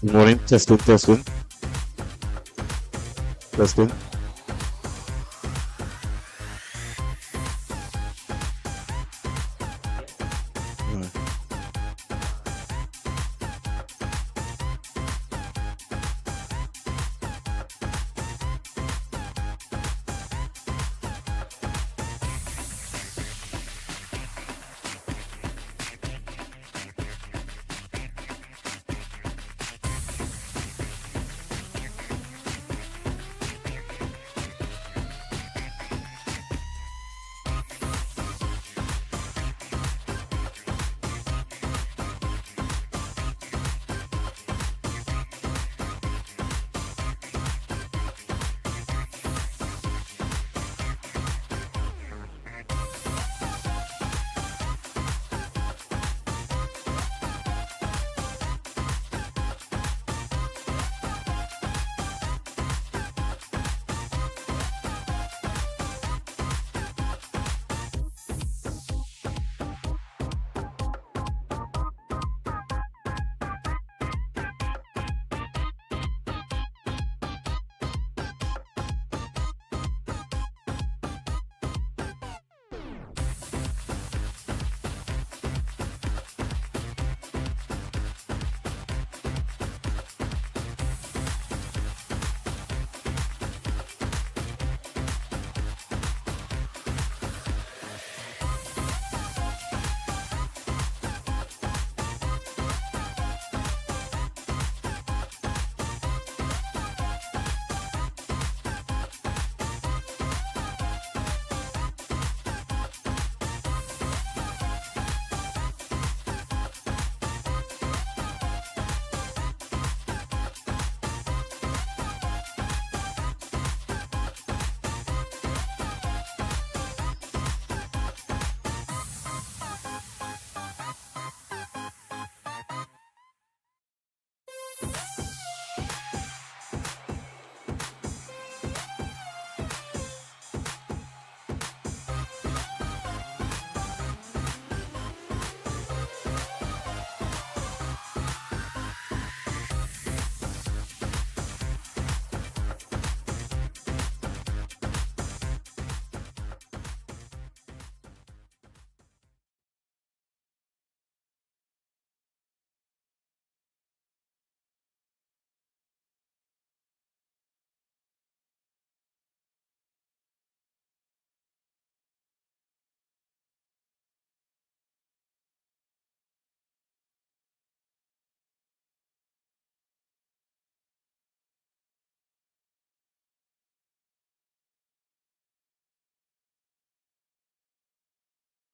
Good morning. Testing. Testing.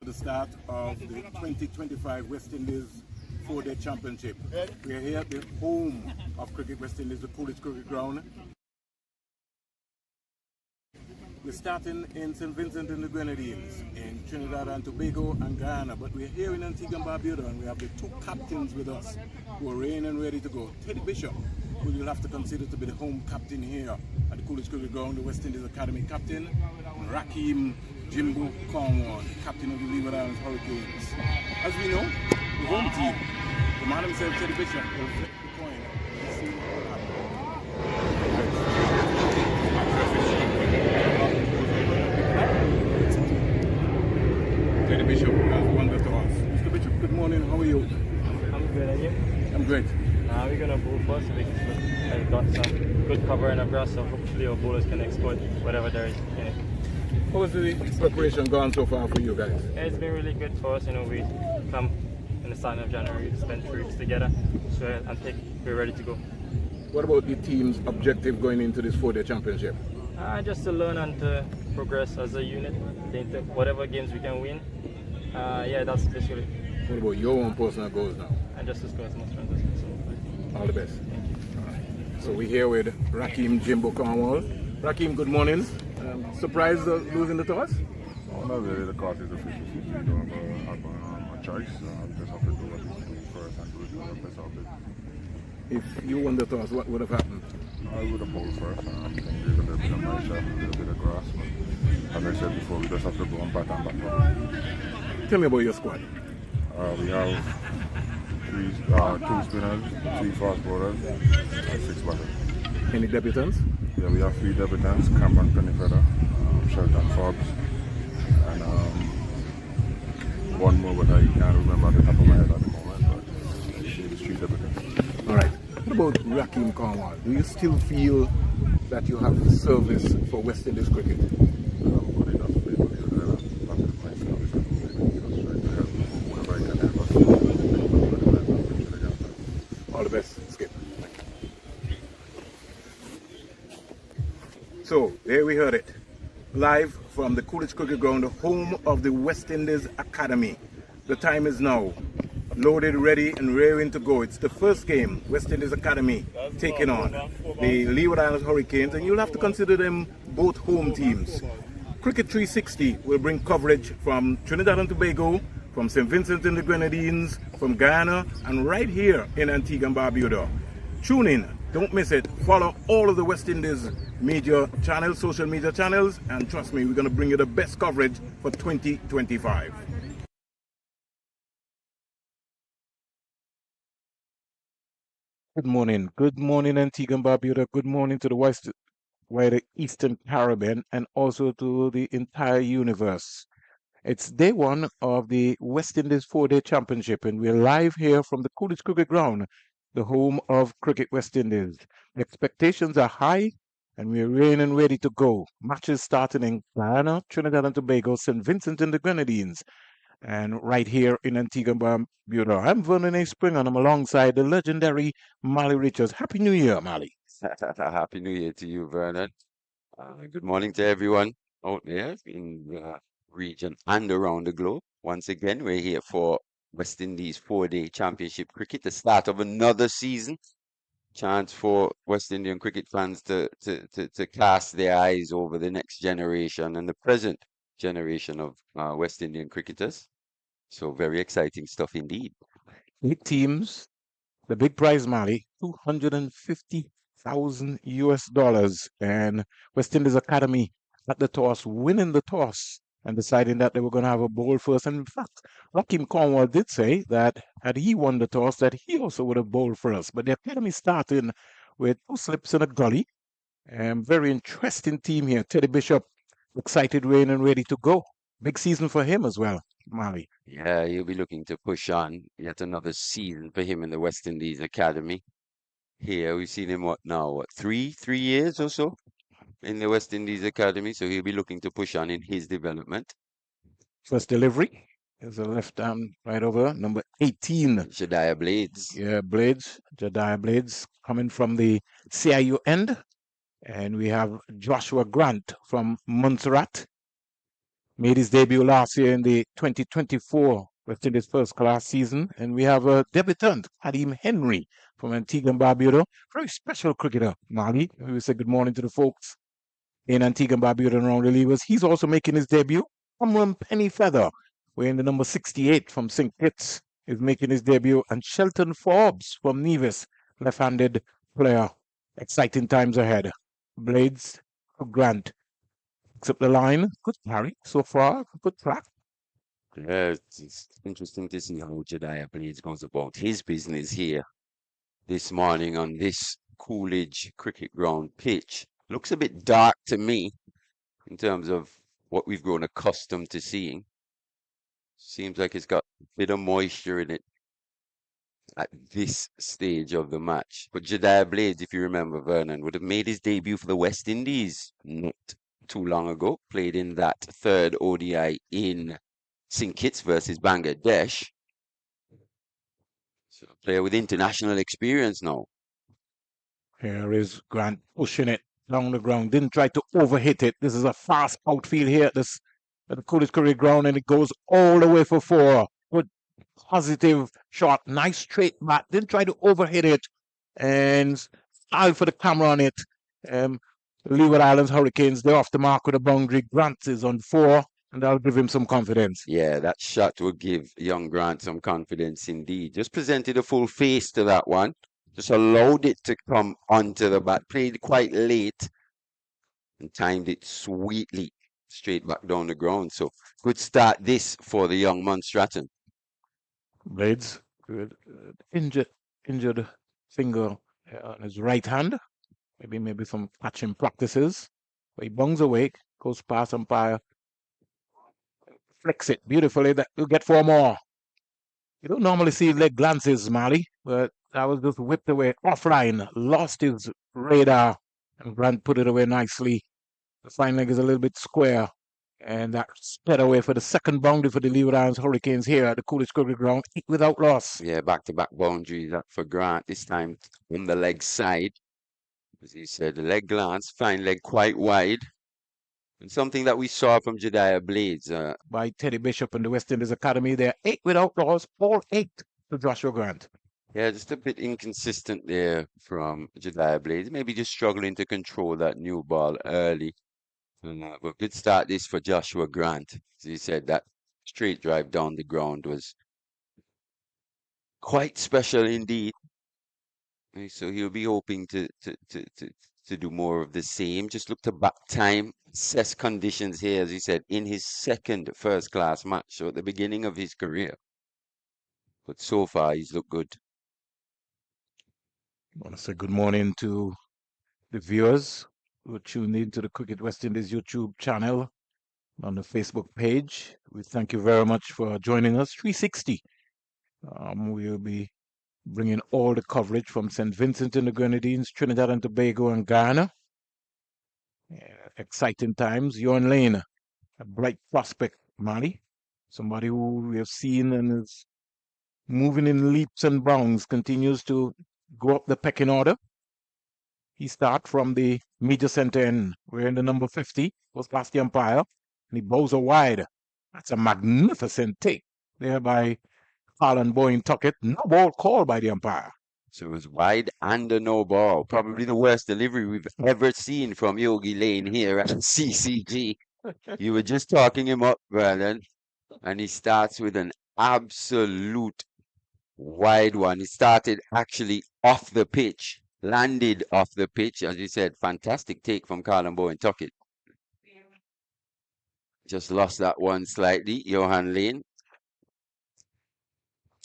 The start of the 2025 West Indies 4-day championship. We are here at the home of Cricket West Indies, the Coolidge Cricket Ground. We're starting in St. Vincent and the Grenadines, in Trinidad and Tobago and Guyana, but we're here in Antigua and Barbuda, and we have the two captains with us who are ready and ready to go. Teddy Bishop, who you'll have to consider to be the home captain here at the Coolidge Cricket Ground, the West Indies Academy captain, and Rakeem Jimbo Cornwall, captain of the Leeward Islands Hurricanes. As we know, the home team, the man himself, Teddy Bishop, will flip the coin. Let's see what happens. Teddy Bishop has wandered to us. Mr. Bishop, good morning. How are you? I'm good, and you? I'm great. We're going to bowl first because we've got some good cover in the grass, so hopefully our bowlers can exploit whatever there is in it. How has the preparation gone so far for you guys? It's been really good for us. We come in the start of January, spend 3 weeks together, so I think we're ready to go. What about the team's objective going into this 4-day championship? Just to learn and to progress as a unit, whatever games we can win. That's basically. What about your own personal goals now? And just to score as much runs as possible. All the best. Thank you. All right. So we're here with Rakim Jimbo Cornwall. Rakim, good morning. Surprised losing the toss? Oh, not really. The court is official. We don't have a choice. We just have to do what we do first and do it to the best of it. If you won the toss, what would have happened? I would have bowled first. I think there's a little bit of my shot, a little bit of grass. But as I said before, we just have to go and bat and back up. Tell me about your squad. We have two spinners, 3 fast bowlers, and 6 batters. Any debutants? Yeah, we have 3 debutants, Cameron Pennyfeather, Shelton Forbes, and one more, but I can't remember at the top of my head at the moment, but it's 3 debutants. All right. What about Rakim Cornwall? Do you still feel that you have service for West Indies cricket? But it doesn't play for the other. That's the point. So we just try to help whoever I can help us. All the best, Skip. So, there we heard it. Live from the Coolidge Cricket Ground, the home of the West Indies Academy. The time is now. Loaded, ready, and raring to go. It's the first game, West Indies Academy taking on the Leeward Islands Hurricanes, and you'll have to consider them both home teams. Cricket 360 will bring coverage from Trinidad and Tobago, from St. Vincent and the Grenadines, from Guyana, and right here in Antigua and Barbuda. Tune in, don't miss it. Follow all of the West Indies media channels, social media channels, and trust me, we're going to bring you the best coverage for 2025. Good morning, Antigua and Barbuda. Good morning to the wider Eastern Caribbean and also to the entire universe. It's day 1 of the West Indies 4-day championship, and we're live here from the Coolidge Cricket Ground, the home of Cricket West Indies. The expectations are high, and we're ready and ready to go. Matches starting in Guyana, Trinidad and Tobago, St. Vincent and the Grenadines, and right here in Antigua and Barbuda. I'm Vernon A. Spring, and I'm alongside the legendary Mali Richards. Happy New Year, Mali. Happy New Year to you, Vernon. Good morning to everyone out there in the region and around the globe. Once again, we're here for West Indies 4-day championship cricket, the start of another season. Chance for West Indian cricket fans to cast their eyes over the next generation and the present generation of West Indian cricketers. So very exciting stuff indeed. 8 teams, the big prize, Mali, $250,000 US, and West Indies Academy at the toss, winning the toss and deciding that they were going to have a bowl first. And in fact, Rakim Cornwall did say that had he won the toss, that he also would have bowled first. But the Academy starting with 2 slips and a gully. Very interesting team here. Teddy Bishop, excited, ready and ready to go. Big season for him as well, Mali. Yeah, he'll be looking to push on yet another season for him in the West Indies Academy. Here we've seen him three years or so in the West Indies Academy, so he'll be looking to push on in his development. First delivery is a left arm right over, number 18. Jediah Blades. Yeah, Jediah Blades coming from the CIU end. And we have Joshua Grant from Montserrat. Made his debut last year in the 2024 West Indies first class season. And we have a debutant, Kadeem Henry from Antigua and Barbuda. Very special cricketer, Mali. We say good morning to the folks in Antigua and Barbuda and around the Leeward. He's also making his debut. Cameron Pennyfeather, wearing the number 68 from St. Kitts, is making his debut. And Shelton Forbes from Nevis, left-handed player. Exciting times ahead. Blades for Grant. Picks up the line. Good carry so far. Good track. Yeah, it's interesting to see how Jediah Blades goes about his business here this morning on this Coolidge Cricket Ground pitch. Looks a bit dark to me in terms of what we've grown accustomed to seeing. Seems like it's got a bit of moisture in it at this stage of the match. But Jediah Blades, if you remember, Vernon, would have made his debut for the West Indies not too long ago. Played in that 3rd ODI in St. Kitts versus Bangladesh. So a player with international experience now. Here is Grant pushing it down the ground. Didn't try to overhit it. This is a fast outfield here at the Coolidge Cricket Ground, and it goes all the way for 4. Good positive shot. Nice straight bat. Didn't try to overhit it. And eye for the camera on it. Um, the Leeward Islands Hurricanes, they're off the mark with a boundary. Grant is on 4, and that'll give him some confidence. Yeah, that shot will give young Grant some confidence indeed. Just presented a full face to that one. Just allowed it to come onto the bat. Played quite late and timed it sweetly straight back down the ground. So good start this for the young Monstratton. Blades, good. Injured finger on his right hand. Maybe some catching practices. But he bungs awake, goes past umpire, flicks it beautifully. That you'll get 4 more. You don't normally see leg glances, Mali, but that was just whipped away offline, lost his radar, and Grant put it away nicely. The fine leg is a little bit square, and that sped away for the second boundary for the Leeward Islands Hurricanes here at the Coolidge Cricket Ground, without loss. Yeah, back-to-back boundaries for Grant, this time on the leg side. As he said, the leg glance, fine leg quite wide. And something that we saw from Jediah Blades. By Teddy Bishop and the West Indies Academy, they're 8 without loss, all 8 to Joshua Grant. Yeah, just a bit inconsistent there from Jediah Blades. Maybe just struggling to control that new ball early. And, but good start this for Joshua Grant. As he said, that straight drive down the ground was quite special indeed. So he'll be hoping to do more of the same. Just look to back time, assess conditions here, as he said, in his second first-class match, so at the beginning of his career. But so far, he's looked good. I want to say good morning to the viewers who tuned in to the Cricket West Indies YouTube channel on the Facebook page. We thank you very much for joining us. 360. We'll be bringing all the coverage from St. Vincent and the Grenadines, Trinidad and Tobago, and Ghana. Exciting times. Yon Lane, a bright prospect, Mali. Somebody who we have seen and is moving in leaps and bounds, continues to go up the pecking order. He starts from the media center end. We're in the number 50, goes past the umpire, and he bows a wide. That's a magnificent take there by Harlan Boyne Tuckett. No ball called by the umpire. So it was wide and a no ball. Probably the worst delivery we've ever seen from Yogi Lane here at CCG. You were just talking him up, Brandon, and he starts with an absolute wide one. He started actually off the pitch, landed off the pitch, as you said. Fantastic take from Harlan Boyne Tuckett. Just lost that one slightly, Johan Lane.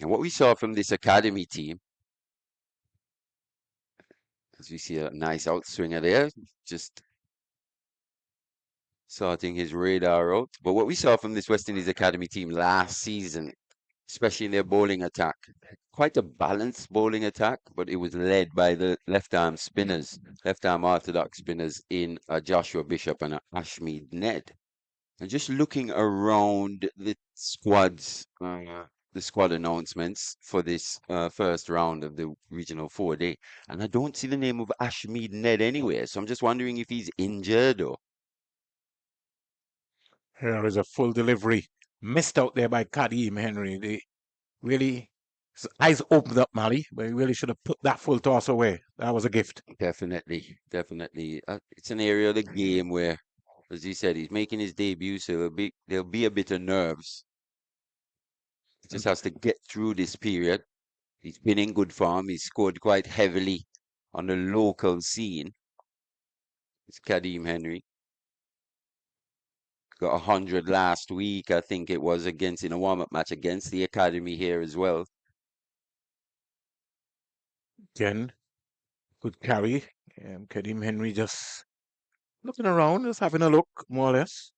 And what we saw from this academy team, as we see a nice outswinger there, just sorting his radar out. But what we saw from this West Indies academy team last season, especially in their bowling attack, quite a balanced bowling attack, but it was led by the left-arm spinners, left-arm orthodox spinners in Joshua Bishop and Ashmead Ned. And just looking around the squads, the squad announcements for this first round of the regional 4-day, and I don't see the name of Ashmead Ned anywhere, so I'm just wondering if he's injured or... Here is a full delivery. Missed out there by Kadeem Henry. They really, his eyes opened up, Mali, but he really should have put that full toss away. That was a gift. Definitely. It's an area of the game where, as he said, he's making his debut, so there'll be a bit of nerves. He just has to get through this period. He's been in good form. He's scored quite heavily on the local scene. It's Kadeem Henry. Got 100 last week, I think it was, in a warm-up match against the academy here as well. Again, good carry. Kadeem Henry just looking around, just having a look, more or less.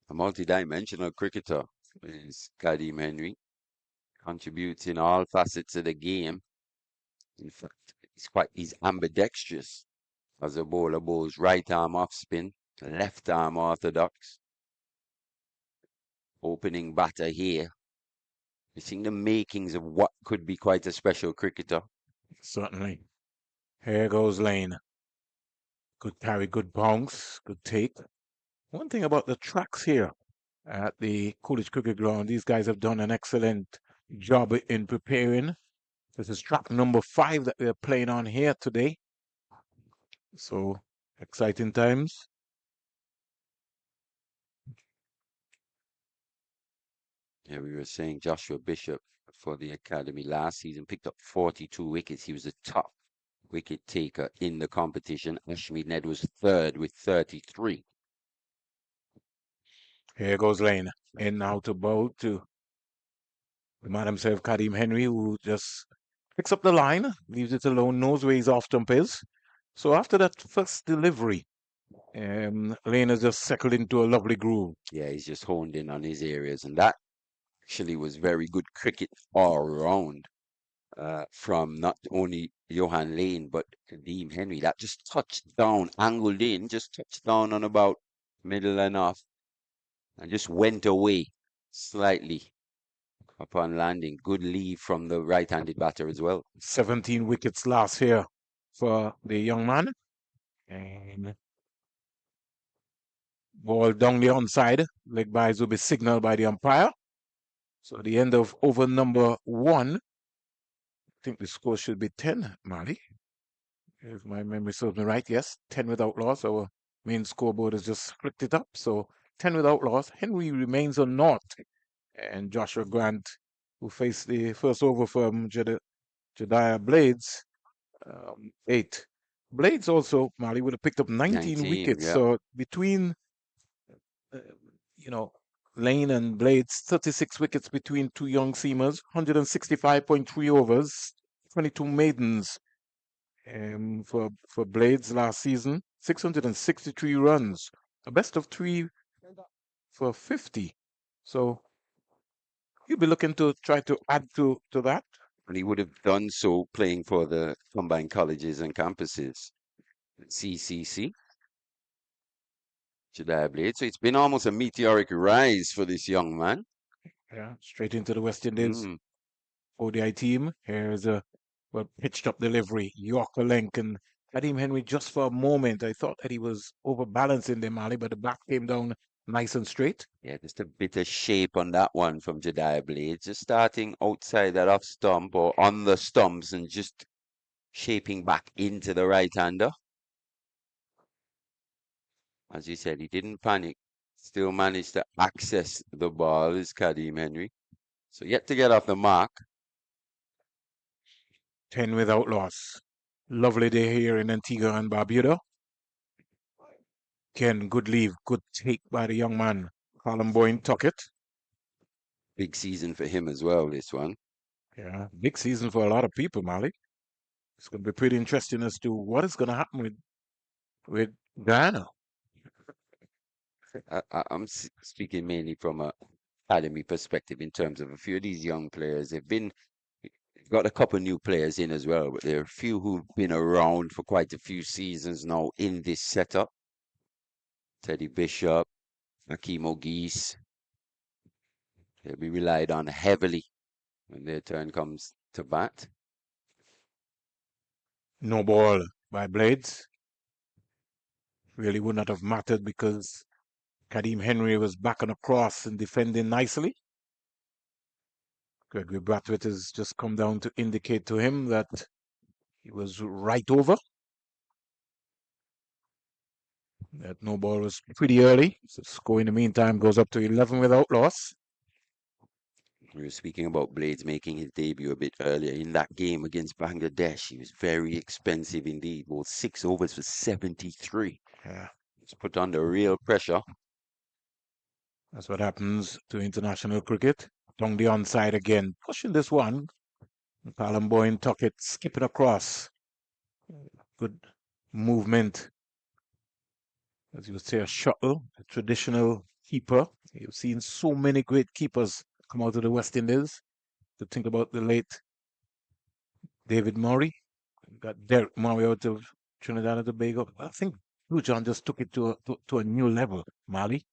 A multi-dimensional cricketer is Kadeem Henry. Contributes in all facets of the game. In fact, he's ambidextrous as a bowler. Bowls right arm off spin, left arm orthodox. Opening batter here. We're seeing the makings of what could be quite a special cricketer. Certainly. Here goes Lane. Good carry, good bounce, good take. One thing about the tracks here at the Coolidge Cricket Ground, these guys have done an excellent job in preparing This is track number 5 that we're playing on here today. So exciting times. Yeah, we were saying Joshua Bishop for the academy last season picked up 42 wickets. He was the top wicket taker in the competition. Ashmead Ned was third with 33. Here goes Lane. In now to bowl to the man himself, Kadeem Henry, who just picks up the line, leaves it alone, knows where his off stump is. So after that first delivery, Lane has just settled into a lovely groove. Yeah, he's just honed in on his areas, and that actually was very good cricket all around from not only Johan Lane but Kadeem Henry. That just touched down, angled in, just touched down on about middle and off, and just went away slightly upon landing. Good leave from the right-handed batter as well. 17 wickets last here for the young man. And ball down the onside. Leg byes will be signaled by the umpire. So at the end of over number 1, I think the score should be 10, Mali. If my memory serves me right, yes, 10 without loss. Our main scoreboard has just flicked it up. So 10 without loss. Henry remains on naught. And Joshua Grant, who faced the first over from Jediah Blades, 8. Blades also, Mali, would have picked up 19 wickets. Yeah. So between, Lane and Blades, 36 wickets between two young seamers, 165.3 overs, 22 maidens for Blades last season, 663 runs, a best of 3 for 50. So he'll be looking to try to add to that. And he would have done so playing for the combined colleges and campuses, CCC, Jediah Blade. So it's been almost a meteoric rise for this young man. Yeah, straight into the West Indies ODI team. Here's a pitched up delivery, Yorker length, and Kadeem Henry just for a moment. I thought that he was overbalancing the Mali, but the back came down nice and straight. Yeah, just a bit of shape on that one from Jediah Blades. Just starting outside that off stump or on the stumps and just shaping back into the right-hander. As you said, he didn't panic. Still managed to access the ball is Kadeem Henry. So yet to get off the mark. 10 without loss. Lovely day here in Antigua and Barbuda. Ken, good leave, good take by the young man. Colin Boyne took it. Big season for him as well, this one. Yeah, big season for a lot of people, Malik. It's going to be pretty interesting as to what is going to happen with Guyana. I'm speaking mainly from a academy perspective in terms of a few of these young players. They've got a couple new players in as well, but there are a few who've been around for quite a few seasons now in this setup. Teddy Bishop, Hakeem O'Geese. They'll be relied on heavily when their turn comes to bat. No ball by Blades. Really would not have mattered because Kadeem Henry was back on a cross and defending nicely. Gregory Brathwaite has just come down to indicate to him that he was right over. That no ball was pretty early. So score in the meantime goes up to 11 without loss. We were speaking about Blades making his debut a bit earlier. In that game against Bangladesh, he was very expensive indeed. Bowled 6 overs for 73. Yeah. It's put under real pressure. That's what happens to international cricket. Down the onside again. Pushing this one. Colin Boyne took it, skipping across. Good movement. As you would say, a shuttle, a traditional keeper. You've seen so many great keepers come out of the West Indies. To think about the late David Murray. Got Derek Murray out of Trinidad and Tobago. I think Blue John just took it to a new level, Mali.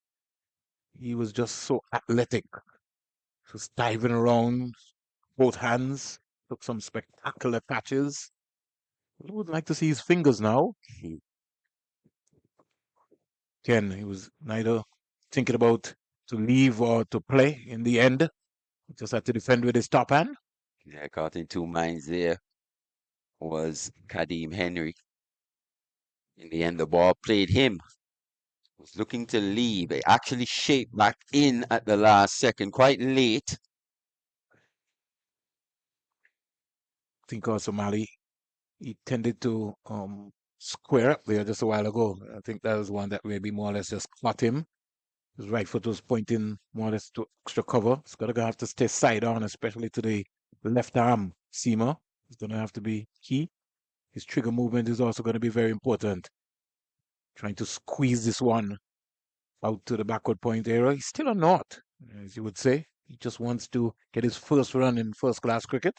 He was just so athletic. Just diving around, both hands, took some spectacular catches. I would like to see his fingers now. Ken, he was neither thinking about to leave or to play in the end. He just had to defend with his top hand. Yeah, caught in two minds there was Kadeem Henry. In the end, the ball played him. Was looking to leave. It actually shaped back in at the last second, quite late. I think also Mali, he tended to square up there just a while ago. I think that was one that maybe more or less just caught him. His right foot was pointing more or less to extra cover. He's going to have to stay side on, especially to the left arm seamer. It's going to have to be key. His trigger movement is also going to be very important. Trying to squeeze this one out to the backward point area. He's still a naught, as you would say. He just wants to get his first run in first class cricket.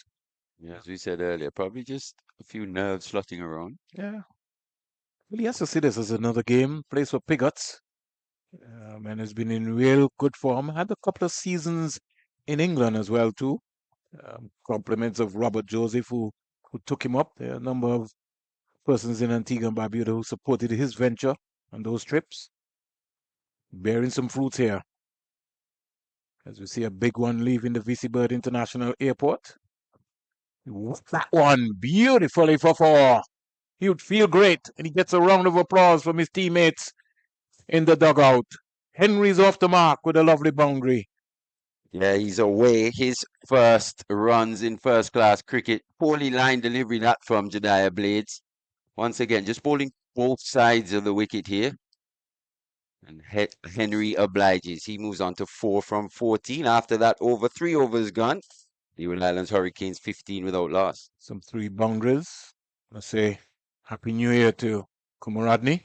Yeah, as we said earlier, probably just a few nerves floating around. Yeah. Well, he has to see this as another game. Plays for Pigots. And has been in real good form. Had a couple of seasons in England as well, too. Compliments of Robert Joseph, who took him up. There are a number of persons in Antigua and Barbuda who supported his venture on those trips. Bearing some fruits here. As we see a big one leaving the VC Bird International Airport. That one beautifully for four. He would feel great, and he gets a round of applause from his teammates in the dugout. Henry's off the mark with a lovely boundary. Yeah, he's away. His first runs in first class cricket. Poorly line delivery that from Jediah Blades. Once again, just bowling both sides of the wicket here. And Henry obliges. He moves on to 4 from 14. After that, over 3 overs gone. Leeward Islands Hurricanes 15 without loss. Some 3 boundaries. Let's say Happy New Year to Kumaradni,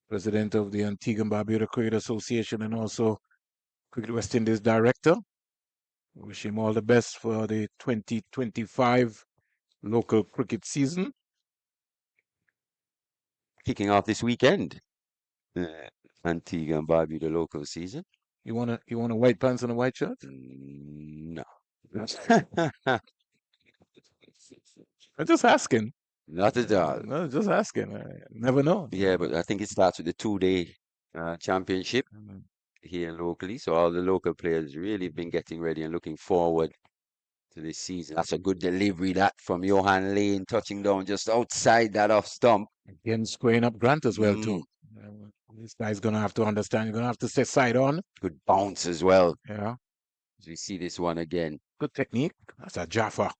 president of the Antigua and Barbuda Cricket Association and also Cricket West Indies director. Wish him all the best for the 2025 local cricket season. Kicking off this weekend. Antigua and Barbuda local season. You want a white pants and a white shirt? No. I'm just asking. Not at all. No, just asking. I never know. Yeah, but I think it starts with the 2-day championship here locally. So all the local players really been getting ready and looking forward to this season. That's a good delivery, that from Johan Lane, touching down just outside that off stump. Again, squaring up Grant as well, too. This guy's going to have to understand. You're going to have to stay side on. Good bounce as well. Yeah. As we see this one again. Good technique. That's a Jaffa.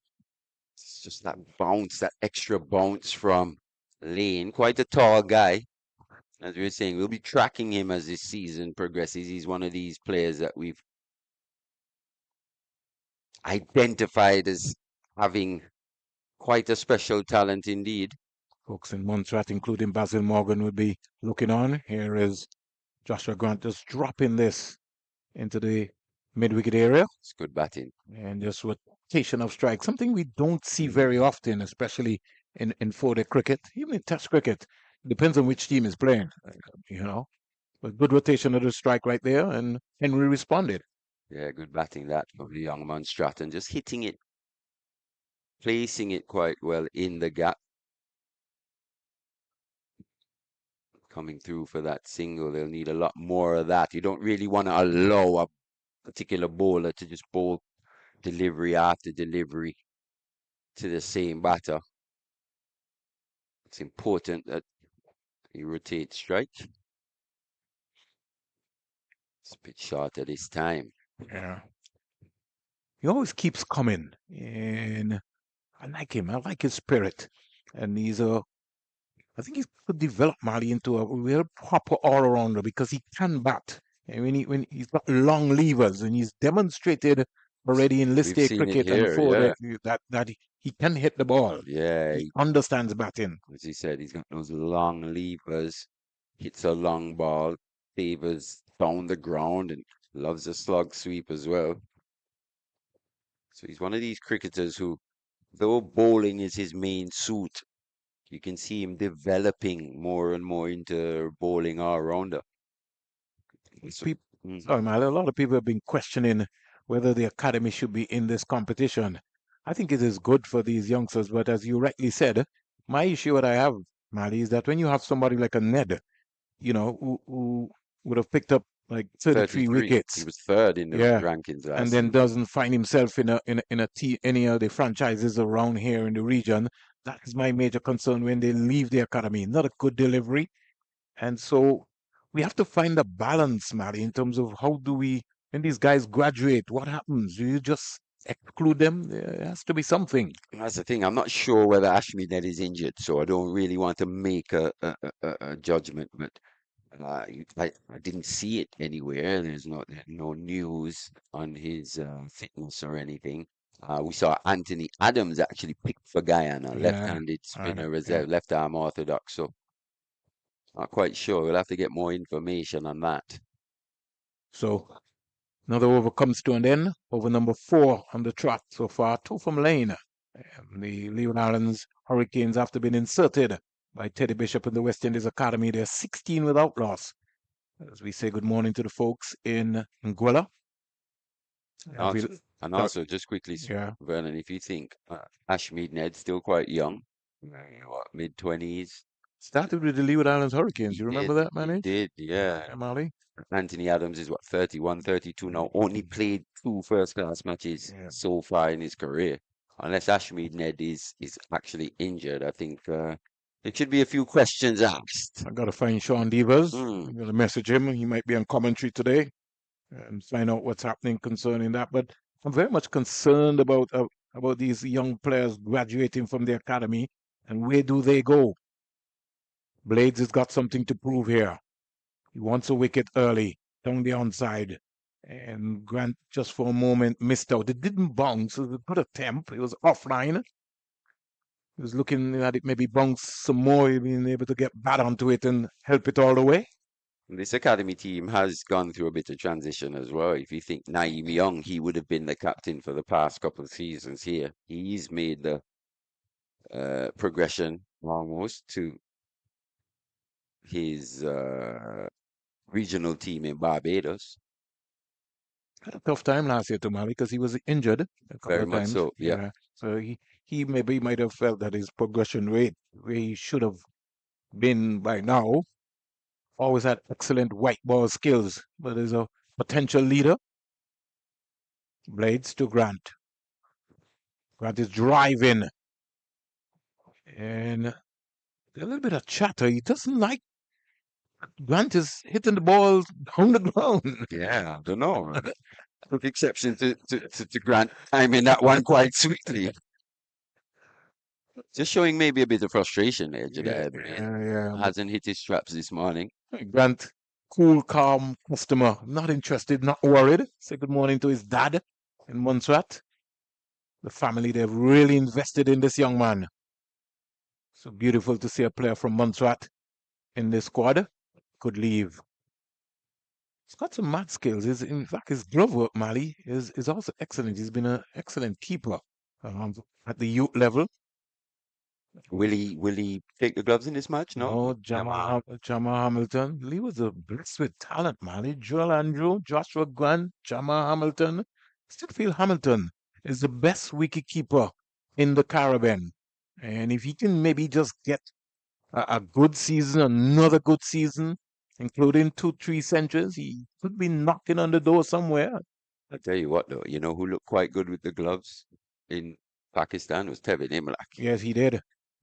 It's just that bounce, that extra bounce from Lane. Quite a tall guy. As we were saying, we'll be tracking him as this season progresses. He's one of these players that we've identified as having quite a special talent indeed. Folks in Montserrat, including Basil Morgan, will be looking on. Here is Joshua Grant just dropping this into the mid-wicket area. It's good batting. And just rotation of strike, something we don't see very often, especially in 4-day cricket, even in Test cricket. Depends on which team is playing, But good rotation of the strike right there, and Henry responded. Yeah, good batting that from the young man Stratton. Just hitting it, placing it quite well in the gap. Coming through for that single, they'll need a lot more of that. You don't really want to allow a particular bowler to just bowl delivery after delivery to the same batter. It's important that he rotates strike. It's a bit shorter this time. Yeah. He always keeps coming, and I like him. I like his spirit. And I think he could develop Mali into a real proper all-rounder because he can bat. And when he's got long levers, and he's demonstrated already in list A cricket here, and 4 that he can hit the ball. Yeah, he understands batting. As he said, he's got those long levers, hits a long ball, favors down the ground, and loves a slug sweep as well. So he's one of these cricketers who, though bowling is his main suit, you can see him developing more and more into bowling all-rounder. Sorry, man, a lot of people have been questioning whether the academy should be in this competition. I think it is good for these youngsters, but as you rightly said, my issue that I have, Mali, is that when you have somebody like a Ned, who would have picked up like 33 33. wickets. He was third in the Yeah. rankings last And then season. doesn't find himself in any of the franchises around here in the region. That is my major concern when they leave the academy. Not a good delivery. And so we have to find a balance, Mary, in terms of how do we, when these guys graduate, what happens? Do you just exclude them? There has to be something. That's the thing. I'm not sure whether Ashmead is injured, so I don't really want to make a judgment. But I didn't see it anywhere. There's no news on his fitness or anything. We saw Anthony Adams actually picked for Guyana, Yeah. left-handed spinner, Yeah. reserve, left arm orthodox. So not quite sure. We'll have to get more information on that. So another over comes to an end. Over number 4 on the trot so far. 2 from Lane. The Leeward Islands Hurricanes, after being inserted by Teddy Bishop in the West Indies Academy, they're 16 without loss. As we say good morning to the folks in Anguilla. And also, just quickly, Yeah. Vernon, if you think Ashmead Ned's still quite young, what, mid-20s? Started with the Leeward Islands Hurricanes. You remember that, He man? did, yeah. Mali? Anthony Adams is what, 31, 32 now. Only played 2 first-class matches Yeah. so far in his career. Unless Ashmead Ned is actually injured, I think there should be a few questions asked. I got to find Sean Devers. Hmm. I'm going to message him. He might be on commentary today and find out what's happening concerning that. But I'm very much concerned about these young players graduating from the academy and where do they go? Blades has got something to prove here. He wants a wicket early, down the onside. And Grant, just for a moment, missed out. It didn't bounce. It was a good attempt. It was offline. He was looking at it, maybe bounce some more, being able to get back onto it and help it all the way. This academy team has gone through a bit of transition as well. If you think Naeem Young, he would have been the captain for the past couple of seasons here. He's made the progression almost to his regional team in Barbados. Had a tough time last year to Mali because he was injured a couple Very of much times. so, yeah. So he maybe might have felt that his progression rate, where he should have been by now, always had excellent white ball skills, but is a potential leader. Blades to Grant. Grant is driving. And a little bit of chatter. He doesn't like Grant is hitting the ball on the ground. Yeah, I don't know. Took exception to Grant timing that one quite sweetly. Just showing maybe a bit of frustration there, Jedi. Yeah. Hasn't hit his straps this morning. Grant, cool, calm customer, not interested, not worried. Say good morning to his dad in Montserrat. The family, they've really invested in this young man. So beautiful to see a player from Montserrat in this squad. Could leave. He's got some mad skills. In fact, his glove work, Mali, is also excellent. He's been an excellent keeper at the youth level. Will he take the gloves in this match? No. Jamal Hamilton. Lee was blessed with talent, Mali. Joel Andrew, Joshua Grant, Jamal Hamilton. Still feel Hamilton is the best wicketkeeper in the Caribbean. And if he can maybe just get a good season, another good season, including 2-3 centuries, he could be knocking on the door somewhere. I tell you what, though, you know who looked quite good with the gloves in Pakistan was Tevin Imlak. Yes, he did.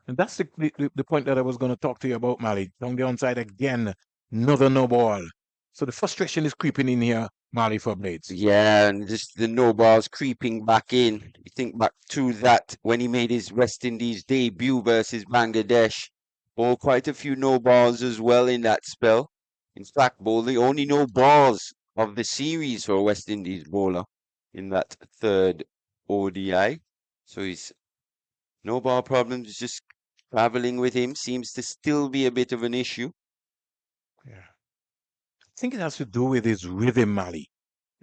And that's the point that I was going to talk to you about, Mali. Down the onside again, another no ball. So the frustration is creeping in here, Mali, for Blades. Yeah, and just the no balls creeping back in. You think back to that when he made his West Indies debut versus Bangladesh. Oh, quite a few no balls as well in that spell. In fact, bowled the only no balls of the series for a West Indies bowler in that third ODI. So his no ball problems just traveling with him seems to still be a bit of an issue. Yeah. I think it has to do with his rhythm, Mali.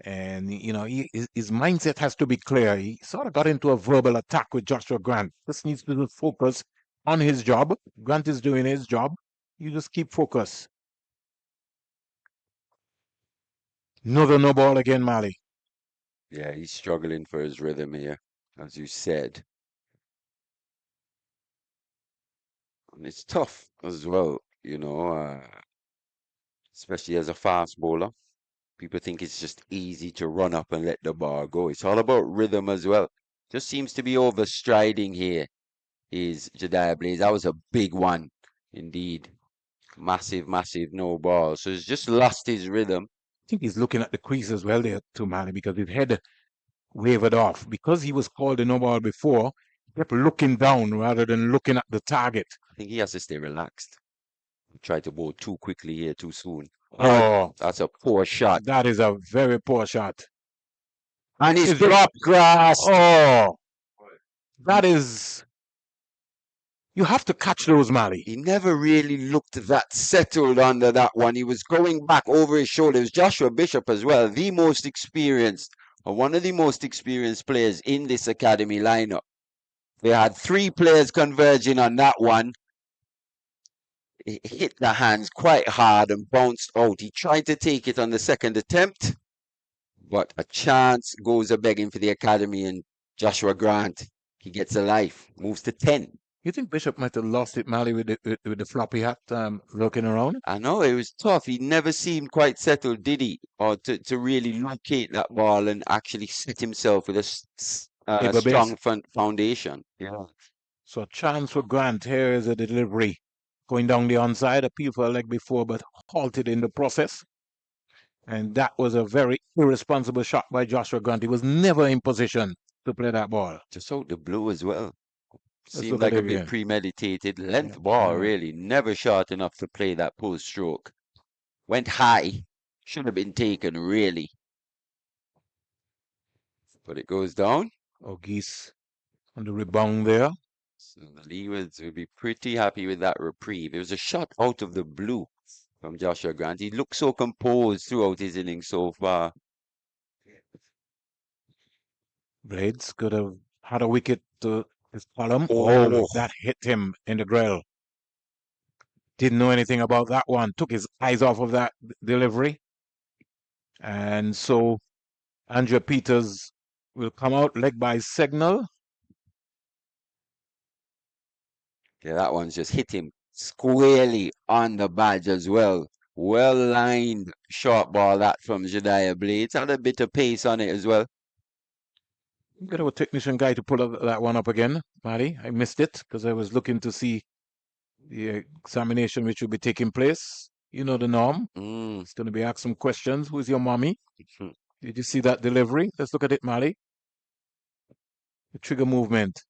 And, his mindset has to be clear. He sort of got into a verbal attack with Joshua Grant. Just needs to focus on his job. Grant is doing his job. You just keep focus. Another no ball again, Mali. Yeah, he's struggling for his rhythm here, as you said. And it's tough as well, especially as a fast bowler. People think it's just easy to run up and let the ball go. It's all about rhythm as well. Just seems to be overstriding here is Jediah Blaze. That was a big one indeed. Massive, massive no ball. So he's just lost his rhythm. I think he's looking at the crease as well there too, Mali, because his head wavered off. Because he was called a no ball before, he kept looking down rather than looking at the target. I think he has to stay relaxed. He tried to bowl too quickly here, too soon. Oh, That's a poor shot. that is a very poor shot. And he's It's dropped grass. Oh, that is. You have to catch those, Mali. He never really looked that settled under that one. He was going back over his shoulder. It was Joshua Bishop as well, the most experienced, or one of the most experienced players in this academy lineup. They had 3 players converging on that one. It hit the hands quite hard and bounced out. He tried to take it on the second attempt, but a chance goes a begging for the academy, and Joshua Grant, he gets a life, moves to 10. You think Bishop might have lost it, Mali, with the floppy hat looking around? I know it was tough. He never seemed quite settled, did he? Or to really locate that ball and actually set himself with a strong foundation. Yeah. So a chance for Grant. Here is a delivery. Going down the onside, appeal for a leg before, but halted in the process. And that was a very irresponsible shot by Joshua Grant. He was never in position to play that ball. Just out the blue as well. Let's Seemed look at like a it bit again. premeditated. Length Yeah, ball, yeah. really. Never short enough to play that post stroke. Went high. Should have been taken, really. But it goes down. Geese on the rebound there. So the Leewards will be pretty happy with that reprieve. It was a shot out of the blue from Joshua Grant. He looked so composed throughout his innings so far. Blades could have had a wicket to his column. Oh. That hit him in the grill. Didn't know anything about that one. Took his eyes off of that delivery. And so Andrea Peters will come out, leg by signal. Yeah, that one's just hit him squarely on the badge as well. Well lined short ball that from Jediah Blades. Had a bit of pace on it as well. Get our technician guy to pull that one up again, Mali. I missed it because I was looking to see the examination which will be taking place. You know the norm. It's going to be asked some questions. Who's your mommy? Did you see that delivery? Let's look at it, Mali. The trigger movement.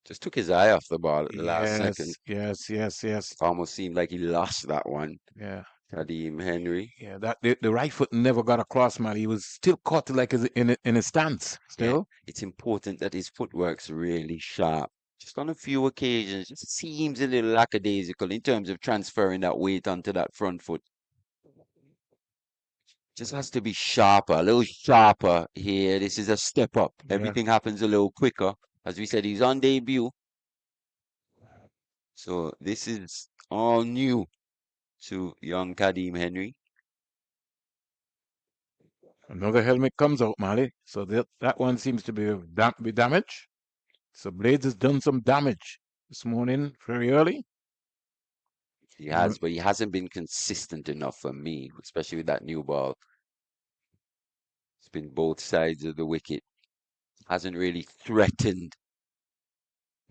Just took his eye off the ball at the last second. Yes. Almost seemed like he lost that one. Yeah. Kadeem Henry. Yeah, that the right foot never got across, man. He was still caught like in a stance. Still, yeah, it's important that his footwork's really sharp. Just on a few occasions, just seems a little lackadaisical in terms of transferring that weight onto that front foot. Just has to be sharper, a little sharper here. This is a step up. Yeah. Everything happens a little quicker. As we said, he's on debut. So this is all new to young Kadeem Henry. Another helmet comes out, Mali. So that one seems to be damaged. So Blades has done some damage this morning very early. He has, but he hasn't been consistent enough for me, especially with that new ball. It's been both sides of the wicket. Hasn't really threatened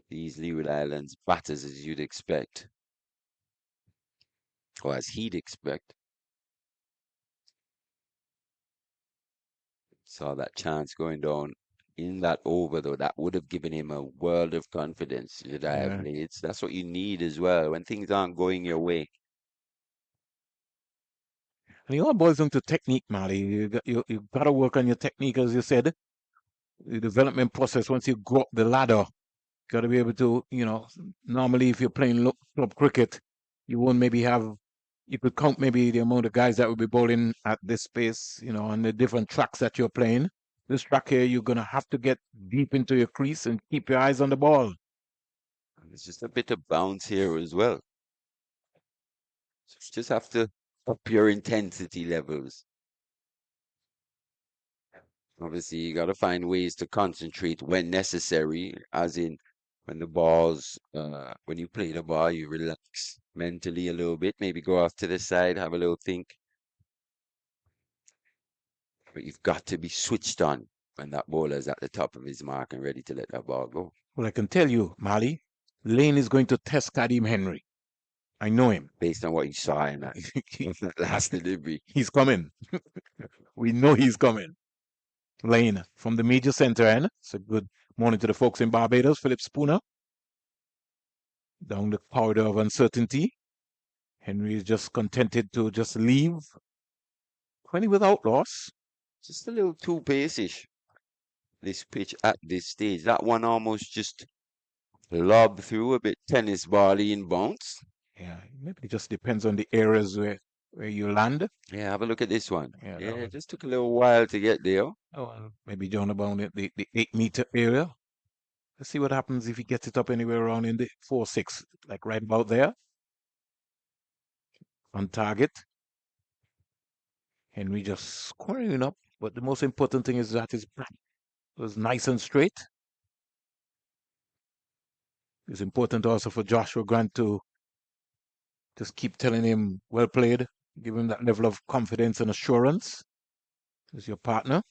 these Leeward Islands batters as you'd expect. Or as he'd expect. Saw that chance going down in that over, though. That would have given him a world of confidence. Jediah Blades. That's what you need as well when things aren't going your way. And it all boils down to technique, Mali. You got to work on your technique, as you said. The development process, once you go up the ladder, got to be able to, normally if you're playing club cricket, you won't maybe you could count maybe the amount of guys that will be bowling at this space, on the different tracks that you're playing. This track here, you're going to have to get deep into your crease and keep your eyes on the ball. There's just a bit of bounce here as well. So you just have to up your intensity levels. Obviously, you got to find ways to concentrate when necessary, as in when the balls, when you play the ball, you relax mentally a little bit, maybe go off to the side, have a little think. But you've got to be switched on when that bowler is at the top of his mark and ready to let that ball go. Well, I can tell you, Mali, Lane is going to test Kadim Henry. I know him. Based on what you saw in that last delivery. He's coming. We know he's coming. Lane from the major center end. It's a good morning to the folks in Barbados. Philip Spooner. Down the corridor of uncertainty. Henry is just contented to just leave. 20 without loss. Just a little too pace-ish, this pitch at this stage. That one almost just lobbed through a bit tennis ball-y in bounce. Yeah, maybe it just depends on the areas where you land. Yeah, have a look at this one. Yeah, Yeah, it just took a little while to get there. Oh, maybe John about the 8-meter area. Let's see what happens if he gets it up anywhere around in the 4-6, like right about there. On target. Henry just squaring up, but the most important thing is that his bat was nice and straight. It's important also for Joshua Grant to just keep telling him, well played, give him that level of confidence and assurance. As your partner.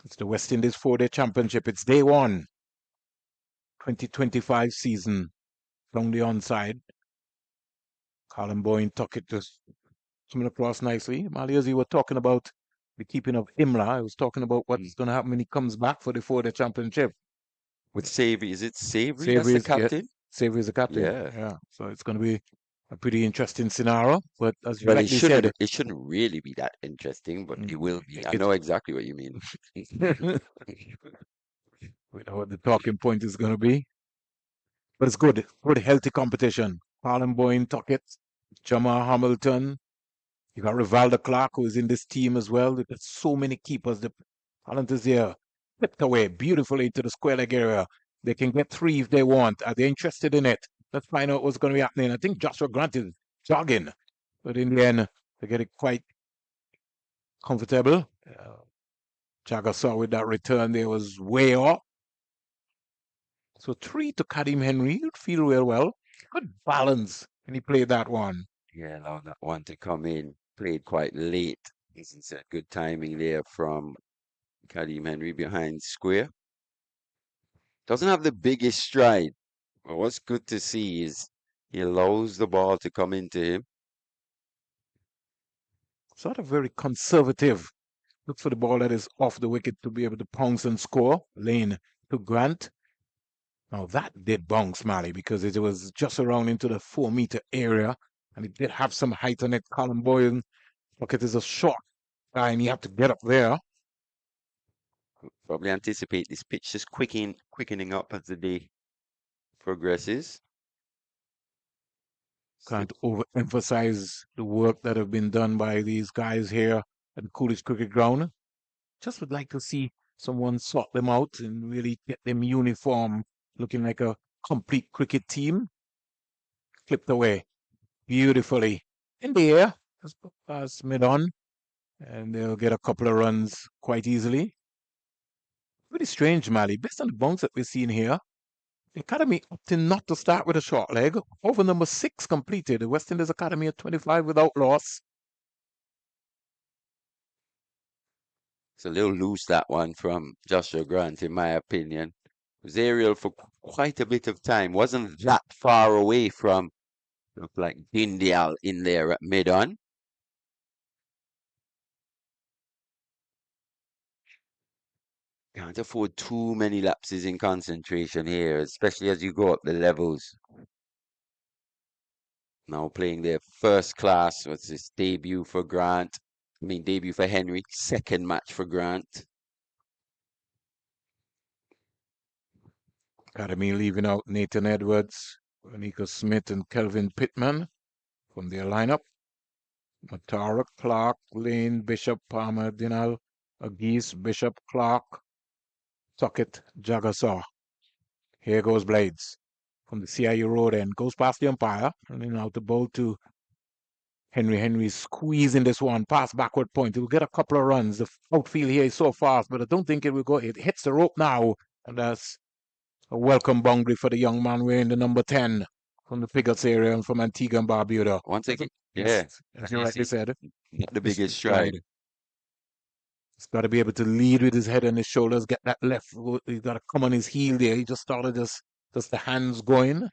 It's the West Indies 4-day championship. It's day one. 2025 season. From the onside. Colin Boyne took it just coming across nicely. Mali, as you were talking about the keeping of Imla, I was talking about what's going to happen when he comes back for the 4-day championship. With Savory, is it Savory? Savory That's the captain? Savory is the captain. Yeah. So it's going to be a pretty interesting scenario. But as you Well, rightly said, it shouldn't really be that interesting, but it will be. I It- know exactly what you mean. we know what the talking point is going to be. But it's good. Good, healthy competition. Colin Boyne, Tuckett, Jamal Hamilton. You got Rivaldo Clark, who is in this team as well. You've got so many keepers. The talent is here. Flipped away beautifully into the square leg area. They can get 3 if they want. Are they interested in it? Let's find out what's going to be happening. I think Joshua Grant is jogging. But in the end, they get it quite comfortable. Jagger saw with that return there was way off. So 3 to Kadim Henry. You'd feel real well. Good balance when he played that one. Yeah, allowed that one to come in. Played quite late. It's a good timing there from Kadim Henry behind square. Doesn't have the biggest stride. But what's good to see is he allows the ball to come into him. Sort of very conservative. Look for the ball that is off the wicket to be able to pounce and score. Lane to Grant. Now that did bounce, Mali, because it was just around into the 4-meter area. And it did have some height on it. Colin Boyne, look, it is a short guy and you have to get up there. Probably anticipate this pitch just quickening up as the day progresses. Can't overemphasize the work that have been done by these guys here at the Coolidge Cricket Ground. Just would like to see someone sort them out and really get them uniform, looking like a complete cricket team. Clipped away beautifully in the air, just past mid-on, and they'll get a couple of runs quite easily. Pretty strange, Mali. Based on the bounce that we're seeing here, the Academy opting not to start with a short leg. Over number 6 completed. The West Indies Academy at 25 without loss. It's a little loose, that one from Joshua Grant, in my opinion. It was aerial for quite a bit of time. Wasn't that far away from, looked like Dindial in there at mid-on. Can't afford too many lapses in concentration here, especially as you go up the levels. Now playing their first class. What's this? Debut for Grant. Debut for Henry. Second match for Grant. Academy leaving out Nathan Edwards, Nico Smith, and Kelvin Pittman from their lineup. Matara, Clark, Lane, Bishop, Palmer, Dinal, Agis, Bishop, Clark, Tuckett, Jagasaw. Here goes Blades from the CIU road end. Goes past the umpire. And then out the bowl to Henry. Henry squeezing this one. Pass backward point. It will get a couple of runs. The outfield here is so fast, but I don't think it will go. It hits the rope now. And that's a welcome boundary for the young man wearing the number 10 from the Pigots area and from Antigua and Barbuda. Once again, yeah. As you rightly said. Not the biggest stride. He's got to be able to lead with his head and his shoulders, get that left. He's got to come on his heel there. He just started just the hands going.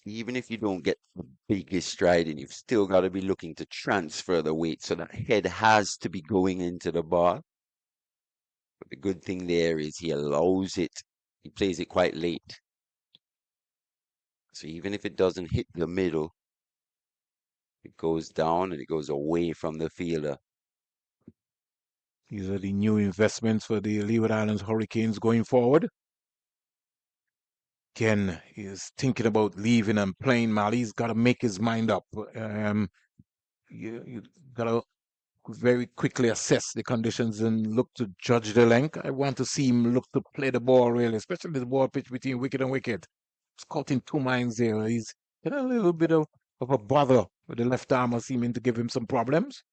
Even if you don't get the biggest stride in, you've still got to be looking to transfer the weight. So that head has to be going into the ball. But the good thing there is he allows it. He plays it quite late. So even if it doesn't hit the middle, it goes down and it goes away from the fielder. These are the new investments for the Leeward Islands Hurricanes going forward. Again, he's thinking about leaving and playing Mali. He's got to make his mind up. You got to very quickly assess the conditions and look to judge the length. I want to see him look to play the ball really, especially the ball pitch between wicket and wicket. He's caught in two minds there. He's got a little bit of a bother with the left armer seeming to give him some problems.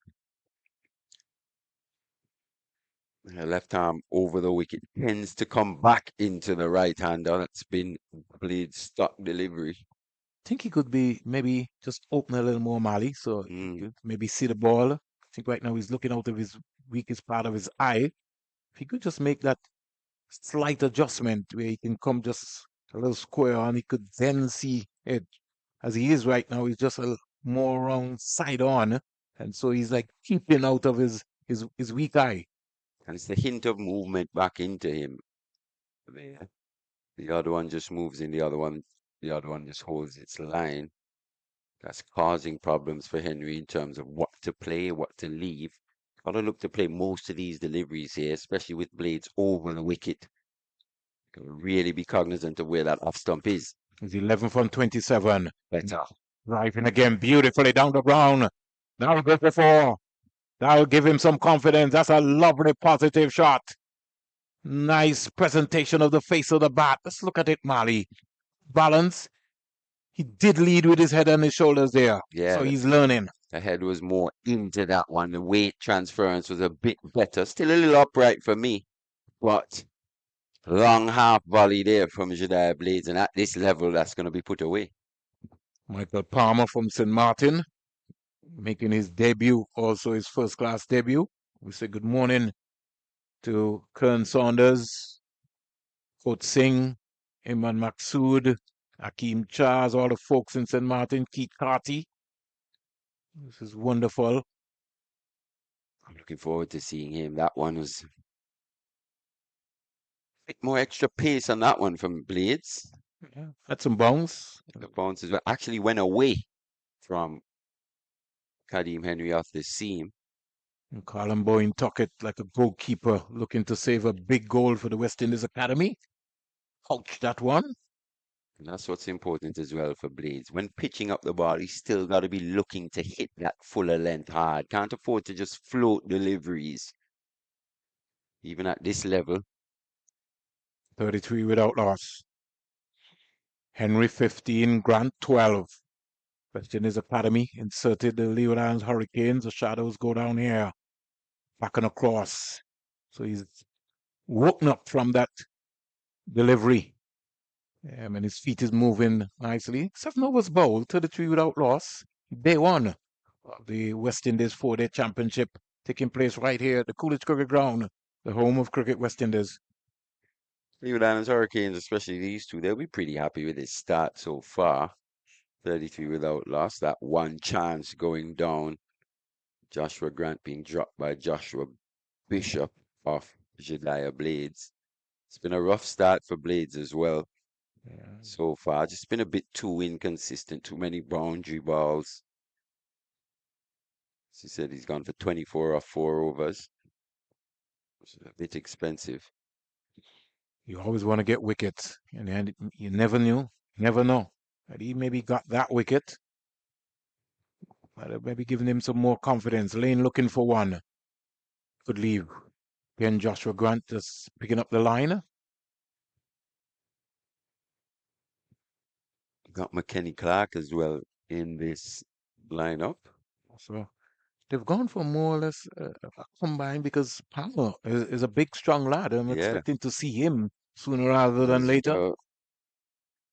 Left arm over the wicket tends to come back into the right hander. That's been Blade's stock delivery. I think he could be maybe just open a little more, Mali, so he could maybe see the ball. I think right now he's looking out of his weakest part of his eye. If he could just make that slight adjustment where he can come just a little square on, he could then see it. As he is right now, he's just a more wrong side on, and so he's like keeping out of his weak eye. And it's the hint of movement back into him there. The other one just moves in, the other one just holds its line. That's causing problems for Henry in terms of what to play, what to leave. Gotta look to play most of these deliveries here, especially with Blades over the wicket. Gotta really be cognizant of where that off stump is. He's 11 from 27. Better. Driving again beautifully down the ground. That'll go for 4. That'll give him some confidence. That's a lovely positive shot. Nice presentation of the face of the bat. Let's look at it, Mali. Balance. He did lead with his head and his shoulders there. Yeah. So he's learning. The head was more into that one. The weight transference was a bit better. Still a little upright for me. But long half volley there from Jediah Blades. And at this level, that's going to be put away. Michael Palmer from St. Martin, making his debut, also his first-class debut. We say good morning to Kern Saunders, Coach Singh, Iman Maksood, Akeem Chaz, all the folks in St. Martin, Keith Carty. This is wonderful. I'm looking forward to seeing him. That one was a bit more extra pace on that one from Blades. Yeah, had some bounce. The bounces actually went away from Kadeem Henry off the seam. And Colin Boyne took it like a goalkeeper looking to save a big goal for the West Indies Academy. Ouch, that one. And that's what's important as well for Blades. When pitching up the ball, he's still got to be looking to hit that fuller length hard. Can't afford to just float deliveries. Even at this level. 33 without loss. Henry 15, Grant 12. West Indies Academy inserted the Leeward Islands Hurricanes. The shadows go down here. Back and across. So he's woken up from that delivery. And his feet is moving nicely. 7 overs bowled, 33 without loss. Day 1 of the West Indies 4-day championship taking place right here at the Coolidge Cricket Ground, the home of Cricket West Indies. Leeward Islands Hurricanes, especially these two, they'll be pretty happy with this start so far. 33 without loss. That one chance going down. Joshua Grant being dropped by Joshua Bishop off Jediah Blades. It's been a rough start for Blades as well. Yeah. So far. Just been a bit too inconsistent. Too many boundary balls. As he said, he's gone for 24 off 4 overs. It's a bit expensive. You always want to get wickets, and you never know. And he maybe got that wicket. Maybe giving him some more confidence. Lane looking for one. Could leave. Again, Joshua Grant just picking up the line. Got McKenny Clark as well in this lineup. So they've gone for more or less a combine because Palmer is a big, strong lad. I'm expecting to see him sooner rather than later.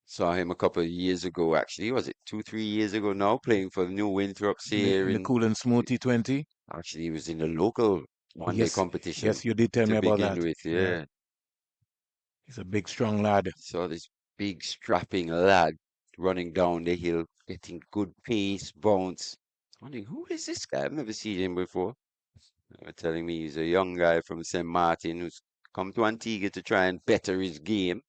Saw him a couple of years ago, actually. Was it 2-3 years ago now, playing for the New Winthrops here in the Cool and Smooth T20. Actually, he was in the local one-day competition Yes, you did tell me to about begin that. with. Yeah. Yeah. He's a big, strong lad. Saw this big strapping lad running down the hill, getting good pace, bounce. Wondering, who is this guy? I've never seen him before. They were telling me he's a young guy from St. Martin who's come to Antigua to try and better his game.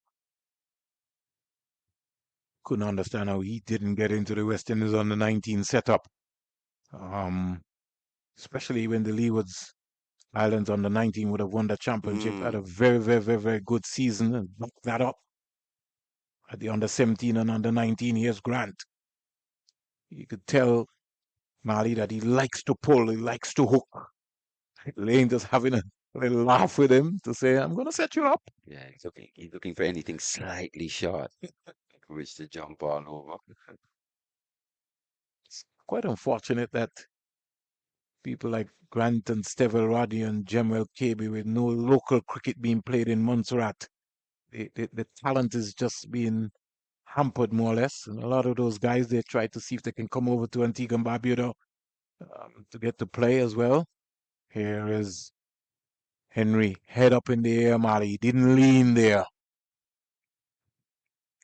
Couldn't understand how he didn't get into the West Indies on the 19 setup. Especially when the Leewards Islands on the 19 would have won the championship. Had a very, very, very, very good season and backed that up. At the under 17 and under 19, here's Grant. You could tell Mali that he likes to pull, he likes to hook. Lane just having a little laugh with him to say, I'm going to set you up. Yeah, he's looking for anything slightly short, which to jump all over. It's quite unfortunate that people like Grant and Stevel Roddy and Jemwell KB, with no local cricket being played in Montserrat, the talent is just being hampered more or less. And a lot of those guys, they try to see if they can come over to Antigua and Barbuda to get to play as well. Here is Henry, head up in the air, Mali. He didn't lean there.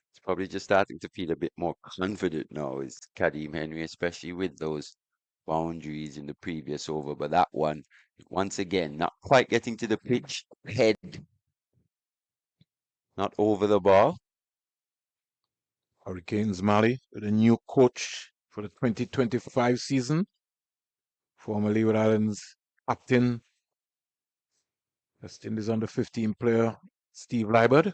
He's probably just starting to feel a bit more confident now, is Kadeem Henry, especially with those boundaries in the previous over. But that one, once again, not quite getting to the pitch, head not over the ball. Hurricanes Mali with a new coach for the 2025 season. Former Leeward Islands captain, West Indies under 15 player Steve Leibert,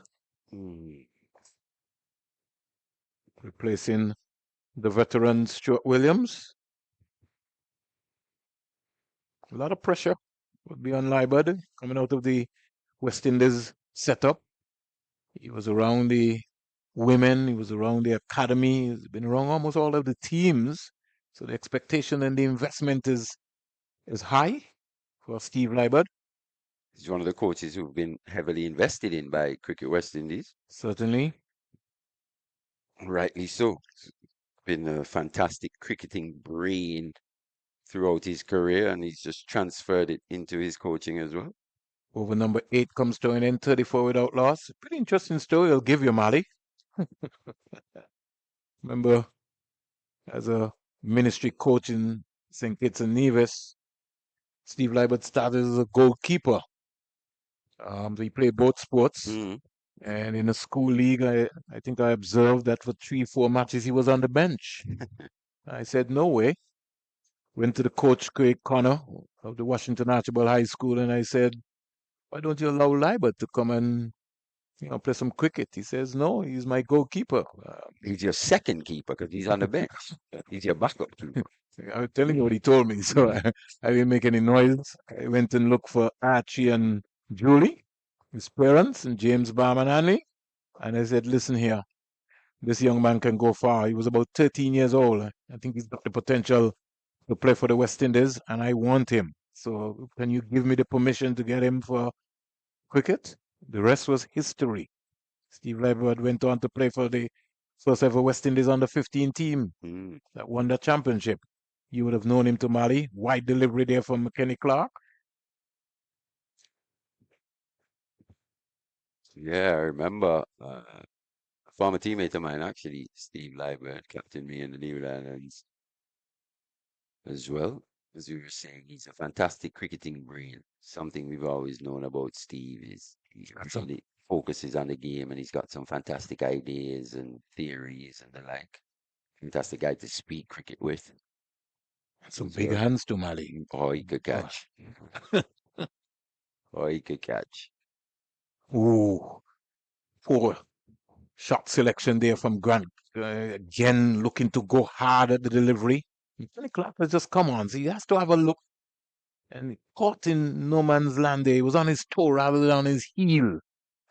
replacing the veteran Stuart Williams. A lot of pressure would be on Leibert coming out of the West Indies setup. He was around the women, he was around the academy, he's been around almost all of the teams. So the expectation and the investment is high for Steve Leibert. He's one of the coaches who've been heavily invested in by Cricket West Indies. Certainly. Rightly so. He's been a fantastic cricketing brain throughout his career, and he's just transferred it into his coaching as well. Over number 8 comes to an end, 34 without loss. Pretty interesting story I'll give you, Mali. Remember, as a ministry coach in St. Kitts and Nevis, Steve Leibert started as a goalkeeper. So he played both sports. And in a school league, I think I observed that for 3-4 matches he was on the bench. I said, no way. Went to the coach, Craig Connor of the Washington Archibald High School, and I said, why don't you allow Leibert to come and play some cricket? He says, no, he's my goalkeeper. He's your second keeper because he's on the bench. He's your backup keeper. I was telling you what he told me, so I didn't make any noise. I went and looked for Archie and Julie, his parents, and James Barman Hanley. And I said, listen here, this young man can go far. He was about 13 years old. I think he's got the potential to play for the West Indies, and I want him. So can you give me the permission to get him for cricket? The rest was history. Steve Leibert went on to play for the first ever West Indies under 15 team that won the championship. You would have known him to Mali. Wide delivery there from Kenny Clark. Yeah, I remember a former teammate of mine, actually, Steve Leibert, captained me in the Leeward Islands as well. As we were saying, he's a fantastic cricketing brain. Something we've always known about Steve is he actually focuses on the game, and he's got some fantastic ideas and theories and the like. Fantastic guy to speak cricket with. Some big hands to Mali. Oh, he could catch. Oh, he could catch. Ooh, poor shot selection there from Grant. Again, looking to go hard at the delivery. Kenny Clark has just come on, so he has to have a look. And he caught in no man's land there. He was on his toe rather than on his heel.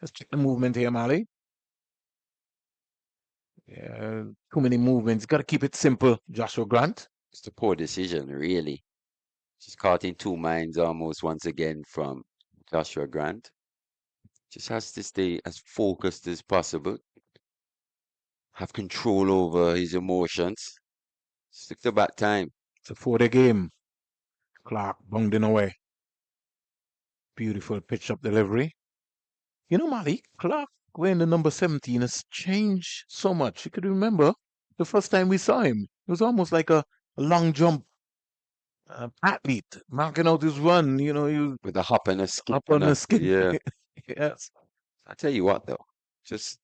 Let's check the movement here, Mali. Yeah, too many movements. Got to keep it simple, Joshua Grant. It's a poor decision, really. She's caught in two minds almost once again from Joshua Grant. Just has to stay as focused as possible. Have control over his emotions. Stick to back time. It's a 4-day game. Clark bounding away. Beautiful pitch up delivery. You know, Mali, Clark wearing the number 17 has changed so much. You could remember the first time we saw him. It was almost like a long jump athlete marking out his run. You know, he was With a hop and a skip. up on the skip. Yeah. Yes. I tell you what, though, just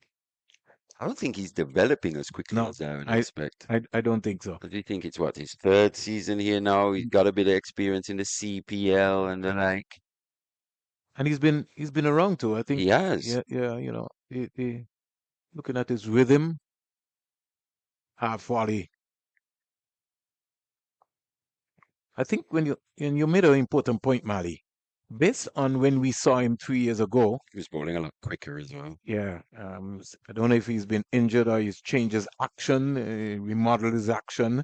I don't think he's developing as quickly No, as I would I- expect. I don't think so. I do think it's what his third season here now. He's got a bit of experience in the CPL and the like. And he's been around too. I think. He has. Yeah. You know, looking at his rhythm, half volley. I think when you made an important point, Mali, based on when we saw him 3 years ago. He was bowling a lot quicker as well. Yeah, I don't know if he's been injured or he's changed his action, remodeled his action.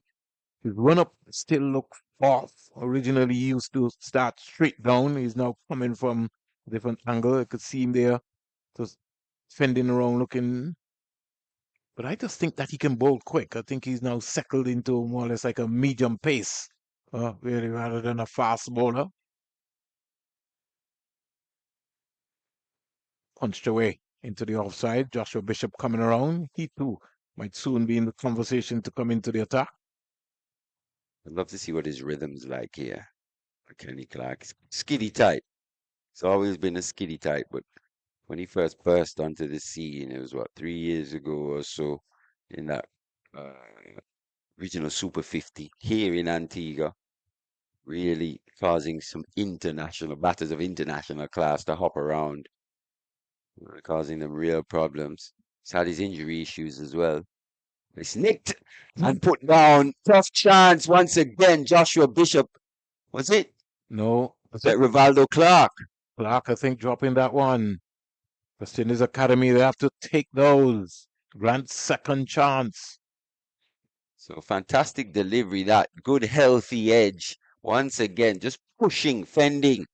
His run up still looks off. Originally, he used to start straight down. He's now coming from a different angle. I could see him there, just fending around, looking. But I just think that he can bowl quick. I think he's now settled into more or less like a medium pace, really, rather than a fast bowler. Punched away into the offside. Joshua Bishop coming around. He too might soon be in the conversation to come into the attack. I'd love to see what his rhythm's like here. Kenny Clark. Skiddy type. It's always been a skiddy type, but when he first burst onto the scene, it was what, 3 years ago or so, in that regional Super 50 here in Antigua, really causing some international batters of international class to hop around, causing them real problems. He's had his injury issues as well. It's nicked and put down. Tough chance once again. Joshua Bishop. Was it? No, Was that Rivaldo Clark? Clark, I think, dropping that one. West Indies Academy, they have to take those. Grant second chance. So fantastic delivery, that good healthy edge. Once again, just pushing, fending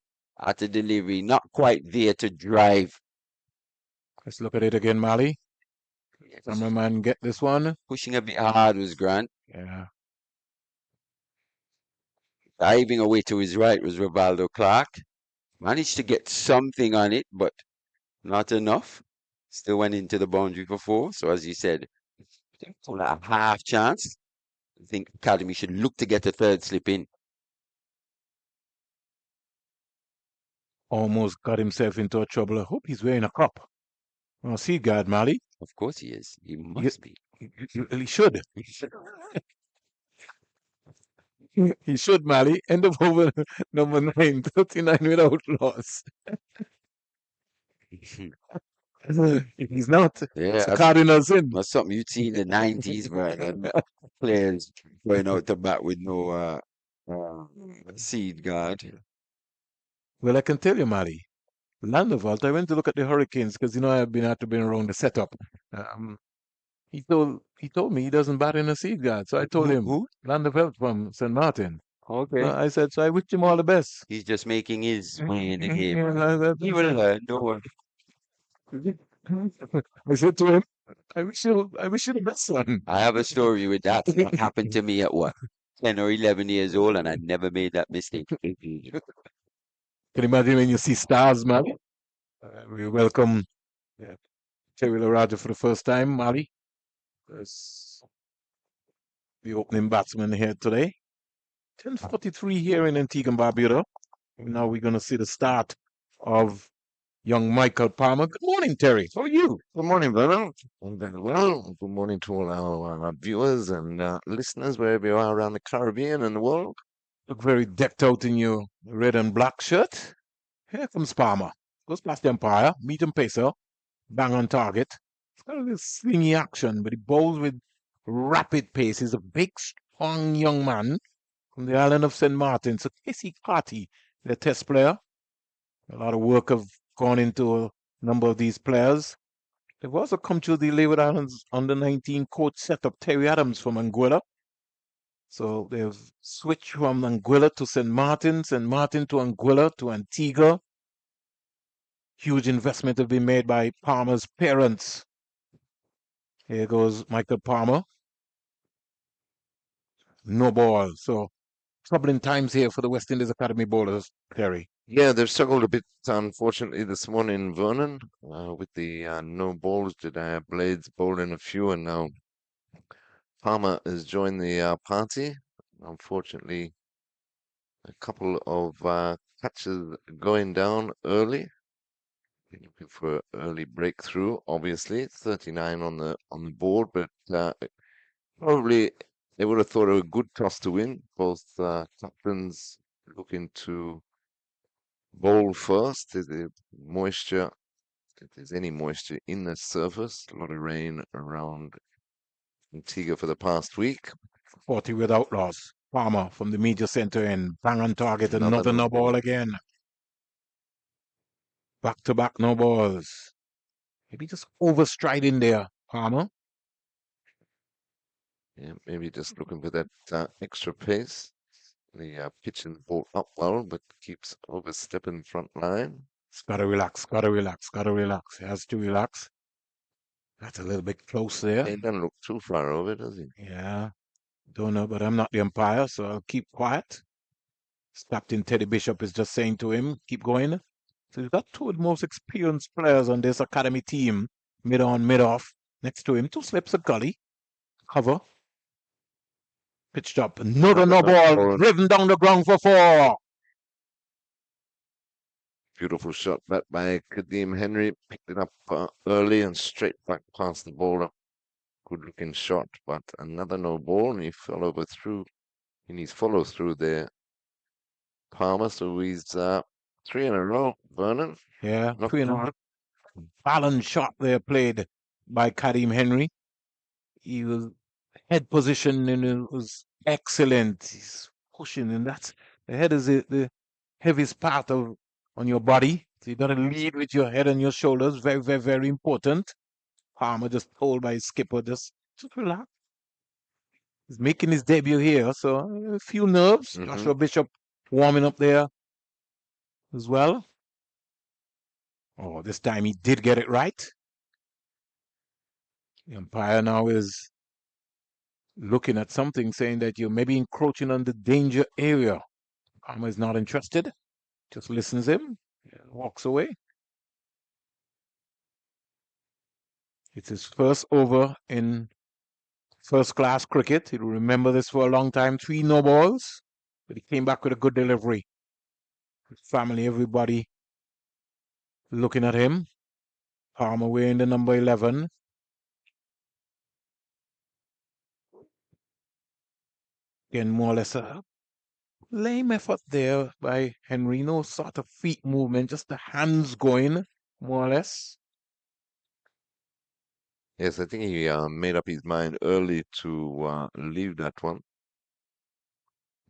at the delivery, not quite there to drive. Let's look at it again, Mali. Yeah, just Cameraman, get this one. pushing a bit hard was Grant. Yeah. Diving away to his right was Rivaldo Clark. Managed to get something on it, but not enough. Still went into the boundary for 4. So as you said, only a half chance. I think Academy should look to get a third slip in. Almost got himself into a trouble. I hope he's wearing a cup. Oh, see, guard, Mali. Of course he is. He must be. He should. He should, Mali. End of over number 9, 39 without loss. If he's not, Yeah, it's a Cardinals in. that's something you'd see in the 90s, right? Players going out to bat with no seed guard. Well, I can tell you, Mali, Landevalt, I went to look at the Hurricanes because, you know, I've been around the setup. He told me he doesn't bat in a seed guard. So I told him, Who? Landevalt from St. Martin. Okay. I said, so I wish him all the best. He's just making his way in the game. Yeah, He will learn, don't worry. I said to him, I wish you the best, son. I have a story with that. It happened to me at what? 10 or 11 years old, and I never made that mistake. Can you imagine when you see stars, Mali? We welcome Terry Laraja for the first time, Mali. As the opening batsman here today. 10:43 here in Antigua and Barbuda. Now we're going to see the start of young Michael Palmer. Good morning, Terry. How are you? Good morning, brother. I'm very well. Good morning to all our viewers and listeners wherever you are around the Caribbean and the world. Look very decked out in your red and black shirt. Here comes Palmer. Goes past the umpire, medium pacer, bang on target. It's got a little swingy action, but he bowls with rapid pace. He's a big, strong young man from the island of St. Martin. So Casey Carty, the test player. A lot of work have gone into a number of these players. They've also come to the Leeward Islands under-19 coach setup, Terry Adams from Anguilla. So they've switched from Anguilla to St. Martin to Anguilla to Antigua. Huge investment have been made by Palmer's parents. Here goes Michael Palmer. No ball. So troubling times here for the West Indies Academy bowlers, Terry. Yeah, they've struggled a bit, unfortunately, this morning, Vernon, with the no balls. Jediah Blades bowling a few, and now Palmer has joined the party. Unfortunately, a couple of catches going down early. Looking for early breakthrough, obviously. 39 on the board, but probably they would have thought it a good toss to win. Both captains looking to bowl first. Is the moisture, if there's any moisture in the surface, a lot of rain around Antigua for the past week. 40 without loss. Palmer from the media center in. Bang on target. Another no ball again. Back to back no balls. Maybe just overstriding there, Palmer. Yeah, maybe just looking for that extra pace. The pitch and ball up well, but keeps overstepping front line. It's gotta relax, gotta relax, gotta relax. He has to relax. That's a little bit close there. He doesn't look too far over, does he? Yeah. Don't know, but I'm not the umpire, so I'll keep quiet. Captain Teddy Bishop is just saying to him, keep going. So he's got two of the most experienced players on this academy team, mid on, mid off. Next to him, two slips of gully. Cover. Pitched up. Another no ball. Driven down the ground for 4. Beautiful shot back by Kadeem Henry. Picked it up early and straight back past the bowler. Good looking shot, but another no ball, and he fell over through. He needs follow through there. Palmer, so he's 3 in a row, Vernon. Yeah, Not 3 and a half. Balanced shot there played by Kadeem Henry. He was head position and it was excellent. He's pushing, and that's the head is the heaviest part of on your body. So you got to lead with your head and your shoulders. Very, very, very important. Palmer just told by his skipper, just relax. He's making his debut here, so a few nerves. Joshua Bishop warming up there as well. Oh, this time he did get it right. The umpire now is looking at something, saying that you're maybe encroaching on the danger area. Palmer is not interested. Just listens him, walks away. It's his first over in first class cricket. He'll remember this for a long time. 3 no balls, but he came back with a good delivery. His family, everybody looking at him. Palmer wearing the number 11. Again, more or less a lame effort there by Henry. No sort of feet movement, just the hands going, more or less. Yes, I think he made up his mind early to leave that one.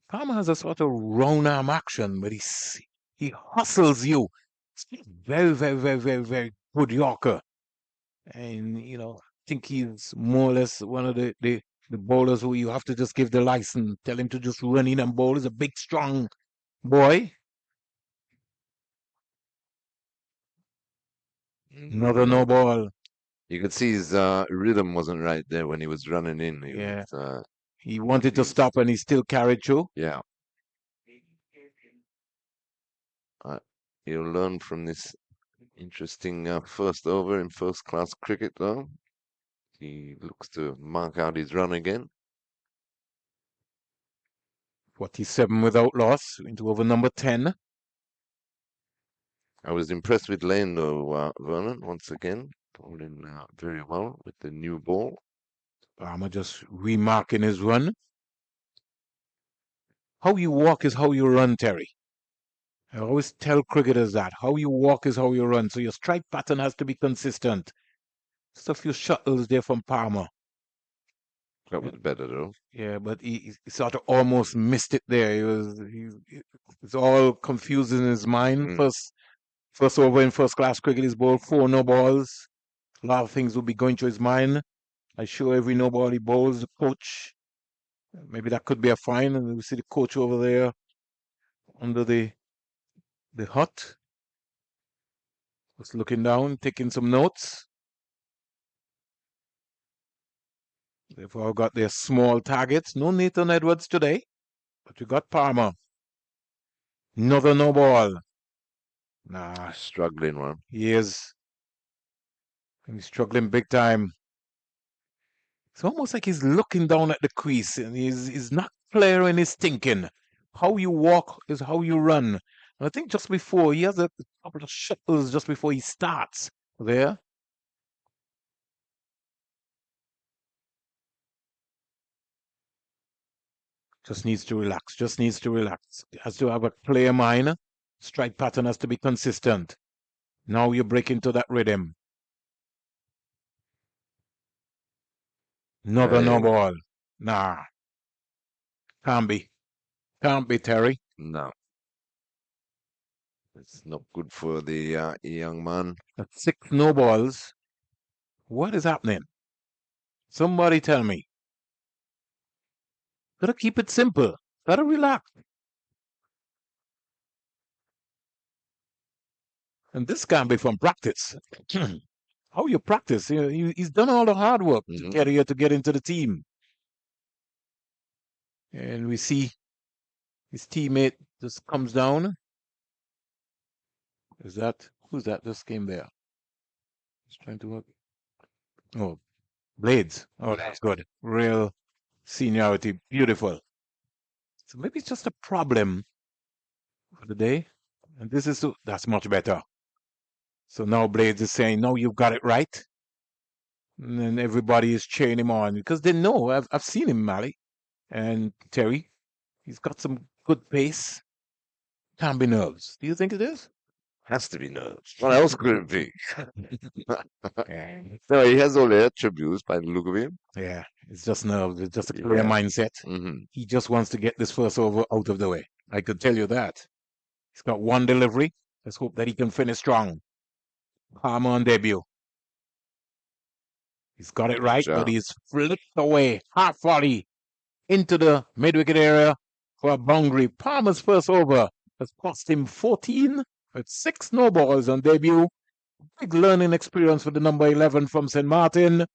Palmer has a sort of round arm action, but he hustles you. It's very, very, very, very, very good Yorker. And, I think he's more or less one of the bowlers who you have to just give the license, tell him to just run in and bowl. He's a big, strong boy. Another no ball. You could see his rhythm wasn't right there when he was running in. He wanted to stop and he still carried through. Yeah. He'll learn from this interesting first over in first class cricket, though. He looks to mark out his run again. 47 without loss into over number 10. I was impressed with Lane, though, Vernon, once again. Bowling very well with the new ball. Palmer just remarking his run. How you walk is how you run, Terry. I always tell cricketers that. How you walk is how you run. So your strike pattern has to be consistent. Just a few shuttles there from Palmer. That was better, though. Yeah, but he sort of almost missed it there. It's all confused in his mind. First over in first class cricket, he's bowled 4 no balls. A lot of things will be going through his mind. I'm sure every no ball he bowls, the coach, maybe that could be a fine. And we see the coach over there under the hut, just looking down, taking some notes. They've all got their small targets. No Nathan Edwards today, but we got Palmer. Another no ball. Nah, Struggling one. he is. He's struggling big time. It's almost like he's looking down at the crease and he's not clear in his thinking. How you walk is how you run. And I think just before, he has a couple of shuttles just before he starts there. Just needs to relax. Just needs to relax. Has to have a clear mind. Strike pattern has to be consistent. Now you break into that rhythm. Another no Hey, ball. Nah. Can't be. Can't be, Terry. no, it's not good for the young man. That's 6 no balls. What is happening? Somebody tell me. Gotta keep it simple. Gotta relax. And this can't be from practice. How you practice? He's done all the hard work to Mhm. get here to get into the team. And we see his teammate just comes down. Who's that just came there? He's trying to work. Oh, Blades. Oh, that's good. Real seniority. Beautiful. So maybe it's just a problem for the day. And that's much better. So now Blades is saying, no, you've got it right. And then everybody is cheering him on because they know I've seen him, Mally and Terry. He's got some good pace. Can't be nerves. Do you think it is? Has to be nerves. What else could it be? Yeah, No, he has all the attributes by the look of him. yeah, it's just nerves. It's just a clear Yeah. mindset. Hmm. He just wants to get this first over out of the way. I could tell you that. He's got one delivery. Let's hope that he can finish strong. Palmer on debut. He's got it right, but job. he's flipped away. Half volley into the mid-wicket area for a boundary. Palmer's first over has cost him 14 with 6 no balls on debut. Big learning experience for the number 11 from St. Martin.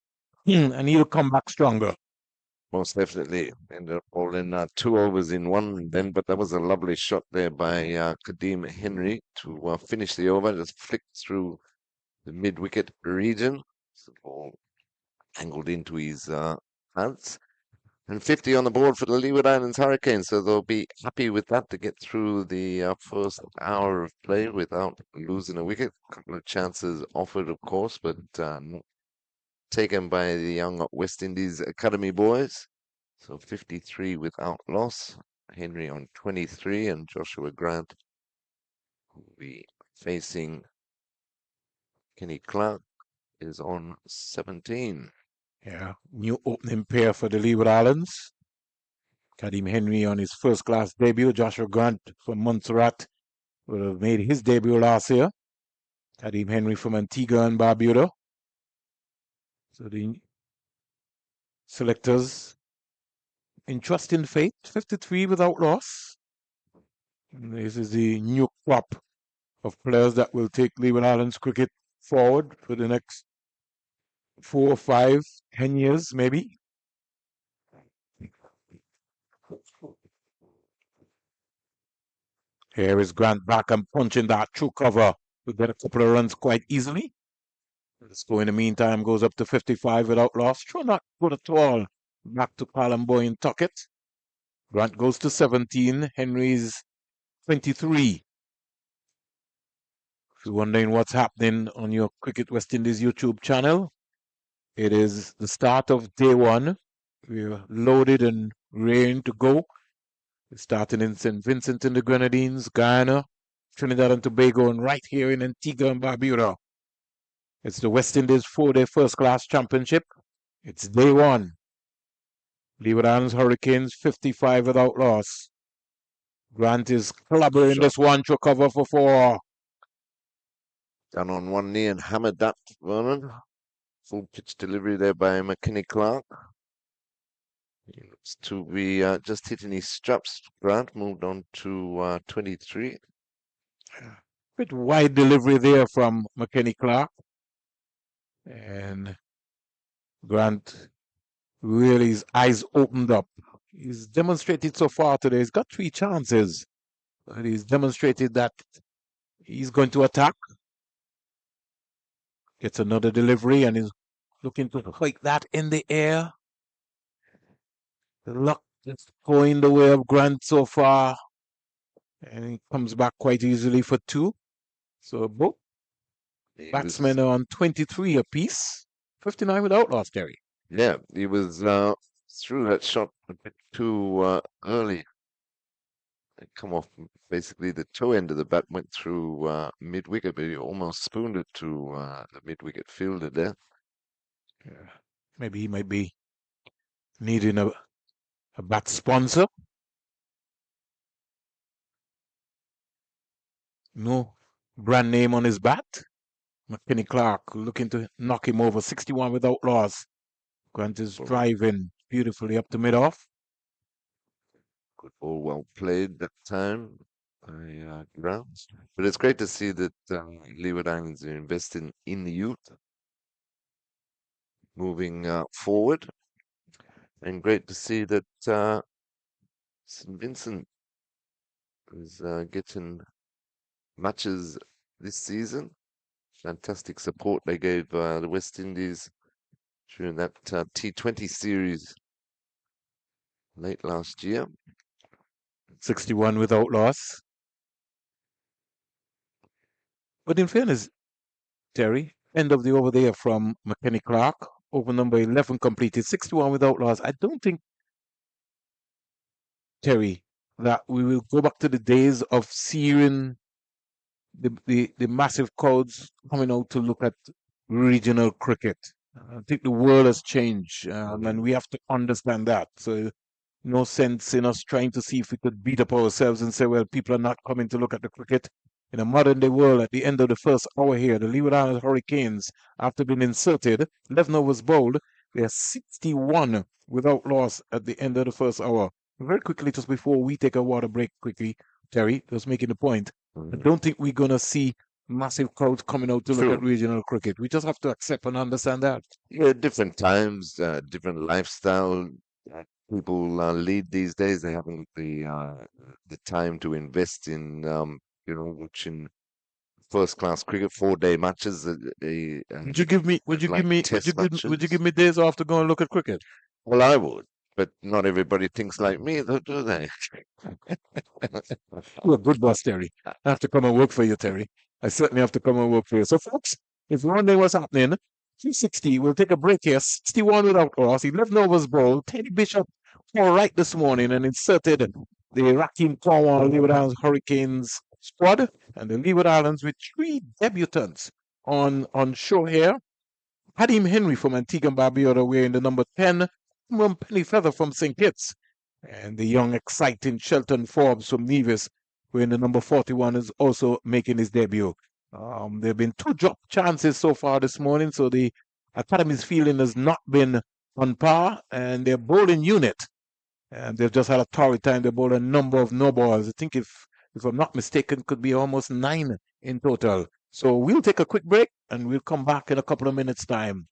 And he'll come back stronger. Most definitely. Ended up bowling 2 overs in one then, but that was a lovely shot there by Kadeem Henry to finish the over. Just flicked through the mid-wicket region. So the ball angled into his hands. And 50 on the board for the Leeward Islands Hurricanes, so they'll be happy with that to get through the first hour of play without losing a wicket. A couple of chances offered, of course, but not taken by the young West Indies Academy boys. So 53 without loss. Henry on 23 and Joshua Grant will be facing Kenny Clark is on 17. Yeah, new opening pair for the Leeward Islands. Kadeem Henry on his first class debut. Joshua Grant from Montserrat would have made his debut last year. Kadeem Henry from Antigua and Barbuda. So the selectors entrust in fate, 53 without loss. And this is the new crop of players that will take Leeward Islands cricket forward for the next 4, 5, 10 years, maybe. Here is Grant back and punching that through cover to get a couple of runs quite easily. The score in the meantime goes up to 55 without loss. Sure, not good at all. Back to Palamboy and Tuckett. Grant goes to 17. Henry's 23. If you're wondering what's happening on your Cricket West Indies YouTube channel, it is the start of day one. We're loaded and raring to go. We're starting in St. Vincent and the Grenadines, Guyana, Trinidad and Tobago, and right here in Antigua and Barbuda. It's the West Indies 4-day first-class championship. It's day one. Leeward Islands Hurricanes 55 without loss. Grant is clobbering this one to cover for 4. Down on one knee and hammered that, Vernon. Full pitch delivery there by McKinney Clark. He looks to be just hitting his straps. Grant moved on to 23. Bit wide delivery there from McKinney Clark. And Grant really, his eyes opened up. He's demonstrated so far today. He's got 3 chances. But he's demonstrated that He's going to attack. Gets another delivery and is looking to hike that in the air. The luck is going the way of Grant so far. And he comes back quite easily for 2. So both He was, batsmen are on 23 apiece. 59 without loss, Terry. yeah, he was threw that shot a bit too early. It come off basically the toe end of the bat went through mid wicket, but he almost spooned it to the mid wicket fielder there. Yeah. Maybe he might be needing a bat sponsor. No brand name on his bat. McKinney Clark looking to knock him over. 61 without loss. Grant is driving beautifully up to mid-off. Good ball, well played that time by Grant. But it's great to see that Leeward Islands are investing in the youth, moving forward, and great to see that St. Vincent is getting matches this season. Fantastic support they gave the West Indies during that T20 series late last year. 61 without loss. But in fairness, Terry, end of the over there from McKinney Clark. Over number 11 completed. 61 without loss. I don't think, Terry, that we will go back to the days of seeing the massive crowds coming out to look at regional cricket. I think the world has changed, and we have to understand that. So, no sense in us trying to see if we could beat up ourselves and say, well, people are not coming to look at the cricket. In a modern day world, at the end of the first hour here, the Leeward Islands Hurricanes, after being inserted, 11 overs bowled, they're 61 without loss at the end of the first hour. Very quickly, just before we take a water break quickly, Terry, just making the point. I don't think we're going to see massive crowds coming out to look at regional cricket. We just have to accept and understand that. Yeah, different times, different lifestyle. People lead these days. They haven't the time to invest in watching first class cricket, 4-day matches. Would you give me? Would you like give me? test Would you matches. give me days off to go and look at cricket? Well, I would, but not everybody thinks like me, though, do they? You're a good boss, Terry. I have to come and work for you, Terry. I certainly have to come and work for you. So, folks, if you're wondering what's happening, 360, we'll take a break here. 61 without loss. 11 overs bowled. Teddy Bishop all right this morning and inserted the Rakim Cornwall Leeward Islands Hurricanes squad, and the Leeward Islands with 3 debutants on show here. Hadim Henry from Antigua and Barbuda wearing the number 10, Cameron Pennyfeather from St. Kitts, and the young, exciting Shelton Forbes from Nevis wearing the number 41 is also making his debut. There have been 2 drop chances so far this morning, so the Academy's feeling has not been on par, and their bowling unit, and they've just had a torrid time. They bowled a number of no balls. I think, if I'm not mistaken, could be almost 9 in total. So we'll take a quick break and we'll come back in a couple of minutes' time.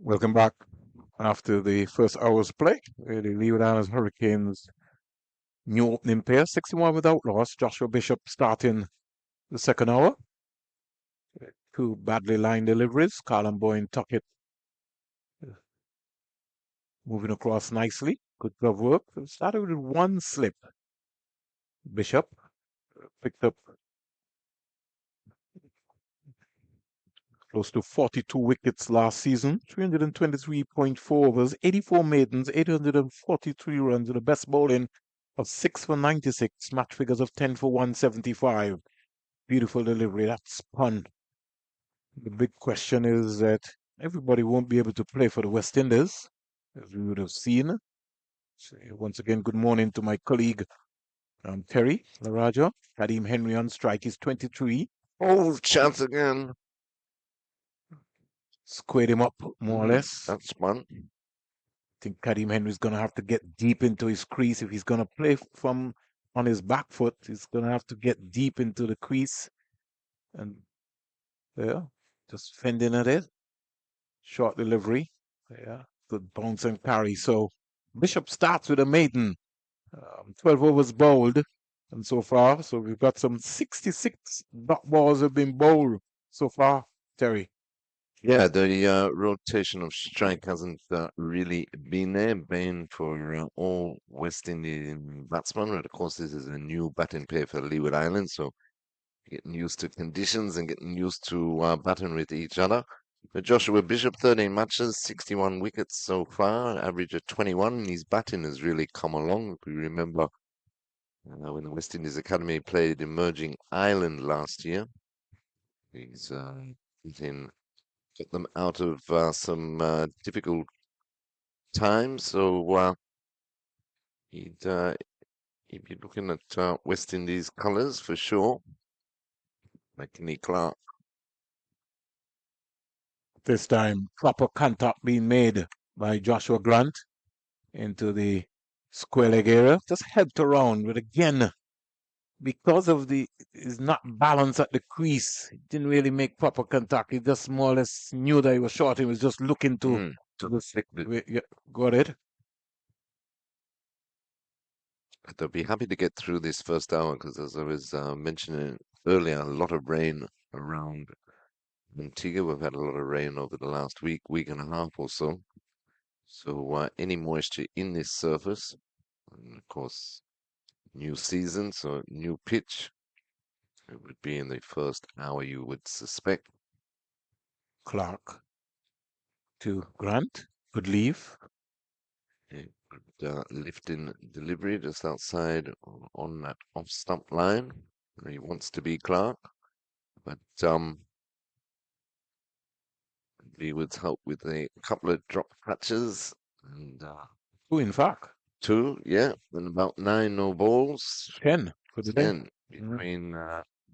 Welcome back after the first hour's play. The Leeward Islands Hurricanes new opening pair, 61 without loss. Joshua Bishop starting the second hour. Two badly lined deliveries. Colin Boyne Tuckett moving across nicely. Good glove work. Started with one slip. Bishop picked up close to 42 wickets last season, 323.4 overs, 84 maidens, 843 runs, with the best bowling of 6 for 96, match figures of 10 for 175. Beautiful delivery. That's spun. The big question is that everybody won't be able to play for the West Indies, as we would have seen. So once again, good morning to my colleague Terry Laraja. Kadeem Henry on strike is 23. Oh, chance again. Squared him up more or less. That's fun. I think Kadeem Henry's going to have to get deep into his crease. If he's going to play from on his back foot, he's going to have to get deep into the crease. And yeah, just fending at it. Short delivery. Yeah, good bounce and carry. So Bishop starts with a maiden. 12 overs bowled. And so far, so we've got some 66 dot balls have been bowled so far, Terry. Yeah, the rotation of strike hasn't really been there, been for all West Indian batsmen. But of course, this is a new batting pair for Leeward Islands, so getting used to conditions and getting used to batting with each other. But Joshua Bishop, 13 matches, 61 wickets so far, average of 21, and his batting has really come along. If we remember when the West Indies Academy played Emerging Island last year, he's got them out of some difficult times. So he'd be looking at West Indies colours for sure. McKinney Clark. This time, proper contact being made by Joshua Grant into the square leg area. Just helped around, but again, because of is not balanced at the crease, he didn't really make proper contact. He just more or less knew that he was short. He was just looking to the stick. Yeah, go ahead. They'll be happy to get through this first hour because, as I was mentioning earlier, a lot of rain around Antigua. We've had a lot of rain over the last week and a half or so. So any moisture in this surface, and of course, new season, so new pitch. It would be in the first hour, you would suspect. Clark to Grant. Good leave. Good lifting delivery just outside on that off stump line. He wants to be Clark, but Leeward's helped with a couple of drop catches and Two, in fact. two, yeah, and about 9 no balls. 10 for the day. 10 between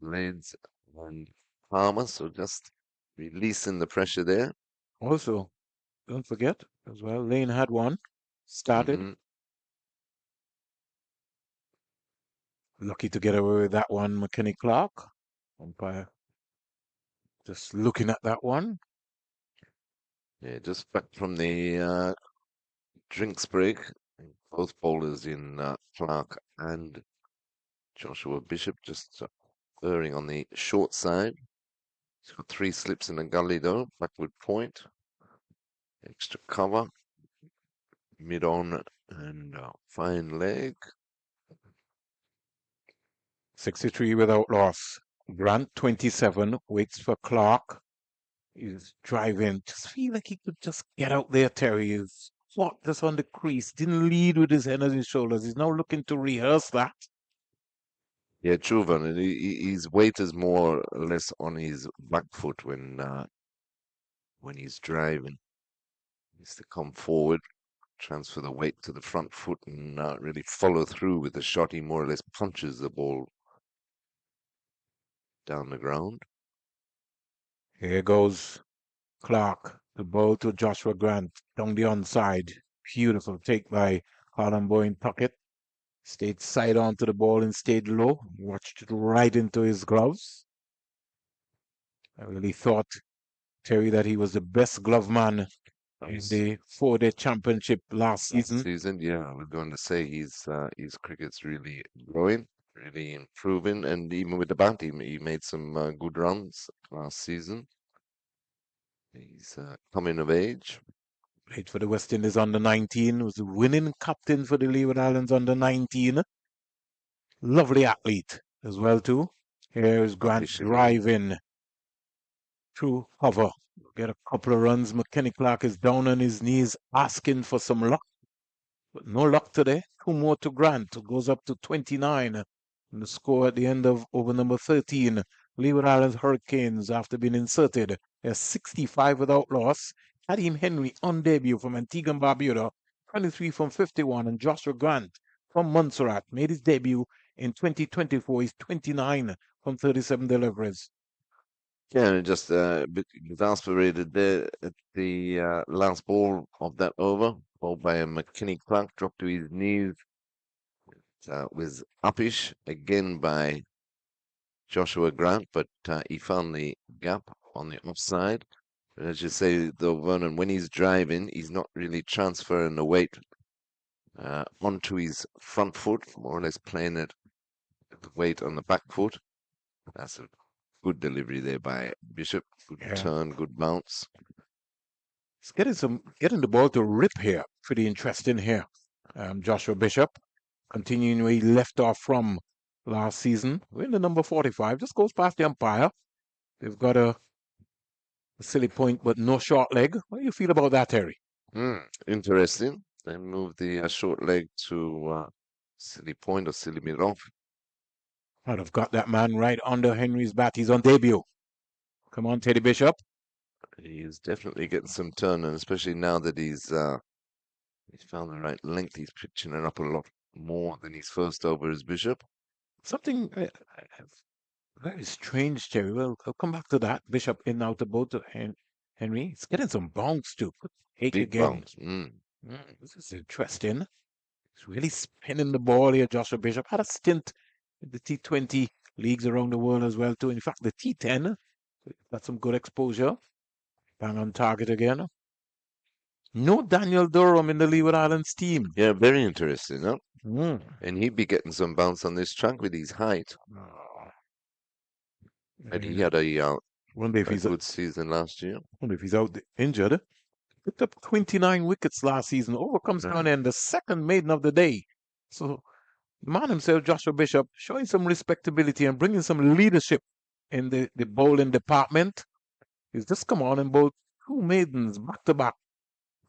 Blades and Palmer, so just releasing the pressure there. Also, don't forget as well, Lane had one. Started. Lucky to get away with that one, McKinney Clark. Umpire just looking at that one. Yeah, just back from the drinks break. Both bowlers in Clark and Joshua Bishop just erring on the short side. He's got 3 slips in the gully though. Backward point. Extra cover. Mid on and fine leg. 63 without loss. Grant 27 waits for Clark. He's driving. Just feel like he could just get out there, Terry. He's fought just on the crease. Didn't lead with his head on his shoulders. He's now looking to rehearse that. Yeah, true, Van. His weight is more or less on his back foot when he's driving. He needs to come forward, transfer the weight to the front foot, and really follow through with the shot. He more or less punches the ball down the ground. Here goes Clark. The ball to Joshua Grant down the onside. Beautiful take by Colin Boyne Tuckett. Stayed side on to the ball and stayed low. Watched it right into his gloves. I really thought, Terry, that he was the best glove man in the 4-day championship last season. Season, yeah, I was going to say his cricket's really growing, really improving, and even with the bat, he made some good runs last season. He's coming of age. Played for the West Indies under 19, was the winning captain for the Leeward Islands under 19. Lovely athlete as well too. Here's Grant Officially. driving through cover. Get a couple of runs. McKenny Clark is down on his knees asking for some luck. But no luck today. 2 more to Grant. It goes up to 29. And the score at the end of over number 13. Leeward Islands Hurricanes, after being inserted, they're 65 without loss. Kadeem Henry on debut from Antigua and Barbuda, 23 from 51. And Joshua Grant from Montserrat made his debut in 2024. He's 29 from 37 deliveries. Yeah, and just a bit exasperated there at the last ball of that over, bowled by a McKinney Clark, dropped to his knees. Was uppish again by Joshua Grant, but he found the gap on the offside. But as you say, though, Vernon, when he's driving, he's not really transferring the weight onto his front foot, more or less playing it with the weight on the back foot. That's a good delivery there by Bishop. Good turn, good bounce. He's getting the ball to rip here. Pretty interesting here. Joshua Bishop, continuing where he left off from last season. We're in the number 45. Just goes past the umpire. They've got a silly point, but no short leg. What do you feel about that, Terry? Interesting. They moved the short leg to silly point or silly mid-off. I'd have got that man right under Henry's bat. He's on debut. Come on, Teddy Bishop. He is definitely getting some turn, and especially now that he's found the right length, he's pitching it up a lot more than his first over as Bishop. Something very strange, Terry. Well, I'll come back to that. Bishop in out the boat to Henry. He's getting some bounce too. Take Big again. bounce. This is interesting. He's really spinning the ball here, Joshua Bishop. Had a stint in the T20 leagues around the world as well too. In fact, the T10 got some good exposure. Bang on target again. No Daniel Durham in the Leeward Islands team. Yeah, very interesting, huh? Mm. And he'd be getting some bounce on this track with his height. And he had a wonder if he's good season last year. wonder if he's out injured. Picked up 29 wickets last season. Overcomes down in the second maiden of the day. So the man himself, Joshua Bishop, showing some respectability and bringing some leadership in the bowling department. He's just come on and bowled 2 maidens back to back.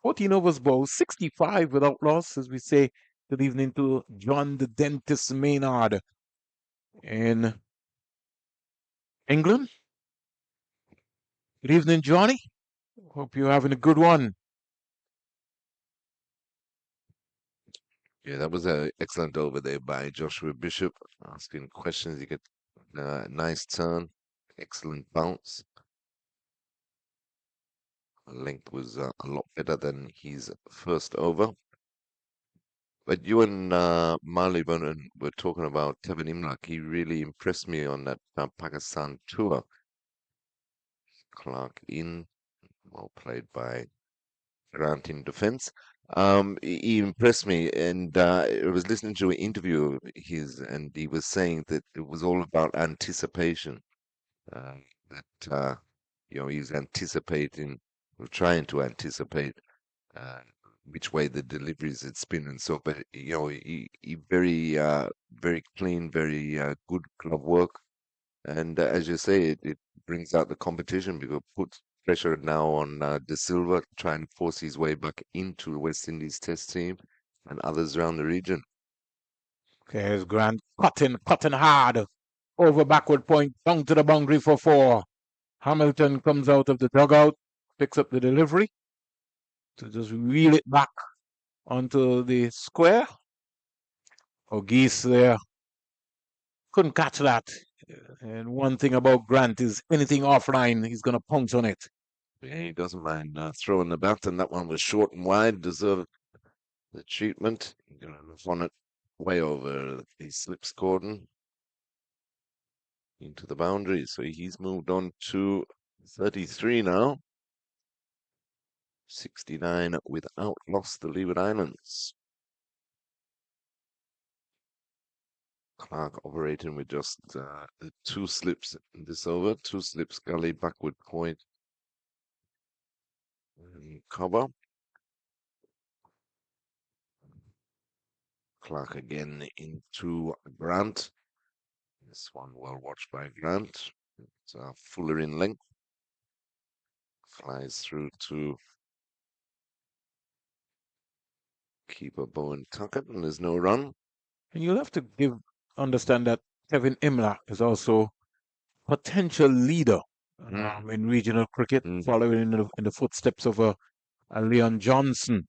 14 overs bowled, 65 without loss, as we say. Good evening to John the Dentist Maynard in England. Good evening, Johnny. Hope you're having a good one. Yeah, that was an excellent over there by Joshua Bishop, asking questions. You get a nice turn, excellent bounce. Length was a lot better than his first over. But you and Marley Vernon were talking about Tevin Imlak. He really impressed me on that Pakistan tour. Clark in, well played by Grant in defense. He impressed me, and I was listening to an interview of his, and he was saying that it was all about anticipation. He's anticipating, or trying to anticipate which way the deliveries had spin and so. But he very very clean, very good glove work, and as you say, it brings out the competition because it puts pressure now on De Silva to try and force his way back into the West Indies Test team and others around the region. There's Grant cutting hard. Over backward point, down to the boundary for 4. Hamilton comes out of the dugout, picks up the delivery to just reel it back onto the square. Geese there couldn't catch that. And one thing about Grant is anything offline, he's going to pounce on it. Yeah, he doesn't mind throwing the bat, and that one was short and wide, deserved the treatment. Going to look on it way over the slips cordon into the boundary. So he's moved on to 33 now. 69 without loss, the Leeward Islands. Clark operating with just the 2 slips in this over, 2 slips gully, backward point, and cover. Clark again into Grant. This one well watched by Grant. It's fuller in length. Flies through to keeper Bowen Tuckett, and there's no run. And you'll have to understand that Kevin Imlach is also potential leader in regional cricket, following in the footsteps of a Leon Johnson,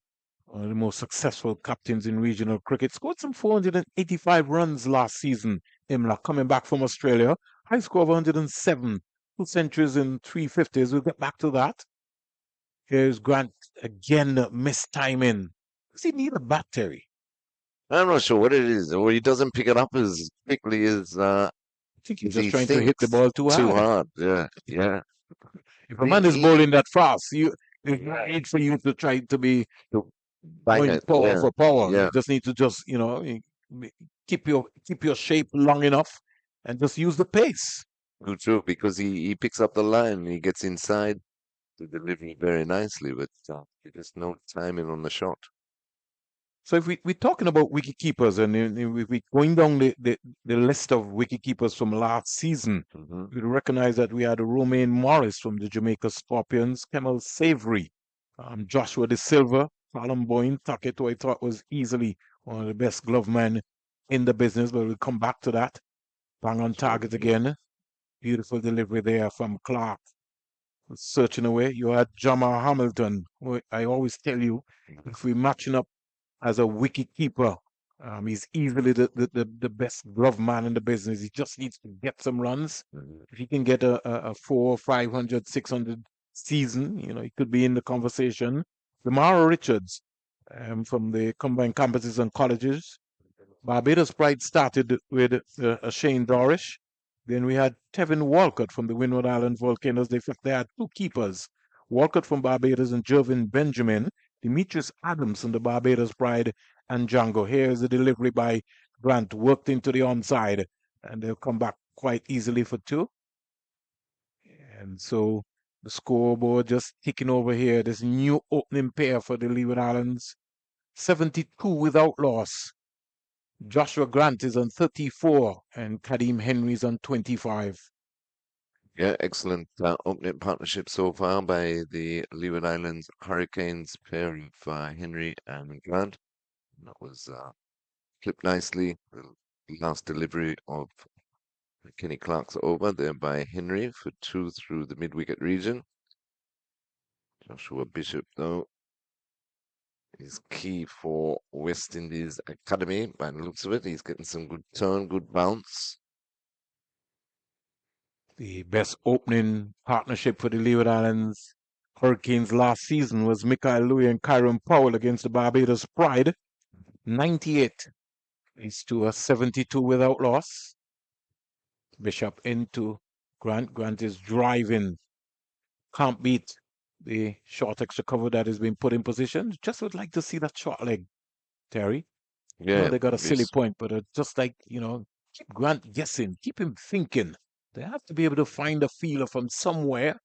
one of the most successful captains in regional cricket. Scored some 485 runs last season. Imlach coming back from Australia, high score of 107, 2 centuries in 350s. We'll get back to that. Here's Grant again, mistiming. Does he need a bat, Terry? I'm not sure what it is, or he doesn't pick it up as quickly as I think he's he just trying to hit the ball too too hard. hard. Yeah. If a man is bowling that fast, there's no need for you to try to be Bang going it, power yeah, for power. yeah. You just need to keep your shape long enough and just use the pace. True, because he picks up the line, he gets inside the delivery very nicely, but there's no timing on the shot. So if we're talking about wicket keepers, and if we're going down the list of wicket keepers from last season, we recognize that we had Romain Morris from the Jamaica Scorpions, Kemal Savory, Joshua De Silva, Callum Boyne Tuckett, who I thought was easily one of the best glove men in the business, but we'll come back to that. Bang on target again. Beautiful delivery there from Clark. Searching away. You had Jamal Hamilton, who I always tell you, if we're matching up as a wicket keeper, he's easily the best glove man in the business. He just needs to get some runs. If he can get a 400, 500, 600 season, he could be in the conversation. Lamar Richards from the combined campuses and colleges. Barbados Pride started with Shane Dorish. Then we had Tevin Walcott from the Windward Island Volcanoes. They had 2 keepers, Walcott from Barbados and Jervin Benjamin. Demetrius Adams from the Barbados Pride and Django. Here's the delivery by Grant, worked into the onside, and they'll come back quite easily for 2. And so the scoreboard just ticking over here. This new opening pair for the Leeward Islands. 72 without loss. Joshua Grant is on 34 and Kadeem Henry's on 25. Yeah, excellent opening partnership so far by the Leeward Islands Hurricanes pair of Henry and Grant. That was clipped nicely. The last delivery of Kenny Clark's over there by Henry for 2 through the mid-wicket region. Joshua Bishop, though, is key for West Indies Academy by the looks of it. He's getting some good turn, good bounce. The best opening partnership for the Leeward Islands Hurricanes last season was Mikael Louis and Kyron Powell against the Barbados Pride. 98. These two are 72 without loss. Bishop into Grant. Grant is driving. Can't beat the short extra cover that has been put in position. Just would like to see that short leg, Terry. Yeah, they got a silly point, but just like, keep Grant guessing, keep him thinking. They have to be able to find a feeler from somewhere.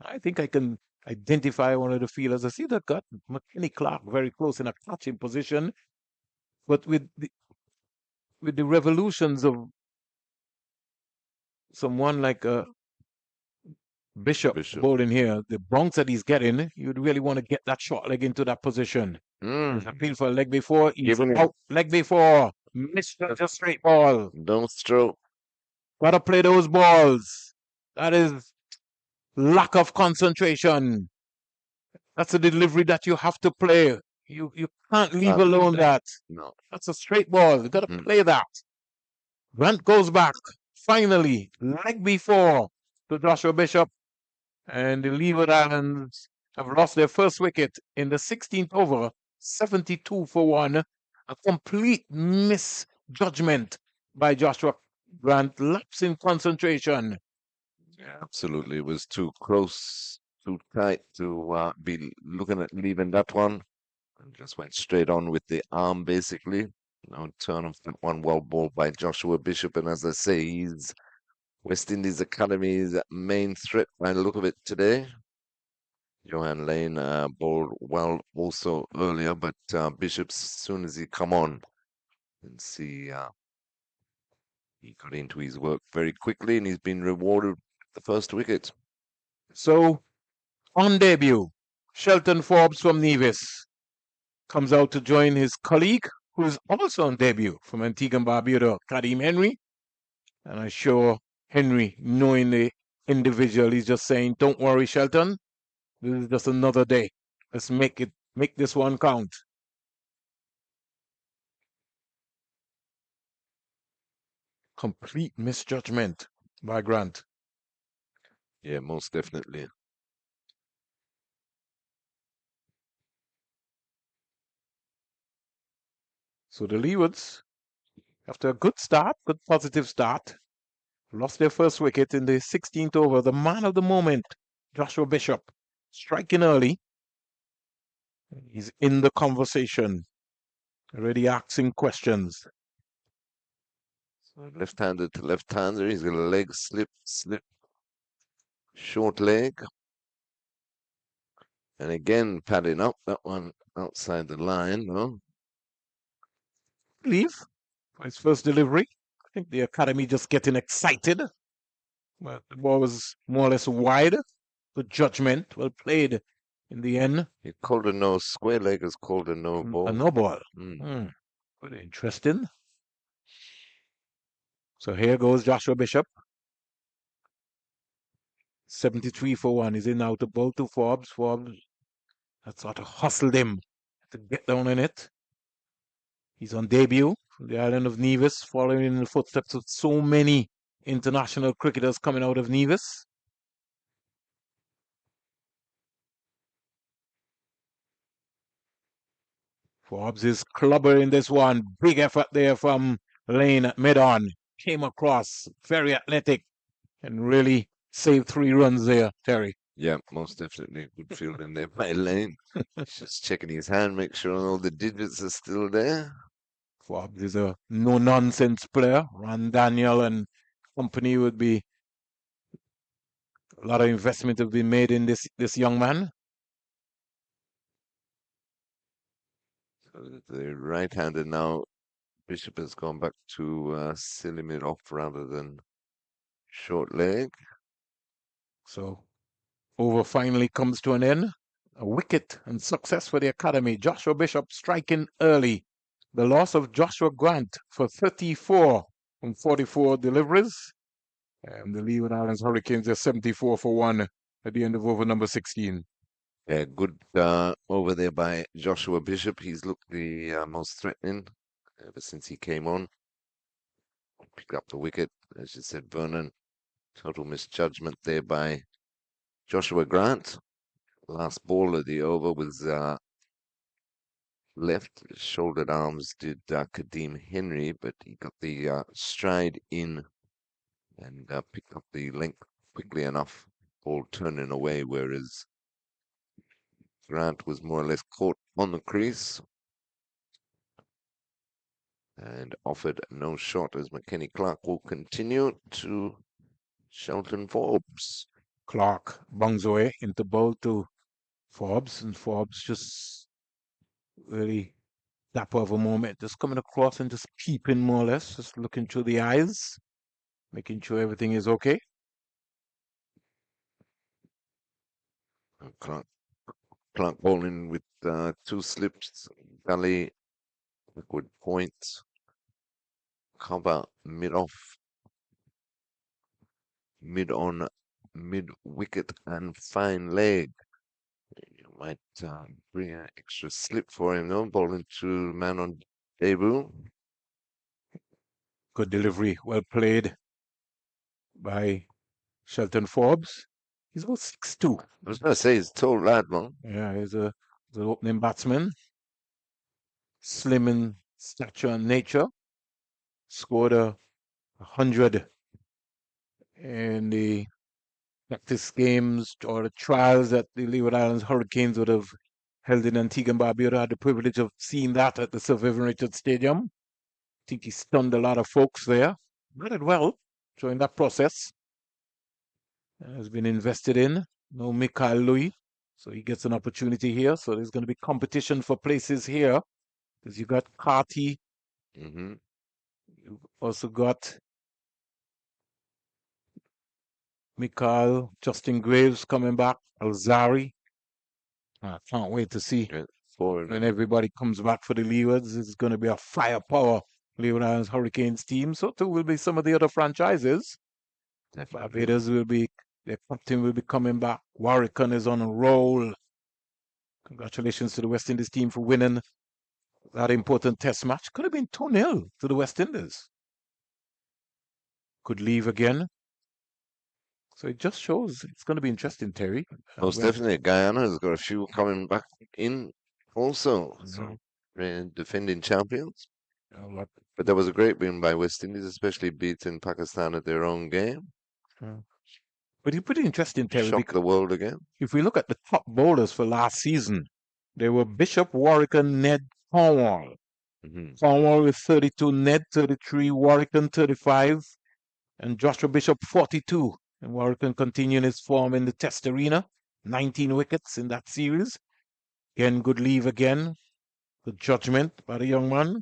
I think I can identify one of the feelers. I see that got McKinney Clark very close in a catching position. But with the revolutions of someone like Bishop bowling here, the bounce that he's getting, you'd really want to get that short leg into that position. Appeal for a leg before. He's out. Leg before. Missed just straight ball. Don't stroke. Gotta play those balls. That is lack of concentration. That's a delivery that you have to play. You can't leave alone that. No. That's a straight ball. You gotta play that. Grant goes back. Finally, leg before to Joshua Bishop. And the Leeward Islands have lost their first wicket in the 16th over, 72 for 1. A complete misjudgment by Joshua Grant. Lapse in concentration. Absolutely. It was too close too tight to be looking at leaving that one. And just went straight on with the arm, basically. No turn of that one, well balled by Joshua Bishop. And as I say, he's West Indies Academy's main threat by the look of it today. Johan Lane bowled well also earlier, but Bishop, as soon as he come on, and see he got into his work very quickly, and he's been rewarded with the first wicket. So, on debut, Shelton Forbes from Nevis comes out to join his colleague, who is also on debut from Antigua and Barbuda, Kadeem Henry. And I'm sure Henry, knowing the individual, he's just saying, "Don't worry, Shelton. This is just another day. Let's make this one count." Complete misjudgment by Grant. Yeah, most definitely. So the Leewards, after a good start, good positive start, lost their first wicket in the 16th over. The man of the moment, Joshua Bishop, striking early. He's in the conversation, already asking questions. So left-handed to left-hander, he's got a leg slip, short leg. And again, padding up, that one outside the line, no? Leave for his first delivery. I think the academy just getting excited. But the ball was more or less wide. Good judgment, well played in the end. He called a no, square leg is called a no ball. A no ball. Mm. Very interesting. So here goes Joshua Bishop. 73 for 1. He's in now to bowl to Forbes. Forbes that sort of hustled him to get down in it. He's on debut from the island of Nevis, following in the footsteps of so many international cricketers coming out of Nevis. Forbes is clubbering this one. Big effort there from Lane at mid-on. Came across, very athletic, and really saved 3 runs there, Terry. Yeah, most definitely. Good fielding there by Lane. Just checking his hand, make sure all the digits are still there. Forbes is a no-nonsense player. Ron Daniel and company would be a lot of investment have been made in this young man. So the right-hander now, Bishop has gone back to silly mid off rather than short leg. So over finally comes to an end. A wicket and success for the academy. Joshua Bishop striking early. The loss of Joshua Grant for 34 from 44 deliveries. And the Leeward Islands Hurricanes are 74 for 1 at the end of over number 16. Yeah, good over there by Joshua Bishop. He's looked the most threatening ever since he came on. Picked up the wicket, as you said, Vernon. Total misjudgment there by Joshua Grant. Last ball of the over was left. Shouldered arms did Kadeem Henry, but he got the stride in and picked up the length quickly enough. Ball turning away, whereas Grant was more or less caught on the crease and offered no shot as McKenny Clark will continue to Shelton Forbes. Clark bungs away into bowl to Forbes, and Forbes just really dapper of a moment, just coming across and just peeping more or less, just looking through the eyes, making sure everything is okay. Clark bowling with 2 slips, gully, liquid point, cover mid off, mid on, mid wicket, and fine leg. You might bring an extra slip for him, though, bowling to man on debut. Good delivery, well played by Shelton Forbes. He's about 6'2". I was going to say he's a tall lad, man. Yeah, he's an opening batsman. Slim in stature and nature. Scored 100 in the practice games or the trials that the Leeward Islands Hurricanes would have held in Antigua and Barbuda. I had the privilege of seeing that at the Sir Vivian Richards Stadium. I think he stunned a lot of folks there. Did well during that process. Has been invested in. No Mikhail Louis, so he gets an opportunity here. So there's going to be competition for places here. Because you got Carty. Mm-hmm. You've also got Mikhail, Justin Graves coming back, Alzari. I can't wait to see when everybody comes back for the Leewards. It's going to be a firepower Leeward Islands Hurricanes team. So too will be some of the other franchises. Barbados will be, their captain will be coming back. Warwickon is on a roll. Congratulations to the West Indies team for winning that important test match. Could have been 2-0 to the West Indies. Could leave again. So it just shows it's going to be interesting, Terry. Most definitely. Guyana has got a few coming back in also. So defending champions. But that was a great win by West Indies, especially beating Pakistan at their own game. But it's pretty interesting, Terry. Shocked the world again. If we look at the top bowlers for last season, they were Bishop, Warwickon, Ned, Cornwall. Cornwall with 32, Ned 33, Warwickon 35, and Joshua Bishop 42. And Warwickon continuing his form in the Test arena, 19 wickets in that series. Again, good leave again. Good judgment by the young man.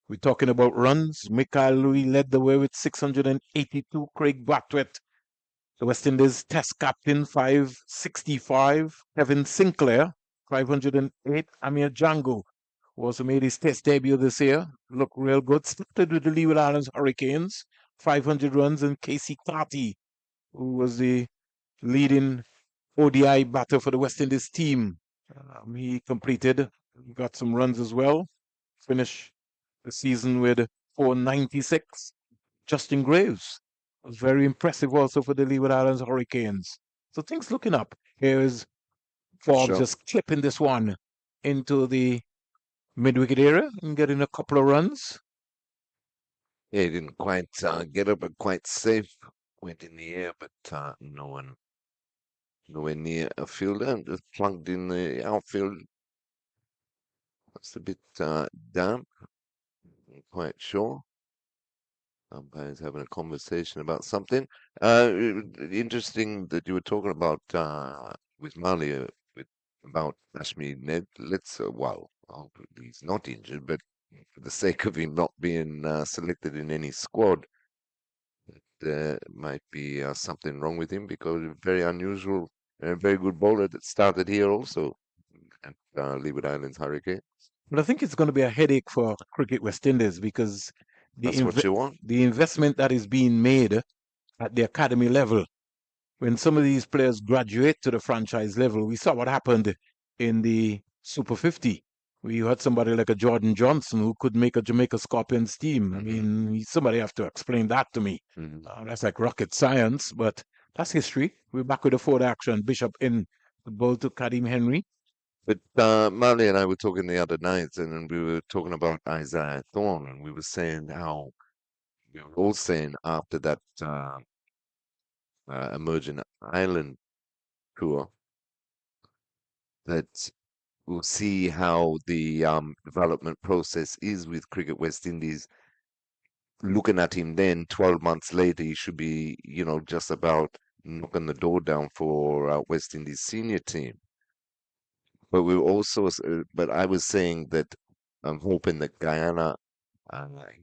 We're talking about runs. Mikhail Louis led the way with 682. Craig Brathwaite, the West Indies Test captain, 565. Kevin Sinclair, 508. Amir Django, who also made his Test debut this year. Looked real good. Started with the Leeward Islands Hurricanes, 500 runs. And Casey Carty, who was the leading ODI batter for the West Indies team. He completed, got some runs as well. Finished the season with 496. Justin Graves was very impressive also for the Leeward Islands Hurricanes. So things looking up. Here is Forbes just clipping this one into the mid-wicket area and getting a couple of runs. Yeah, he didn't quite get up, but quite safe. Went in the air, but nowhere near a fielder, and just plugged in the outfield. That's a bit damp. I'm quite sure. Umpire's having a conversation about something. Interesting that you were talking about with Mali about Ashmi Ned. Let's well, he's not injured, but for the sake of him not being selected in any squad, there might be something wrong with him because very unusual and very good bowler that started here also at Leeward Islands Hurricane. But I think it's going to be a headache for Cricket West Indies because That's what you want. The investment that is being made at the academy level, when some of these players graduate to the franchise level, we saw what happened in the Super 50. We had somebody like a Jordan Johnson who could make a Jamaica Scorpions team. I mean, somebody have to explain that to me. That's like rocket science, but that's history. We're back with the forward action. Bishop in the ball to Kadim Henry. But Marley and I were talking the other night, and we were talking about Isaiah Thorne, and we were saying how we were all saying after that Emerging Island tour that we'll see how the development process is with Cricket West Indies. Looking at him then, 12 months later, he should be, just about knocking the door down for West Indies senior team. But we also, but I was saying that I'm hoping that Guyana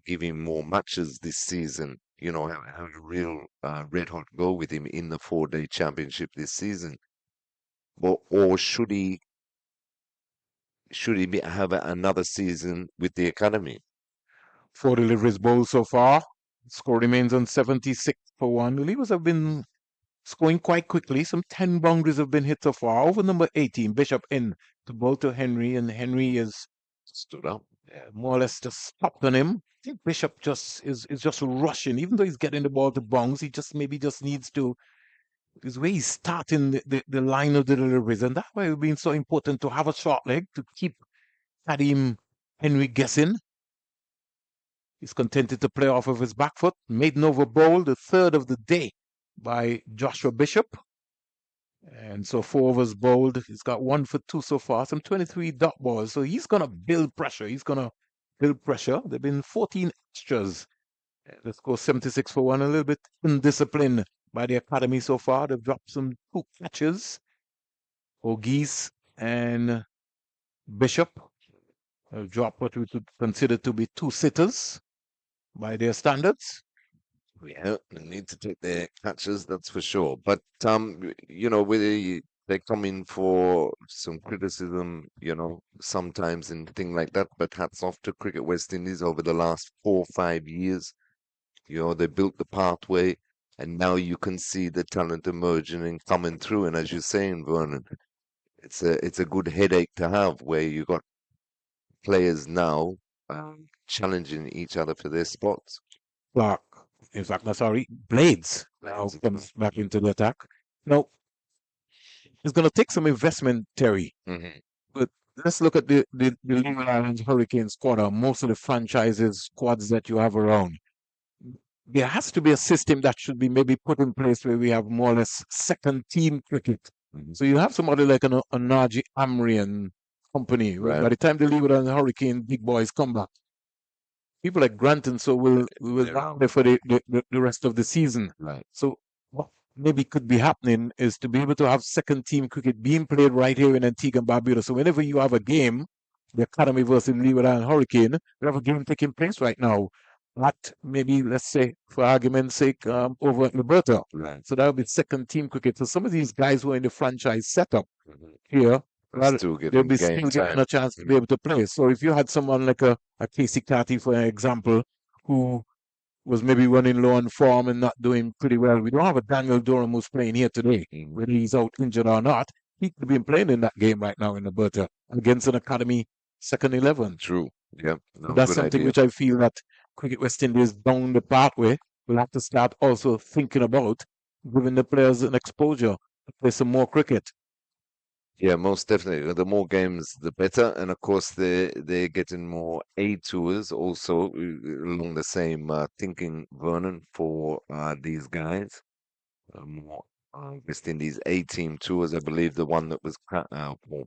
give him more matches this season. Have a real red hot go with him in the 4-day championship this season. Or should he have another season with the academy? 4 deliveries bowled so far. Score remains on 76 for 1. The Leavers have been scoring quite quickly. Some 10 boundaries have been hit so far. Over number 18, Bishop in to bowl to Henry, and Henry is stood up. More or less just stopped on him. I think Bishop just is just rushing. Even though he's getting the ball to bounce, he just needs to. His way he's starting the line of the deliveries, and that's why it's been so important to have a short leg to keep Kadim Henry guessing. He's contented to play off of his back foot. Maiden over bowl, the third of the day by Joshua Bishop. And so 4 overs bowled. He's got 1 for 2 so far, some 23 dot balls. So he's going to build pressure. There have been 14 extras. The score 76 for 1. A little bit undisciplined by the academy so far. They've dropped some 2 catches. O'Geese and Bishop have dropped what we could consider to be 2 sitters by their standards. Yeah, they need to take their catches, that's for sure. But whether they come in for some criticism, sometimes and thing like that. But hats off to Cricket West Indies over the last 4 or 5 years. They built the pathway, and now you can see the talent emerging and coming through. And as you're saying, Vernon, it's a good headache to have where you got players now challenging each other for their spots. Clark, in fact, sorry, Blades now comes back into the attack. Now, it's going to take some investment, Terry. Mm-hmm. But let's look at the Leeward Islands Hurricane squad, or most of the franchises squads that you have around. There has to be a system that should be maybe put in place where we have more or less second team cricket. Mm-hmm. So you have somebody like an Naji Amri and company. Right. By the time the Leeward and Hurricane big boys come back, people like Grant and so will down there for the rest of the season. Right. So what maybe could be happening is to be able to have second team cricket being played right here in Antigua and Barbuda. So whenever you have a game, the Academy versus Leeward and Hurricane, we have a game taking place right now. At maybe, let's say, for argument's sake, over at Liberta. Right. So that would be second team cricket. So some of these guys who are in the franchise setup here, Still they'll be still getting a chance to be able to play. So if you had someone like a Casey Catty, for example, who was maybe running low on form and not doing pretty well, we don't have a Daniel Durham who's playing here today. Whether he's out injured or not, he could be playing in that game right now in Liberta against an Academy second 11. True. Yeah. No, that's good something idea. which I feel that Cricket West Indies down the pathway will have to start also thinking about, giving the players an exposure to play some more cricket. Yeah, most definitely. The more games, the better. And of course, they're getting more A tours also along the same thinking, Vernon, for these guys. More West Indies A team tours. I believe the one that was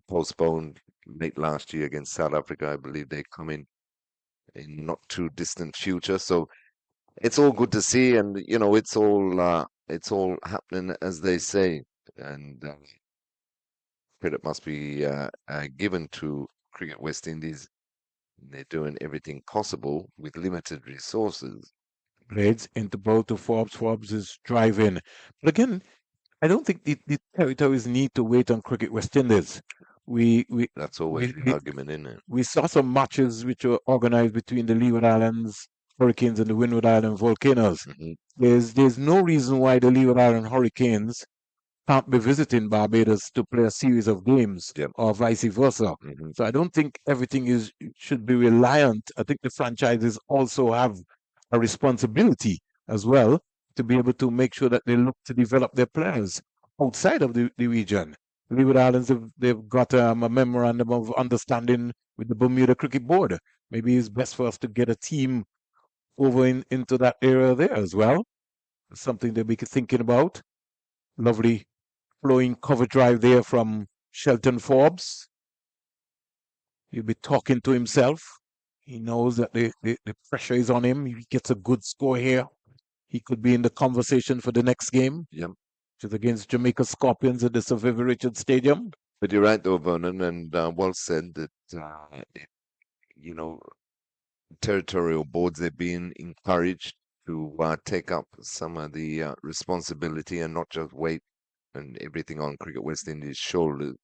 postponed late last year against South Africa, I believe they come in not too distant future. So it's all good to see, and it's all happening as they say, and credit must be given to Cricket West Indies. They're doing everything possible with limited resources. Blades into bowl to Forbes. Forbes is driving. But again, I don't think the territories need to wait on Cricket West Indies. That's always the argument, isn't it? We saw some matches which were organized between the Leeward Islands Hurricanes and the Windward Island Volcanoes. There's no reason why the Leeward Island Hurricanes can't be visiting Barbados to play a series of games, or vice versa. So I don't think everything should be reliant. I think the franchises also have a responsibility as well to be able to make sure that they look to develop their players outside of the region. Leeward Islands, they've got a memorandum of understanding with the Bermuda Cricket Board. Maybe it's best for us to get a team over into that area there as well. Something that we could thinking about. Lovely flowing cover drive there from Shelton Forbes. He'll be talking to himself. He knows that the pressure is on him. He gets a good score here. He could be in the conversation for the next game. Yep. Which is against Jamaica Scorpions at the Sir Vivian Richards Stadium. But you're right though, Vernon, and well said that, territorial boards, they're being encouraged to take up some of the responsibility and not just wait and everything on Cricket West Indies' shoulders.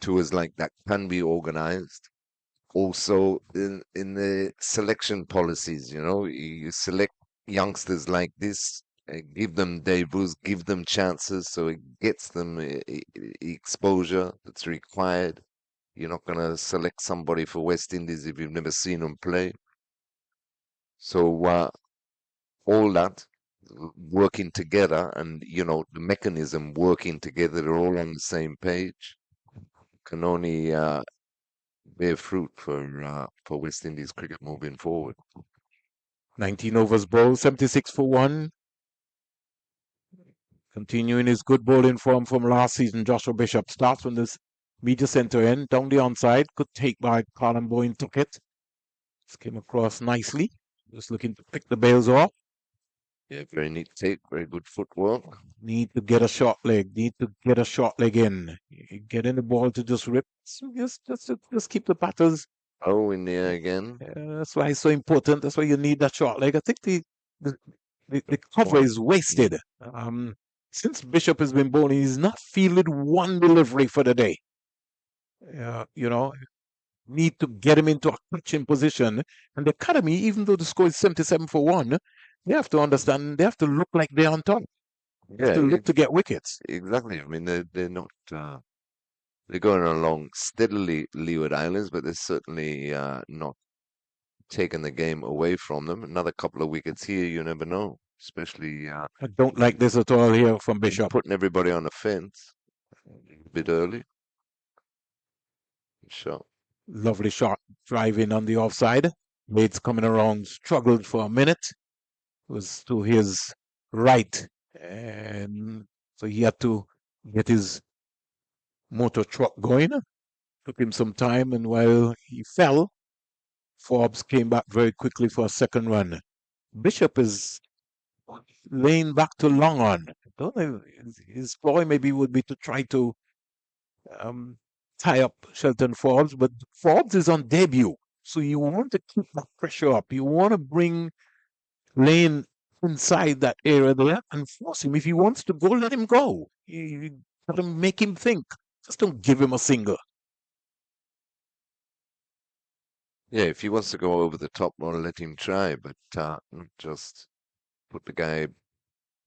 Tours like that can be organized. Also, in the selection policies, you select youngsters like this, give them debuts, give them chances, so it gets them exposure that's required. You're not going to select somebody for West Indies if you've never seen them play. So all that working together, and the mechanism working together, they're all on the same page, can only bear fruit for West Indies cricket moving forward. 19 overs bowled, 76 for 1. Continuing his good bowling form from last season, Joshua Bishop starts from this media centre end, down the onside. Good take by Colin Boyne, took it. Just came across nicely. Just looking to pick the bails off. Yeah, very neat take, very good footwork. Need to get a short leg. Need to get a short leg in. Getting the ball to just rip. So just keep the batters. Oh, in the air again. That's why it's so important. That's why you need that short leg. I think the cover is wasted. Since Bishop has been bowling, he's not fielded one delivery for the day. Need to get him into a catching position. And the academy, even though the score is 77 for 1, they have to understand, they have to look like they're on top. They have to look to get wickets. Exactly. I mean, they're not. They're going along steadily, Leeward Islands, but they're certainly not taking the game away from them. Another couple of wickets here, you never know. Especially. I don't like this at all here from Bishop. Putting everybody on the fence a bit early. Shot. Lovely shot, driving on the offside. Blades coming around, struggled for a minute. It was to his right, and so he had to get his motor truck going. Took him some time, and while he fell, Forbes came back very quickly for a second run. Bishop is laying back to long on. Don't know, his ploy maybe would be to try to tie up Shelton Forbes, but Forbes is on debut. So you want to keep that pressure up. You want to bring Lane inside that area there and force him. If he wants to go, let him go. You got to make him think. Just don't give him a single. Yeah, if he wants to go over the top, well, let him try, but not just put the guy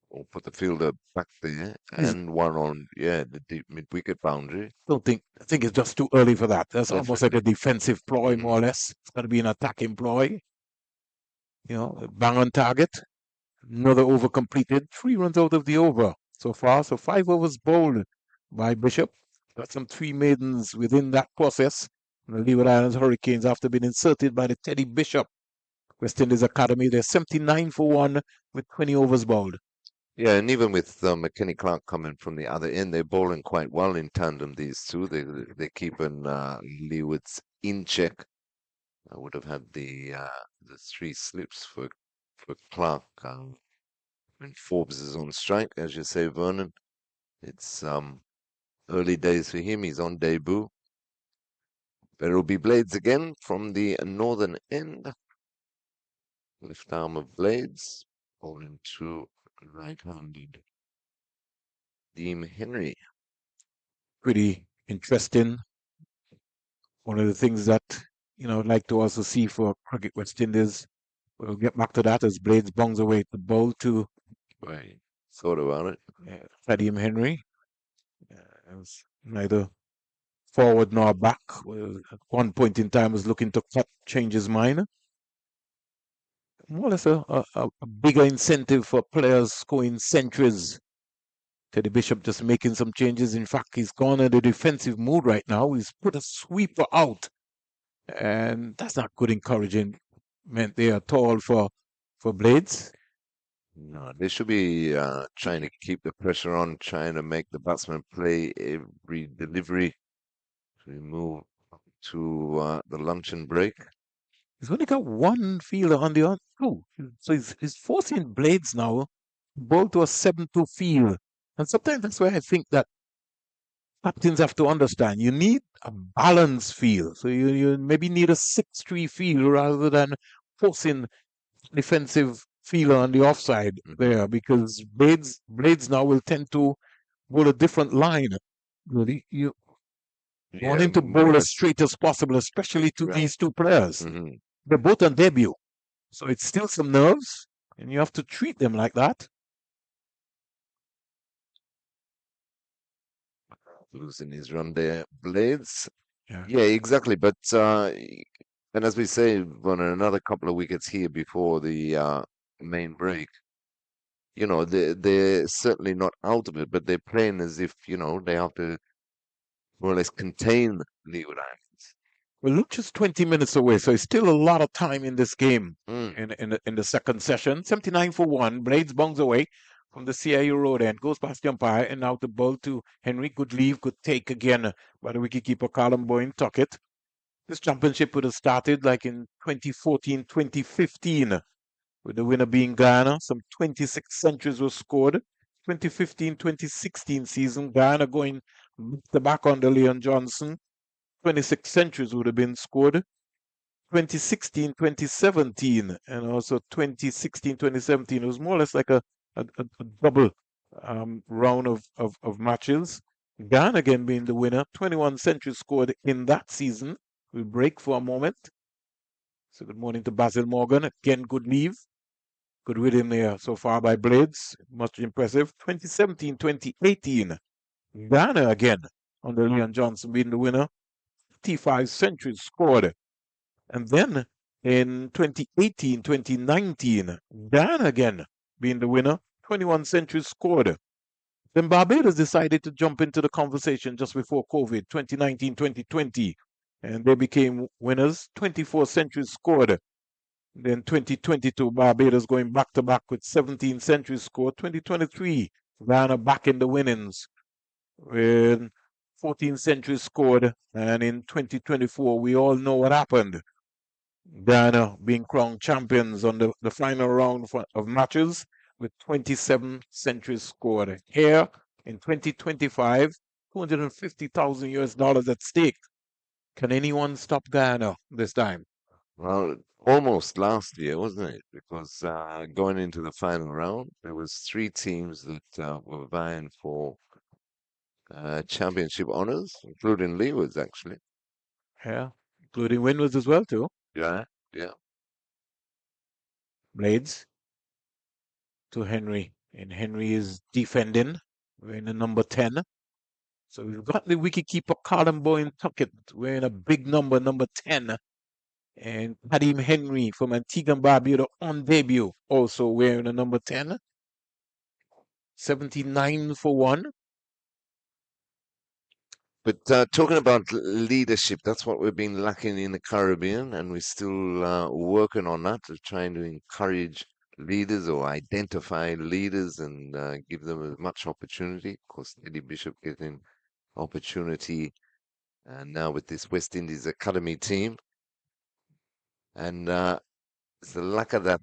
or put the fielder back there and one on, the deep mid-wicket boundary. I think it's just too early for that. That's almost like a defensive ploy, more or less. It's got to be an attacking ploy. Bang on target. Another over completed. 3 runs out of the over so far. So 5 overs bowled by Bishop. Got some 3 maidens within that process. The Leeward Islands Hurricanes, after being inserted by the Teddy Bishop West Indies Academy, they're 79 for 1 with 20 overs bowled. Yeah, and even with McKenny Clark coming from the other end, they're bowling quite well in tandem, these two. They're keeping Leeward's in check. I would have had the 3 slips for Clark. When Forbes is on strike, as you say, Vernon. It's early days for him. He's on debut. There will be Blades again from the northern end. Left arm of Blades, bowling to right-handed Deem Henry. Pretty interesting. One of the things that, I'd like to also see for Cricket West Indies, we'll get back to that as Blades bongs away to bowl to Right. Thought about it. Deem Henry. It was neither forward nor back. Well, at one point in time was looking to change his mind. More or less a bigger incentive for players scoring centuries. Teddy Bishop just making some changes. In fact, he's gone in a defensive mood right now. He's put a sweeper out. And that's not good encouragement there at all for Blades. No, they should be trying to keep the pressure on, trying to make the batsman play every delivery. We move to the luncheon break. He's only got 1 fielder on the two. So he's forcing Blades now to bowl to a 7-2 field. And sometimes that's where I think that captains have to understand. You need a balanced field. So you maybe need a 6-3 field rather than forcing defensive fielder on the offside there, because Blades now will tend to bowl a different line. You want him to bowl as straight as possible, especially to these 2 players. They're both on debut. So it's still some nerves, and you have to treat them like that. Losing his run there, Blades. Yeah, exactly. But and as we say, on another couple of wickets here before the main break. They're certainly not out of it, but they're playing as if they have to more or less contain Leeward Islands. Well, Luch is 20 minutes away, so it's still a lot of time in this game in the second session. 79 for 1. Blades bongs away. from the CIU road end, goes past the umpire, and now the ball to Henry. Good leave, good take again by the wicketkeeper Callum Boyne Tuckett. This championship would have started like in 2014, 2015, with the winner being Ghana. Some 26 centuries were scored. 2015, 2016 season, Ghana going back under Leon Johnson. 26 centuries would have been scored. 2016, 2017, and also 2016, 2017. It was more or less like a double round of matches. Ghana again being the winner. 21 centuries scored in that season. We'll break for a moment. So good morning to Basil Morgan. Again, good leave. Good rhythm there so far by Blades. Much impressive. 2017, 2018. Ghana again under Leon Johnson being the winner. 55 centuries scored. And then in 2018, 2019, Ghana again being the winner. 21 centuries scored. Then Barbados decided to jump into the conversation just before COVID, 2019, 2020. And they became winners. 24 centuries scored. Then 2022, Barbados going back to back with 17 centuries scored. 2023, Ghana back in the winnings with 14 centuries scored. And in 2024, we all know what happened. Ghana being crowned champions on the final round of matches with 27 centuries scored. Here in 2025, $250,000 at stake. Can anyone stop Ghana this time? Well, almost last year, wasn't it? Because going into the final round, there was 3 teams that were vying for championship honors, including Leewards, actually. Yeah, including Windies as well too. Yeah, yeah. Blades to Henry, and Henry is defending. Wearing the number 10. So we've got the wicketkeeper Callum Boyne Tuckett wearing a big number, number 10. And Kadim Henry from Antigua and Barbuda on debut, also wearing a number 10. 79 for 1. But talking about leadership, that's what we've been lacking in the Caribbean, and we're still working on that, of trying to encourage leaders or identify leaders and give them as much opportunity. Of course, Eddie Bishop getting opportunity, and now with this West Indies Academy team, and it's the lack of that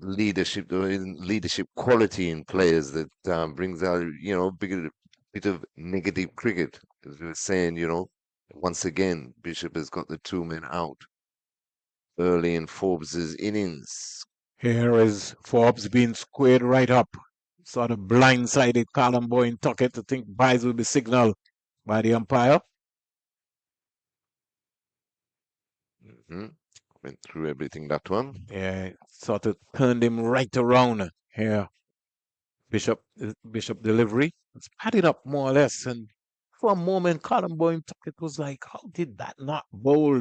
leadership, the leadership quality in players that brings out, bit of negative cricket. As we were saying, once again, Bishop has got the 2 men out early in Forbes's innings. Here is Forbes being squared right up. Sort of blindsided Callum Boyne Tuckett to think buys will be signaled by the umpire. Went through everything, that one. Yeah, sort of turned him right around here. Bishop delivery. It's padded up more or less. And for a moment, Callum Boyne Tuckett was like, how did that not bowl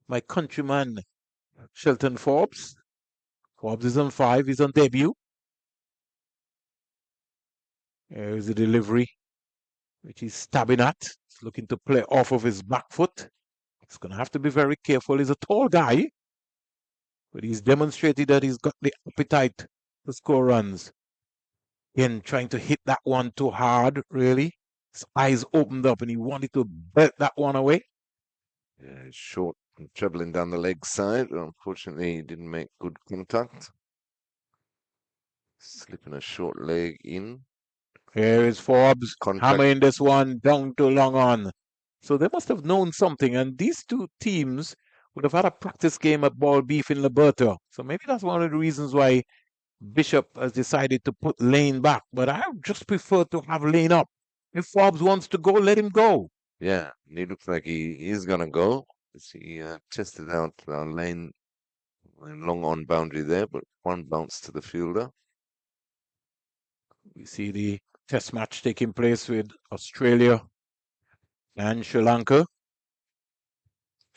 my countryman, Shelton Forbes? Forbes is on 5. He's on debut. Here's the delivery, which he's stabbing at. He's looking to play off of his back foot. He's going to have to be very careful. He's a tall guy, but he's demonstrated that he's got the appetite to score runs. Again, trying to hit that one too hard, really. His eyes opened up and he wanted to belt that one away. Yeah, short and travelling down the leg side. Unfortunately, he didn't make good contact. Slipping a short leg in. Here is Forbes Contact. hammering this one down to long on. So they must have known something, and these two teams would have had a practice game at Ball Beef in Liberta. So maybe that's one of the reasons why Bishop has decided to put Lane back. But I just prefer to have Lane up. If Forbes wants to go, let him go. Yeah, and he looks like he is going to go. He tested out Lane long on boundary there, but one bounce to the fielder. We see the test match taking place with Australia and Sri Lanka.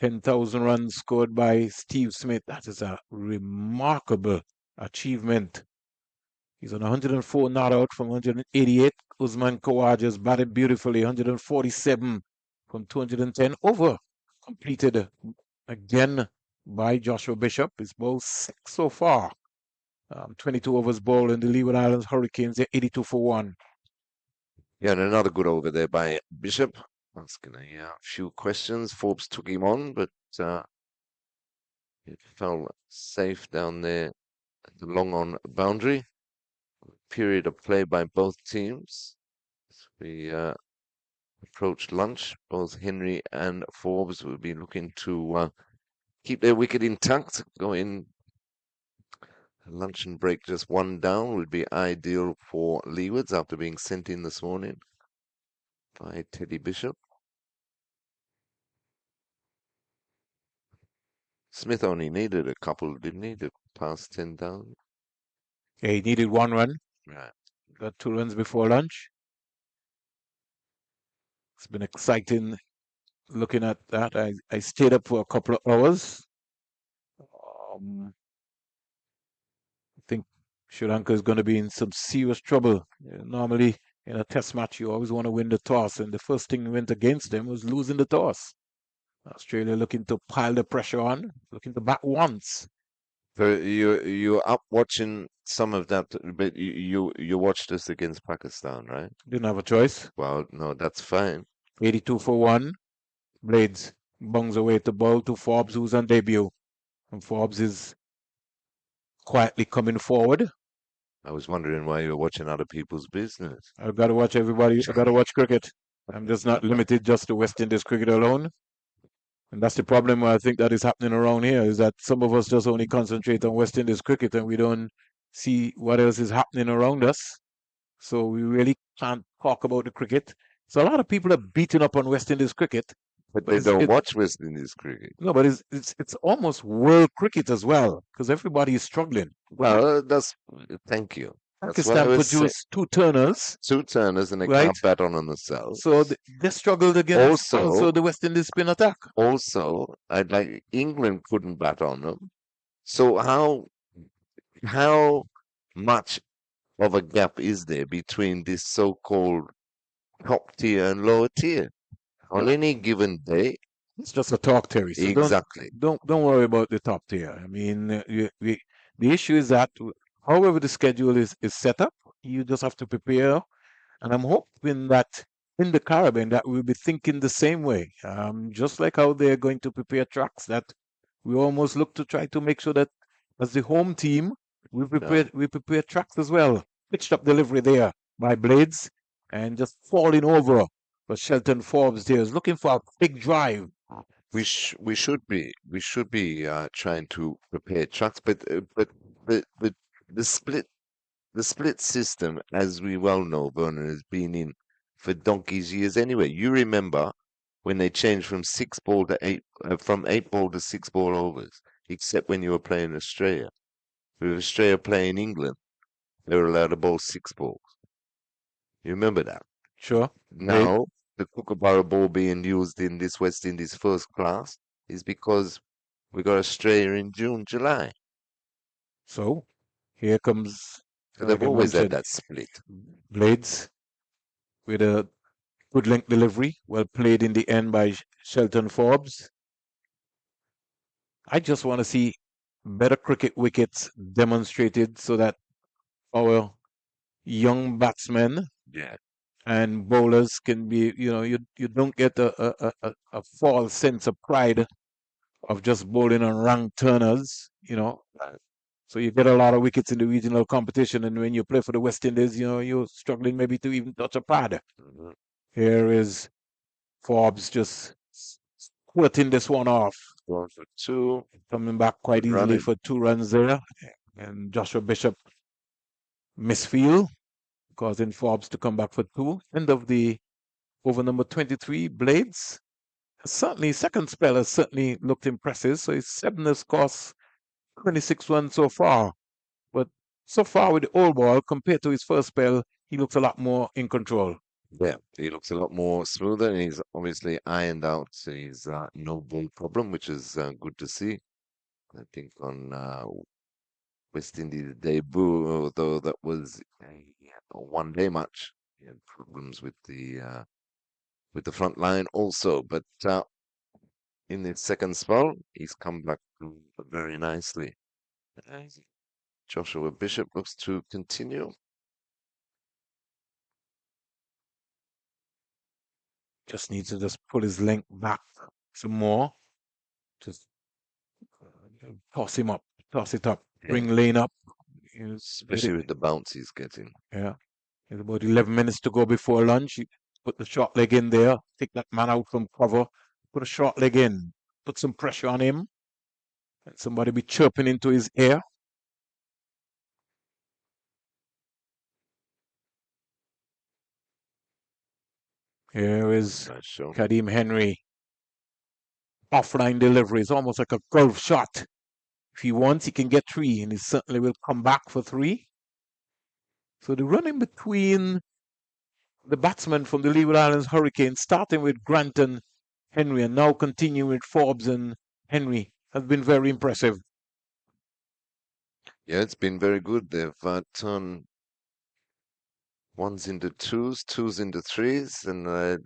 10,000 runs scored by Steve Smith. That is a remarkable achievement. He's on 104 not out from 188. Usman Khawaja's batted beautifully, 147 from 210. Over completed again by Joshua Bishop. It's bowled 6 so far. 22 overs bowled in the Leeward Islands Hurricanes. They're 82 for 1. Yeah, and another good over there by Bishop. Asking a few questions. Forbes took him on, but it fell safe down there at the long on boundary. Period of play by both teams. As we approach lunch, both Henry and Forbes will be looking to keep their wicket intact. Go in lunch and break just one down would be ideal for Leewards after being sent in this morning by Teddy Bishop. Smith only needed a couple, didn't he, to pass 10 down? Yeah, he needed 1 run. Right. Got 2 runs before lunch. It's been exciting looking at that. I stayed up for a couple of hours. I think Sri Lanka is going to be in some serious trouble. Normally, in a test match, you always want to win the toss, and the first thing went against them was losing the toss. Australia looking to pile the pressure on, looking to bat once. So you're up watching some of that, but you watched this against Pakistan, right? Didn't have a choice. Well, no, that's fine. 82 for 1. Blades bungs away to ball to Forbes, who's on debut. And Forbes is quietly coming forward. I was wondering why you were watching other people's business. I've got to watch everybody. I've got to watch cricket. I'm just not limited just to West Indies cricket alone. And that's the problem I think that is happening around here, is that some of us just only concentrate on West Indies cricket and we don't see what else is happening around us. So we really can't talk about the cricket. So a lot of people are beating up on West Indies cricket. But they don't watch West Indies cricket. No, but it's almost world cricket as well, because everybody is struggling. Well, thank you. That's what I Pakistan was saying. produced 2 turners. 2 turners and they Right. can't bat on themselves. So they struggled against Also- the West Indies spin attack. Also, I'd like England couldn't bat on them. So how much of a gap is there between this so-called top tier and lower tier? On any given day, It's just a talk, Terry. So exactly. don't worry about the top tier. I mean, the issue is that however the schedule is set up, you just have to prepare. And I'm hoping that in the Caribbean that we'll be thinking the same way. Just like how they're going to prepare tracks, that we almost look to try to make sure that as the home team, we prepare tracks as well. Pitched up delivery there by Blades and just falling over. But Shelton Forbes there is looking for a big drive. We should be trying to prepare trucks, but the split system, as we well know, Vernon, has been in for donkey's years anyway. You remember when they changed from 6 ball to 8, from 8 ball to 6 ball overs, except when you were playing Australia. With Australia playing England, they were allowed to bowl 6 balls. You remember that? Sure. Now, the Kookaburra ball being used in this West Indies first class is because we got Australia in June, July. So here comes. So they've like I always had mentioned, that split. Blades with a good length delivery, well played in the end by Shelton Forbes. I just want to see better cricket wickets demonstrated so that our young batsmen Yeah. and bowlers can be, you don't get a false sense of pride of just bowling on ranked turners, So you get a lot of wickets in the regional competition, and when you play for the West Indies, you're struggling maybe to even touch a pad. Mhm. Here is Forbes just squirting this one off, Going for 2. coming back quite easily Running. for 2 runs there. And Joshua Bishop misfield, causing Forbes to come back for 2. End of the over number 23, Blades. Certainly, second spell has certainly looked impressive. So his 7 has cost 26 runs so far. But so far with the old ball, compared to his first spell, he looks a lot more in control. Yeah, he looks a lot more smoother, and he's obviously ironed out his no ball problem, which is good to see. I think on West Indies debut, although that was a one-day match, he had problems with the front line also. But in his second spell, he's come back very nicely. Joshua Bishop looks to continue. Just needs to just pull his length back some more. Just toss him up, toss it up, bring Lane up. Especially with the bounce he's getting. Yeah. There's about 11 minutes to go before lunch. You put the short leg in there, take that man out from cover, put a short leg in, put some pressure on him, and somebody be chirping into his ear. Here is Nice show. Kadeem Henry. Offline delivery is almost like a golf shot. If he wants, he can get 3, and he certainly will come back for 3. So the running between the batsmen from the Leeward Islands Hurricanes, starting with Grant and Henry, and now continuing with Forbes and Henry, has been very impressive. Yeah, it's been very good. They've turned ones into twos, twos into threes, and it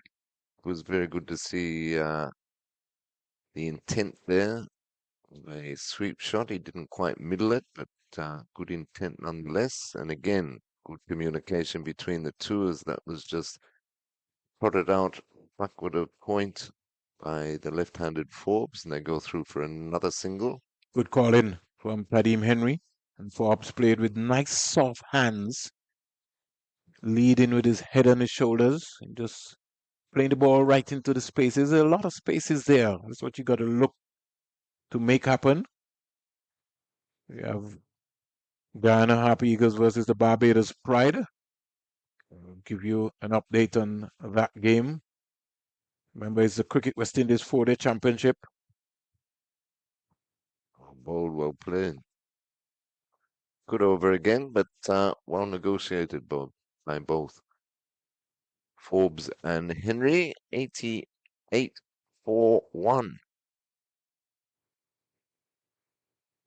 was very good to see the intent there. A sweep shot. He didn't quite middle it, but good intent nonetheless. And again, good communication between the two as that was just prodded out backward of point by the left-handed Forbes, and they go through for another single. Good call in from Kadeem Henry. And Forbes played with nice soft hands, leading with his head on his shoulders, and just playing the ball right into the spaces. There's a lot of spaces there. That's what you got to look to make happen. We have Guyana Happy Eagles versus the Barbados Pride. I'll give you an update on that game. Remember, it's the Cricket West Indies 4-day championship. Ball well played. Good over again, but well negotiated by both Forbes and Henry. 88 for 1.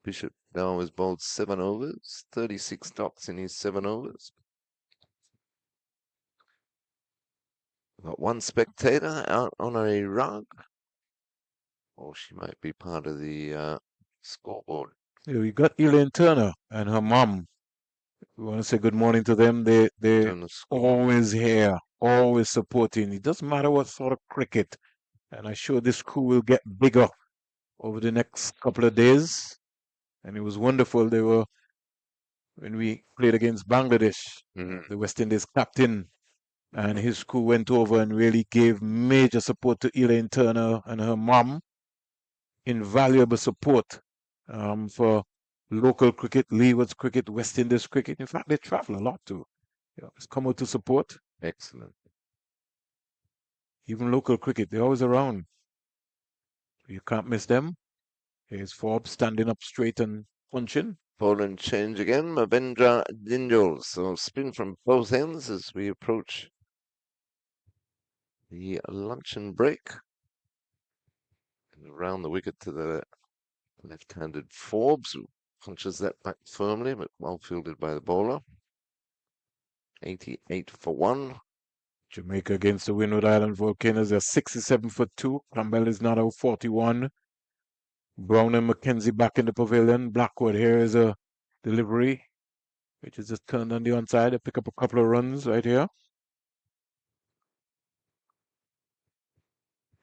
Bishop now has bowled 7 overs, 36 dots in his 7 overs. Got one spectator out on a rug. Or she might be part of the scoreboard. Yeah, we got Elaine Turner and her mom. We want to say good morning to them. They're Turn the score. always here, always supporting. It doesn't matter what sort of cricket. And I'm sure this crew will get bigger over the next couple of days. And it was wonderful. They were, when we played against Bangladesh, the West Indies captain and his crew went over and really gave major support to Elaine Turner and her mom. Invaluable support for local cricket, Leeward's cricket, West Indies cricket. In fact, they travel a lot too. Just come out to support. Excellent. Even local cricket, they're always around. You can't miss them. Here's Forbes standing up straight and punching. Ball change again. Mavendra Dinjal. So spin from both ends as we approach the luncheon break. And around the wicket to the left-handed Forbes, who punches that back firmly, but well fielded by the bowler. 88 for 1. Jamaica against the Windward Island Volcanoes. They're 67 for 2. Campbell is not out 41. Brown and McKenzie back in the pavilion. Blackwood, here is a delivery, which is just turned on the onside. They pick up a couple of runs right here.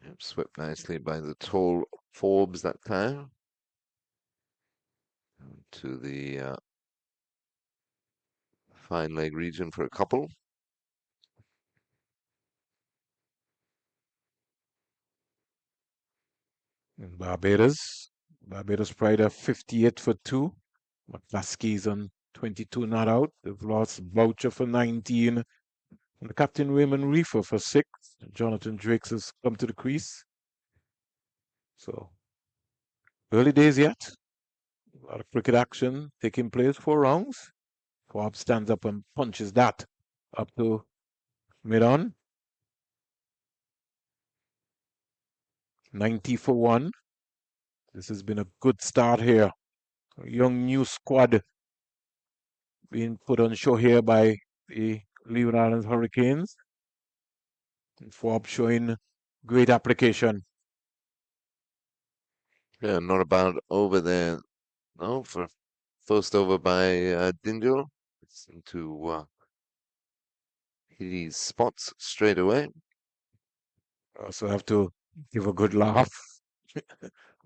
Yep, swept nicely by the tall Forbes that time. To the fine leg region for a couple. And Barbados Pride are 58 for 2. McClaskey's on 22 not out. They've lost Boucher for 19. And the captain Raymond Reefer for 6. Jonathan Drakes has come to the crease. So, early days yet. A lot of cricket action taking place. 4 rounds. Forbes stands up and punches that up to mid-on. 90 for 1. This has been a good start here. A young new squad being put on show here by the Leeward Islands Hurricanes. And Forbes showing great application. Yeah, not about over there. No, for First over by Dindal. Seemed to hit his spots straight away. Also have to give a good laugh.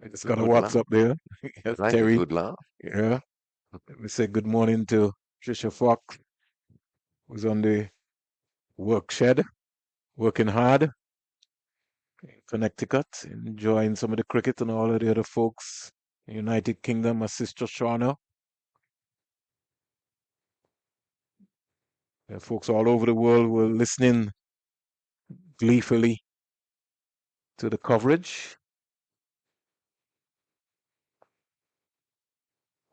I just got a Good laugh. WhatsApp there. Yes, Like a Terry. good laugh. Yeah. Let me say good morning to Trisha Fox, who's on the work shed, working hard in Connecticut, enjoying some of the cricket and all of the other folks in United Kingdom. My sister Shauna. There are folks all over the world who are listening gleefully to the coverage.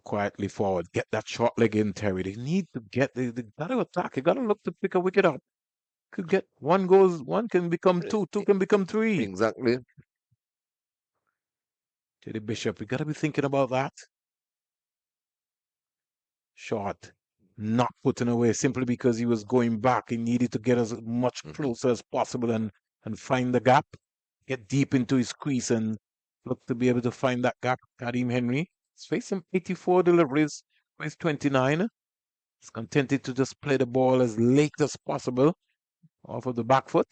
Quietly forward. Get that short leg in, Terry. They need to get, they got to attack. You got to look to pick a wicket up. Could get one goes, one can become two, two can become three. Exactly. Teddy Bishop, you got to be thinking about that. Short, not putting away simply because he was going back. He needed to get as much closer as possible and find the gap, get deep into his crease and look to be able to find that gap. Karim Henry is facing 84 deliveries, with 29. He's contented to just play the ball as late as possible off of the back foot.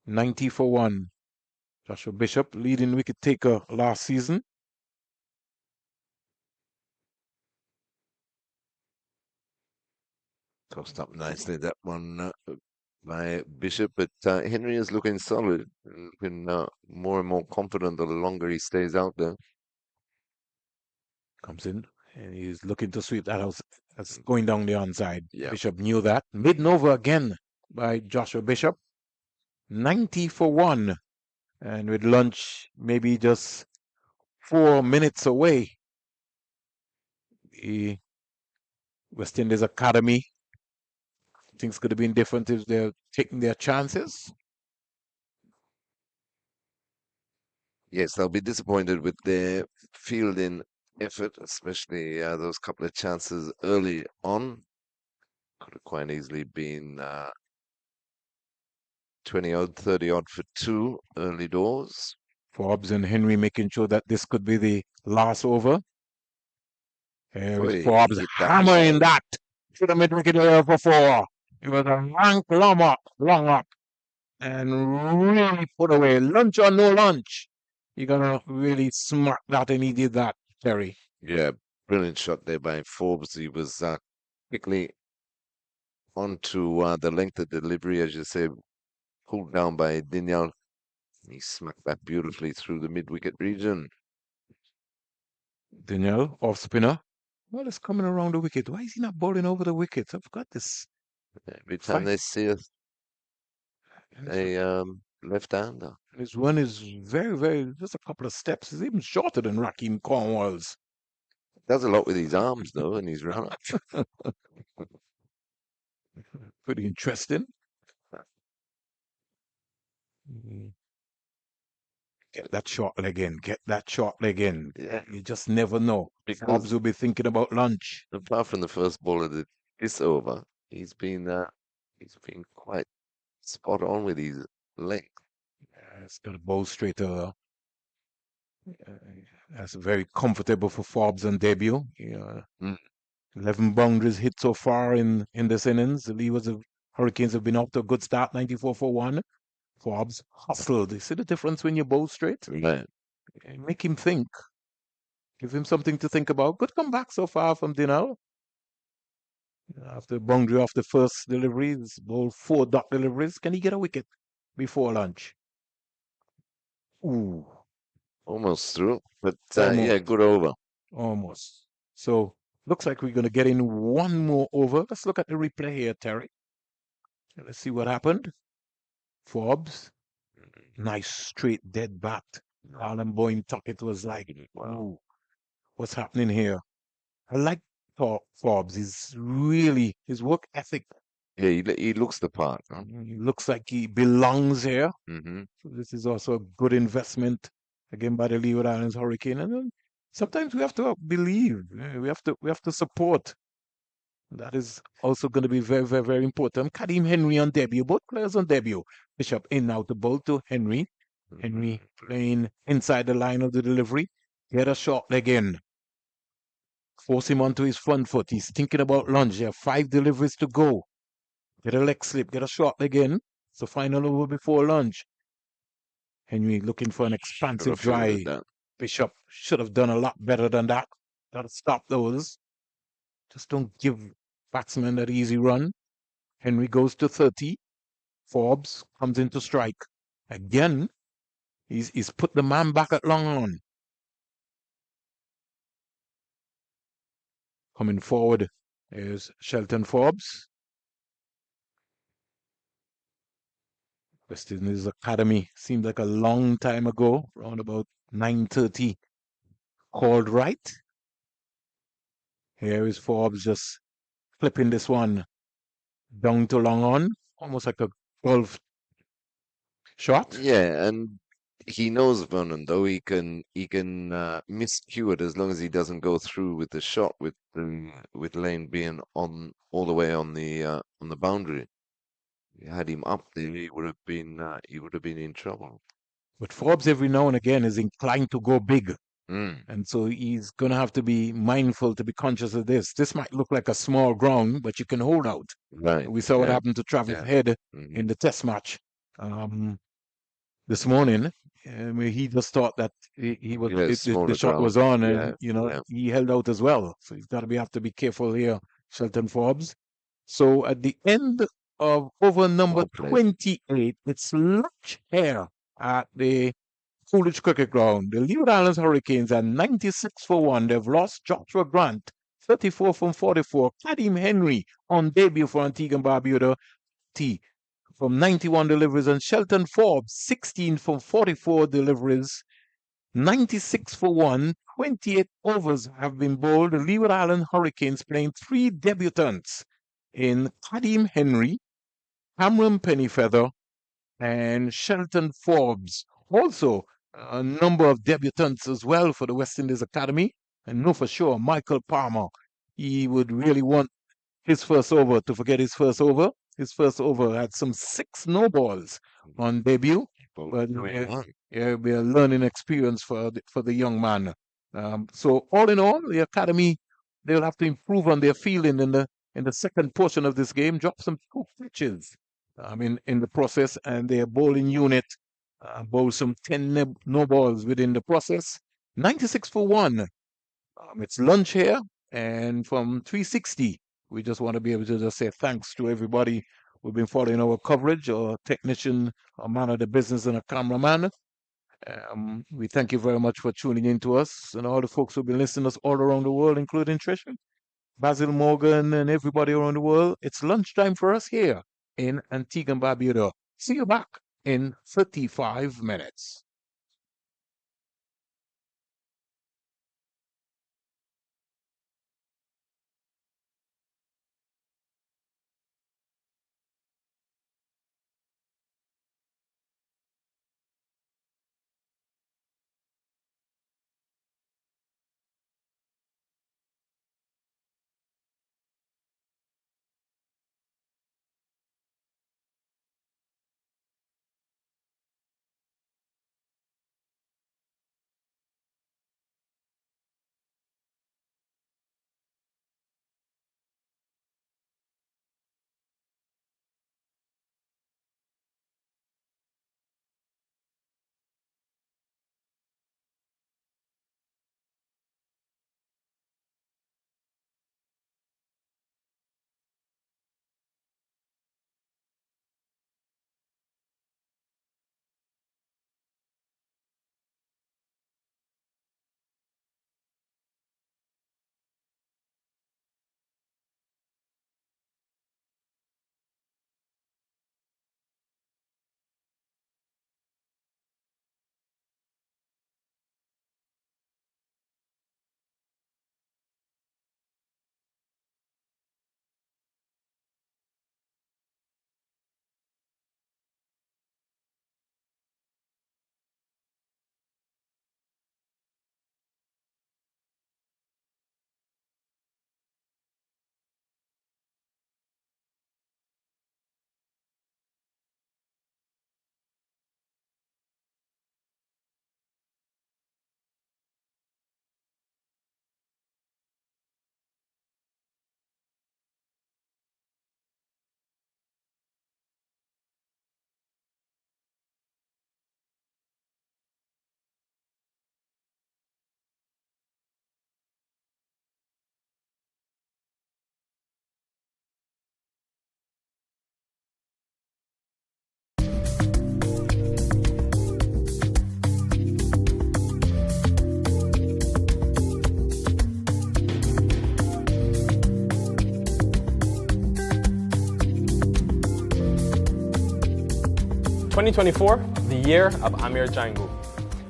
90 for 1. Joshua Bishop, leading wicket taker last season. Tossed up nicely, that one by Bishop, but Henry is looking solid, looking more and more confident the longer he stays out there. Comes in and he's looking to sweep that house. That's going down the onside. Yeah. Bishop knew that. Mid over again by Joshua Bishop. 90 for 1. And with lunch maybe just 4 minutes away, the West Indies Academy, things could have been different if they're taking their chances. Yes, they'll be disappointed with their fielding effort, especially those couple of chances early on. Could have quite easily been 20-odd, 30-odd for 2 early doors. Forbes and Henry making sure that this could be the last over. Here is Boy, Forbes hit that hammering that to the mid-wicket area for 4. It was a rank long up, and really put away. Lunch or no lunch. You're going to really smack that, and he did that, Terry. Yeah, brilliant shot there by Forbes. He was quickly onto the length of delivery, as you say, pulled down by Dinyal. He smacked that beautifully through the mid-wicket region. Daniel, off spinner. Well, it's coming around the wicket. Why is he not bowling over the wicket? I've got this. Every time they see a And left-hander. his run is very, very, just a couple of steps. It's even shorter than Raheem Cornwall's. Does a lot with his arms, though, and his run. Pretty interesting. Get that short leg in. Get that short leg in. Yeah. You just never know. Because- Forbes will be thinking about lunch. Apart from the first ball of this over, he's been quite spot on with his length. It's got a bowl straighter. That's very comfortable for Forbes on debut. 11 boundaries hit so far in this innings. The Leewards of Hurricanes have been off to a good start, 94 for 1. Forbes hustled. You see the difference when you bowl straight? Right. Make him think. Give him something to think about. Good comeback so far from Dinal. After boundary off the first delivery, he's bowled 4 dot deliveries. Can he get a wicket before lunch? Ooh, Almost through, but Almost. yeah, good over. almost. So looks like we're going to get in one more over. Let's look at the replay here, Terry. Let's see what happened. Forbes, nice straight dead bat. Alan Boyne Tuckett was like, wow, what's happening here? I like Forbes. He's really, his work ethic, Yeah, he looks the part. Huh? he looks like he belongs here. Mm-hmm. So this is also a good investment, again, by the Leeward Islands Hurricane. And then sometimes we have to believe, we have to support. That is also going to be very, very, very important. Karim Henry on debut, both players on debut. Bishop in now to bowl to Henry. Henry playing inside the line of the delivery. Get a short leg in. Force him onto his front foot. He's thinking about lunge. There are 5 deliveries to go. Get a leg slip. Get a short leg in. It's the final over before lunge. Henry looking for an Should expansive have fielded drive. that. Bishop should have done a lot better than that. Gotta stop those. Just don't give batsmen that easy run. Henry goes to 30. Forbes comes into strike. Again, he's put the man back at long on. Coming forward is Shelton Forbes. West Indies Academy seemed like a long time ago, around about 9:30. Called right. Here is Forbes just flipping this one down to long on, almost like a golf shot. Yeah, and he knows Vernon though. He can miscue it as long as he doesn't go through with the shot with Lane being on all the way on the boundary. You had him up there, he would have been in trouble. But Forbes every now and again is inclined to go big. Mm, And so he's going to have to be mindful to be conscious of this. This might look like a small ground, but you can hold out. right. We saw what Yeah. happened to Travis Yeah. Head Hmm. in the test match this morning. He just thought that Yeah, the smaller shot was ground. on, Yeah. and Yeah. he held out as well. So he's got to have to be careful here, Shelton Forbes. So at the end of over number Well played. 28, it's lunch here at the Coolidge Cricket Ground. The Leeward Islands Hurricanes are 96 for 1. They've lost Joshua Grant, 34 from 44. Kadim Henry on debut for Antigua and Barbuda T from 91 deliveries. And Shelton Forbes, 16 from 44 deliveries. 96 for 1. 28 overs have been bowled. The Leeward Island Hurricanes playing 3 debutants in Kadim Henry, Cameron Pennyfeather, and Shelton Forbes. Also, a number of debutants as well for the West Indies Academy. And know for sure, Michael Palmer, he would really want his first over to forget his first over. His first over had some 6 no balls on debut, Well, but 21. it'll be a learning experience for the young man. So all in all, the academy, they'll have to improve on their fielding in the second portion of this game. Drop some 2 pitches in the process, and their bowling unit bowled some 10 no balls within the process. 96 for 1. It's lunch here, and from 360, we just want to be able to just say thanks to everybody who've been following our coverage, our technician, our man of the business, and a cameraman. We thank you very much for tuning in to us and all the folks who've been listening to us all around the world, including Trisha, Basil Morgan, and everybody around the world. It's lunchtime for us here in Antigua and Barbuda. See you back in 35 minutes. 2024, the year of Amir Django.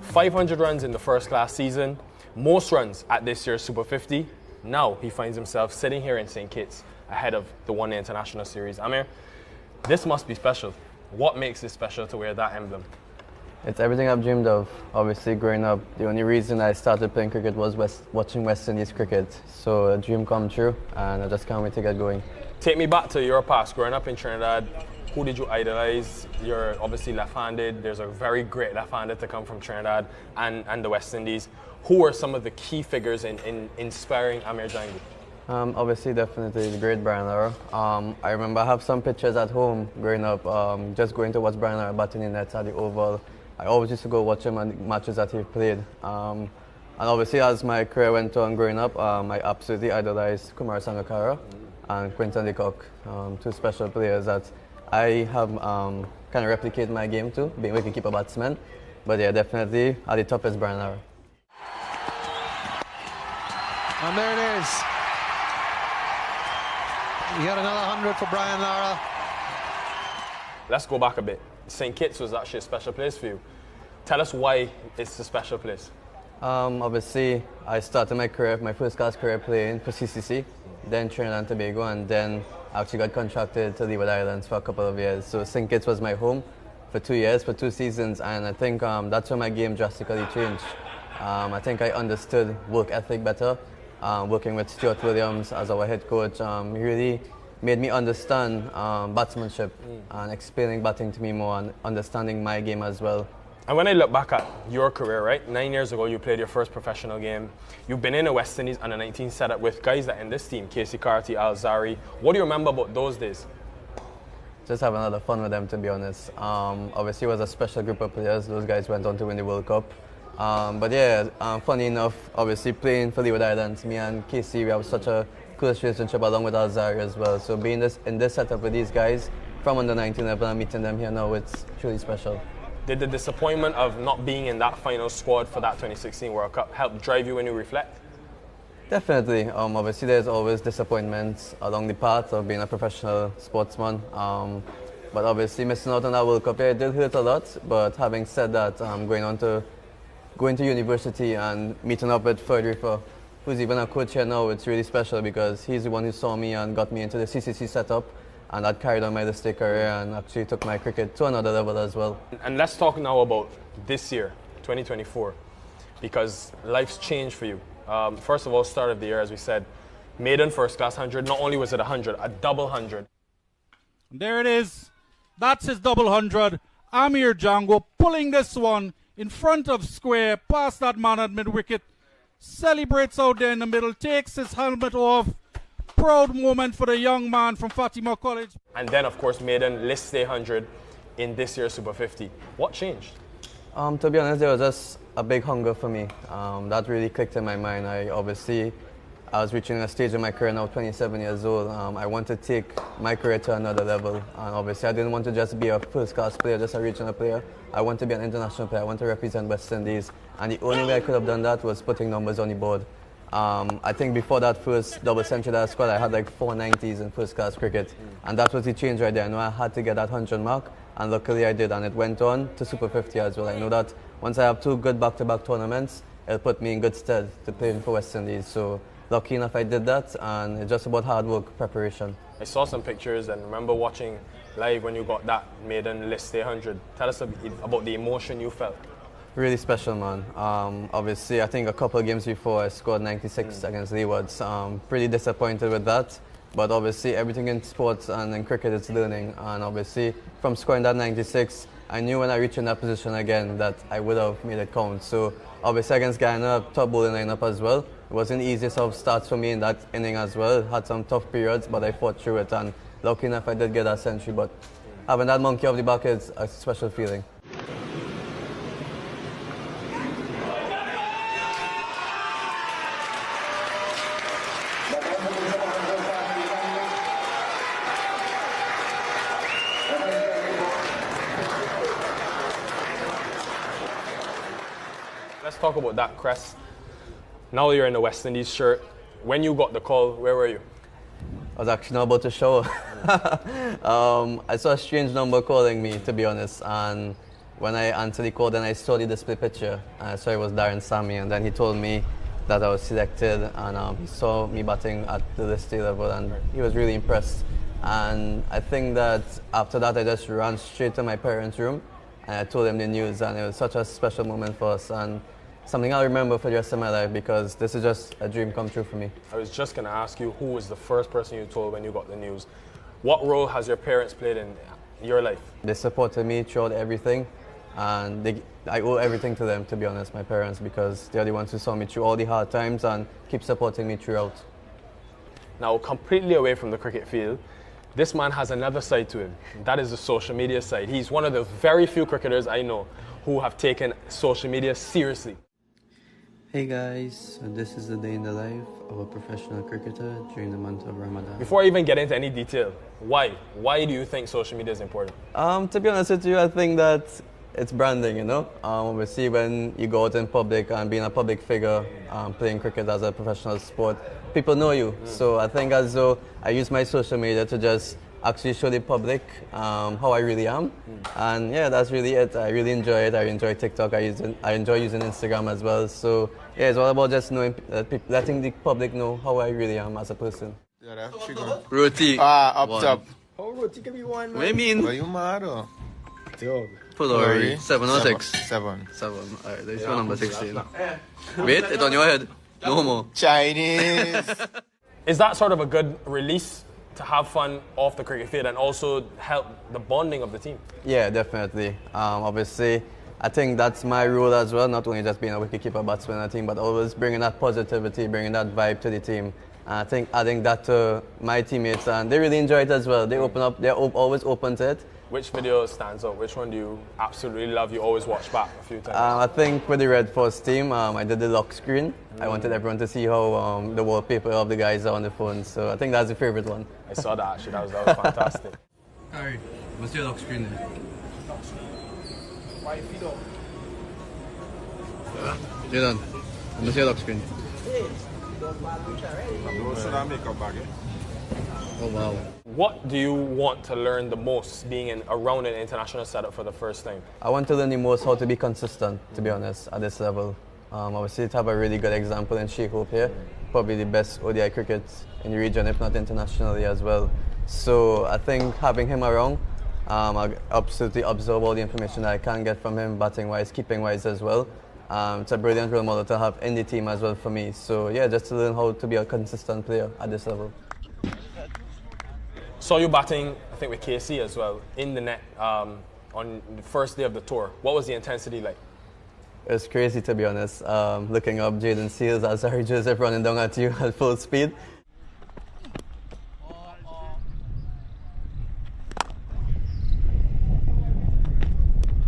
500 runs in the first class season, most runs at this year's Super 50. Now he finds himself sitting here in St. Kitts ahead of the One Day International Series. Amir, this must be special. What makes it special to wear that emblem? It's everything I've dreamed of. Obviously, growing up, the only reason I started playing cricket was watching West Indies cricket. So a dream come true, and I just can't wait to get going. Take me back to your past. Growing up in Trinidad, who did you idolize? You're obviously left-handed. There's a very great left-handed to come from Trinidad and the West Indies. Who were some of the key figures in inspiring Amir Django? Obviously, definitely the great Brian Lara. I remember I have some pictures at home growing up, just going to watch Brian Lara batting in nets at the Oval. I always used to go watch him on matches that he played. And obviously, as my career went on growing up, I absolutely idolized Kumar Sangakkara and Quinton de Kock, two special players that I have kind of replicated my game to, being a wicketkeeper batsman. But yeah, definitely at the top is Brian Lara. And there it is. He had another 100 for Brian Lara. Let's go back a bit. St. Kitts was actually a special place for you. Tell us why it's a special place. Obviously, I started my career, my first class career playing for CCC, then Trinidad and Tobago, and then I actually got contracted to Leeward Islands for a couple of years. So St. Kitts was my home for 2 years, for 2 seasons, and I think that's when my game drastically changed. I think I understood work ethic better. Working with Stuart Williams as our head coach, he really made me understand batsmanship and explaining batting to me more and understanding my game as well. And when I look back at your career, right, 9 years ago you played your first professional game. You've been in the West Indies under 19 setup with guys that in this team, Casey Carty, Al Zari. What do you remember about those days? Just having a lot of fun with them, to be honest. Obviously it was a special group of players. Those guys went on to win the World Cup. But yeah, funny enough, obviously playing for Leeward Islands, me and Casey, we have such a close relationship along with Al Zari as well. So being in this setup with these guys from under 19 level and meeting them here now, it's truly special. Did the disappointment of not being in that final squad for that 2016 World Cup help drive you when you reflect? Definitely. Obviously there's always disappointments along the path of being a professional sportsman. But obviously missing out on that World Cup, yeah, it did hurt a lot. But having said that, going to university and meeting up with Frederick, who's even a coach here now, it's really special because he's the one who saw me and got me into the CCC setup, and that carried on my district career and actually took my cricket to another level as well. And let's talk now about this year, 2024, because life's changed for you. First of all, start of the year, as we said, maiden first class 100. Not only was it 100, a double 100. There it is. That's his double 100. Amir Django pulling this one in front of square, past that man at mid-wicket, celebrates out there in the middle, takes his helmet off. Proud moment for the young man from Fatima College. And then, of course, maiden list day 100 in this year's Super 50. What changed? To be honest, there was just a big hunger for me. That really clicked in my mind. I was reaching a stage in my career now, 27 years old. I want to take my career to another level. And obviously, I didn't want to just be a first-class player, just a regional player. I want to be an international player. I want to represent West Indies. And the only way I could have done that was putting numbers on the board. I think before that first double century that I scored, I had like 490s in first-class cricket. And that was the change right there. I know I had to get that 100 mark, and luckily I did. And it went on to Super 50 as well. I know that once I have 2 good back-to-back tournaments, it'll put me in good stead to play for West Indies. So lucky enough I did that, and it's just about hard work, preparation. I saw some pictures and remember watching live when you got that maiden list day 100. Tell us about the emotion you felt. Really special, man. Obviously, I think a couple of games before I scored 96 against Leeward. Pretty disappointed with that. But obviously, everything in sports and in cricket is learning. And obviously, from scoring that 96, I knew when I reached in that position again that I would have made it count. So obviously, against Guyana, top bowling lineup as well. It wasn't the easiest of starts for me in that inning as well. Had some tough periods, but I fought through it. And lucky enough, I did get that century. But having that monkey off the back is a special feeling. Let's talk about that crest. Now you're in the West Indies shirt. When you got the call, where were you? I was actually not about to shower. I saw a strange number calling me, to be honest, and when I answered the call, then I saw the display picture, and I saw it was Darren Sammy, and then he told me that I was selected, and he saw me batting at the list A level, and he was really impressed. And I think that after that, I just ran straight to my parents' room, and I told them the news, and it was such a special moment for us, and something I'll remember for the rest of my life, because this is just a dream come true for me. I was just going to ask you, who was the first person you told when you got the news? What role has your parents played in your life? They supported me throughout everything, and I owe everything to them, to be honest, my parents, because they're the ones who saw me through all the hard times and keep supporting me throughout. Now, completely away from the cricket field, this man has another side to him. That is the social media side. He's one of the very few cricketers I know who have taken social media seriously. Hey guys, so this is the day in the life of a professional cricketer during the month of Ramadan. Before I even get into any detail, why? Why do you think social media is important? To be honest with you, I think that it's branding, you know. Obviously, when you go out in public and being a public figure, playing cricket as a professional sport, people know you. So I think as though I use my social media to just actually show the public how I really am. And yeah, that's really it. I really enjoy it. I enjoy TikTok. I enjoy using Instagram as well. So yeah, it's all about just knowing, letting the public know how I really am as a person. Roti. Up One. top. Oh, Roti can be one, man. What do you mean? What you mad or? Pulori. 7 or 6? 7. 7. Alright, there's your number 16. Wait, it's on your head. No more. Chinese. Is that sort of a good release to have fun off the cricket field and also help the bonding of the team? Yeah, definitely. Obviously, I think that's my role as well, not only just being a wicketkeeper batsman on the team, but always bringing that positivity, bringing that vibe to the team. And I think adding that to my teammates, and they really enjoy it as well. They open up, they're always open to it. Which video stands out? Which one do you absolutely love? You always watch back a few times. I think with the Red Force team, I did the lock screen. I wanted everyone to see how the wallpaper of the guys are on the phone. So I think that's the favorite one. I saw that actually. That was fantastic. Alright, what's your lock screen there? Jayden, what's your lock screen? Oh wow. What do you want to learn the most being around an international setup for the first time? I want to learn the most how to be consistent, to be honest, at this level. Obviously, to have a really good example in Sheikh Hope here, probably the best ODI cricket in the region, if not internationally as well. So I think having him around, I absolutely absorb all the information that I can get from him, batting-wise, keeping-wise as well. It's a brilliant role model to have in the team as well for me. So yeah, just to learn how to be a consistent player at this level. Saw you batting, I think with KC as well, in the net on the first day of the tour. What was the intensity like? It was crazy, to be honest. Looking up Jaden Seals as Harry Joseph running down at you at full speed.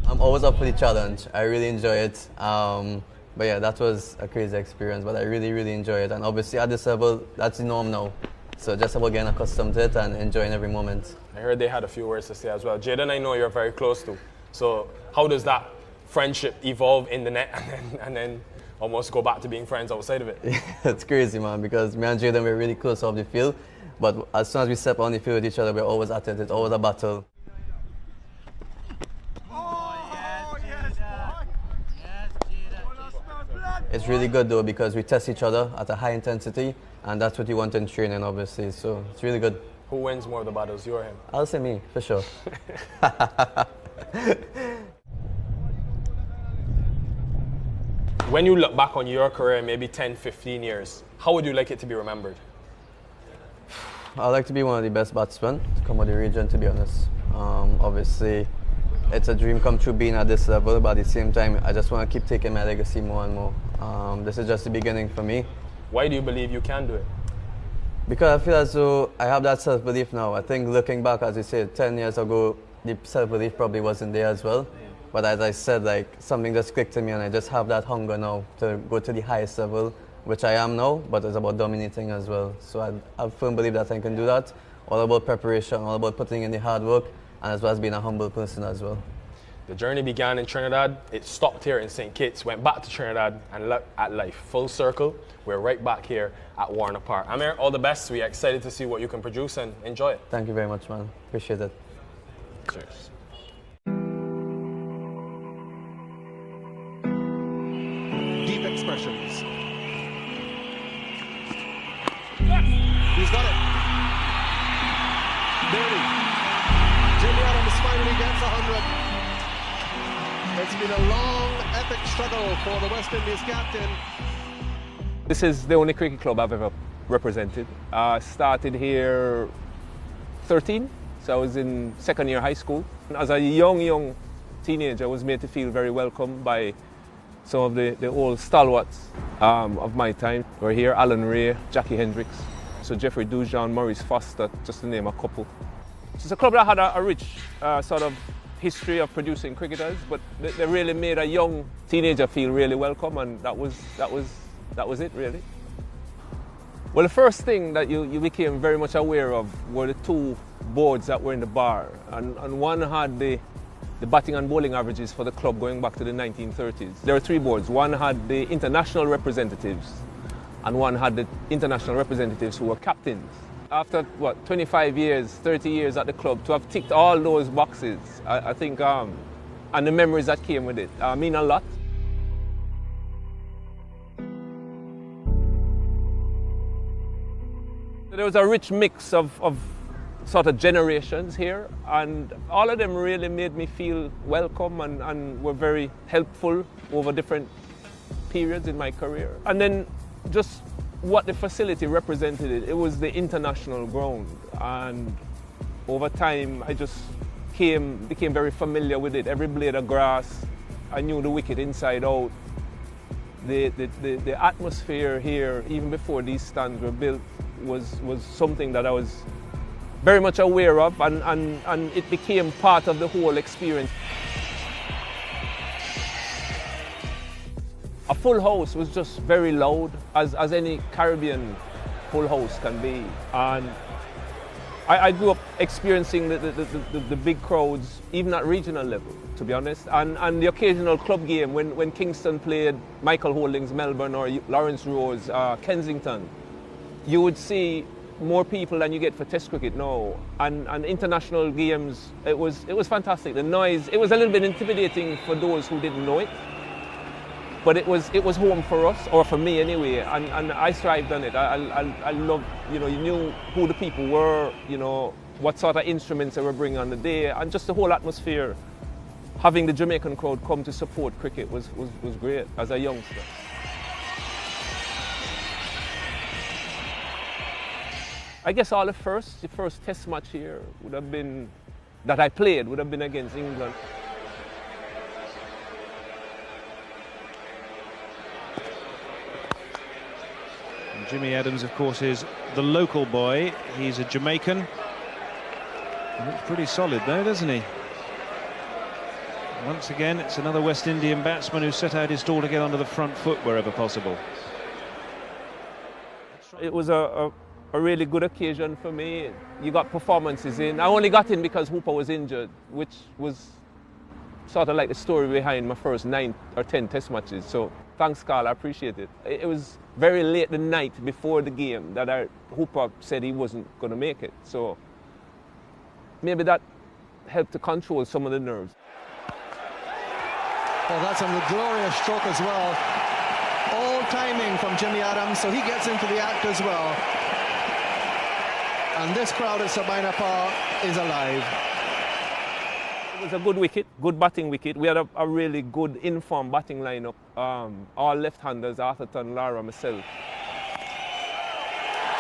I'm always up for the challenge. I really enjoy it. But yeah, that was a crazy experience, but I really, really enjoy it. And obviously at this level, that's the norm now. So just about getting accustomed to it and enjoying every moment. I heard they had a few words to say as well. Jaden, I know you're very close to. So how does that friendship evolve in the net and then almost go back to being friends outside of it? It's crazy, man, because me and Jaden, we're really close off the field. But as soon as we step on the field with each other, we're always at it. It's always a battle. It's really good though because we test each other at a high intensity, and that's what you want in training, obviously. So it's really good. Who wins more of the battles, you or him? I'll say me, for sure. When you look back on your career, maybe 10, 15 years, how would you like it to be remembered? I'd like to be one of the best batsmen to come out of the region, to be honest. Obviously, it's a dream come true being at this level, but at the same time, I just want to keep taking my legacy more and more. This is just the beginning for me. Why do you believe you can do it? Because I feel as though I have that self-belief now. I think looking back, as you said, 10 years ago, the self-belief probably wasn't there as well. But as I said, like, something just clicked to me, and I just have that hunger now to go to the highest level, which I am now, but it's about dominating as well. So I firmly believe that I can do that. All about preparation, all about putting in the hard work, and as well as being a humble person as well. The journey began in Trinidad, it stopped here in St. Kitts, went back to Trinidad, and look at life. Full circle, we're right back here at Warner Park. Amir, all the best. We're excited to see what you can produce and enjoy it. Thank you very much, man. Appreciate it. Cheers. Deep expressions. He's got it. Dirty. Jimmy Adams finally gets 100. It's been a long, epic struggle for the West Indies captain. This is the only cricket club I've ever represented. I started here 13, so I was in second year high school. As a young teenager, I was made to feel very welcome by some of the old stalwarts of my time. We're here, Alan Ray, Jackie Hendricks, so Jeffrey Dujon, Maurice Foster, just to name a couple. It's a club that had a rich sort of history of producing cricketers, but they really made a young teenager feel really welcome, and that was it really. Well, the first thing that you became very much aware of were the two boards that were in the bar, and one had the batting and bowling averages for the club going back to the 1930s. There were three boards. One had the international representatives, and one had the international representatives who were captains. After, 25 years, 30 years at the club, to have ticked all those boxes, I think, and the memories that came with it, mean a lot. There was a rich mix of sort of generations here, and all of them really made me feel welcome and were very helpful over different periods in my career. And then just what the facility represented, it was the international ground, and over time I just became very familiar with it. Every blade of grass, I knew the wicket inside out. The atmosphere here, even before these stands were built, was something that I was very much aware of, and it became part of the whole experience. A full house was just very loud, as any Caribbean full house can be. And I grew up experiencing the big crowds, even at regional level, to be honest. And the occasional club game, when Kingston played Michael Holding's Melbourne or Lawrence Rose, Kensington, you would see more people than you get for Test cricket now. And international games, it was fantastic. The noise, it was a little bit intimidating for those who didn't know it. But it was home for us, or for me anyway, and I thrived on it. I loved, you knew who the people were, what sort of instruments they were bringing on the day, and just the whole atmosphere. Having the Jamaican crowd come to support cricket was great as a youngster. I guess the first Test match here would have been, that I played, would have been against England. Jimmy Adams, of course, is the local boy. He's a Jamaican. He looks pretty solid though, doesn't he? Once again, it's another West Indian batsman who set out his stall to get onto the front foot wherever possible. It was a really good occasion for me. You got performances in. I only got in because Hooper was injured, which was sort of like the story behind my first 9 or 10 Test matches. So thanks, Carl, I appreciate it. It was very late the night before the game that Hooper said he wasn't going to make it. So maybe that helped to control some of the nerves. Well, that's a glorious stroke as well. All timing from Jimmy Adams, so he gets into the act as well. And this crowd at Sabina Park is alive. It was a good wicket, good batting wicket. We had a really good informed batting lineup. All left-handers, Arthurton, Lara, myself.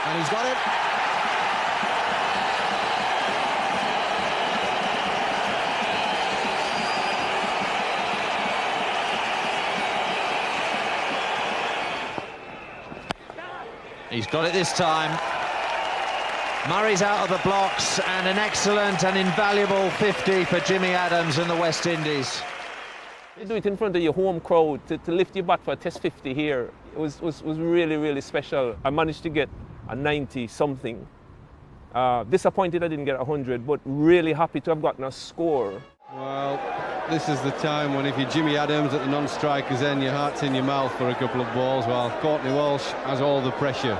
And he's got it. He's got it this time. Murray's out of the blocks, and an excellent and invaluable 50 for Jimmy Adams and the West Indies. You do it in front of your home crowd, to lift your bat for a Test 50 here, it was really, really special. I managed to get a 90-something. Disappointed I didn't get 100, but really happy to have gotten a score. Well, this is the time when if you're Jimmy Adams at the non-strikers end, your heart's in your mouth for a couple of balls, while Courtney Walsh has all the pressure.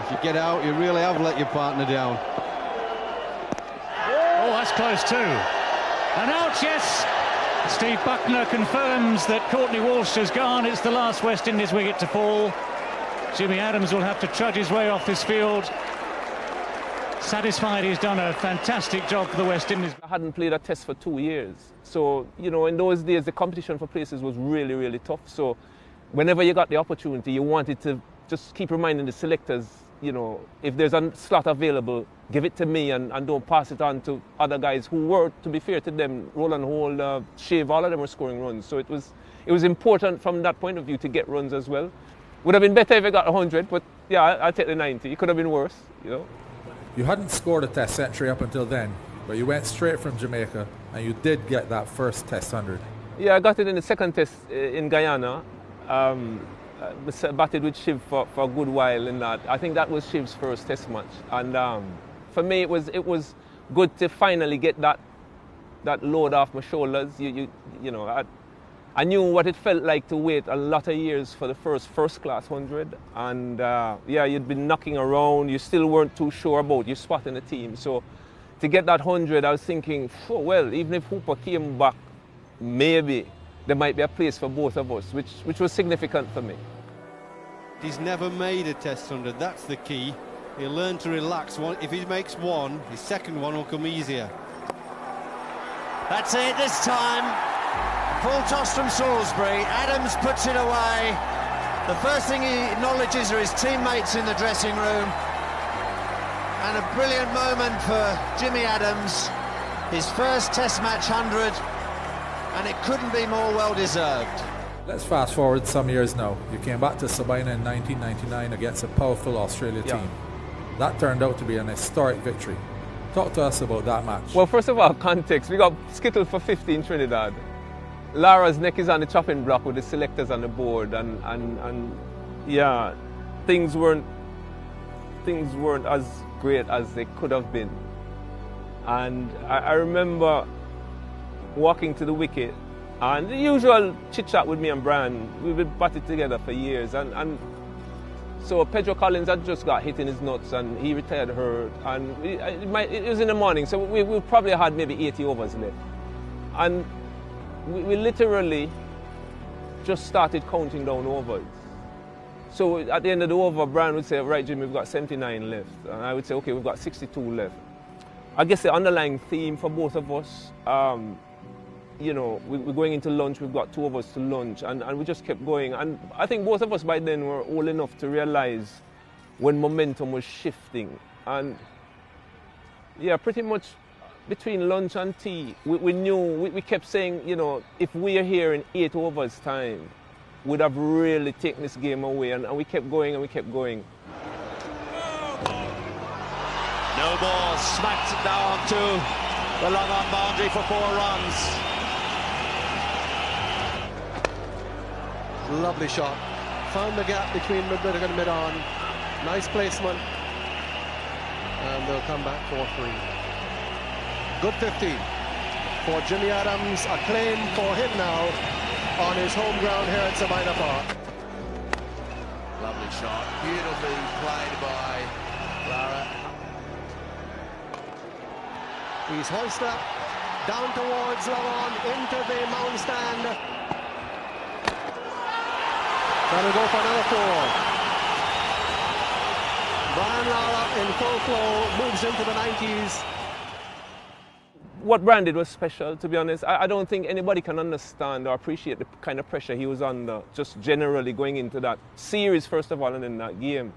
If you get out, you really have let your partner down. Oh, that's close too. And out, yes! Steve Buckner confirms that Courtney Walsh has gone. It's the last West Indies wicket to fall. Jimmy Adams will have to trudge his way off this field. Satisfied he's done a fantastic job for the West Indies. I hadn't played a test for 2 years. So, you know, in those days, the competition for places was really, really tough. So whenever you got the opportunity, you wanted to just keep reminding the selectors, you know, if there's a slot available, give it to me and don't pass it on to other guys who were, to be fair to them, Roland Hall, Shave, all of them were scoring runs. So it was important from that point of view to get runs as well. Would have been better if I got 100, but yeah, I'll take the 90. It could have been worse, you know. You hadn't scored a test century up until then, but you went straight from Jamaica and you did get that first test 100. Yeah, I got it in the second test in Guyana. Batted with Shiv for a good while in that. I think that was Shiv's first test match. And for me, it was good to finally get that load off my shoulders. You know, I knew what it felt like to wait a lot of years for the first class 100, and yeah, you'd been knocking around, you still weren't too sure about your spot in the team. So to get that 100, I was thinking, oh, well, even if Hooper came back, maybe there might be a place for both of us, which was significant for me. He's never made a test 100, that's the key. He'll learn to relax. If he makes one, his second one will come easier. That's it this time. Full toss from Salisbury. Adams puts it away. The first thing he acknowledges are his teammates in the dressing room. And a brilliant moment for Jimmy Adams. His first Test match 100, and it couldn't be more well deserved. Let's fast forward some years now. You came back to Sabina in 1999 against a powerful Australia team. That turned out to be an historic victory. Talk to us about that match. Well, first of all, context. We got skittled for 50 in Trinidad. Lara's neck is on the chopping block with the selectors on the board, and yeah, things weren't as great as they could have been. And I remember walking to the wicket, and the usual chit chat with me and Brian. We've been batted together for years, and so Pedro Collins had just got hit in his nuts, and he retired hurt, and it was in the morning, so we probably had maybe 80 overs left, and we literally just started counting down overs. So at the end of the over, Brian would say, right, Jimmy, we've got 79 left. And I would say, okay, we've got 62 left. I guess the underlying theme for both of us, you know, we're going into lunch, we've got 2 of us to lunch, and we just kept going. And I think both of us by then were old enough to realize when momentum was shifting. And yeah, pretty much between lunch and tea, we knew, we kept saying, you know, if we're here in 8 overs time, we'd have really taken this game away, and we kept going and we kept going. No ball, smacked down to the long on boundary for 4 runs. Lovely shot. Found the gap between mid-wicket and mid-on. Nice placement. And they'll come back 4-3. Good 15 for Jimmy Adams. A claim for him now on his home ground here at Sabina Park. Lovely shot. Beautifully played by Lara. He's hoisted up, down towards Lavon, into the mound stand. That'll go for another 4. Brian Lara in full flow, moves into the 90s. What Brian did was special, to be honest. I don't think anybody can understand or appreciate the kind of pressure he was under, just generally going into that series, first of all, and then that game.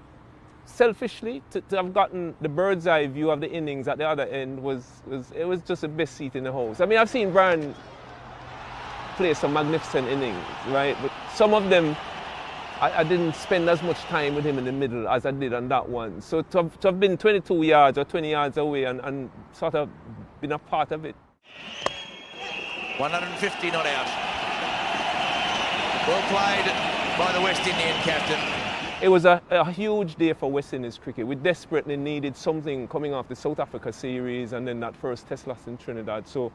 Selfishly, to have gotten the bird's eye view of the innings at the other end was just the best seat in the house. I mean, I've seen Brian play some magnificent innings, right? But some of them, I didn't spend as much time with him in the middle as I did on that one. So to have been 22 yards or 20 yards away and sort of been a part of it. 150 not out. Well played by the West Indian captain. It was a huge day for West Indies cricket. We desperately needed something coming off the South Africa series and then that first test loss in Trinidad. So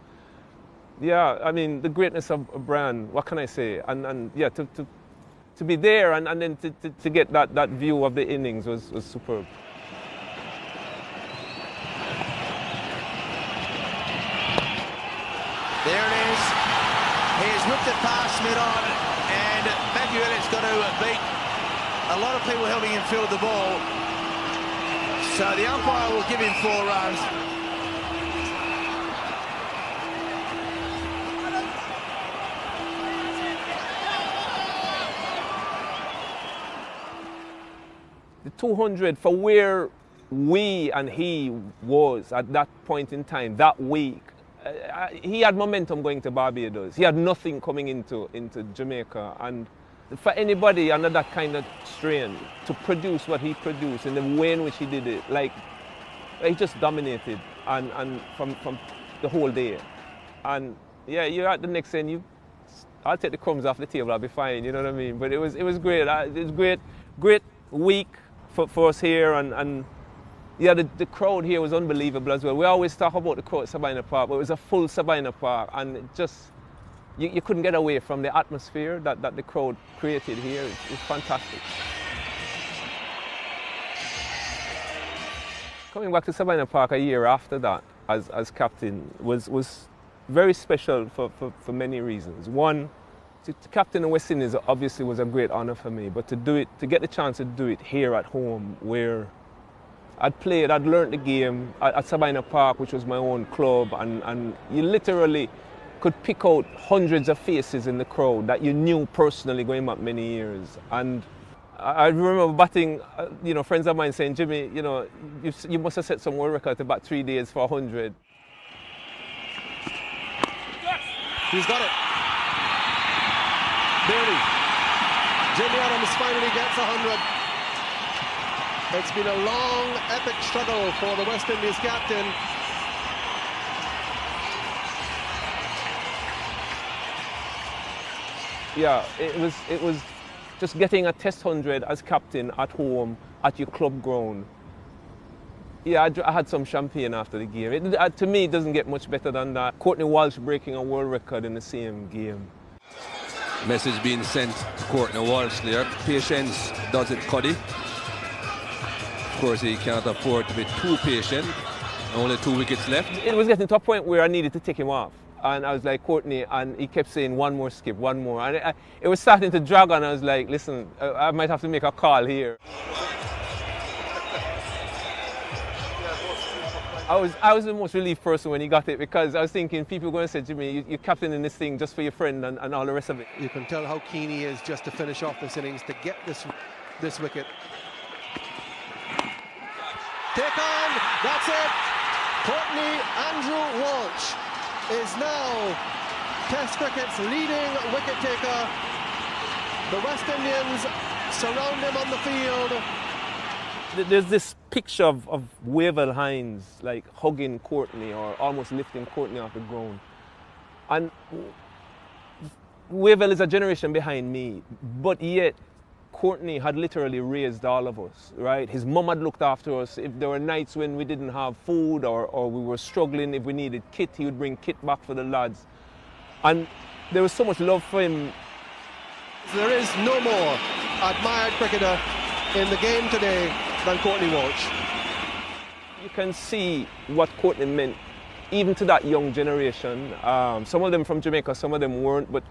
Yeah, I mean, the greatness of Brian, what can I say? And yeah, to be there and then to get that view of the innings was superb. There it is. He has whipped it past mid-on, and Matthew Elliott's got to beat a lot of people helping him field the ball. So the umpire will give him 4 runs. The 200 for where we and he was at that point in time, that week, he had momentum going to Barbados. He had nothing coming into Jamaica. And for anybody under that kind of strain to produce what he produced in the way in which he did it, like, he just dominated and from the whole day. And yeah, you're at the next end, I'll take the crumbs off the table, I'll be fine, you know what I mean? But it was great. It was great week for us here, and yeah, the crowd here was unbelievable as well. We always talk about the crowd at Sabina Park, but it was a full Sabina Park, and it just, you couldn't get away from the atmosphere that the crowd created here. It's fantastic. Coming back to Sabina Park a year after that as captain was very special for many reasons. One, to captain the West Indies obviously was a great honour for me, but to get the chance to do it here at home, where I'd learned the game at Sabina Park, which was my own club, and you literally could pick out hundreds of faces in the crowd that you knew personally going back many years. And I remember batting, friends of mine saying, Jimmy, you must have set some world record to bat 3 days for 100. He's got it. Barely. Jimmy Adams finally gets 100. It's been a long, epic struggle for the West Indies captain. Yeah, it was just getting a test 100 as captain at home at your club ground. Yeah, I had some champagne after the game. To me, it doesn't get much better than that. Courtney Walsh breaking a world record in the same game. Message being sent to Courtney Walsh there. Patience does it, Cuddy. Of course, he can't afford to be too patient. Only 2 wickets left. It was getting to a point where I needed to take him off. And I was like, Courtney, and he kept saying, one more skip, one more. And it was starting to drag on. I was like, listen, I might have to make a call here. I was the most relieved person when he got it, because I was thinking people were going to say, Jimmy, you're captaining this thing just for your friend and all the rest of it. You can tell how keen he is just to finish off this innings, to get this wicket. Take on, that's it. Courtney Andrew Walsh is now Test cricket's leading wicket taker. The West Indians surround him on the field. There's this picture of Wavell Hines like hugging Courtney or almost lifting Courtney off the ground. And Wavell is a generation behind me, but yet Courtney had literally raised all of us, right? His mum had looked after us. If there were nights when we didn't have food or we were struggling, if we needed kit, he would bring kit back for the lads. And there was so much love for him. There is no more admired cricketer in the game today than Courtney Walsh. You can see what Courtney meant even to that young generation. Some of them from Jamaica, some of them weren't, but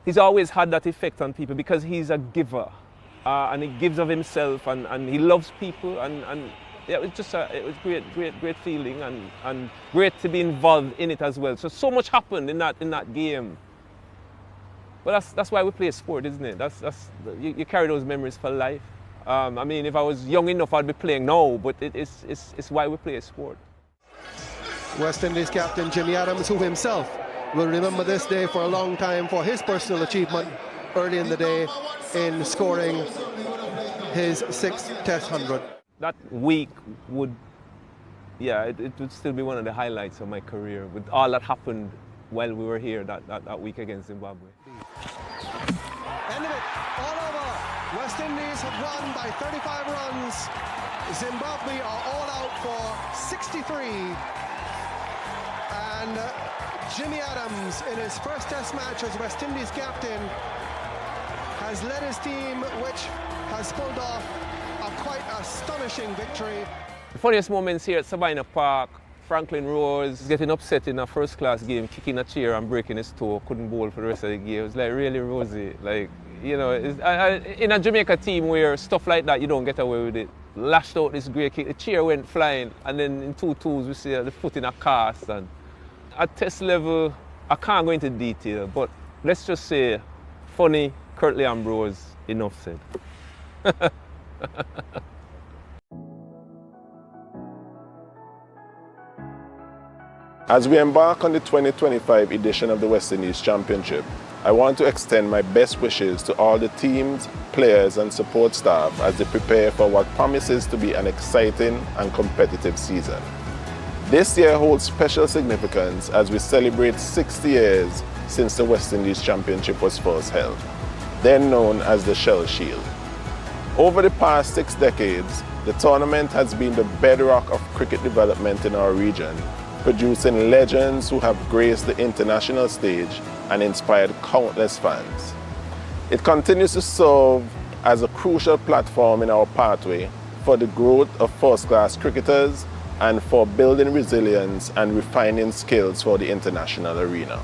he's always had that effect on people because he's a giver, and he gives of himself, and he loves people, and yeah, it was great feeling, and great to be involved in it as well. So much happened in that game. But that's why we play sport, isn't it? You carry those memories for life. I mean, if I was young enough, I'd be playing now, but it's why we play sport. West Indies captain Jimmy Adams, who himself will remember this day for a long time for his personal achievement early in the day in scoring his 6th Test 100. That week would still be one of the highlights of my career, with all that happened while we were here that week against Zimbabwe. End of it, all over. West Indies have won by 35 runs. Zimbabwe are all out for 63. And Jimmy Adams, in his first Test match as West Indies captain, has led his team, which has pulled off a quite astonishing victory. The funniest moments here at Sabina Park, Franklin Rose getting upset in a first-class game, kicking a chair and breaking his toe, couldn't bowl for the rest of the game. It was like really rosy. Like, you know, in a Jamaica team where stuff like that, you don't get away with it. Lashed out this great kick, the chair went flying, and then in 2-2s we see the foot in a cast. And at Test level, I can't go into detail, but let's just say, funny, Curtly Ambrose, enough said. As we embark on the 2025 edition of the West Indies Championship, I want to extend my best wishes to all the teams, players and support staff as they prepare for what promises to be an exciting and competitive season. This year holds special significance as we celebrate 60 years since the West Indies Championship was first held, then known as the Shell Shield. Over the past 6 decades, the tournament has been the bedrock of cricket development in our region, producing legends who have graced the international stage and inspired countless fans. It continues to serve as a crucial platform in our pathway for the growth of first-class cricketers and for building resilience and refining skills for the international arena.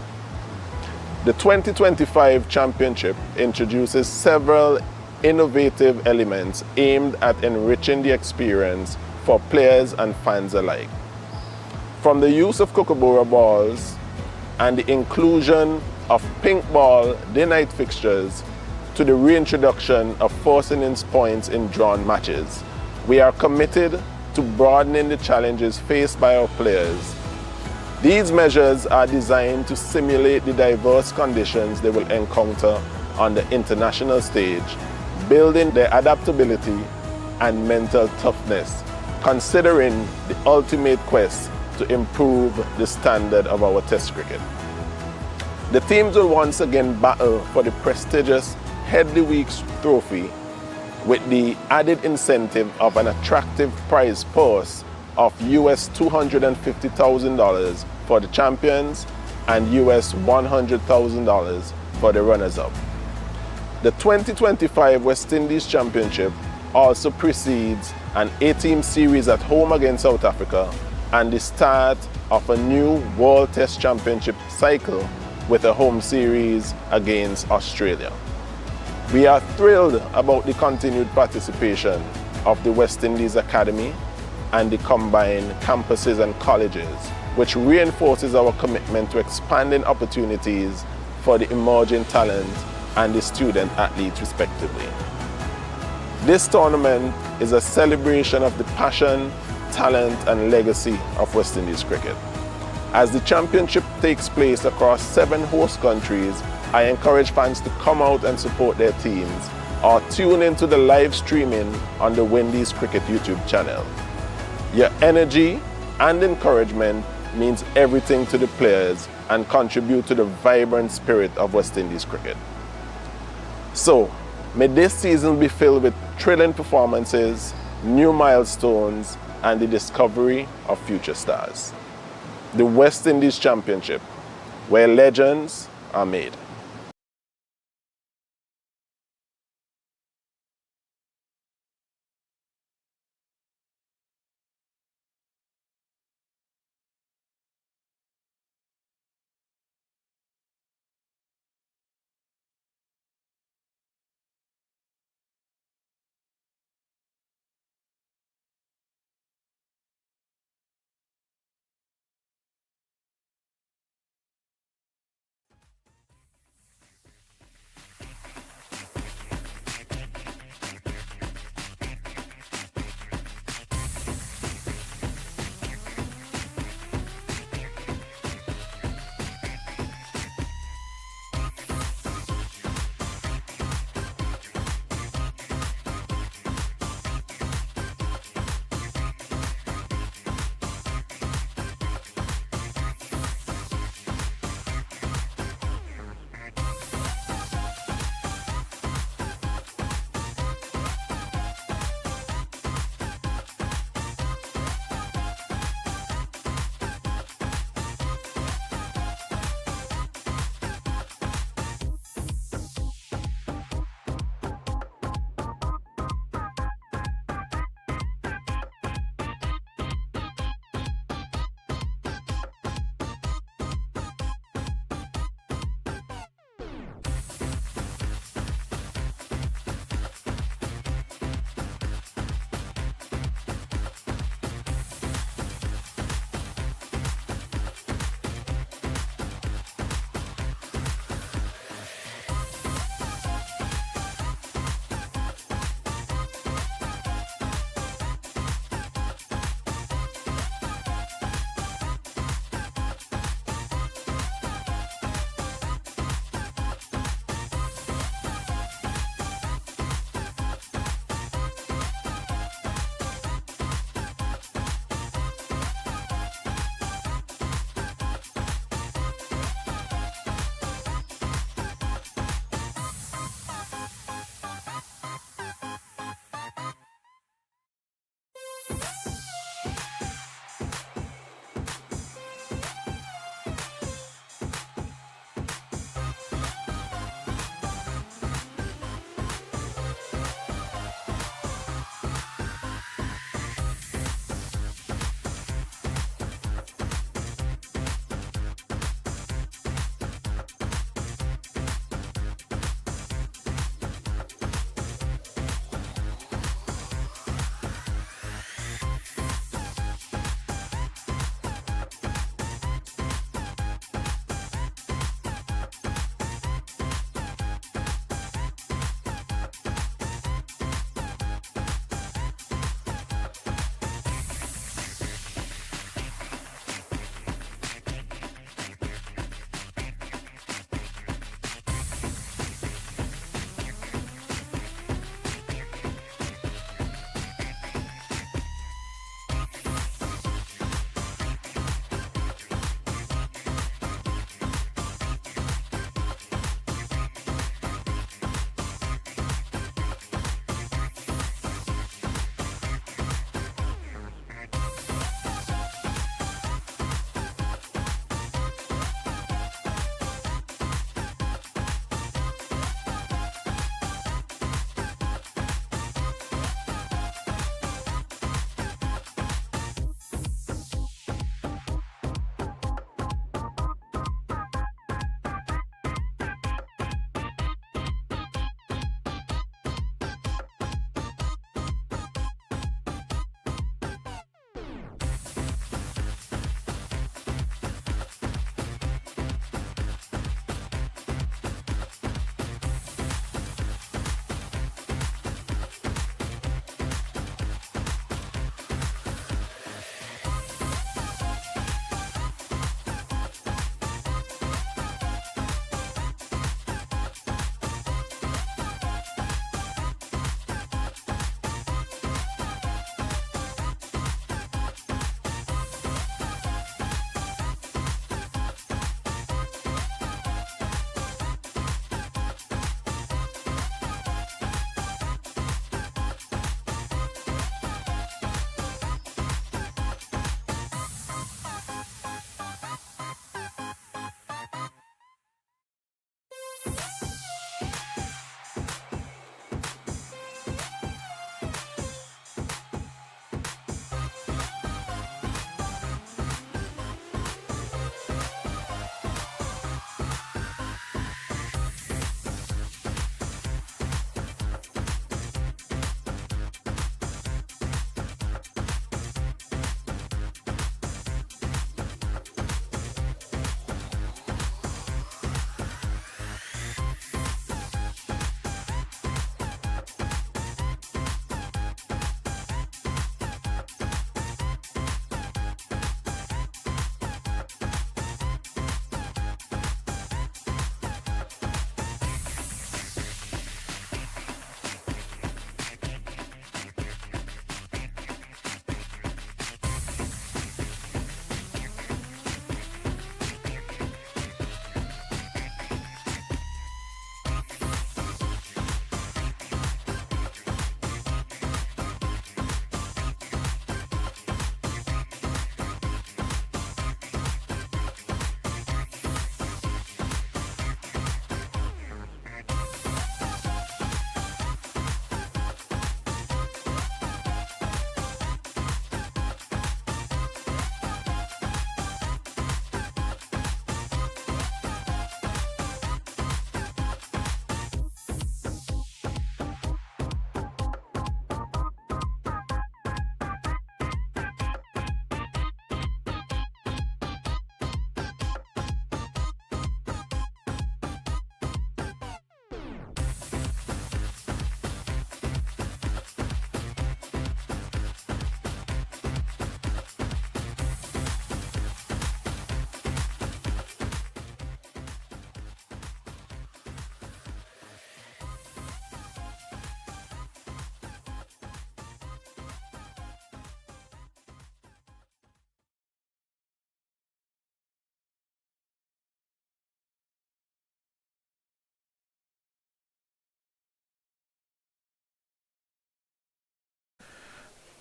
The 2025 championship introduces several innovative elements aimed at enriching the experience for players and fans alike. From the use of Kookaburra balls and the inclusion of pink ball day-night fixtures to the reintroduction of 4 innings points in drawn matches, we are committed to broadening the challenges faced by our players. These measures are designed to simulate the diverse conditions they will encounter on the international stage, building their adaptability and mental toughness, considering the ultimate quest to improve the standard of our Test cricket. The teams will once again battle for the prestigious Head the Week's trophy with the added incentive of an attractive prize purse of US $250,000 for the champions and US $100,000 for the runners-up. The 2025 West Indies Championship also precedes an 8-team series at home against South Africa and the start of a new World Test Championship cycle with a home series against Australia. We are thrilled about the continued participation of the West Indies Academy and the combined campuses and colleges, which reinforces our commitment to expanding opportunities for the emerging talent and the student athletes respectively. This tournament is a celebration of the passion, talent and legacy of West Indies cricket. As the championship takes place across 7 host countries, I encourage fans to come out and support their teams or tune into the live streaming on the Windies Cricket YouTube channel. Your energy and encouragement means everything to the players and contribute to the vibrant spirit of West Indies cricket. So, may this season be filled with thrilling performances, new milestones, and the discovery of future stars. The West Indies Championship, where legends are made.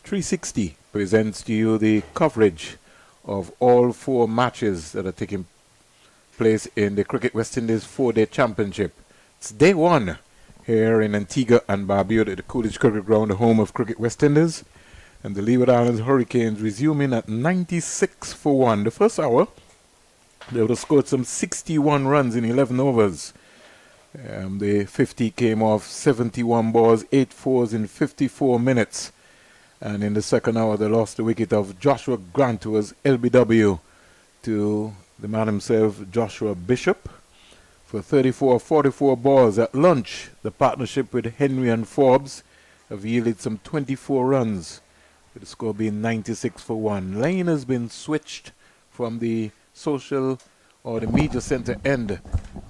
360 presents to you the coverage of all 4 matches that are taking place in the Cricket West Indies 4-day championship. It's day 1 here in Antigua and Barbuda at the Coolidge Cricket Ground, the home of Cricket West Indies. And the Leeward Islands Hurricanes resuming at 96 for 1. The first hour, they would have scored some 61 runs in 11 overs. The 50 came off 71 balls, 8 fours in 54 minutes. And in the second hour, they lost the wicket of Joshua Grant, who was LBW, to the man himself, Joshua Bishop, for 44 balls. At lunch, the partnership with Henry and Forbes have yielded some 24 runs, with the score being 96 for 1. Lane has been switched from the social or the media center end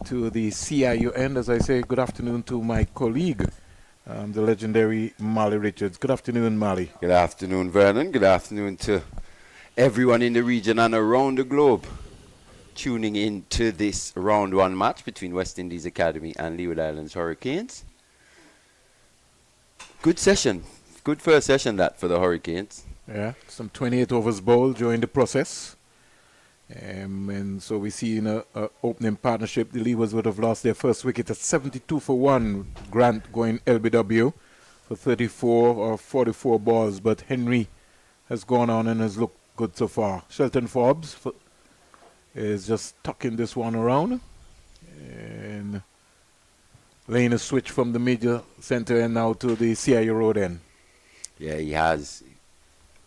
to the CIU end. As I say, good afternoon to my colleague, the legendary Mali Richards. Good afternoon, Mali. Good afternoon, Vernon. Good afternoon to everyone in the region and around the globe tuning in to this round 1 match between West Indies Academy and Leeward Islands Hurricanes. Good session. Good first session that for the Hurricanes. Yeah, some 28 overs bowled during the process. And so we see in a opening partnership, the Leewards would have lost their first wicket at 72 for 1. Grant going LBW for 34 or 44 balls, but Henry has gone on and has looked good so far. Shelton Forbes is just tucking this one around. And Lane has switched from the media center and now to the CIU road end. Yeah, he has.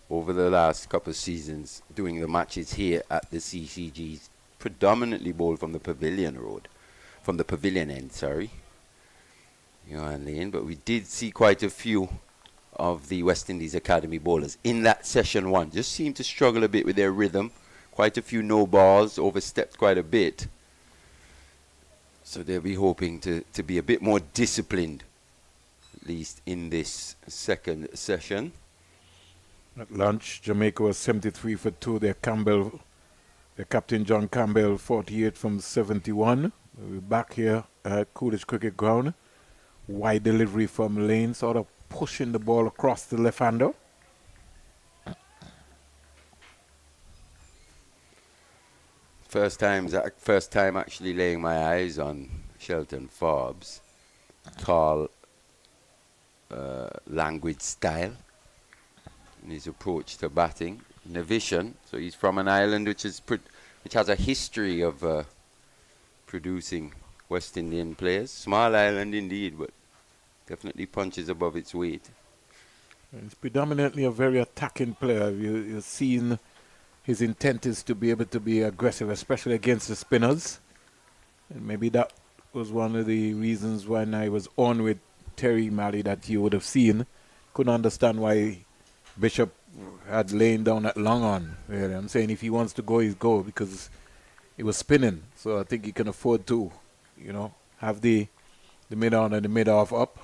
Over the last couple of seasons, doing the matches here at the CCGs, predominantly bowled from the pavilion end, sorry. And Lane, but we did see quite a few of the West Indies Academy bowlers in that session 1. Just seemed to struggle a bit with their rhythm. Quite a few no balls, overstepped quite a bit. So they'll be hoping to be a bit more disciplined, at least in this second session. At lunch, Jamaica was 73 for 2. Their captain John Campbell 48 from 71. We're back here at Coolidge Cricket Ground. Wide delivery from Lane, sort of pushing the ball across the left-hander. First time actually laying my eyes on Shelton Forbes. Tall, languid style in his approach to batting. Vision. So he's from an island which has a history of producing West Indian players. Small island indeed, but definitely punches above its weight. He's predominantly a very attacking player. You've seen his intent is to be able to be aggressive, especially against the spinners. And maybe that was one of the reasons when I was on with Terry Malley that you would have seen. Couldn't understand why Bishop had lain down that long on. Really. I'm saying if he wants to go, he's go, because he was spinning. So I think he can afford to, have the mid-on and the mid-off up.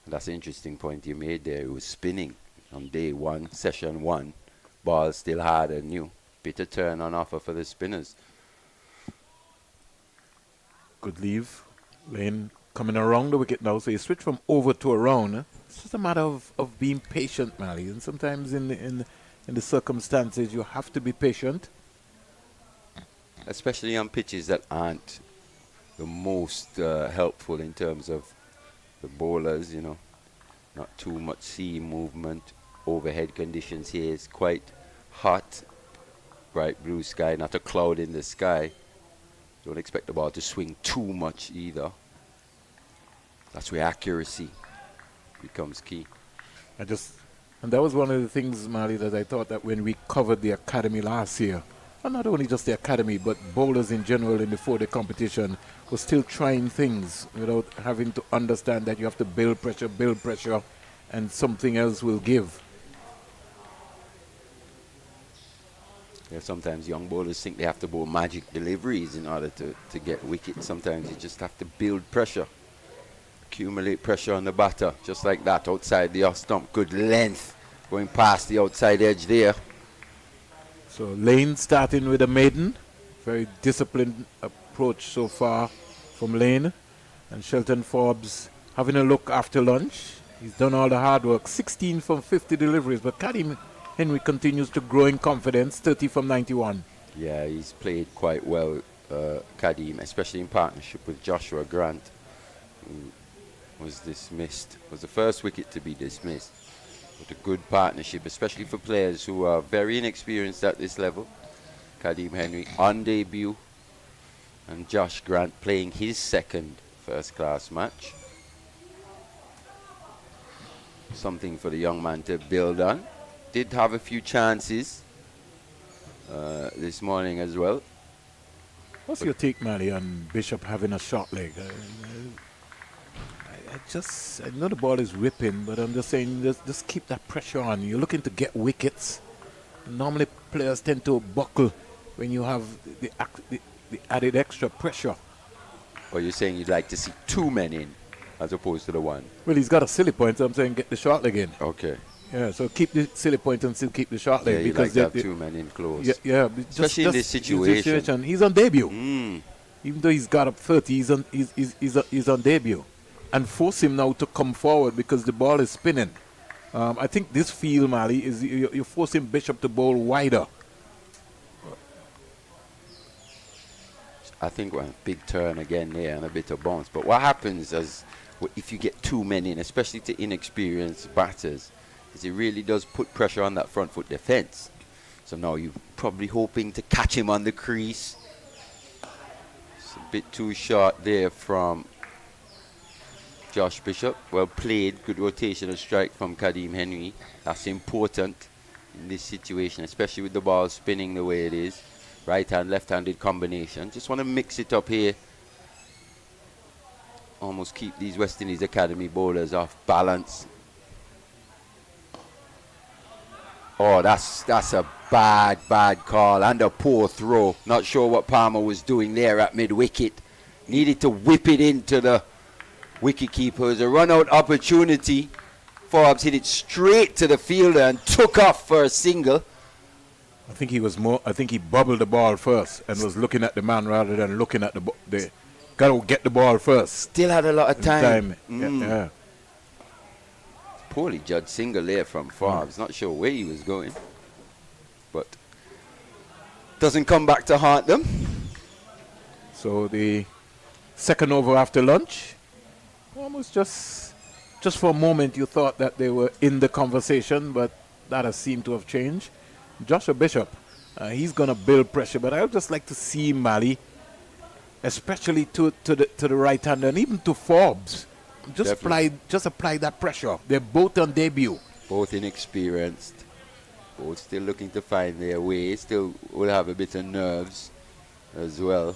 That's an interesting point you made there. He was spinning on day 1, session 1. Ball still hard and new. Bit of turn on offer for the spinners. Good leave. Lane coming around the wicket now, so you switch from over to around. It's just a matter of being patient, Mally. And sometimes in the circumstances, you have to be patient. Especially on pitches that aren't the most helpful in terms of the bowlers, Not too much seam movement. Overhead conditions here is quite hot. Bright blue sky, not a cloud in the sky. Don't expect the ball to swing too much either. That's where accuracy becomes key. And that was one of the things, Mali, that I thought that when we covered the academy last year, and not only just the academy, but bowlers in general in the 4-day competition, were still trying things without having to understand that you have to build pressure, and something else will give. Yeah, sometimes young bowlers think they have to bowl magic deliveries in order to get wickets. Sometimes you just have to build pressure. Accumulate pressure on the batter, just like that, outside the off stump. Good length, going past the outside edge there. So Lane starting with a maiden. Very disciplined approach so far from Lane. And Shelton Forbes having a look after lunch. He's done all the hard work. 16 from 50 deliveries, but Kadim Henry continues to grow in confidence. 30 from 91. Yeah, he's played quite well, Kadim, especially in partnership with Joshua Grant, who was dismissed. Was the first wicket to be dismissed. But a good partnership, especially for players who are very inexperienced at this level. Kadim Henry on debut, and Josh Grant playing his second first-class match. Something for the young man to build on. Did have a few chances this morning as well. What's your take, Mally, on Bishop having a short leg? I know the ball is ripping, but I'm just saying, just keep that pressure on. You're looking to get wickets. Normally, players tend to buckle when you have the added extra pressure. Or you're saying you'd like to see 2 men in, as opposed to the one? Well, he's got a silly point, so I'm saying get the short leg in. Okay. Yeah, so keep the silly point and still keep the short leg. Yeah, you because like to have 2 men in close. Yeah, especially in this situation. He's on debut. Even though he's got up 30, he's on debut. And force him now to come forward because the ball is spinning. I think this field, Mali, is you're forcing Bishop to bowl wider. I think we're a big turn again there and a bit of bounce. But what happens if you get 2 men in, especially to inexperienced batters, is it really does put pressure on that front foot defense. So now you're probably hoping to catch him on the crease. It's a bit too short there from Josh Bishop. Well played, good rotational strike from Kadim Henry. That's important in this situation, especially with the ball spinning the way it is. Right-hand, left-handed combination. Just want to mix it up here. Almost keep these West Indies Academy bowlers off balance. Oh, that's a bad call and a poor throw. Not sure what Palmer was doing there at mid-wicket. Needed to whip it into the wicketkeeper. It was a run-out opportunity. Forbes hit it straight to the fielder and took off for a single. I think he bubbled the ball first and was looking at the man rather than looking at the got to get the ball first. Still had a lot of time. Yeah. Poorly judged single there from Forbes. Not sure where he was going, but doesn't come back to haunt them. So the second over after lunch, almost just for a moment you thought that they were in the conversation, but that has seemed to have changed. Joshua Bishop, he's going to build pressure, but I would just like to see Mali, especially to the right hander and even to Forbes, just apply that pressure. They're both on debut. Both inexperienced, both still looking to find their way, still will have a bit of nerves as well.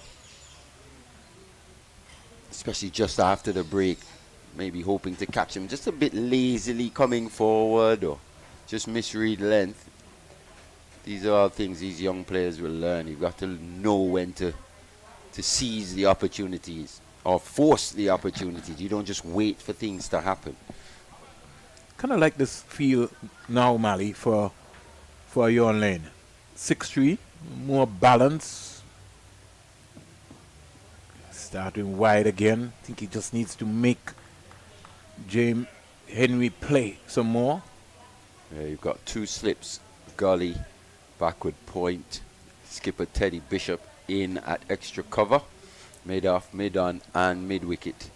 Especially just after the break, maybe hoping to catch him just a bit lazily coming forward or just misread length. These are all things these young players will learn. You've got to know when to seize the opportunities or force the opportunities. You don't just wait for things to happen. Kind of like this feel now, Mali, for your lane. 6-3, more balance. Starting wide again. I think he just needs to make James Henry play some more. Yeah, you've got 2 slips. Gully, backward point. Skipper Teddy Bishop in at extra cover. Mid-off, mid-on and mid-wicket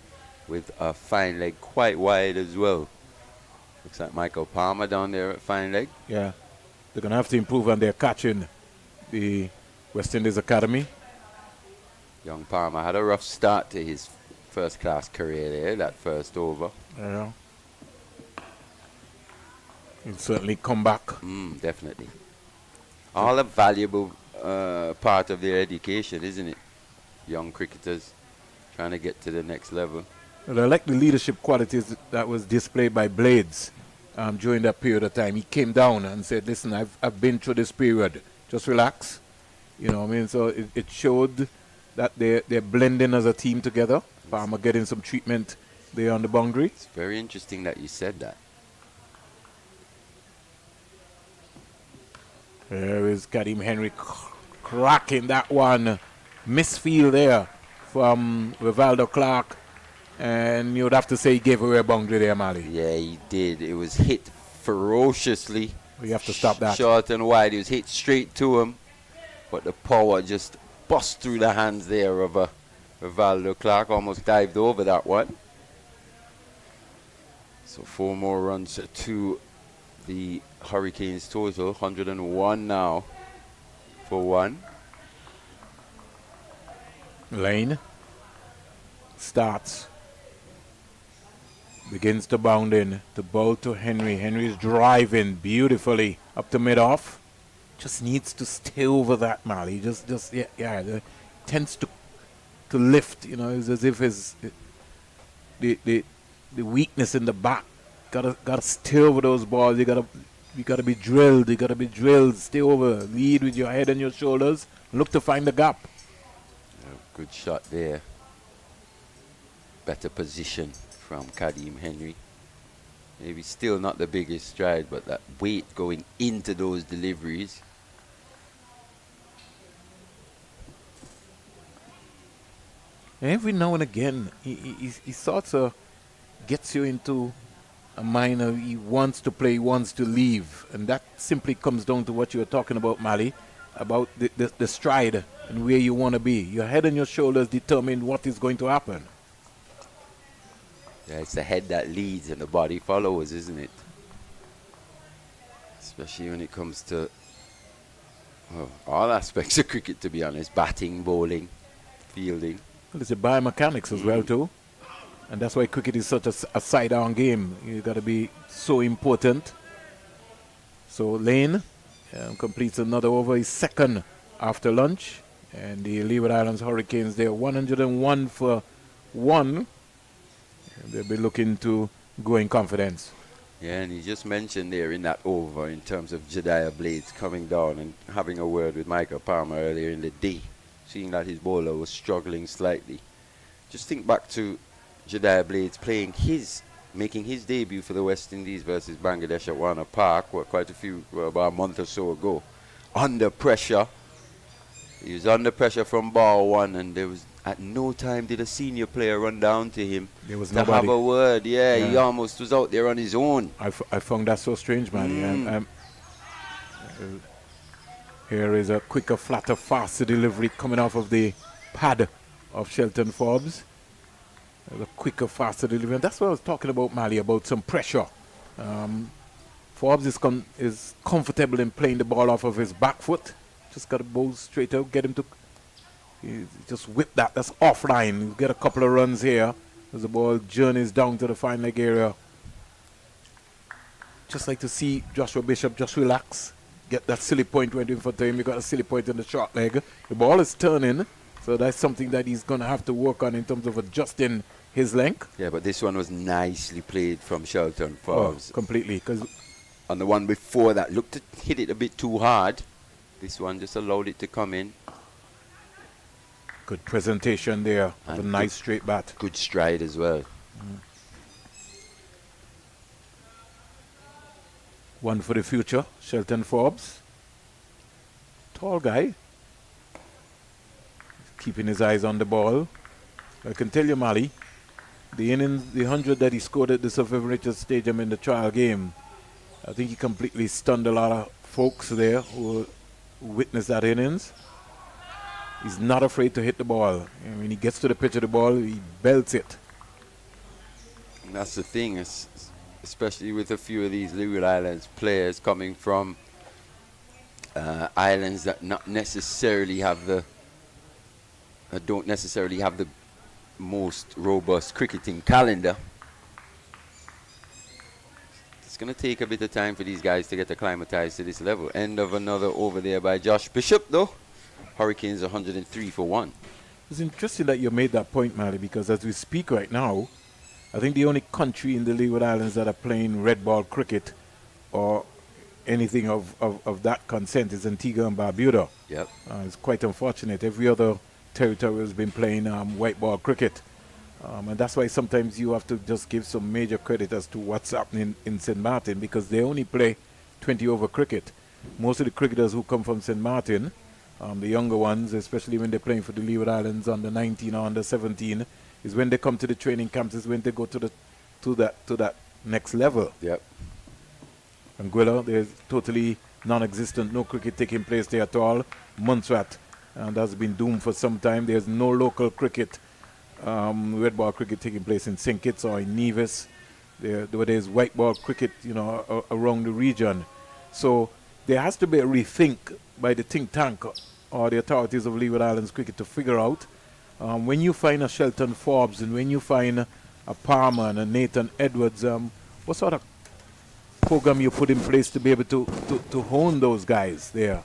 with a fine leg quite wide as well. Looks like Michael Palmer down there at fine leg. Yeah, they're going to have to improve on their catching, the West Indies Academy. Young Palmer had a rough start to his first-class career there, that first over. Yeah. He'll certainly come back. Definitely. All a valuable part of their education, isn't it? Young cricketers trying to get to the next level. Well, I like the leadership qualities that was displayed by Blades during that period of time. He came down and said, listen, I've been through this period. Just relax. You know what I mean? So it showed that they're blending as a team together. Palmer getting some treatment there on the boundary. It's very interesting that you said that. There is Kadim Henry cracking that one. Misfield there from Rivaldo Clark. And you would have to say he gave away a boundary there, Mali. Yeah, he did. It was hit ferociously. We have to stop that. Short and wide. It was hit straight to him. But the power just bust through the hands there of Rivaldo Clark. Almost dived over that one. So 4 more runs to the Hurricanes total. 101 now for 1. Lane starts. Begins to bound in. The ball to Henry. Henry's driving beautifully up to mid-off. Just needs to stay over that, Mali. Tends to lift, you know, it's as if the weakness in the back. Gotta stay over those balls. You gotta be drilled. You gotta be drilled. Stay over. Lead with your head and your shoulders. Look to find the gap. Good shot there. Better position from Kadeem Henry. Maybe still not the biggest stride, but that weight going into those deliveries. Every now and again, he sort of gets you into a mind of he wants to play, he wants to leave. And that simply comes down to what you were talking about, Mali, about the stride and where you want to be. Your head and your shoulders determine what is going to happen. Yeah, it's the head that leads and the body follows, isn't it? Especially when it comes to all aspects of cricket, to be honest. Batting, bowling, fielding. Well, it's a biomechanics as well, too. And that's why cricket is such a side-on game. You got to be so important. So Lane completes another over, his second after lunch. And the Leeward Islands Hurricanes, they're 101 for 1. And they'll be looking to go in confidence. Yeah, and he just mentioned there in that over in terms of Jediah Blades coming down and having a word with Michael Palmer earlier in the day, seeing that his bowler was struggling slightly. Just think back to Jediah Blades making his debut for the West Indies versus Bangladesh at Warner Park, about a month or so ago. Under pressure. He was under pressure from ball 1, and there was at no time did a senior player run down to him to have a word. Yeah, he almost was out there on his own. I found that so strange, man. Here is a quicker, flatter, faster delivery coming off of the pad of Shelton Forbes. A quicker, faster delivery. And that's what I was talking about, Mali, about some pressure. Forbes is comfortable in playing the ball off of his back foot. Just got to bowl straight out, get him to just whip that. That's offline. You get a couple of runs here as the ball journeys down to the fine leg area. Just like to see Joshua Bishop just relax. Get that silly point went in for him. You got a silly point in the short leg. The ball is turning, so that's something that he's going to have to work on in terms of adjusting his length. Yeah, but this one was nicely played from Shelton Forbes. Oh, completely. Because on the one before that, hit it a bit too hard. This one just allowed it to come in. Good presentation there. And a nice straight bat. Good stride as well. One for the future, Shelton Forbes. Tall guy. Keeping his eyes on the ball. I can tell you, Mali, the innings, the 100 that he scored at the Sir Vivian Richards Stadium in the trial game, I think he completely stunned a lot of folks there who witnessed that innings. He's not afraid to hit the ball. And when he gets to the pitch of the ball, he belts it. And that's the thing, especially with a few of these Leeward Islands players coming from islands that don't necessarily have the most robust cricketing calendar. It's going to take a bit of time for these guys to get acclimatized to this level. End of another over there by Josh Bishop, though. Hurricanes 103 for 1. It's interesting that you made that point, Mali, because as we speak right now, I think the only country in the Leeward Islands that are playing red ball cricket or anything of that consent is Antigua and Barbuda. Yep. It's quite unfortunate. Every other territory has been playing white ball cricket. And that's why sometimes you have to just give some major credit as to what's happening in St. Martin, because they only play 20 over cricket. Most of the cricketers who come from St. Martin, the younger ones, especially when they're playing for the Leeward Islands under 19 or under 17, Is when they come to the training camps, is when they go to that next level. Yep. Anguilla, there's totally non-existent, no cricket taking place there at all. Montserrat, and that's been doomed for some time. There's no local cricket, red ball cricket taking place in St. Kitts or in Nevis. There's white ball cricket, around the region. So there has to be a rethink by the think tank or the authorities of Leeward Islands cricket to figure out when you find a Shelton Forbes and when you find a Palmer and a Nathan Edwards, what sort of program you put in place to be able to hone those guys there,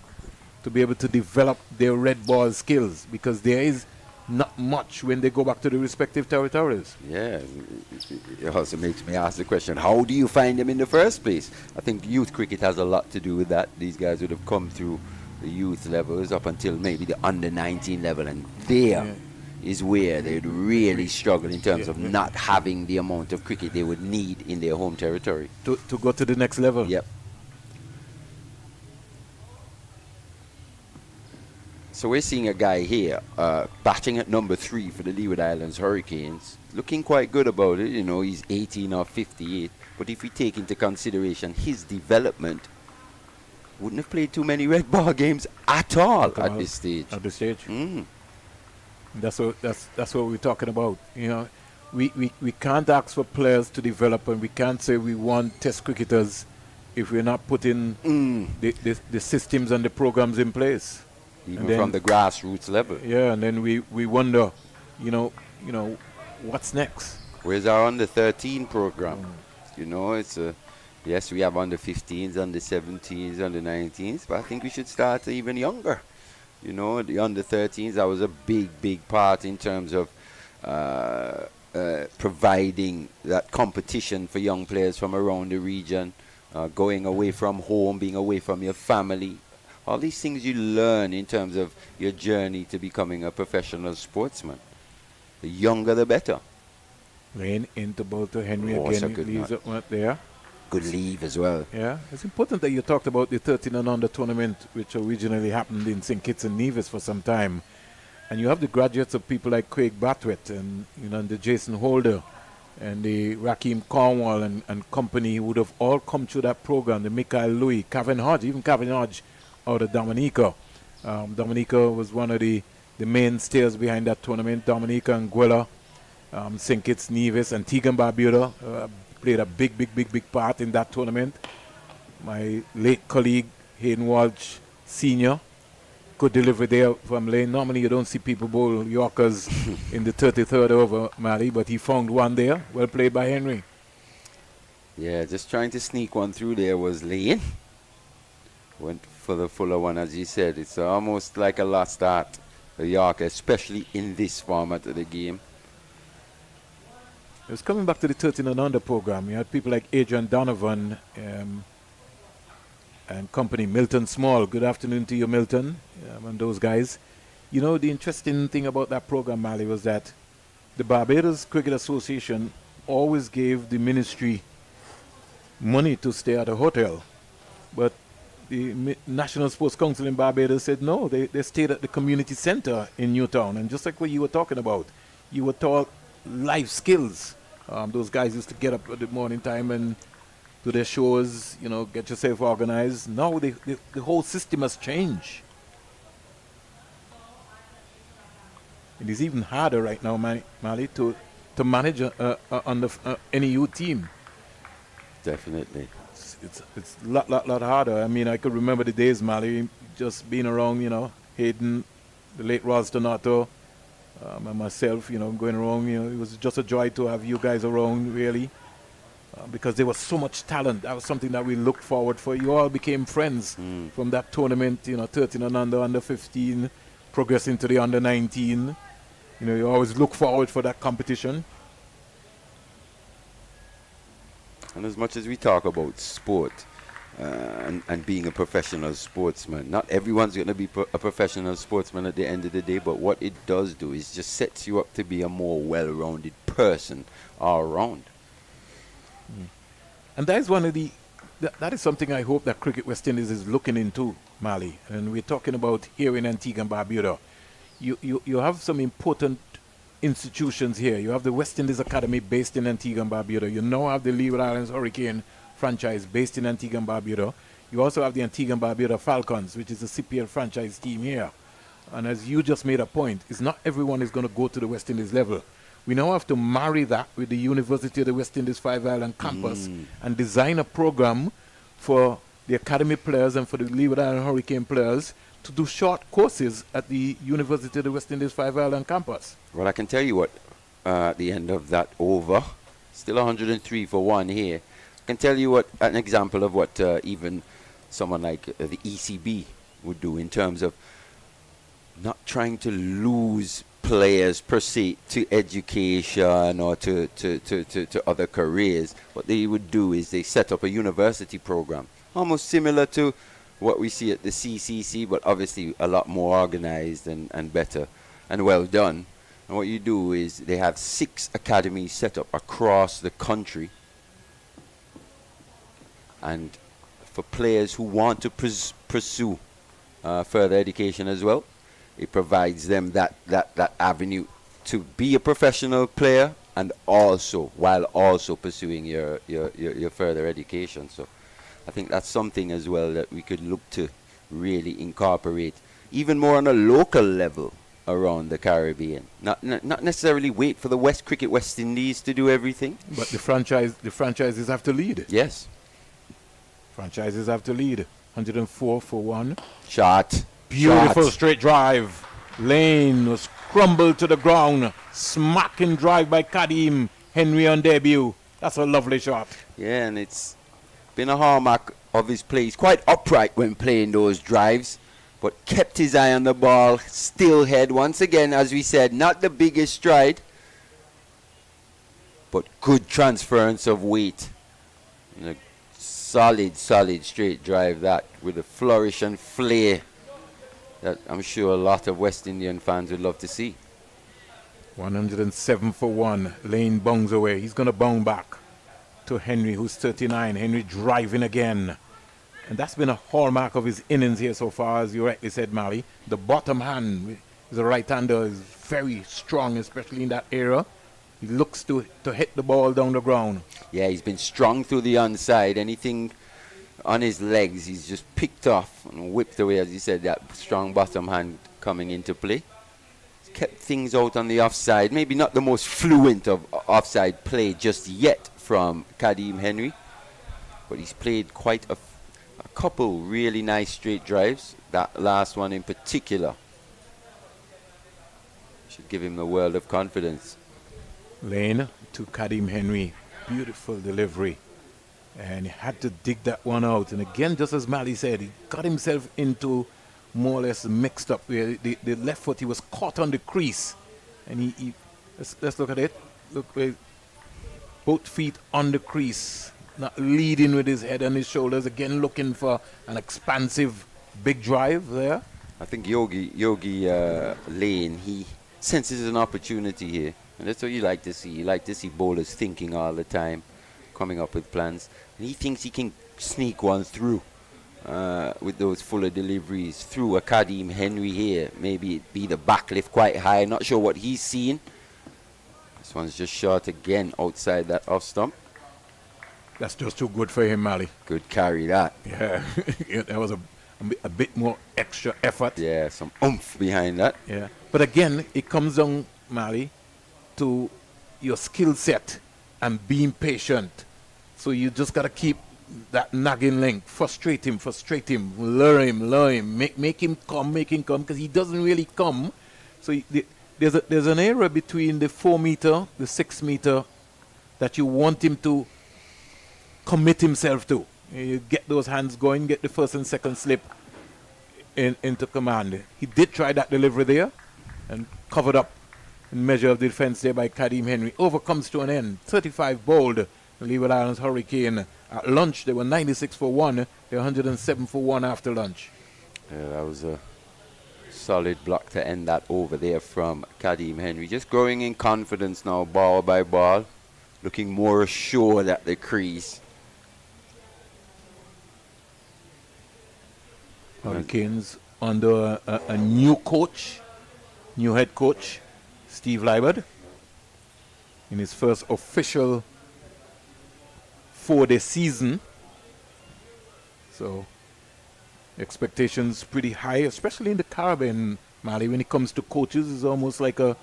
to be able to develop their red ball skills, because there is not much when they go back to the respective territories. Yeah, it also makes me ask the question, how do you find them in the first place? I think youth cricket has a lot to do with that. These guys would have come through the youth levels up until maybe the under 19 level, and there is where they'd really struggle in terms of not having the amount of cricket they would need in their home territory. To go to the next level. Yep. So we're seeing a guy here batting at number 3 for the Leeward Islands Hurricanes. Looking quite good about it. He's 18 or 58. But if we take into consideration his development, wouldn't have played too many red ball games at all at this stage. At this stage. That's what we're talking about. We can't ask for players to develop, and we can't say we want test cricketers if we're not putting the systems and the programs in place. Even from the grassroots level. Yeah, and then we wonder, what's next? Where's our under 13 program? It's yes, we have under 15s, under 17s, under 19s, but I think we should start even younger. The under 13s, that was a big part in terms of providing that competition for young players from around the region, going away from home, being away from your family. All these things you learn in terms of your journey to becoming a professional sportsman. The younger, the better. Rain into Bolter Henry It's a again. good Leaves man. it right there. Good leave as well. Yeah, it's important that you talked about the 13 and under tournament, which originally happened in St. Kitts and Nevis for some time. And you have the graduates of people like Craig Batwett and the Jason Holder and the Raheem Cornwall and company who would have all come through that program. The Michael Louis, Kevin Hodge, even Kevin Hodge out of Dominica. Dominica was one of the mainstays behind that tournament. Dominica and Anguilla, St. Kitts, Nevis, and Antigua and Barbuda played a big part in that tournament. My late colleague, Hayden Walsh Sr., could deliver there from lane. Normally you don't see people bowl Yorkers in the 33rd over, Mally, but he found one there. Well played by Henry. Yeah, just trying to sneak one through there was Lane. Went for the fuller one, as you said. It's almost like a lost art for Yorker, especially in this format of the game. It was coming back to the 13 and under program. You had people like Adrian Donovan and company, Milton Small. Good afternoon to you, Milton, and those guys. The interesting thing about that program, Mally, was that the Barbados Cricket Association always gave the ministry money to stay at a hotel. But the National Sports Council in Barbados said no, they stayed at the community center in Newtown. And just like what you were talking about, you were taught life skills. Those guys used to get up at the morning time and do their shows, get yourself organized. Now the whole system has changed. It is even harder right now, Mally, to manage on the NEU team. Definitely. It's a lot harder. I mean, I could remember the days, Mally, just being around, Hayden, the late Ross Donato, and myself, going around. It was just a joy to have you guys around, really, because there was so much talent. That was something that we looked forward for. You all became friends from that tournament, 13 and under 15, progressing to the under 19. You always look forward for that competition. And as much as we talk about sport and being a professional sportsman, not everyone's going to be a professional sportsman at the end of the day, but what it does do is just sets you up to be a more well-rounded person all around. And that is that is something I hope that Cricket West Indies is looking into, Mally. And we're talking about here in Antigua and Barbuda. You have some important institutions here. You have the West Indies Academy based in Antigua and Barbuda. You now have the Leeward Islands Hurricane franchise based in Antigua and Barbuda. You also have the Antigua and Barbuda Falcons, which is a CPL franchise team here. And as you just made a point, it's not everyone is going to go to the West Indies level. We now have to marry that with the University of the West Indies Five Island campus and design a program for the academy players and for the Leeward Island Hurricane players to do short courses at the University of the West Indies Five Island campus. Well, I can tell you what, at the end of that over, still 103 for one here. I can tell you what, an example of what even someone like the ECB would do in terms of not trying to lose players per se to education or to other careers. What they would do is they set up a university program, almost similar to what we see at the CCC, but obviously a lot more organized and better and well done. And what you do is they have 6 academies set up across the country, and for players who want to pursue further education as well, it provides them that avenue to be a professional player and also while also pursuing your further education. So I think that's something as well that we could look to really incorporate even more on a local level around the Caribbean. Not necessarily wait for the West Indies to do everything. But the franchises have to lead. Yes. Franchises have to lead. 104 for one. Shot. Beautiful Shot. straight drive. Lane was crumbled to the ground. Smacking drive by Kadim Henry on debut. That's a lovely shot. Yeah, and it's been a hallmark of his play. He's quite upright when playing those drives, but kept his eye on the ball, still head. Once again, as we said, not the biggest stride, but good transference of weight. And a solid straight drive that with a flourish and flair that I'm sure a lot of West Indian fans would love to see. 107 for one. Lane bongs away. He's going to bong back to Henry, who's 39. Henry driving again. And that's been a hallmark of his innings here so far, as you rightly said, Mali. The bottom hand, the right-hander, is very strong, especially in that era. He looks to hit the ball down the ground. Yeah, he's been strong through the onside. Anything on his legs, he's just picked off and whipped away, as you said, that strong bottom hand coming into play. He's kept things out on the offside. Maybe not the most fluent of offside play just yet from Kadim Henry, but he's played quite a couple really nice straight drives. That last one in particular should give him the world of confidence. Lane to Kadim Henry. Beautiful delivery. And he had to dig that one out. And again, just as Mali said, he got himself into more or less mixed up. Where the left foot, he was caught on the crease. And let's look at it. Look, both feet on the crease. Not leading with his head and his shoulders. Again, looking for an expansive big drive there. I think Yogi Lane, he senses an opportunity here. And that's what you like to see. You like to see bowlers thinking all the time, coming up with plans. And he thinks he can sneak one through with those fuller deliveries through a Kadim Henry here. Maybe it be the backlift quite high. Not sure what he's seeing. This one's just short again outside that off stump. That's just too good for him, Mali. Good carry that. Yeah, yeah, that was a bit more extra effort. Yeah, some oomph behind that. Yeah, but again, it comes down, Mali, to your skill set and being patient. So you just got to keep that nagging link. Frustrate him, lure him. Make him come, because he doesn't really come. So there's an area between the 4 meter, the 6 meter that you want him to commit himself to. You get those hands going, get the first and second slip into command. He did try that delivery there and covered up in measure of the defense there by Kadim Henry. Over comes to an end. 35 bowled. The Leeward Islands Hurricane. At lunch, they were 96 for one. They were 107 for one after lunch. Yeah, that was a solid block to end that over there from Kadim Henry. Just growing in confidence now, ball by ball. Looking more assured at the crease. Hurricanes under a new coach, new head coach, Steve Leeward in his first official 4-day season. So expectations pretty high, especially in the Caribbean, Mali. When it comes to coaches, it's almost like a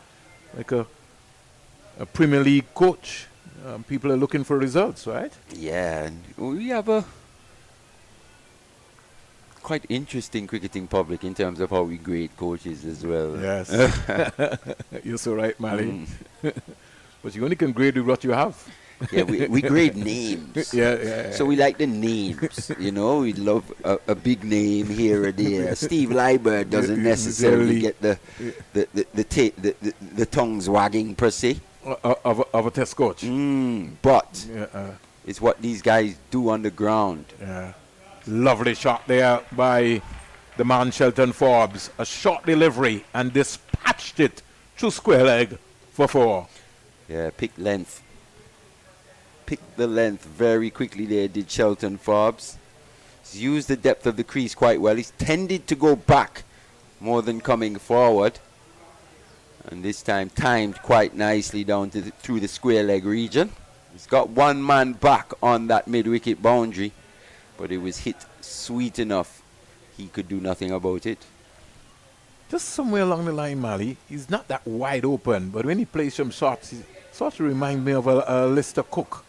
Premier League coach. People are looking for results, right? Yeah, and we have a quite interesting cricketing public in terms of how we grade coaches as well. Yes. You're so right, Mali. But you only can grade with what you have. Yeah, we grade names. Yeah. So we like the names, you know. We love a big name here or there. Steve Leeward doesn't necessarily get the tongues wagging per se of a test coach. But it's what these guys do on the ground. Yeah. Lovely shot there by the man Shelton Forbes. A short delivery and dispatched it through square leg for 4. Yeah, picked the length very quickly there, did Shelton Forbes. He's used the depth of the crease quite well. He's tended to go back more than coming forward. And this time timed quite nicely down to through the square leg region. He's got one man back on that mid-wicket boundary, but it was hit sweet enough. He could do nothing about it. Just somewhere along the line, Mali, he's not that wide open, but when he plays some shots, he sort of reminds me of a Lister Cook.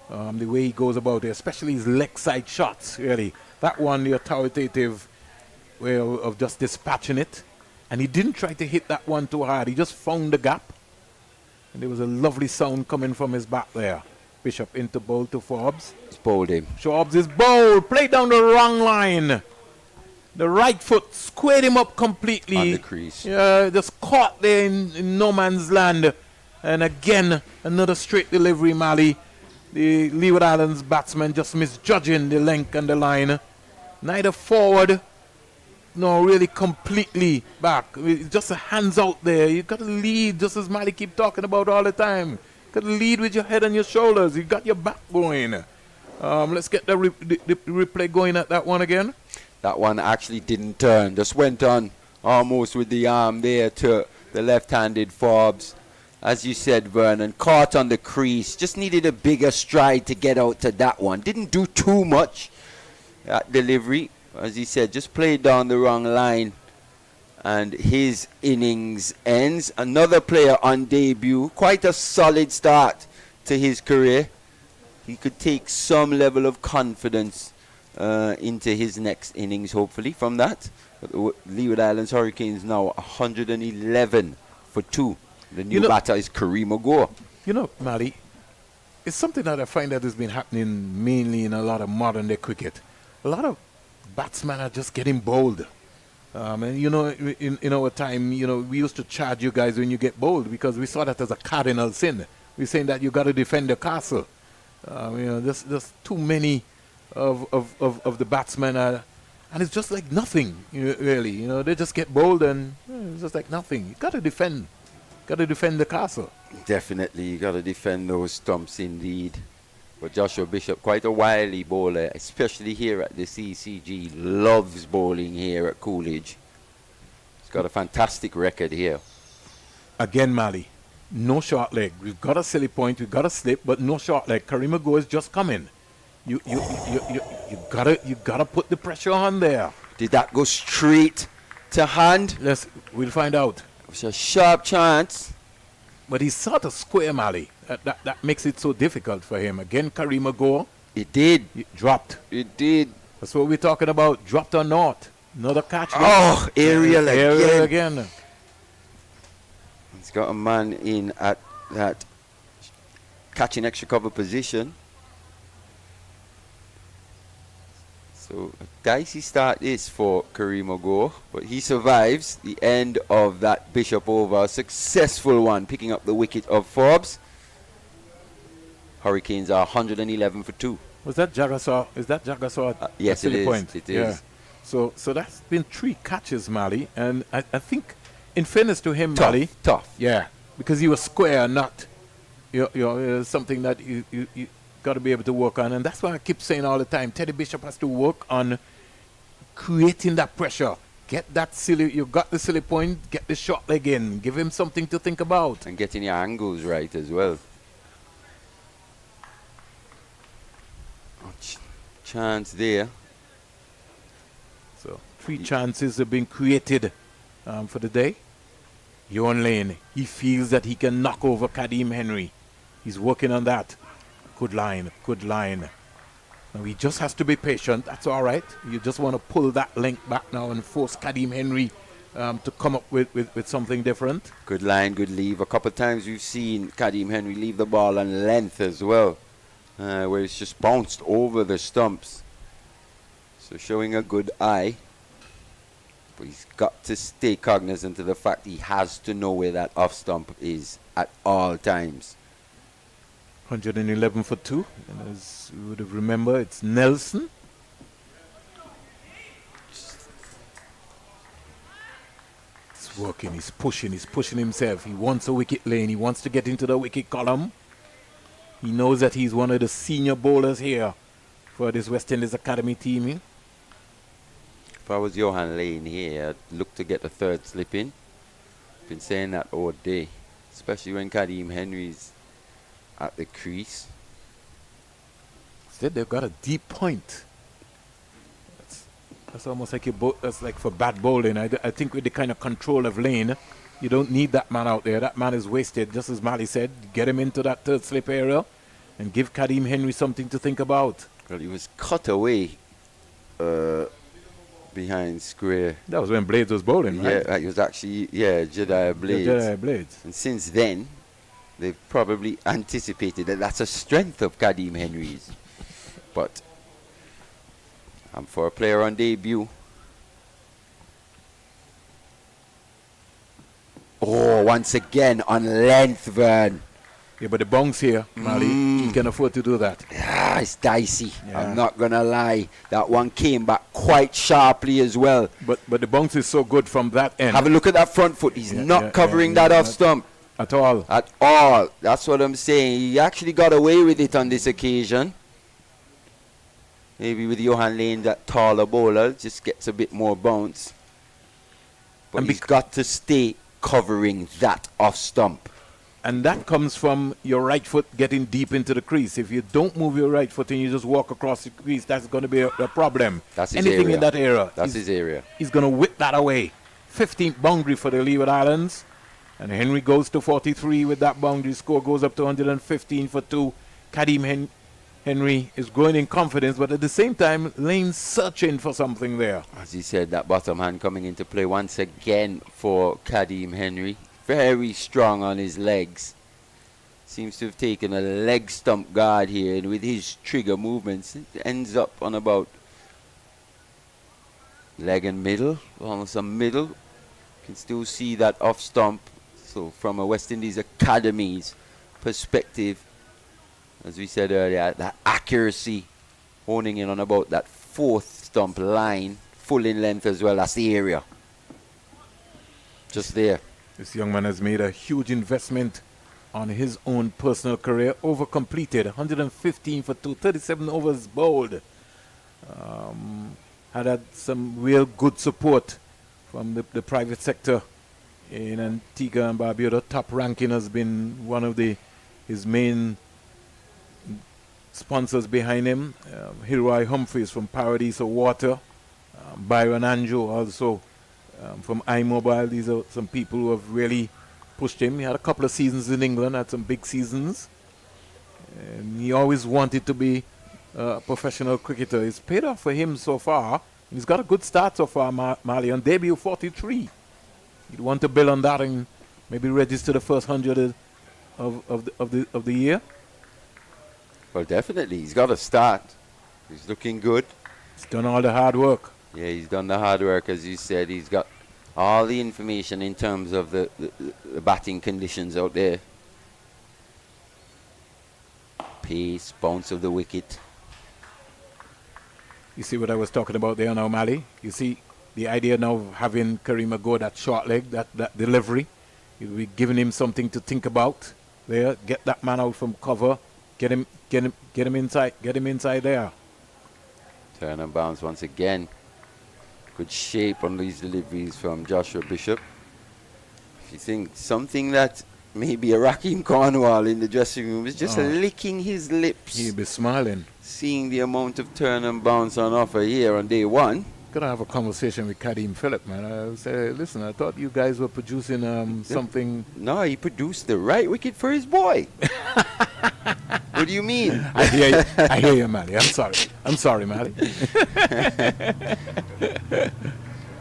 The way he goes about it, especially his leg side shots, really. That one, the authoritative way of just dispatching it. And he didn't try to hit that one too hard. He just found the gap. And there was a lovely sound coming from his back there. Bishop into bowl to Forbes. He's bowled him. Forbes is bowled. Played down the wrong line. The right foot squared him up completely. On the crease. Yeah, just caught there in no man's land. And again, another straight delivery, Mali. The Leeward Islands batsman just misjudging the length and the line. Neither forward nor really completely back. It's just a hands out there. You got to lead, just as Mali keep talking about all the time. You got to lead with your head and your shoulders. You got your back going. Let's get the replay going at that one again. That one actually didn't turn. Just went on almost with the arm there to the left-handed Forbes. As you said, Vernon, caught on the crease. Just needed a bigger stride to get out to that one. Didn't do too much at delivery. As he said, just played down the wrong line. And his innings ends. Another player on debut. Quite a solid start to his career. He could take some level of confidence into his next innings, hopefully, from that. But the Leeward Islands Hurricanes now 111 for 2. The new batter is Kareem Agor. You know, Mali, it's something that I find that has been happening mainly in a lot of modern day cricket. A lot of batsmen are just getting bowled. And, you know, in our time, you know, we used to charge you guys when you get bowled because we saw that as a cardinal sin. We're saying that you got to defend the castle. You know, there's too many of the batsmen are, and it's just like nothing, really. You know, they just get bowled and it's just like nothing. You got to defend. Got to defend the castle. Definitely, you got to defend those stumps indeed. But Joshua Bishop, quite a wily bowler, especially here at the CCG. Loves bowling here at Coolidge. He's got a fantastic record here. Again, Mali, no short leg. We've got a silly point, we've got a slip, but no short leg. Kareem Agor is just coming. You gotta put the pressure on there. Did that go straight to hand? We'll find out. It's a sharp chance. But he's sort of square, Mali. That makes it so difficult for him. Again, Kareem Agor. It did. It dropped. It did. That's what we're talking about. Dropped or not. Another catch. Oh, aerial again. He's got a man in at that catching extra cover position. So a dicey start this for Kareem Agor, but he survives the end of that Bishop over. A successful one, picking up the wicket of Forbes. Hurricanes are 111 for 2. Was that Jagasaw? Is that Jagasaw? Yes, it is. Point? It is. Yeah. So that's been 3 catches, Mali, and I think, in fairness to him, tough, Mali, tough. Yeah, because he was square, not something that you got to be able to work on, and that's why I keep saying all the time, Teddy Bishop has to work on creating that pressure Get that silly, you got the silly point, get the short leg in, give him something to think about. And getting your angles right as well. Chance there. So 3 chances have been created for the day. Johan Lane, he feels that he can knock over Kadeem Henry. He's working on that. Good line, good line. Now he just has to be patient, that's all right. You just want to pull that link back now and force Kadeem Henry to come up with something different. Good line, good leave. A couple of times we've seen Kadeem Henry leave the ball on length as well, where it's just bounced over the stumps. So showing a good eye. But he's got to stay cognizant of the fact he has to know where that off stump is at all times. 111 for 2. And as you would have remembered, it's Nelson. He's working, he's pushing himself. He wants a wicket lane. He wants to get into the wicket column. He knows that he's one of the senior bowlers here for this West Indies Academy team. If I was Johan Lane here, I'd look to get the third slip in. Been saying that all day, especially when Kadeem Henry's at the crease. Instead, they've got a deep point. That's almost like that's like for bad bowling. I think with the kind of control of Lane, you don't need that man out there. That man is wasted, just as Mali said. Get him into that third slip area and give Kadeem Henry something to think about. Well, he was cut away behind square. That was when Blades was bowling, right? Yeah, it was actually, Jediah Blades. Jediah Blades. And since then, they've probably anticipated that that's a strength of Kadeem Henry's. But I'm for a player on debut. Oh, once again on length, Vern. Yeah, but the bounce here, Mali, he can afford to do that. Yeah, it's dicey. Yeah. I'm not going to lie. That one came back quite sharply as well. But the bounce is so good from that end. Have a look at that front foot. He's not covering that off stump. At all. At all. That's what I'm saying. He actually got away with it on this occasion. Maybe with Johan Lane, that taller bowler, just gets a bit more bounce. But he's got to stay covering that off stump. And that comes from your right foot getting deep into the crease. If you don't move your right foot and you just walk across the crease, that's going to be a problem. That's his Anything area. in that area. That's his area. He's going to whip that away. 15th boundary for the Leeward Islands. And Henry goes to 43 with that boundary. Score goes up to 115 for 2. Kadeem Henry is growing in confidence, but at the same time, Lane's searching for something there. As he said, that bottom hand coming into play once again for Kadeem Henry. Very strong on his legs. Seems to have taken a leg stump guard here, and with his trigger movements, it ends up on about leg and middle, almost a middle. You can still see that off stump. So from a West Indies Academy's perspective, as we said earlier, that accuracy, honing in on about that fourth stump line, full in length as well. That's the area. Just there. This young man has made a huge investment on his own personal career. Over completed, 115 for 2, 37 overs bowled. Had some real good support from the private sector in Antigua and Barbuda. Top ranking has been one of his main sponsors behind him. Hilroy Humphreys from Paradise of Water. Byron Anjo also from iMobile. These are some people who have really pushed him. He had a couple of seasons in England, had some big seasons. And he always wanted to be a professional cricketer. It's paid off for him so far. He's got a good start so far, Mali. On debut, 43. You'd want to build on that and maybe register the first 100 of the year. Well, definitely. He's got a start. He's looking good. He's done all the hard work. Yeah, he's done the hard work, as you said. He's got all the information in terms of the batting conditions out there. Pace, bounce of the wicket. You see what I was talking about there now, Mali? You see the idea now of having Karima go that short leg, that delivery. You'll be giving him something to think about there. Get that man out from cover. Get him inside there. Turn and bounce once again. Good shape on these deliveries from Joshua Bishop. If you think something that maybe a Raheem Cornwall in the dressing room is just licking his lips. He'll be smiling. Seeing the amount of turn and bounce on offer here on day one. Gonna have a conversation with Kadeem Phillip, man. I say, listen, I thought you guys were producing something. No, he produced the right wicket for his boy. What do you mean? I hear you, Mally. I'm sorry, Mally.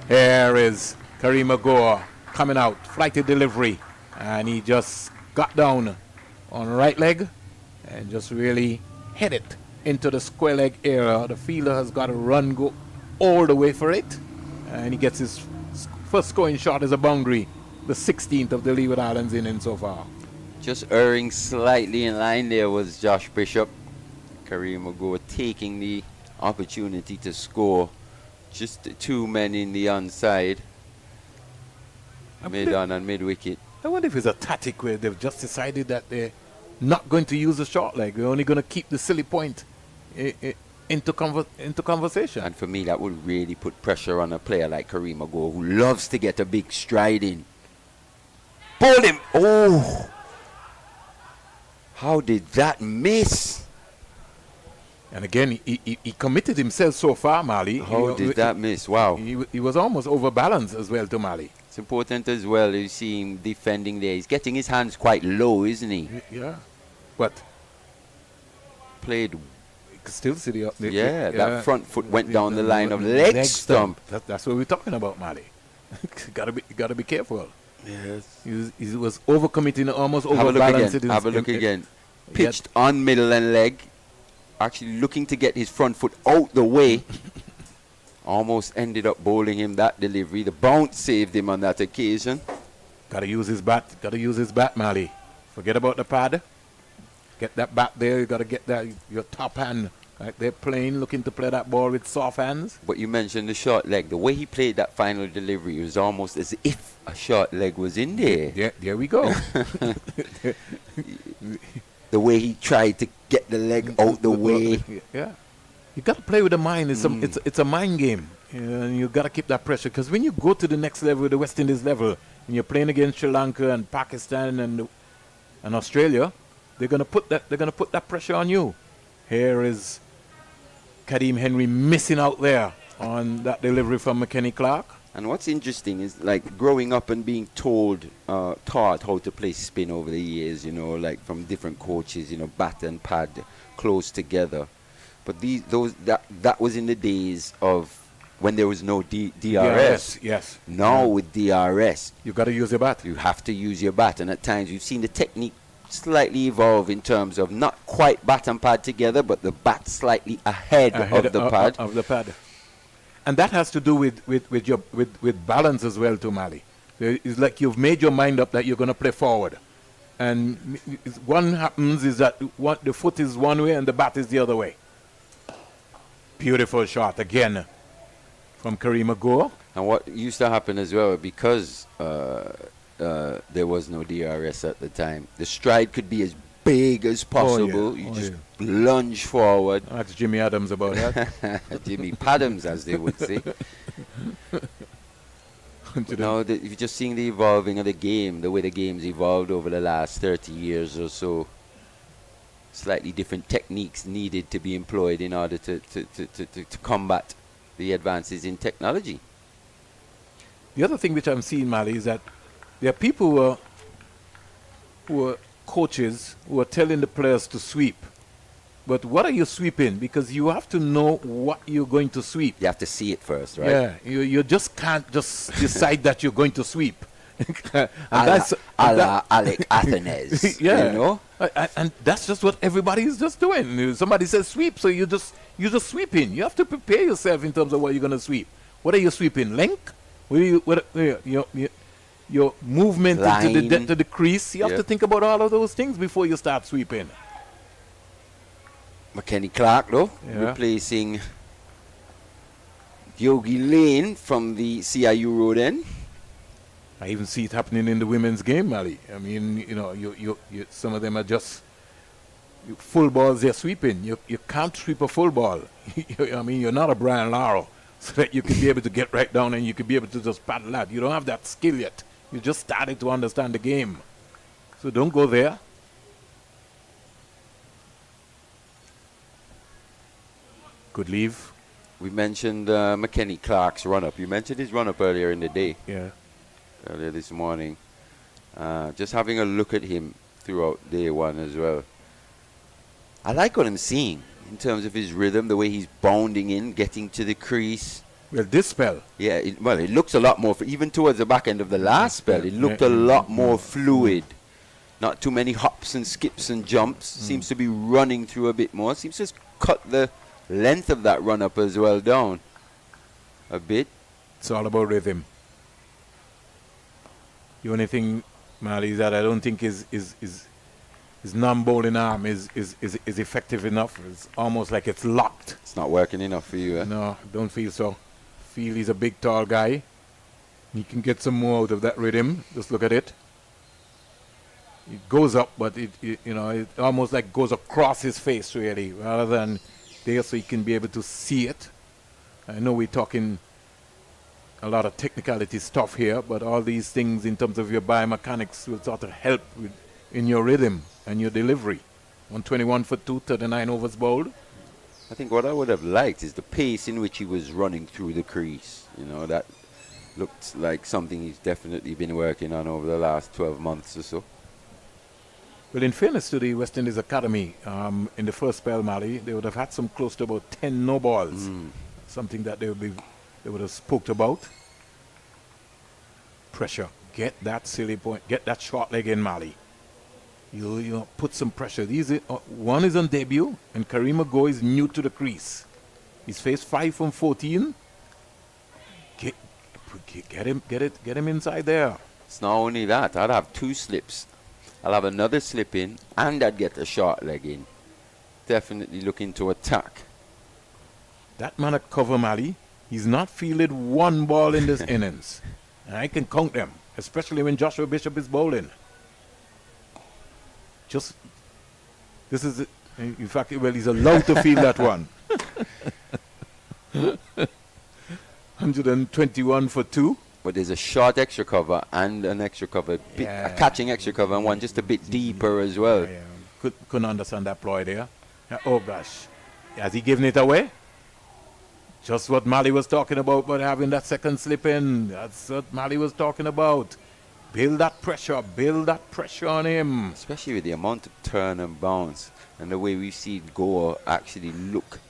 Here is Kareem Agor coming out, flighted delivery, and he just got down on right leg and just really hit it into the square leg area. The fielder has got to go all the way for it, and he gets his first scoring shot as a boundary, the 16th of the Leeward Islands inning so far. Just erring slightly in line there was Josh Bishop. Kareem Agor taking the opportunity to score. Just the 2 men in the onside. Mid-on and mid-wicket. I wonder if it's a tactic where they've just decided that they're not going to use the short leg. They're only going to keep the silly point into conversation. And for me, that would really put pressure on a player like Kareem Agor, who loves to get a big stride in. Bowled him! Oh! How did that miss? And again, he committed himself so far, Mali. How did that miss? Wow. He was almost overbalanced as well to Mali. It's important as well. You see him defending there. He's getting his hands quite low, isn't he? Yeah. What? Played. You can still see that front foot went down the line of leg stump. That's what we're talking about, Mali. Gotta be careful. Yes. He was overcommitting, almost overbalanced. Have a look again. Pitched on middle and leg. Actually looking to get his front foot out the way. Almost ended up bowling him that delivery. The bounce saved him on that occasion. Gotta use his bat, Mali. Forget about the pad. Get that bat there. You gotta get that your top hand. Right, they're playing, looking to play that ball with soft hands. But you mentioned the short leg. The way he played that final delivery was almost as if a short leg was in there. Yeah, there we go. The way he tried to get the leg out the way. Yeah, you got to play with the mind. It's a mind game, and you got to keep that pressure. Because when you go to the next level, the West Indies level, and you're playing against Sri Lanka and Pakistan and Australia, they're gonna put that pressure on you. Here is Kadeem Henry missing out there on that delivery from McKenny Clark. And what's interesting is, like, growing up and being taught how to play spin over the years, like from different coaches, bat and pad close together. But that was in the days of when there was no DRS. Yes. Now with DRS, you got to use your bat. You have to use your bat, and at times you've seen the technique slightly evolve in terms of not quite bat and pad together, but the bat slightly ahead of the pad. And that has to do with balance as well, to Mali. It's like you've made your mind up that you're going to play forward. And one happens is that the foot is one way and the bat is the other way. Beautiful shot again from Kareem Agor. And what used to happen as well, because there was no DRS at the time, the stride could be as big as possible. You just lunge forward. Ask Jimmy Adams about that. Jimmy Padams, as they would say. No, you're just seeing the evolving of the game, the way the game's evolved over the last 30 years or so. Slightly different techniques needed to be employed in order to combat the advances in technology. The other thing which I'm seeing, Mali, is that there are people who are coaches who are telling the players to sweep. But what are you sweeping? Because you have to know what you're going to sweep. You have to see it first, right? Yeah, you just can't just decide that you're going to sweep. And that's Alec Athens. Yeah, and that's just what everybody is just doing. Somebody says sweep, so you're just sweeping. You have to prepare yourself in terms of what you're going to sweep. What are you sweeping? Length? Your movement to the crease. You have to think about all of those things before you start sweeping. McKenny Clark, though, replacing Yogi Lane from the CIU road end. I even see it happening in the women's game, Mali. I mean, you some of them are just full balls they're sweeping. You can't sweep a full ball. I mean, you're not a Brian Lara so that you can be able to get right down and you can be able to just paddle out. You don't have that skill yet. You just started to understand the game. So don't go there. Good leave. We mentioned McKenny Clark's run-up. You mentioned his run-up earlier in the day. Yeah. Earlier this morning. Just having a look at him throughout day one as well. I like what I'm seeing in terms of his rhythm, the way he's bounding in, getting to the crease. Well, this spell. Yeah, it looks a lot more, even towards the back end of the last spell, it looked a lot more fluid. Not too many hops and skips and jumps. Seems to be running through a bit more. Seems to just cut the length of that run-up as well down a bit. It's all about rhythm. The only thing, Mali, is that I don't think his non-bowling arm is effective enough. It's almost like it's locked. It's not working enough for you, eh? No, don't feel so. Feel he's a big, tall guy. He can get some more out of that rhythm. Just look at it. It goes up, but it almost like goes across his face, really, rather than there, so he can be able to see it. I know we're talking a lot of technicality stuff here, but all these things in terms of your biomechanics will sort of help in your rhythm and your delivery. 121 for 2, 39 overs bowled. I think what I would have liked is the pace in which he was running through the crease. That looked like something he's definitely been working on over the last 12 months or so. Well, in fairness to the West Indies Academy, in the first spell, Mali, they would have had some close to about 10 no balls. Something that they would have spoke about. Pressure. Get that silly point. Get that short leg in, Mali. You put some pressure. One is on debut, and Kareem Ago is new to the crease. He's faced 5 from 14. Get him inside there. It's not only that. I'd have 2 slips. I'll have another slip in, and I'd get a short leg in. Definitely looking to attack. That man at cover, Mali, he's not fielded one ball in this innings. And I can count them, especially when Joshua Bishop is bowling. In fact, he's allowed to field that one. 121 for 2. But there's a short extra cover and an extra cover, a catching extra cover, and one just a bit deeper as well. Couldn't understand that ploy there. Oh gosh, has he given it away? Just what Mali was talking about having that second slip in. That's what Mali was talking about. Build that pressure on him. Especially with the amount of turn and bounce and the way we see Goa actually look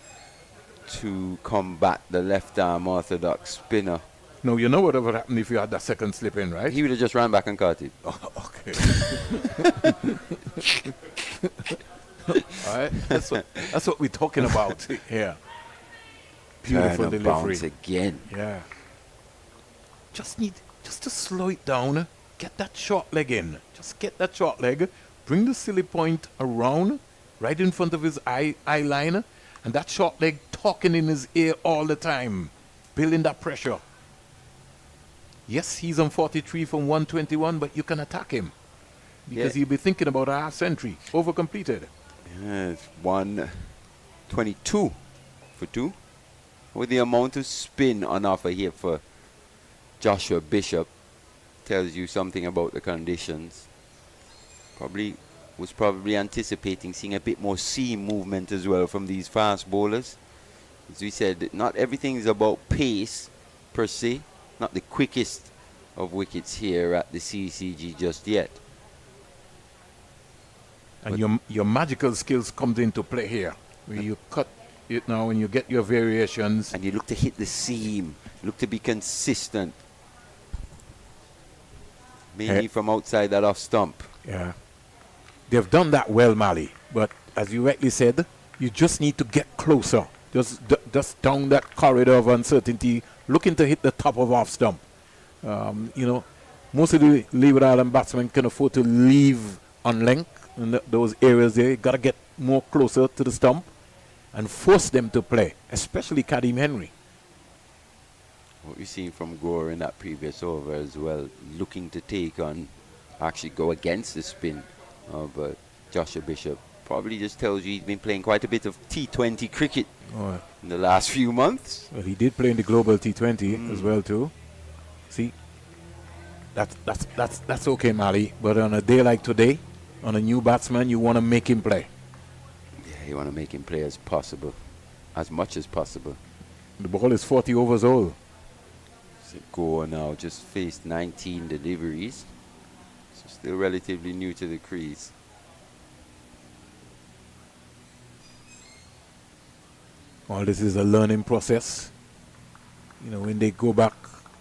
to combat the left arm orthodox spinner. No, you know what would have happened if you had that second slip in, right? He would have just ran back and caught it. Oh, okay. All right, that's what we're talking about here. Beautiful Turn and delivery. bounce again. Yeah. Just to slow it down. Get that short leg in. Just get that short leg. Bring the silly point around, right in front of his eye line, and that short leg talking in his ear all the time, building that pressure. Yes, he's on 43 from 121, but you can attack him because he'll be thinking about a half century, over completed. Yeah, it's 122 for 2. With the amount of spin on offer here for Joshua Bishop, tells you something about the conditions. Was probably anticipating seeing a bit more seam movement as well from these fast bowlers. As we said, not everything is about pace per se. Not the quickest of wickets here at the CCG just yet. And your magical skills comes into play here, where you cut it now and you get your variations. And you look to hit the seam, look to be consistent. Mainly from outside that off stump. Yeah. They've done that well, Mali. But as you rightly said, you just need to get closer. Just down that corridor of uncertainty, looking to hit the top of off stump. Most of the Leeward Island batsmen can afford to leave on length in those areas there. You got to get more closer to the stump and force them to play, especially Kadeem Henry. What we've seen from Gore in that previous over as well, looking to actually go against the spin of Joshua Bishop. Probably just tells you he's been playing quite a bit of T20 cricket Oh. in the last few months. Well, he did play in the Global T20 as well too. See, that's okay, Mali. But on a day like today, on a new batsman, you want to make him play. Yeah, you want to make him play as possible, as much as possible. The ball is 40 overs old. Go now, just faced 19 deliveries, so still relatively new to the crease. All this is a learning process. You know, when they go back,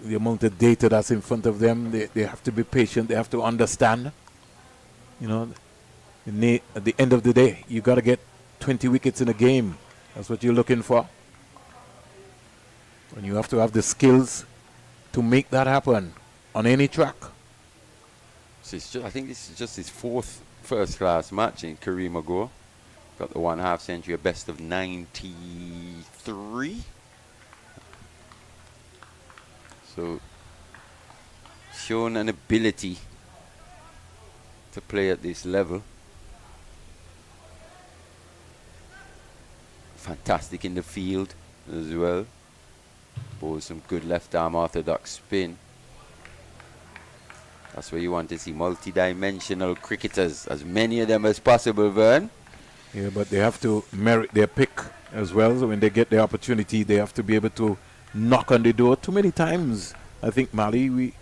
the amount of data that's in front of them, they have to be patient, they have to understand. You know, at the end of the day, you got to get 20 wickets in a game. That's what you're looking for. And you have to have the skills to make that happen on any track. So I think this is just his fourth first-class match in Kareem Agor. Got the 1/2 century, a best of 93. So, shown an ability to play at this level. Fantastic in the field as well. Bowls some good left-arm orthodox spin. That's where you want to see multi-dimensional cricketers, as many of them as possible, Vern. Yeah, but they have to merit their pick as well. So when they get the opportunity, they have to be able to knock on the door. Too many times, I think, Mali,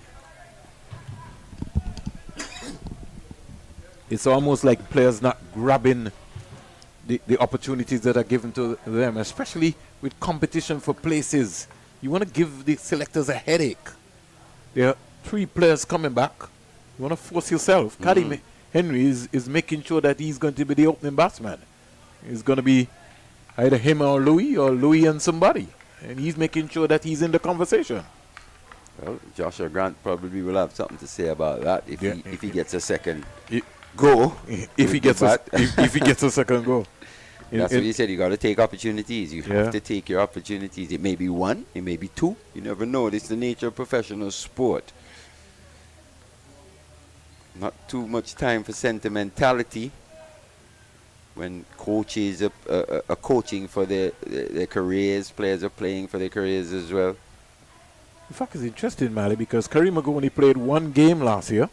it's almost like players not grabbing the opportunities that are given to them, especially with competition for places. You want to give the selectors a headache. There are 3 players coming back. You want to force yourself. Karim Henry is making sure that he's going to be the opening batsman. It's going to be either him or Louis and somebody. And he's making sure that he's in the conversation. Well, Joshua Grant probably will have something to say about that if he gets a second go. If he gets a second go. That's what you said. You got to take opportunities. You have to take your opportunities. It may be 1, it may be 2. You never know. It's the nature of professional sport. Not too much time for sentimentality when coaches are coaching for their careers. Players are playing for their careers as well. In fact, it's interesting, Mali, because Kareem Agor only played 1 game last year.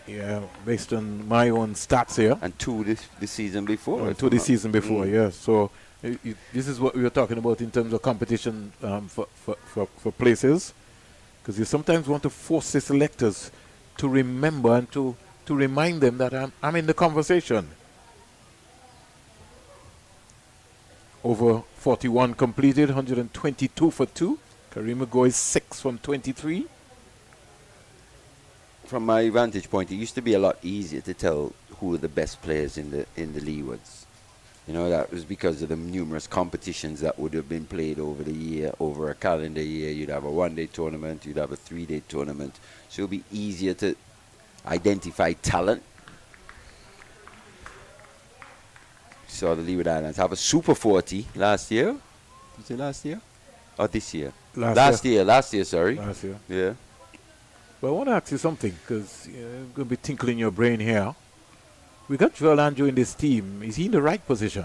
Yeah, based on my own stats here. And 2 this season before. 2 this season before, yeah. So this is what we were talking about in terms of competition for places. Because you sometimes want to force the selectors to remember and to remind them that I'm in the conversation. Over 41 completed, 122 for 2. Kareem Agor is 6 from 23. From my vantage point, it used to be a lot easier to tell who are the best players in the Leewards. You know, that was because of the numerous competitions that would have been played over the year, over a calendar year. You'd have a 1-day tournament, you'd have a 3-day tournament. So it'll be easier to identify talent. Saw the Leeward Islands have a Super 40 last year. Was it last year? Or this year? Last year, sorry. Last year. Yeah. But I want to ask you something, because I'm going to be tinkling your brain here. We got Joel Andrew in this team. Is he in the right position?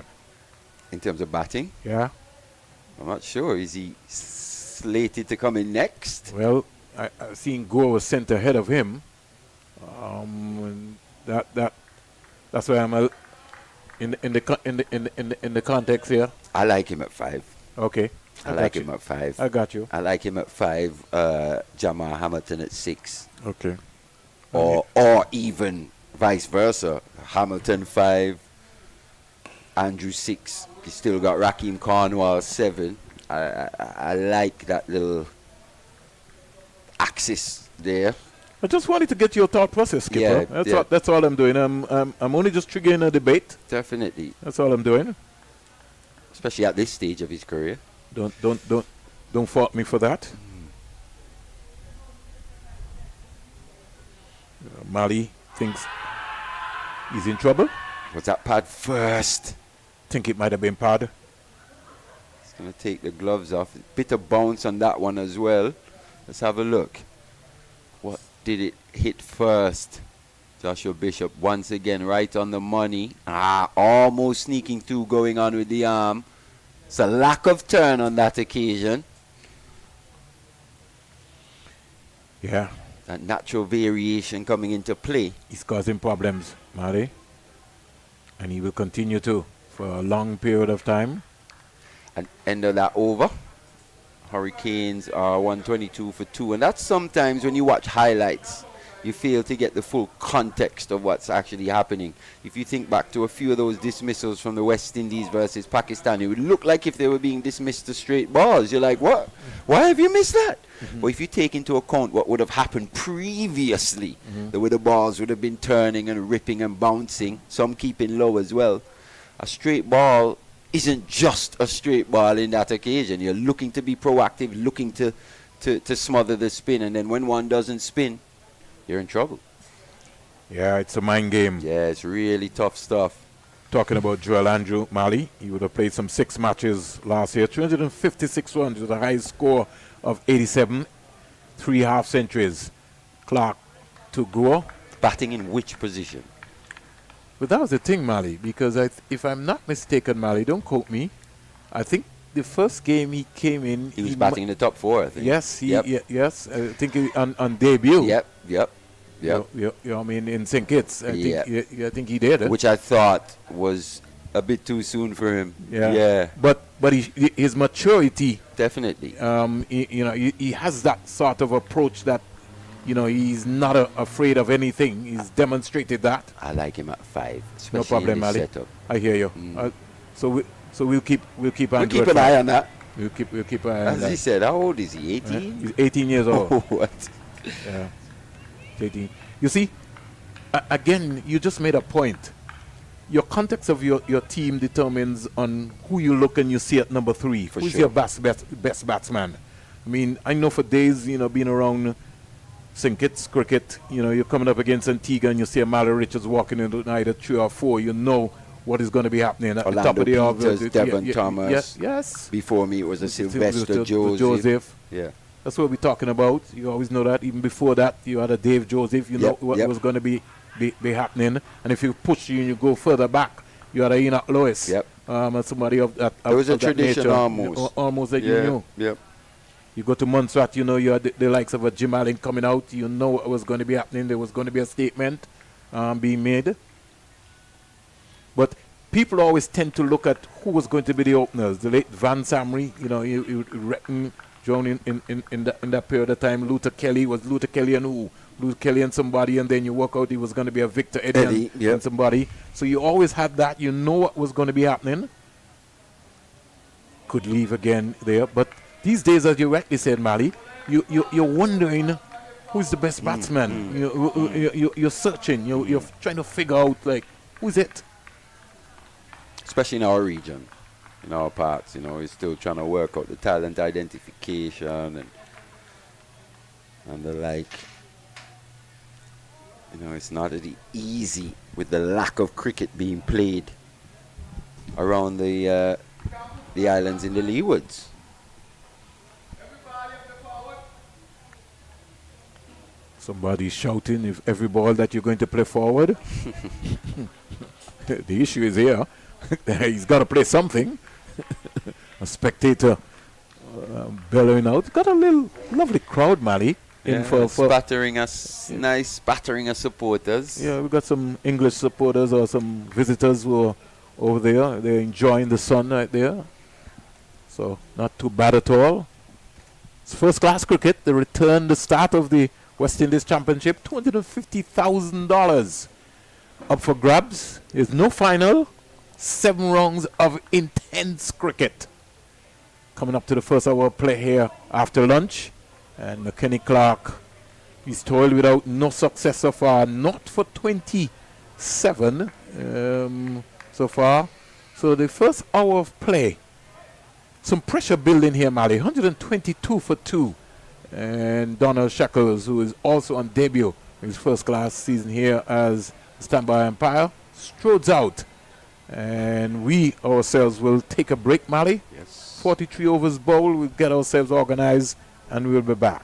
In terms of batting? Yeah. I'm not sure. Is he slated to come in next? Well, I've seen Gore was sent ahead of him. That's why I'm in the context here. I like him at 5. Okay. I like him at 5. I got you. I like him at 5. Jamal Hamilton at 6. Okay. Or even vice versa. Hamilton 5, Andrew 6. You still got Raheem Cornwall 7. I like that little axis there. I just wanted to get your thought process, Skipper. That's all I'm doing. I'm only just triggering a debate. Definitely. That's all I'm doing. Especially at this stage of his career. Don't fault me for that. Mali thinks he's in trouble. Was that pad first? Think it might have been pad. He's going to take the gloves off. Bit of bounce on that one as well. Let's have a look. What did it hit first? Joshua Bishop once again right on the money. Almost sneaking through, going on with the arm. It's a lack of turn on that occasion. Yeah. That natural variation coming into play. He's causing problems, Mari. And he will continue to for a long period of time. And end of that over. Hurricanes are 122 for 2. And that's sometimes when you watch highlights, you fail to get the full context of what's actually happening. If you think back to a few of those dismissals from the West Indies versus Pakistan, it would look like if they were being dismissed to straight balls. You're like, what? Why have you missed that? But if you take into account what would have happened previously, the way the balls would have been turning and ripping and bouncing, some keeping low as well, a straight ball isn't just a straight ball in that occasion. You're looking to be proactive, looking to smother the spin, and then when one doesn't spin, you're in trouble. Yeah, it's a mind game. Yeah, it's really tough stuff. Talking about Joel Andrew Mali, he would have played some 6 matches last year, 356 runs with a high score of 87, 3 half centuries. Clark to go. Batting in which position? But that was the thing, Mali, because if I'm not mistaken, Mali, don't quote me, I think the first game he came in... He was batting in the top 4, I think. Yes, yes, I think on debut. Yep. You know, I mean, in St. Kitts, I think he did it. Which I thought was a bit too soon for him. Yeah. But his maturity... Definitely. He has that sort of approach that, he's not afraid of anything. He's demonstrated that. I like him at 5. No problem, Ali. Setup. I hear you. So we'll keep We'll keep an eye on that. We'll keep an eye on that. As he said, how old is he? 18? He's 18 years old. What? Yeah. 18. You see, again, you just made a point. Your context of your team determines on who you look and you see at number 3. Who's your best batsman? I mean, I know for days, being around St. Kitts cricket, you're coming up against Antigua and you see a Mallory Richards walking into either 3 or 4. You know what is going to be happening at Orlando the top of the Peters, order. Devon Thomas. Yes. Before me, it was a Sylvester Joseph. Yeah. That's what we're talking about. You always know that. Even before that, you had a Dave Joseph. You know what was going to be happening. And if you push you and you go further back, you had a Enoch Lois. And somebody of that. There was a tradition nature, almost. That you knew. Yep. You go to Montserrat, you had the likes of a Jim Allen coming out. You know what was going to be happening. There was going to be a statement being made. But people always tend to look at who was going to be the openers. The late Van Samry, you reckon John in that period of time. Luther Kelly and who? Luther Kelly and somebody, and then you work out he was going to be a Victor Eddie and somebody. So you always had that. You know what was going to be happening. Could leave again there. But these days, as you rightly said, Mali, you're wondering who's the best batsman. You're searching. You're trying to figure out, like, who's it? Especially in our region, in our parts, we're still trying to work out the talent identification and the like. It's not really easy with the lack of cricket being played around the islands in the Leewards. Somebody's shouting if every ball that you're going to play forward. The issue is here. He's got to play something. A spectator bellowing out. Got a little lovely crowd, Mali. Spattering us, nice spattering of supporters. Yeah, we got some English supporters or some visitors who are over there. They're enjoying the sun right there. So not too bad at all. It's first class cricket. They return the start of the West Indies Championship. $250,000 up for grabs. There's no final. 7 rounds of intense cricket. Coming up to the first hour of play here after lunch. And Kenny Clark, he's toiled without no success so far. Not for 27 so far. So the first hour of play. Some pressure building here, Mali. 122 for 2. And Donald Shackles, who is also on debut in his first class season here as standby umpire, strodes out. And we ourselves will take a break, Mali. Yes. 43 overs bowl. We'll get ourselves organized and we'll be back.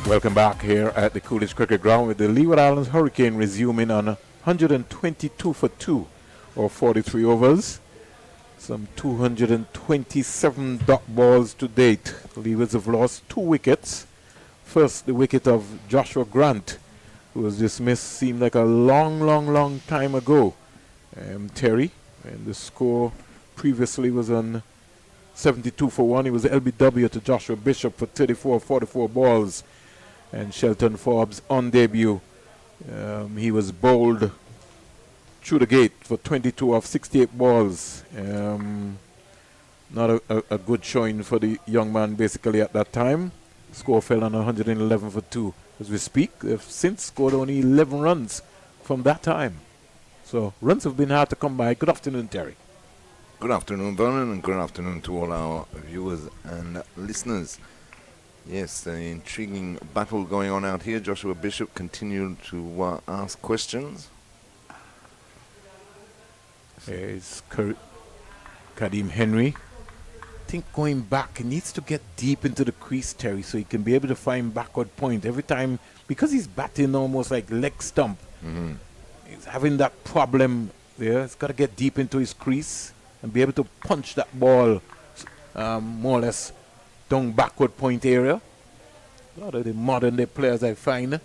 Welcome back here at the Coolidge Cricket Ground with the Leeward Islands Hurricane resuming on 122 for 2 or 43 overs. Some 227 dot balls to date. Leewards have lost 2 wickets. First, the wicket of Joshua Grant, who was dismissed, seemed like a long time ago. Terry, and the score previously was on 72 for 1. He was LBW to Joshua Bishop for 44 balls. And Shelton Forbes on debut. He was bowled through the gate for 22 of 68 balls. Not a good showing for the young man basically at that time. Score fell on 111 for 2. As we speak, they've since scored only 11 runs from that time. So runs have been hard to come by. Good afternoon, Terry. Good afternoon, Vernon, and good afternoon to all our viewers and listeners. Yes, the intriguing battle going on out here. Joshua Bishop continued to ask questions. There's Kadeem Henry. I think going back, he needs to get deep into the crease, Terry, so he can be able to find backward point every time, because he's batting almost like leg stump. He's having that problem there. He's got to get deep into his crease and be able to punch that ball more or less down backward point area. A lot of the modern day players I find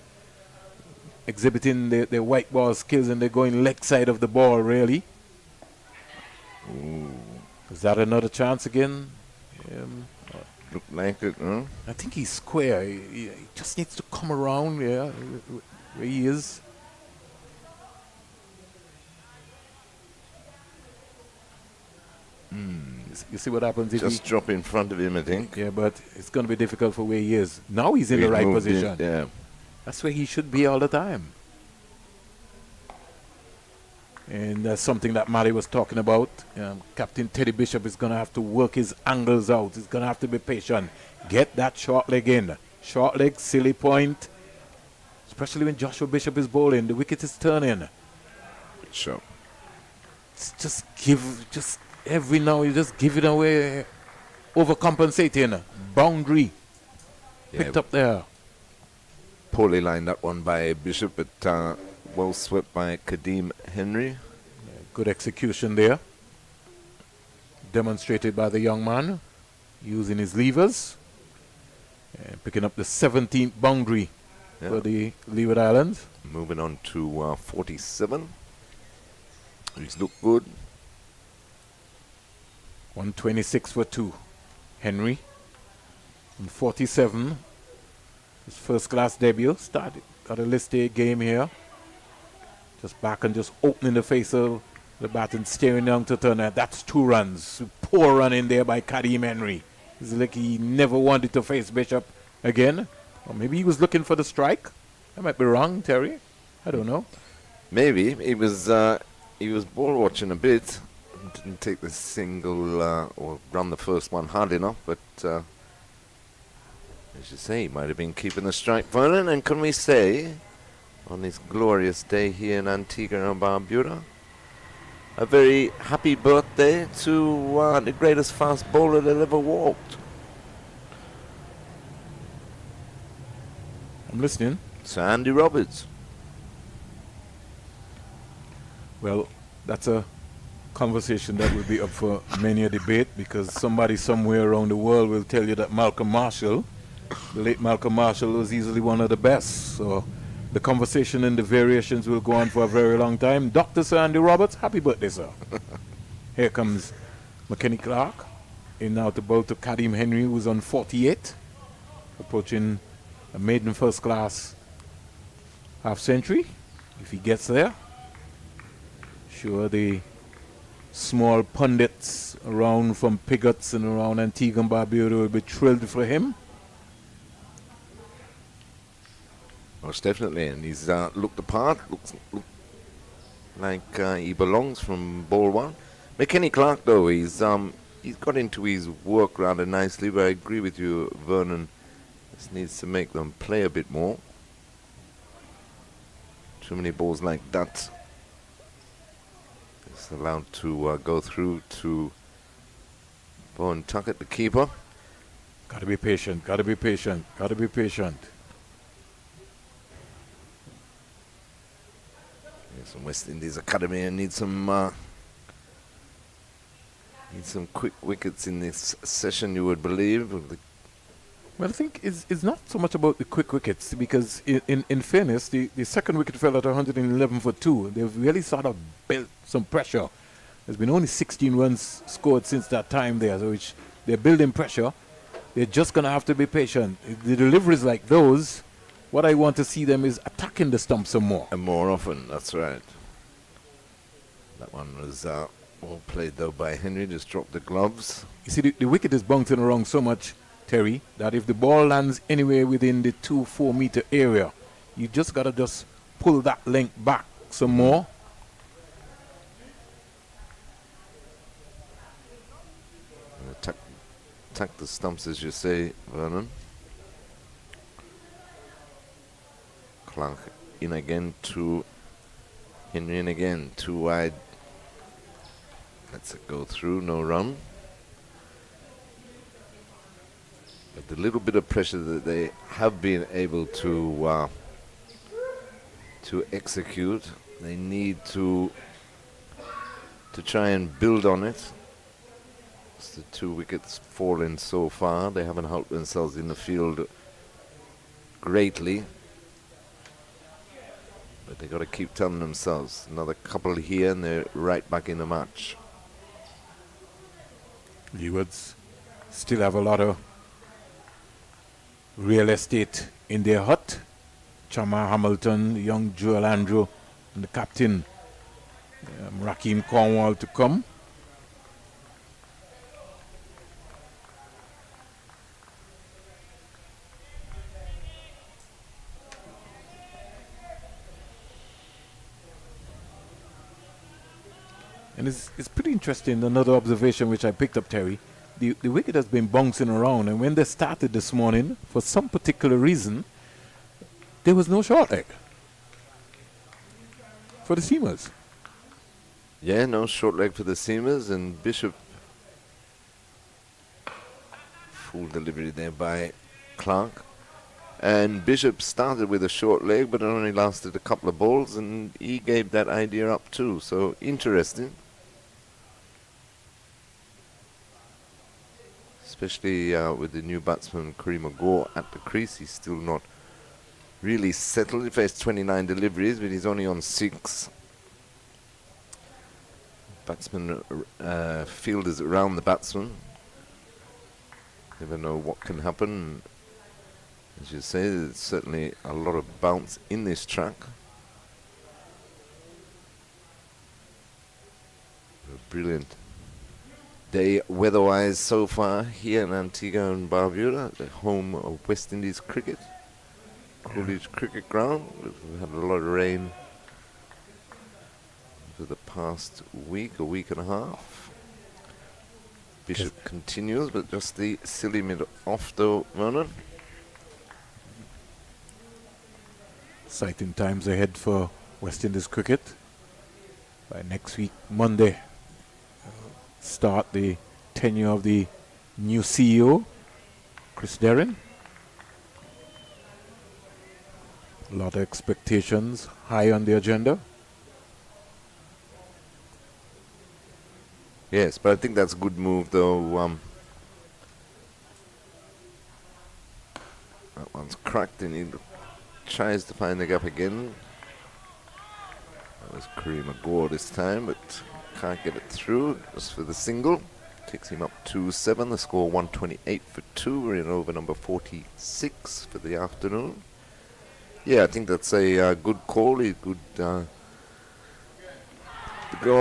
exhibiting their white ball skills, and they're going leg side of the ball really. Ooh. Is that another chance again? Look like it, huh? I think he's square. He just needs to come around, yeah, where he is. You see what happens if just drop in front of him, I think. Yeah, but it's going to be difficult for where he is. Now he's in the right position. Yeah. That's where he should be all the time. And that's something that Matty was talking about. Captain Teddy Bishop is going to have to work his angles out. He's going to have to be patient. Get that short leg in. Short leg, silly point. Especially when Joshua Bishop is bowling. The wicket is turning. Sure. Just every now you just give it away. Overcompensating. Boundary. Picked up there. Poorly lined that one by Bishop, but well swept by Kadeem Henry. Good execution there. Demonstrated by the young man. Using his levers. And picking up the 17th boundary for the Leeward Islands. Moving on to 47. He's looked good. 126 for 2. Henry. And 47. His first class debut. Got a list A game here. Just back and just opening the face of the bat and staring down to Turner. That's 2 runs. Poor run in there by Kadeem Henry. It's like he never wanted to face Bishop again. Or maybe he was looking for the strike. I might be wrong, Terry. I don't know. Maybe. He was ball watching a bit. Didn't take the single or run the first one hard enough, but as you say, he might have been keeping the strike, Vernon. And can we say, on this glorious day here in Antigua and Barbuda, a very happy birthday to the greatest fast bowler that ever walked. I'm listening. Sir Andy Roberts. Well, that's a conversation that will be up for many a debate, because somebody somewhere around the world will tell you that Malcolm Marshall, the late Malcolm Marshall, was easily one of the best. So the conversation and the variations will go on for a very long time. Dr. Sir Andy Roberts, happy birthday, sir. Here comes McKenny Clark in now to bowl to Kadeem Henry, who's on 48, approaching a maiden first class half century if he gets there. Sure, the small pundits around from Pigots and around Antigua and Barbuda will be thrilled for him. Most definitely, and he's looked the part, looks like he belongs from ball one. McKenny Clark, though, he's got into his work rather nicely, but I agree with you, Vernon. Just needs to make them play a bit more. Too many balls like that. It's allowed to go through to Bowen Tuckett, the keeper. Got to be patient, got to be patient, got to be patient. Yes, and West Indies Academy and need some quick wickets in this session, you would believe. Well, I think it's not so much about the quick wickets, because in fairness, the second wicket fell at 111 for 2. They've really sort of built some pressure. There's been only 16 runs scored since that time there, so which they're building pressure. They're just going to have to be patient. The deliveries like those, what I want to see them is attacking the stump some more. And more often, that's right. That one was well played, though, by Henry. Just dropped the gloves. You see, the wicket is bouncing around so much, Terry, that if the ball lands anywhere within the 2-4 meter area, you just got to just pull that length back some more. Attack the stumps, as you say, Vernon. Clark in again to Henry in again, 2 wide. Lets it go through, no run. But the little bit of pressure that they have been able to execute, they need to try and build on it. It's the 2 wickets fallen so far. They haven't helped themselves in the field greatly. But they've got to keep telling themselves, another couple here and they're right back in the match. Leewards still have a lot of real estate in their hut. Chama Hamilton, young Joel Andrew, and the captain, Raheem Cornwall, to come. And it's pretty interesting, another observation which I picked up, Terry. The wicket has been bouncing around, and when they started this morning, for some particular reason, there was no short leg for the seamers. Yeah, no short leg for the seamers, and Bishop, full delivery there by Clark. And Bishop started with a short leg, but it only lasted a couple of balls, and he gave that idea up too. So interesting. Especially with the new batsman, Kareem Gore, at the crease. He's still not really settled. He faced 29 deliveries, but he's only on 6. Batsman fielders around the batsman. Never know what can happen. As you say, there's certainly a lot of bounce in this track. A brilliant day weather-wise so far here in Antigua and Barbuda, the home of West Indies cricket. Coolidge Cricket Ground. We've had a lot of rain for the past week, a week and a half. Bishop continues, but just the silly mid off though, Vernon. Exciting times ahead for West Indies cricket. By next week, Monday, start the tenure of the new CEO, Chris Derrin. A lot of expectations high on the agenda. Yes, but I think that's a good move though. That one's cracked and he tries to find the gap again. That was Kareem Gore this time, but can't get it through just for the single. Takes him up 2-7. The score 128 for 2. We're in over number 46 for the afternoon. Yeah, I think that's a good call. He could go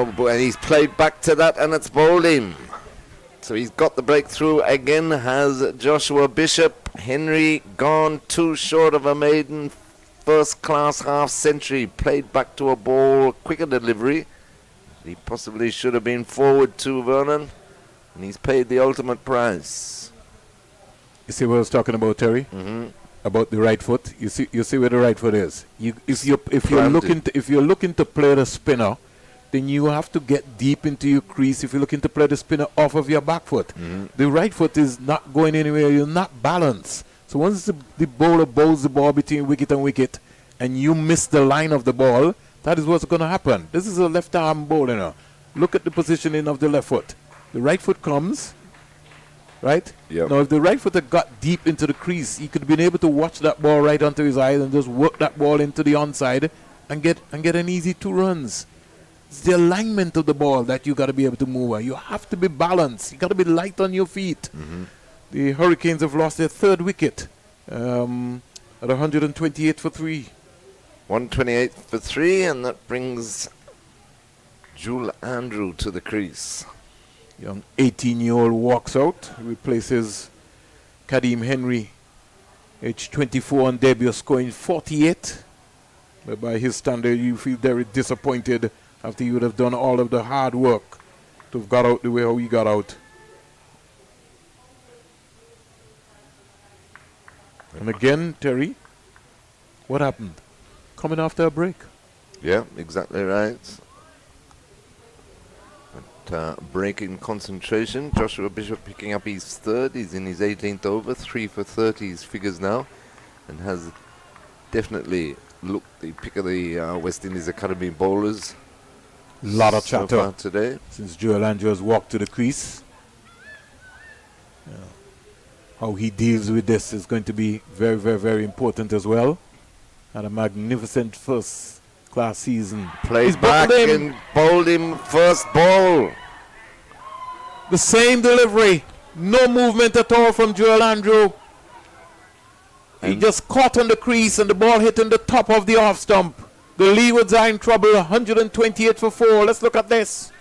over, and he's played back to that, and it's bowled him. So he's got the breakthrough again, has Joshua Bishop. Henry gone too short of a maiden first-class half-century. Played back to a ball, quicker delivery. He possibly should have been forward to Vernon, and he's paid the ultimate price. You see what I was talking about, Terry? Mm-hmm. About the right foot. You see where the right foot is. If you're looking to play the spinner, then you have to get deep into your crease if you're looking to play the spinner off of your back foot. Mm-hmm. The right foot is not going anywhere. You're not balanced. So once the bowler bowls the ball between wicket and wicket, and you miss the line of the ball, That is what's going to happen. This is a left arm bowler. Look at the positioning of the left foot. The right foot comes, right? Yep. Now, if the right foot had got deep into the crease, he could have been able to watch that ball right onto his eyes and just work that ball into the onside and get an easy 2 runs. It's the alignment of the ball that you got to be able to move. You have to be balanced. You got to be light on your feet. The Hurricanes have lost their 3rd wicket at 128 for 3. 128 for 3, and that brings Jules Andrew to the crease. Young 18-year-old walks out, replaces Kadeem Henry, age 24 on debut, scoring 48. But by his standard, you feel very disappointed after you would have done all of the hard work to have got out the way how he got out. And again, Terry, what happened? Coming after a break. Yeah, exactly right. Break in concentration. Joshua Bishop picking up his 3rd. He's in his 18th over. 3 for 30 his figures now. And has definitely looked the pick of the West Indies Academy bowlers. Lot of so chatter far today. since Joel Andrews walked to the crease. Yeah. How he deals with this is going to be very, very, very important as well. Had a magnificent first-class season. Played back and bowled him first ball. The same delivery. No movement at all from Joel Andrew. He just caught on the crease and the ball hit in the top of the off stump. The Leewards are in trouble. 128 for 4. Let's look at this.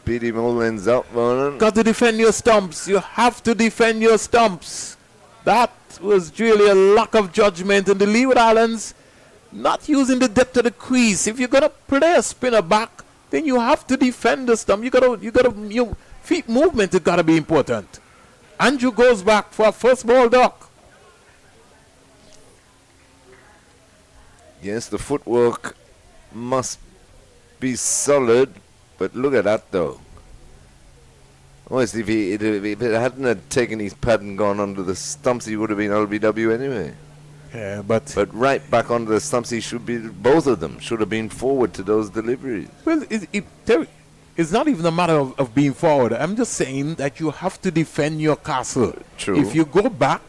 Petey Mullen's up, Vernon. Got to defend your stumps. You have to defend your stumps. That was really a lack of judgment. And the Leeward Islands not using the depth of the crease. If you're going to play a spinner back, then you have to defend the stump. Your feet movement has got to be important. Andrew goes back for a first ball duck. Yes, the footwork must be solid, but look at that though. Honestly, if it hadn't had taken his pad and gone under the stumps, he would have been LBW anyway. Yeah, but right back onto the stumps, he should be. Both of them should have been forward to those deliveries. Well, it's not even a matter of being forward. I'm just saying that you have to defend your castle. True. If you go back,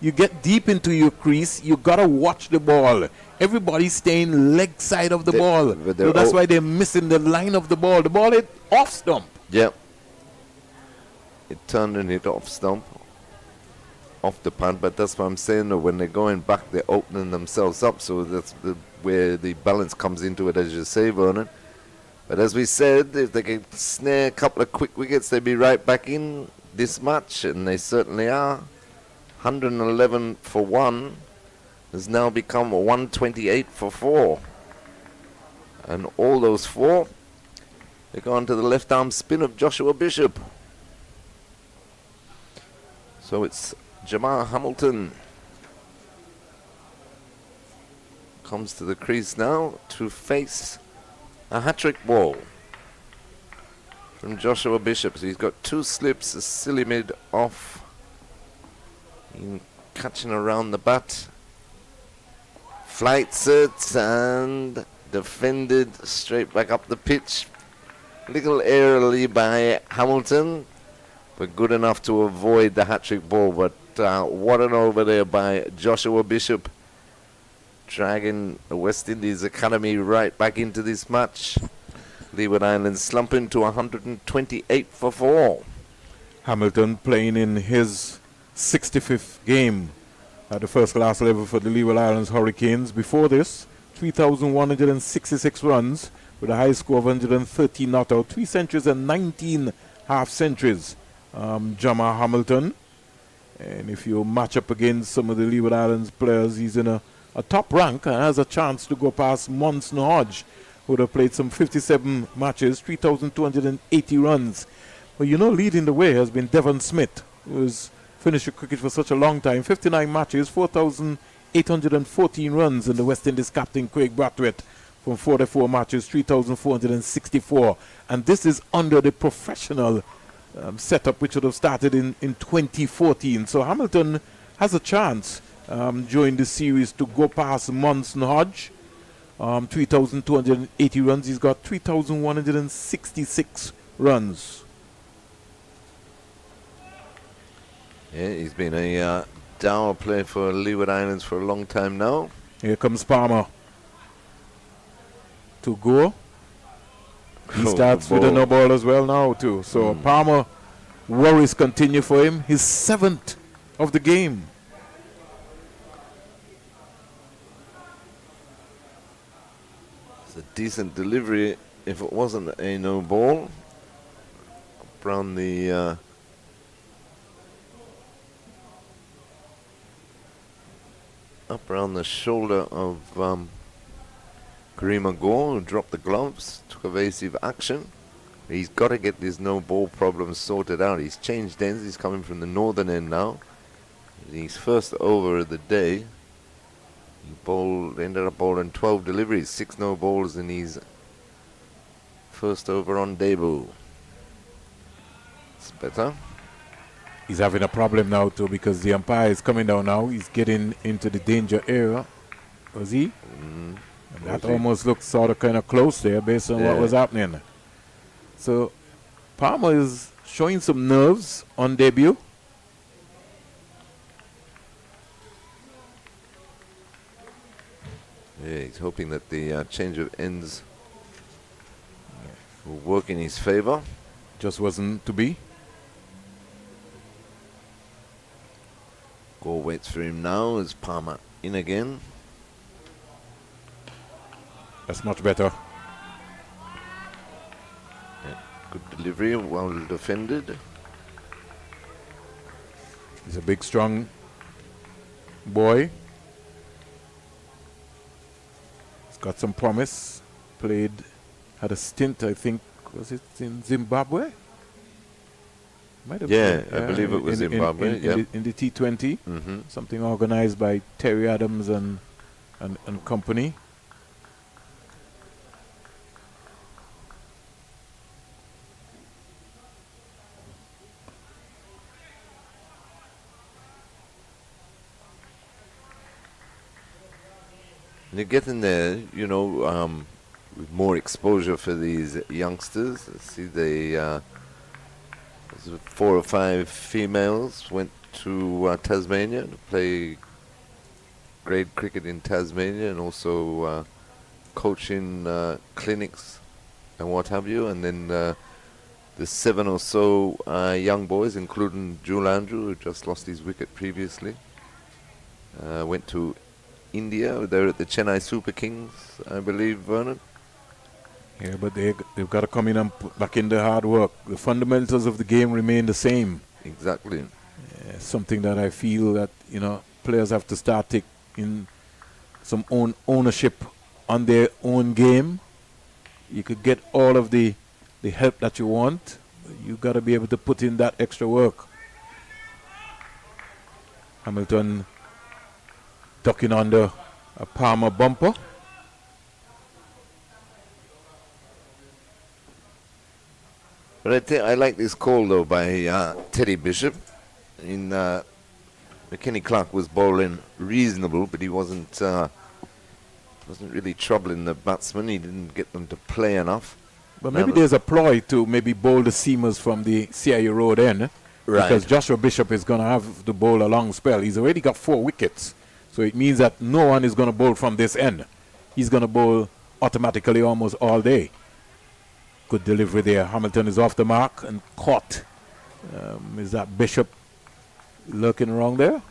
you get deep into your crease, you got to watch the ball. Everybody's staying leg side of the ball. So that's why they're missing the line of the ball. The ball hit off stump. Yep. It turned and hit off stump. Off the pad, but that's what I'm saying. When they're going back, they're opening themselves up. So that's where the balance comes into it, as you say, Vernon. But as we said, if they can snare a couple of quick wickets, they'll be right back in this match, and they certainly are. 111 for 1 has now become 128 for 4. And all those 4, they go on to the left arm spin of Joshua Bishop. So it's Jamar Hamilton comes to the crease now to face a hat-trick ball from Joshua Bishop. So he's got 2 slips, a silly mid off, in catching around the bat, flights it and defended straight back up the pitch. Little airily by Hamilton, but good enough to avoid the hat-trick ball. But what an over there by Joshua Bishop, dragging the West Indies Academy right back into this match. Leeward Islands slumping to 128 for 4. Hamilton playing in his 65th game at the first class level for the Leeward Islands Hurricanes. Before this, 3,166 runs with a high score of 113 not out, 3 centuries and 19 half centuries. Jamar Hamilton. And if you match up against some of the Leeward Islands players, he's in a top rank and has a chance to go past Monson Hodge, who would have played some 57 matches, 3,280 runs. But leading the way has been Devon Smith, who has finished cricket for such a long time, 59 matches, 4,814 runs, and the West Indies captain Craig Brathwaite from 44 matches, 3,464. And this is under the professional setup, which would have started in 2014. So Hamilton has a chance during the series to go past Monson Hodge 3,280 runs. He's got 3,166 runs. Yeah, he's been a dour player for Leeward Islands for a long time now. Here comes Palmer to go. He starts with a no ball as well now too. So Palmer, worries continue for him. His 7th of the game. It's a decent delivery if it wasn't a no ball. Up around the shoulder of Karima Gore, who dropped the gloves, took evasive action. He's got to get this no ball problem sorted out. He's changed ends. He's coming from the northern end now. His first over of the day. He ended up bowling 12 deliveries, 6 no balls in his first over on debut. It's better. He's having a problem now too because the umpire is coming down now. He's getting into the danger area. Was he? And that almost looked sort of kind of close there based on what was happening. So Palmer is showing some nerves on debut. Yeah, he's hoping that the change of ends will work in his favor. Just wasn't to be. Gore waits for him now as Palmer in again. That's much better. Yeah, good delivery, well defended. He's a big, strong boy. He's got some promise. Had a stint, I think, was it in Zimbabwe? Might have been, I believe it was Zimbabwe. In the T20. Something organized by Terry Adams and company. They're getting there, you know, with more exposure for these youngsters. See, they 4 or 5 females went to Tasmania to play grade cricket in Tasmania and also coaching clinics and what have you. And then the 7 or so young boys, including Jewel Andrew, who just lost his wicket previously, went to India. They're at the Chennai Super Kings, I believe, Vernon. Yeah, but they've got to come in and put back in the hard work. The fundamentals of the game remain the same. Exactly. Something that I feel that, you know, players have to start taking some ownership on their own game. You could get all of the help that you want. You got to be able to put in that extra work. Hamilton ducking under a Palmer bumper. But I like this call though by Teddy Bishop. McKinney Clark was bowling reasonable, but he wasn't really troubling the batsmen. He didn't get them to play enough. But maybe there's a ploy to maybe bowl the seamers from the CIA Road end. Right. Because Joshua Bishop is going to have to bowl a long spell. He's already got 4 wickets. So it means that no one is going to bowl from this end. He's going to bowl automatically almost all day. Good delivery there. Hamilton is off the mark and caught. Is that Bishop lurking around there?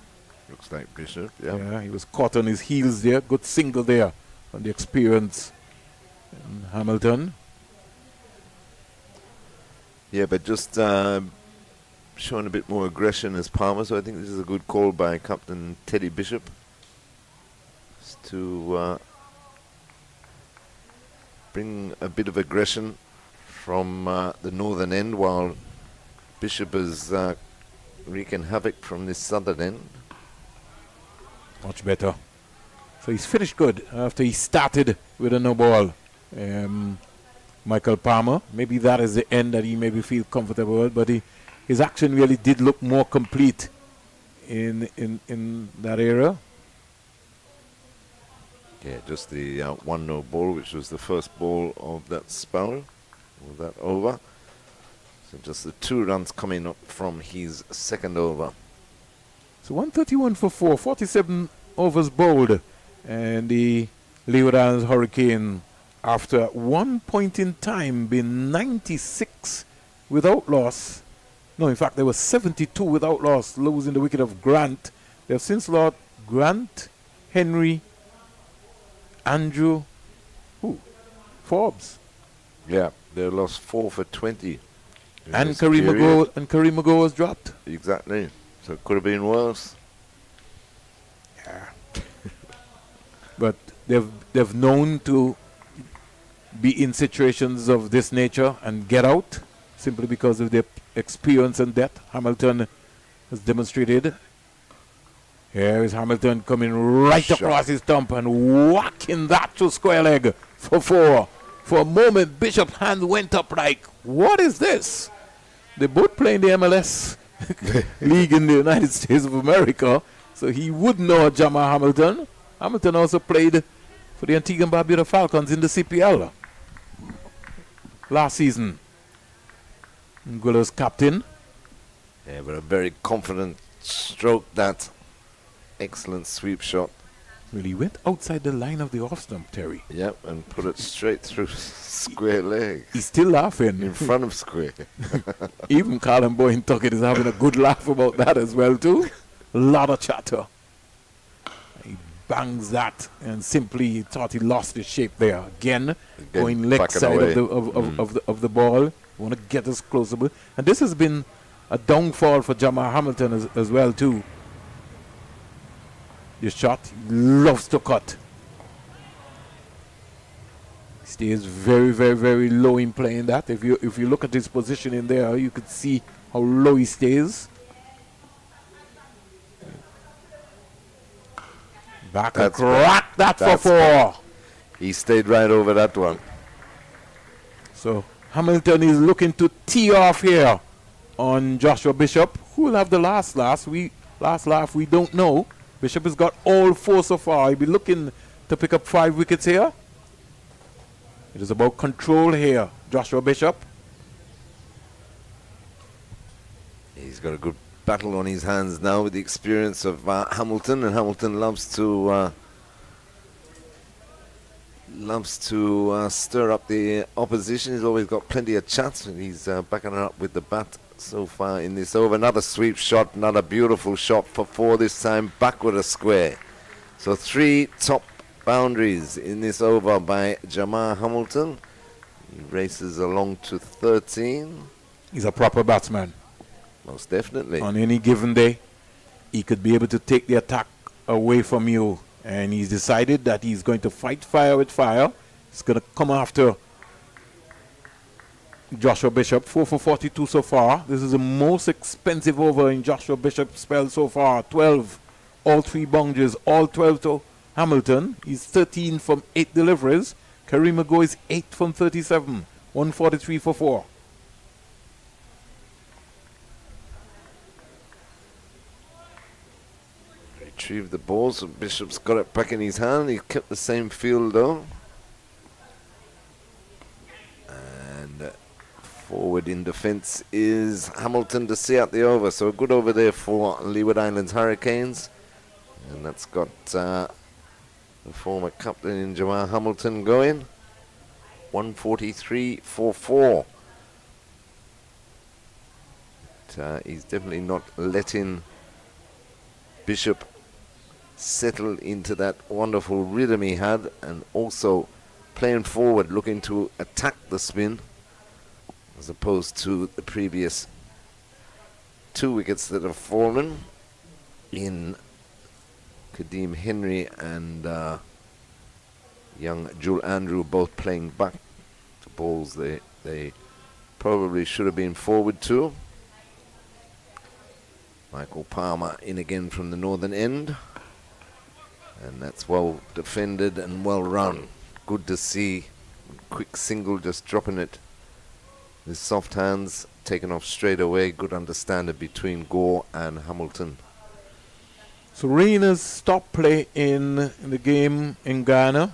Looks like Bishop, yeah. Yeah, he was caught on his heels there. Good single there on the experience. Hamilton. Yeah, but just showing a bit more aggression as Palmer. So I think this is a good call by Captain Teddy Bishop to bring a bit of aggression from the northern end, while Bishop is wreaking havoc from this southern end. Much better. So he's finished good after he started with a no ball. Michael Palmer, maybe that is the end that he maybe feel comfortable with, but his action really did look more complete in that area. Yeah, just the 1-no ball, which was the first ball of that spell, or that over. So just the 2 runs coming up from his second over. So 131 for 4, 47 overs bowled. And the Leeward Islands Hurricane, after one point in time, been 96 without loss. No, in fact, there were 72 without loss, losing the wicket of Grant. They have since lost Grant, Henry, Andrew, Forbes. Yeah, they lost 4 for 20. And Kareem Mago was dropped. Exactly. So it could have been worse. Yeah. But they've known to be in situations of this nature and get out simply because of their experience and depth. Hamilton has demonstrated. Here is Hamilton coming right across his stump and whacking that to square leg for 4. For a moment, Bishop's hand went up like, what is this? They both play in the MLS league in the United States of America, so he would know Jamal Hamilton. Hamilton also played for the Antigua and Barbuda Falcons in the CPL last season. Anguilla's captain. Yeah, but a very confident stroke, that excellent sweep shot. Well, he went outside the line of the off stump, Terry. Yep, and put it straight through square leg. He's still laughing. In front of square. Even Colin Boyne Tuckett is having a good laugh about that as well, too. A lot of chatter. He bangs that and simply thought he lost his shape there. Again going leg side of the ball. Want to get us closer. And this has been a downfall for Jamal Hamilton as well, too. This shot, he loves to cut. He stays very, very, very low in playing that. If you look at his position in there, you could see how low he stays. Back and crack that for 4. He stayed right over that one. So Hamilton is looking to tee off here on Joshua Bishop. Who will have the last laugh? We don't know. Bishop has got all 4 so far. He'll be looking to pick up 5 wickets here. It is about control here, Joshua Bishop. He's got a good battle on his hands now with the experience of Hamilton, and Hamilton loves to stir up the opposition. He's always got plenty of chats, and he's backing it up with the bat so far in this over. Another sweep shot, another beautiful shot for 4, this time backward a square. So 3 top boundaries in this over by Jamal Hamilton. He races along to 13. He's a proper batsman. Most definitely. On any given day, he could be able to take the attack away from you. And he's decided that he's going to fight fire with fire. He's going to come after Joshua Bishop. 4 for 42 so far. This is the most expensive over in Joshua Bishop's spell so far. 12, all 3 boundaries, all 12 to Hamilton. He's 13 from 8 deliveries. Kareem Mago is 8 from 37. 143 for 4. Retrieved the ball, so Bishop's got it back in his hand. He kept the same field though. And forward in defence is Hamilton to see out the over. So a good over there for Leeward Islands Hurricanes. And that's got the former captain in Jamal Hamilton going. 143 for 4. But, he's definitely not letting Bishop settle into that wonderful rhythm he had, and also playing forward, looking to attack the spin, as opposed to the previous 2 wickets that have fallen in Kadeem Henry and young Jules Andrew, both playing back to balls they probably should have been forward to. Michael Palmer in again from the northern end. And that's well defended and well run. Good to see. Quick single, just dropping it with soft hands, taken off straight away. Good understanding between Gore and Hamilton. So rain has stopped play in the game in Ghana,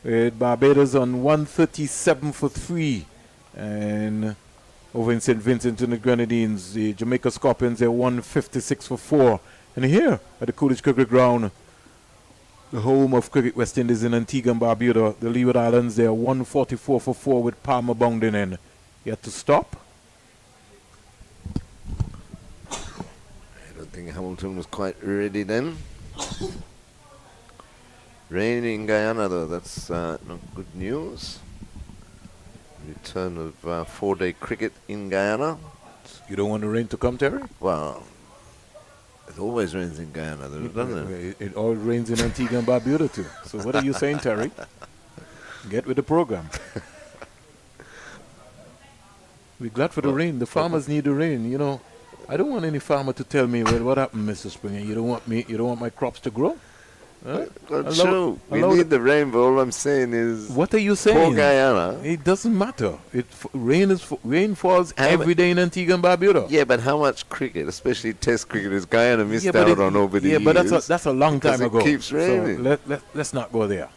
with Barbados on 137 for 3. And over in St. Vincent and the Grenadines, the Jamaica Scorpions, they're 156 for 4. And here at the Coolidge Cricket Ground, the home of Cricket West Indies in Antigua and Barbuda, the Leeward Islands, they're 144 for 4 with Palmer bounding in. Yet to stop. I don't think Hamilton was quite ready then. Rain in Guyana, though, that's not good news. Return of 4-day cricket in Guyana. You don't want the rain to come, Terry? Well, it always rains in Guyana, doesn't it? It always rains in Antigua and Barbuda too. So what are you saying, Terry? Get with the program. We're glad for the rain. The farmers need the rain. You know, I don't want any farmer to tell me, well, what happened, Mr. Springer? You don't want my crops to grow? Huh? That's true. We need the rain, but all I'm saying is... What are you saying? Poor Guyana. It doesn't matter. Rain falls every day in Antigua and Barbuda. Yeah, but how much cricket, especially Test cricket, has Guyana missed out on over the years? Yeah, but that's a long time ago. It keeps raining. So let's not go there.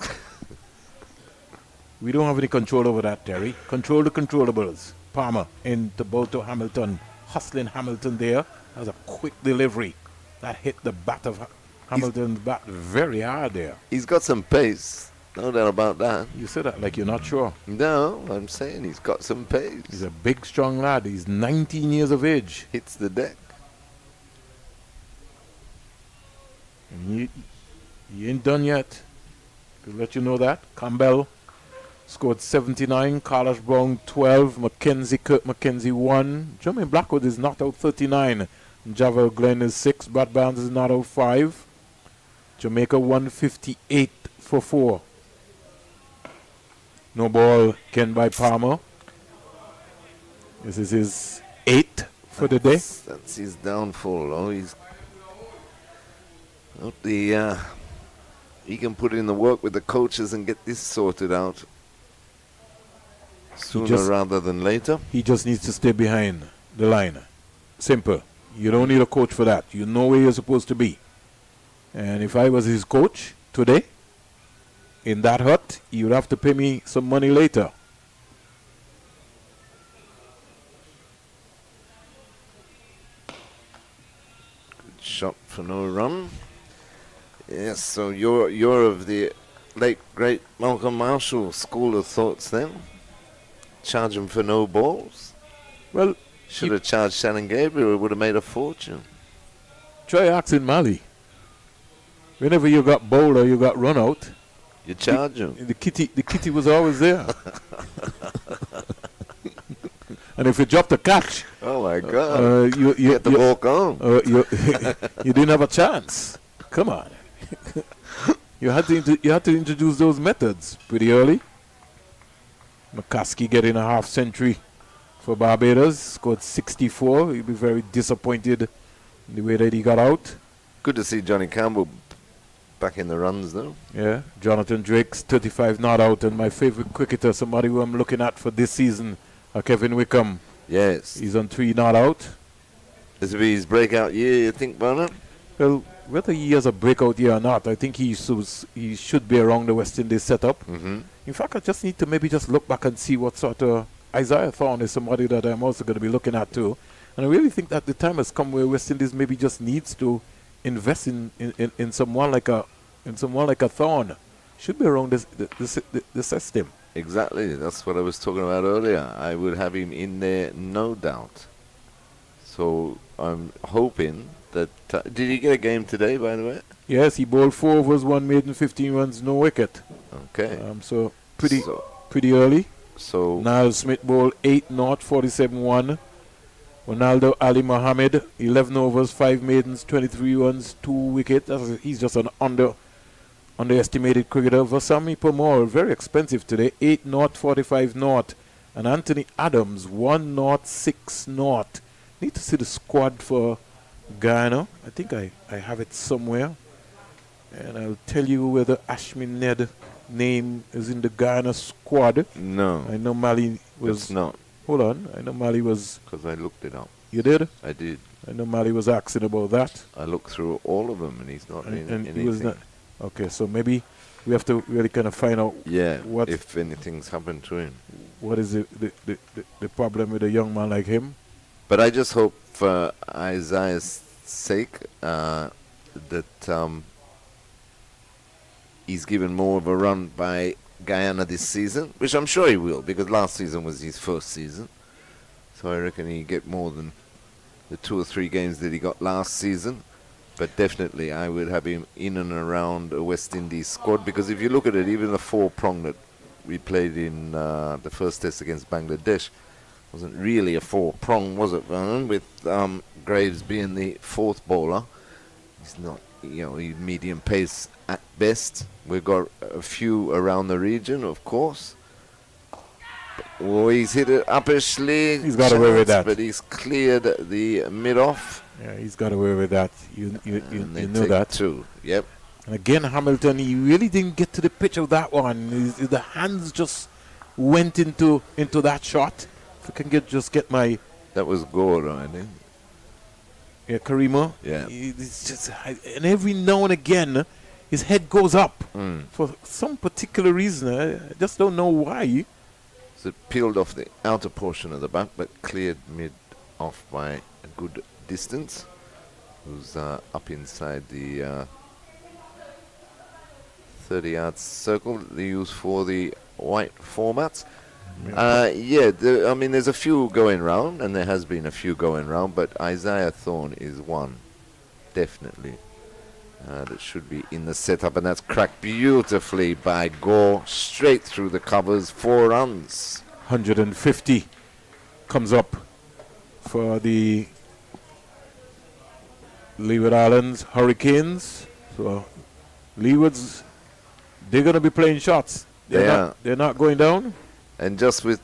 We don't have any control over that, Terry. Control the controllables. Palmer into Boto Hamilton, hustling Hamilton there. That was a quick delivery. That hit the bat of Hamilton's bat very hard there. He's got some pace, no doubt about that. You said that like you're not sure. No, I'm saying he's got some pace. He's a big, strong lad. He's 19 years of age. Hits the deck. And he ain't done yet. To let you know that. Campbell scored 79, Carlos Brown 12, Kirk McKenzie 1. Jermaine Blackwood is knocked out 39. Javel Glenn is 6, Brad Barnes is not out 5. Jamaica 158 for 4. No ball, Ken by Palmer. This is his 8th for the day. That's his downfall. Oh, he's he can put in the work with the coaches and get this sorted out sooner rather than later. He just needs to stay behind the line. Simple. You don't need a coach for that. You know where you're supposed to be. And if I was his coach today, in that hut, he would have to pay me some money later. Good shot for no run. Yes, so you're of the late great Malcolm Marshall school of thoughts then. Charge him for no balls. Well, should have charged Shannon Gabriel. It would have made a fortune. Try asking Mali. Whenever you got bowled or you got run out, you charge him. The kitty was always there. And if you dropped a catch, oh my God, you get the ball gone. You didn't have a chance. Come on, you had to introduce those methods pretty early. McCaskey getting a half century for Barbados, scored 64. He'll be very disappointed in the way that he got out. Good to see Johnny Campbell back in the runs, though. Yeah, Jonathan Drake's 35 not out, and my favorite cricketer, somebody who I'm looking at for this season, Kevin Wickham. Yes. He's on 3 not out. This will be his breakout year, you think, Bonner? Well, whether he has a breakout year or not, I think he should be around the West Indies setup. Mm-hmm. In fact, I just need to maybe just look back and see what sort of... Isaiah Thorne is somebody that I'm also going to be looking at too. And I really think that the time has come where West Indies maybe just needs to invest in someone like a Thorne. Should be around the system. Exactly. That's what I was talking about earlier. I would have him in there, no doubt. So I'm hoping that... did he get a game today, by the way? Yes, he bowled 4 overs, 1 maiden, 15 runs, no wicket. Okay. So pretty early. So Niall Smith bowled 8 not, 47-1. Ronaldo Ali Mohammed, 11 overs, 5 maidens, 23 runs, 2 wickets. He's just an underestimated cricketer. Vasami Permaul, very expensive today, 8 not, 45 not. And Anthony Adams, 1 not, 6 not. Need to see the squad for Ghana. I think I have it somewhere. And I'll tell you whether Ashmin Ned name is in the Ghana squad. No. I know Mali was... It's not. Hold on. I know Mali was... Because I looked it up. You did? I did. I know Mali was asking about that. I looked through all of them, and he's not in And anything. he was not. Okay, so maybe we have to really kind of find out. Yeah, what if anything's happened to him. What is the problem with a young man like him? But I just hope for Isaiah's sake that he's given more of a run by Guyana this season, which I'm sure he will, because last season was his first season. So I reckon he'll get more than the 2 or 3 games that he got last season. But definitely I would have him in and around a West Indies squad, because if you look at it, even the 4-prong that we played in the first test against Bangladesh wasn't really a 4-prong, was it, Vernon? With Graves being the 4th bowler. He's not, he's medium pace at best. We've got a few around the region, of course. He's hit it uppishly. He's got away with that. But he's cleared the mid-off. Yeah, he's got away with that. You know take that. 2. Yep. And again, Hamilton, he really didn't get to the pitch of that one. The hands just went into that shot. If I can just get my... That was Goro, I think. Yeah, Karima. Yeah. It's just, and every now and again, his head goes up for some particular reason. I just don't know why. So it peeled off the outer portion of the bat, but cleared mid-off by a good distance. Who's up inside the 30-yard circle that they use for the white formats. I mean, there's a few going round, and there has been a few going round, but Isaiah Thorne is one, definitely, that should be in the setup, and that's cracked beautifully by Gore, straight through the covers, 4 runs. 150 comes up for the Leeward Islands Hurricanes. So Leeward's, they're going to be playing shots. They're not going down. And just with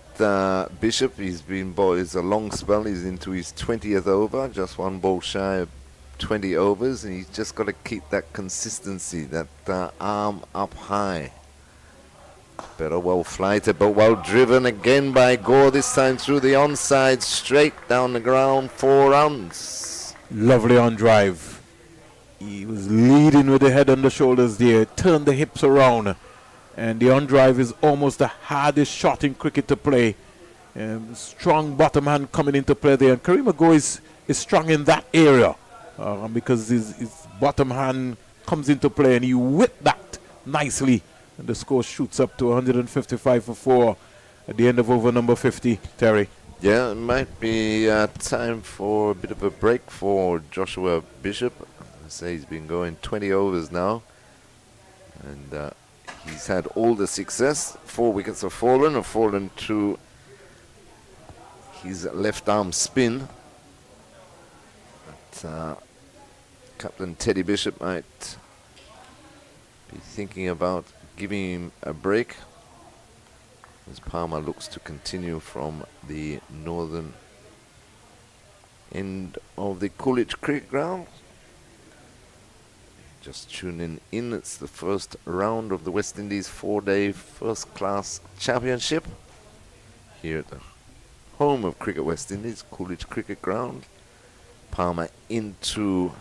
Bishop, he's been bowled. It's a long spell. He's into his 20th over, just 1 ball shy of 20 overs, and he's just got to keep that consistency, that arm up high. Better well flighted, but well driven again by Gore, this time through the onside, straight down the ground, 4 runs. Lovely on drive. He was leading with the head on the shoulders there, turned the hips around. And the on drive is almost the hardest shot in cricket to play. Strong bottom hand coming into play there. And Karima Gore is strong in that area because his bottom hand comes into play, and he whipped that nicely. And the score shoots up to 155 for 4 at the end of over number 50, Terry. Yeah, it might be time for a bit of a break for Joshua Bishop. I say he's been going 20 overs now. And he's had all the success. 4 wickets have fallen to his left arm spin. But Captain Teddy Bishop might be thinking about giving him a break, as Palmer looks to continue from the northern end of the Coolidge Cricket Ground. Just tuning in, it's the first round of the West Indies 4-day first-class championship here at the home of Cricket West Indies, Coolidge Cricket Ground. Palmer into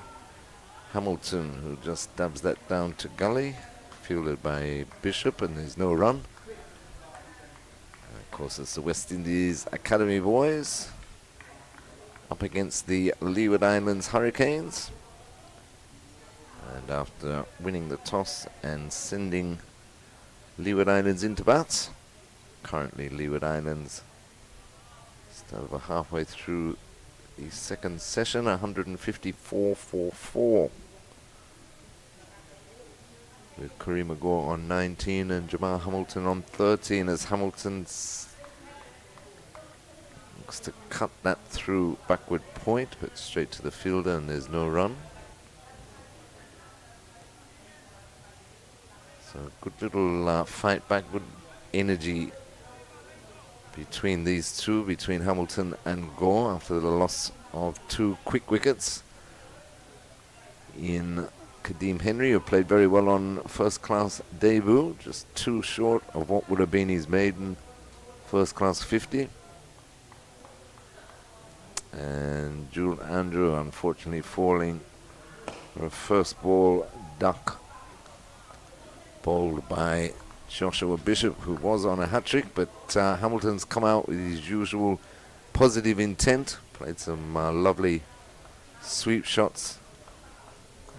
Hamilton, who just dabs that down to gully, fielded by Bishop, and there's no run. And of course, it's the West Indies Academy boys up against the Leeward Islands Hurricanes. And after winning the toss and sending Leeward Islands into bats, currently Leeward Islands still over halfway through the second session, 154 for 4. With Karima Gore on 19 and Jamal Hamilton on 13, as Hamilton looks to cut that through backward point, but straight to the fielder, and there's no run. So good little fight back, good energy between these two, between Hamilton and Gore, after the loss of 2 quick wickets in Kadeem Henry, who played very well on first-class debut, just 2 short of what would have been his maiden first-class 50. And Jewel Andrew unfortunately falling for a first ball duck. Bowled by Joshua Bishop, who was on a hat-trick, but Hamilton's come out with his usual positive intent. Played some lovely sweep shots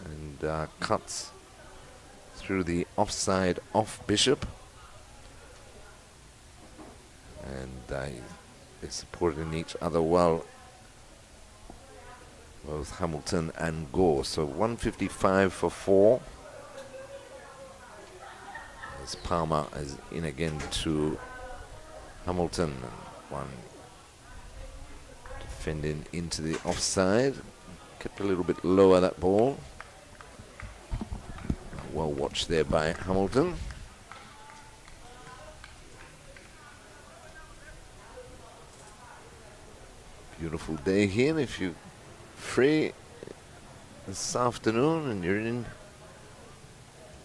and cuts through the offside off Bishop. And they're supporting each other well, both Hamilton and Gore. So 155 for 4. As Palmer is in again to Hamilton. And one defending into the offside. Kept a little bit lower, that ball. Well watched there by Hamilton. Beautiful day here. If you're free this afternoon and you're in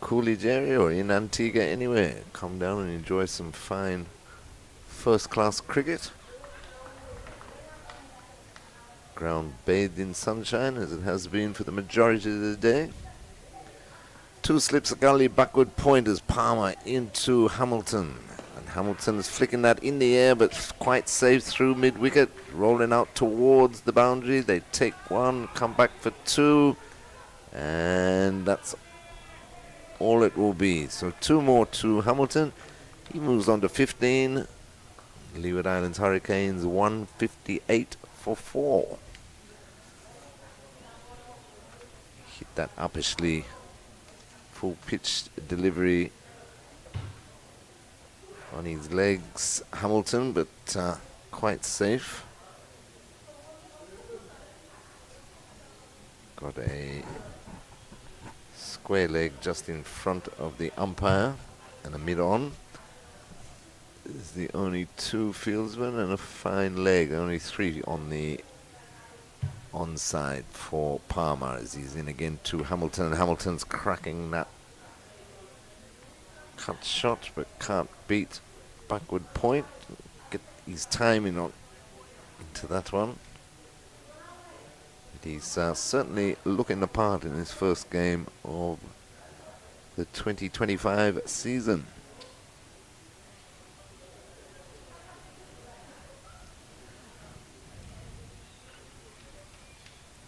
Coolidge area or in Antigua anywhere, come down and enjoy some fine first-class cricket. Ground bathed in sunshine as it has been for the majority of the day. Two slips a gully backward pointers, Palmer into Hamilton. And Hamilton is flicking that in the air, but quite safe through mid-wicket, rolling out towards the boundary. They take one, come back for two, and that's all it will be. So two more to Hamilton. He moves on to 15. Leeward Islands Hurricanes 158 for 4. Hit that uppishly full pitch delivery on his legs, Hamilton, but quite safe. Got a square leg just in front of the umpire and a mid-on. Is the only two fieldsmen and a fine leg, only three on the onside for Palmer as he's in again to Hamilton, and Hamilton's cracking that cut shot but can't beat backward point. Get his timing on into that one. But he's certainly looking the part in his first game of the 2025 season.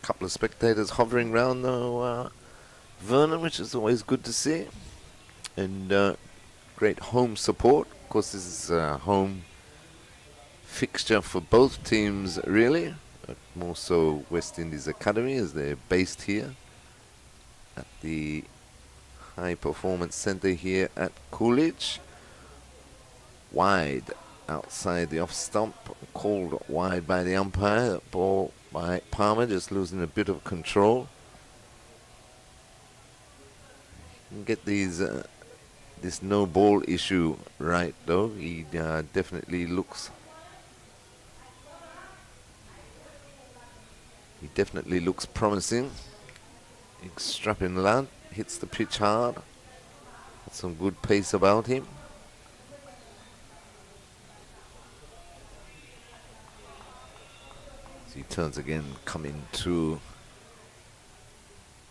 Couple of spectators hovering around though, Vernon, which is always good to see, and great home support. Of course, this is a home fixture for both teams, really, but more so West Indies Academy as they're based here at the High Performance Centre here at Coolidge. Wide outside the off stump, called wide by the umpire. That ball by Palmer just losing a bit of control. You can get these this no ball issue right though. He definitely looks promising. Big strapping lad, hits the pitch hard. Got some good pace about him. He turns again, coming to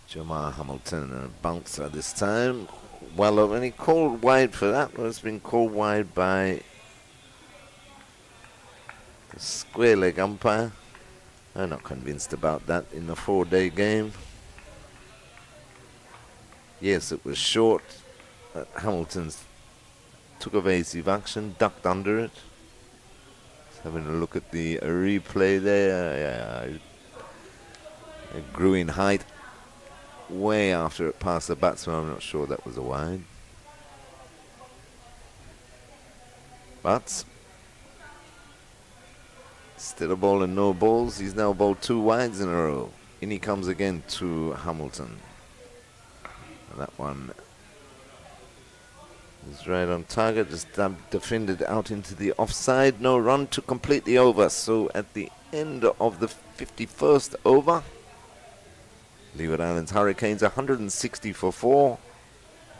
Jamar Hamilton, and a bouncer this time. Well over, and he called wide for that. Well, it's been called wide by the square leg umpire. I'm not convinced about that in the 4-day game. Yes, it was short, but Hamilton took evasive action, ducked under it. Having a look at the replay there, it grew in height way after it passed the batsman. I'm not sure that was a wide. But instead of bowling no balls, he's now bowled 2 wides in a row. In he comes again to Hamilton. And that one is right on target, just defended out into the offside. No run to complete the over. So at the end of the 51st over, Leeward Islands Hurricanes 160 for 4.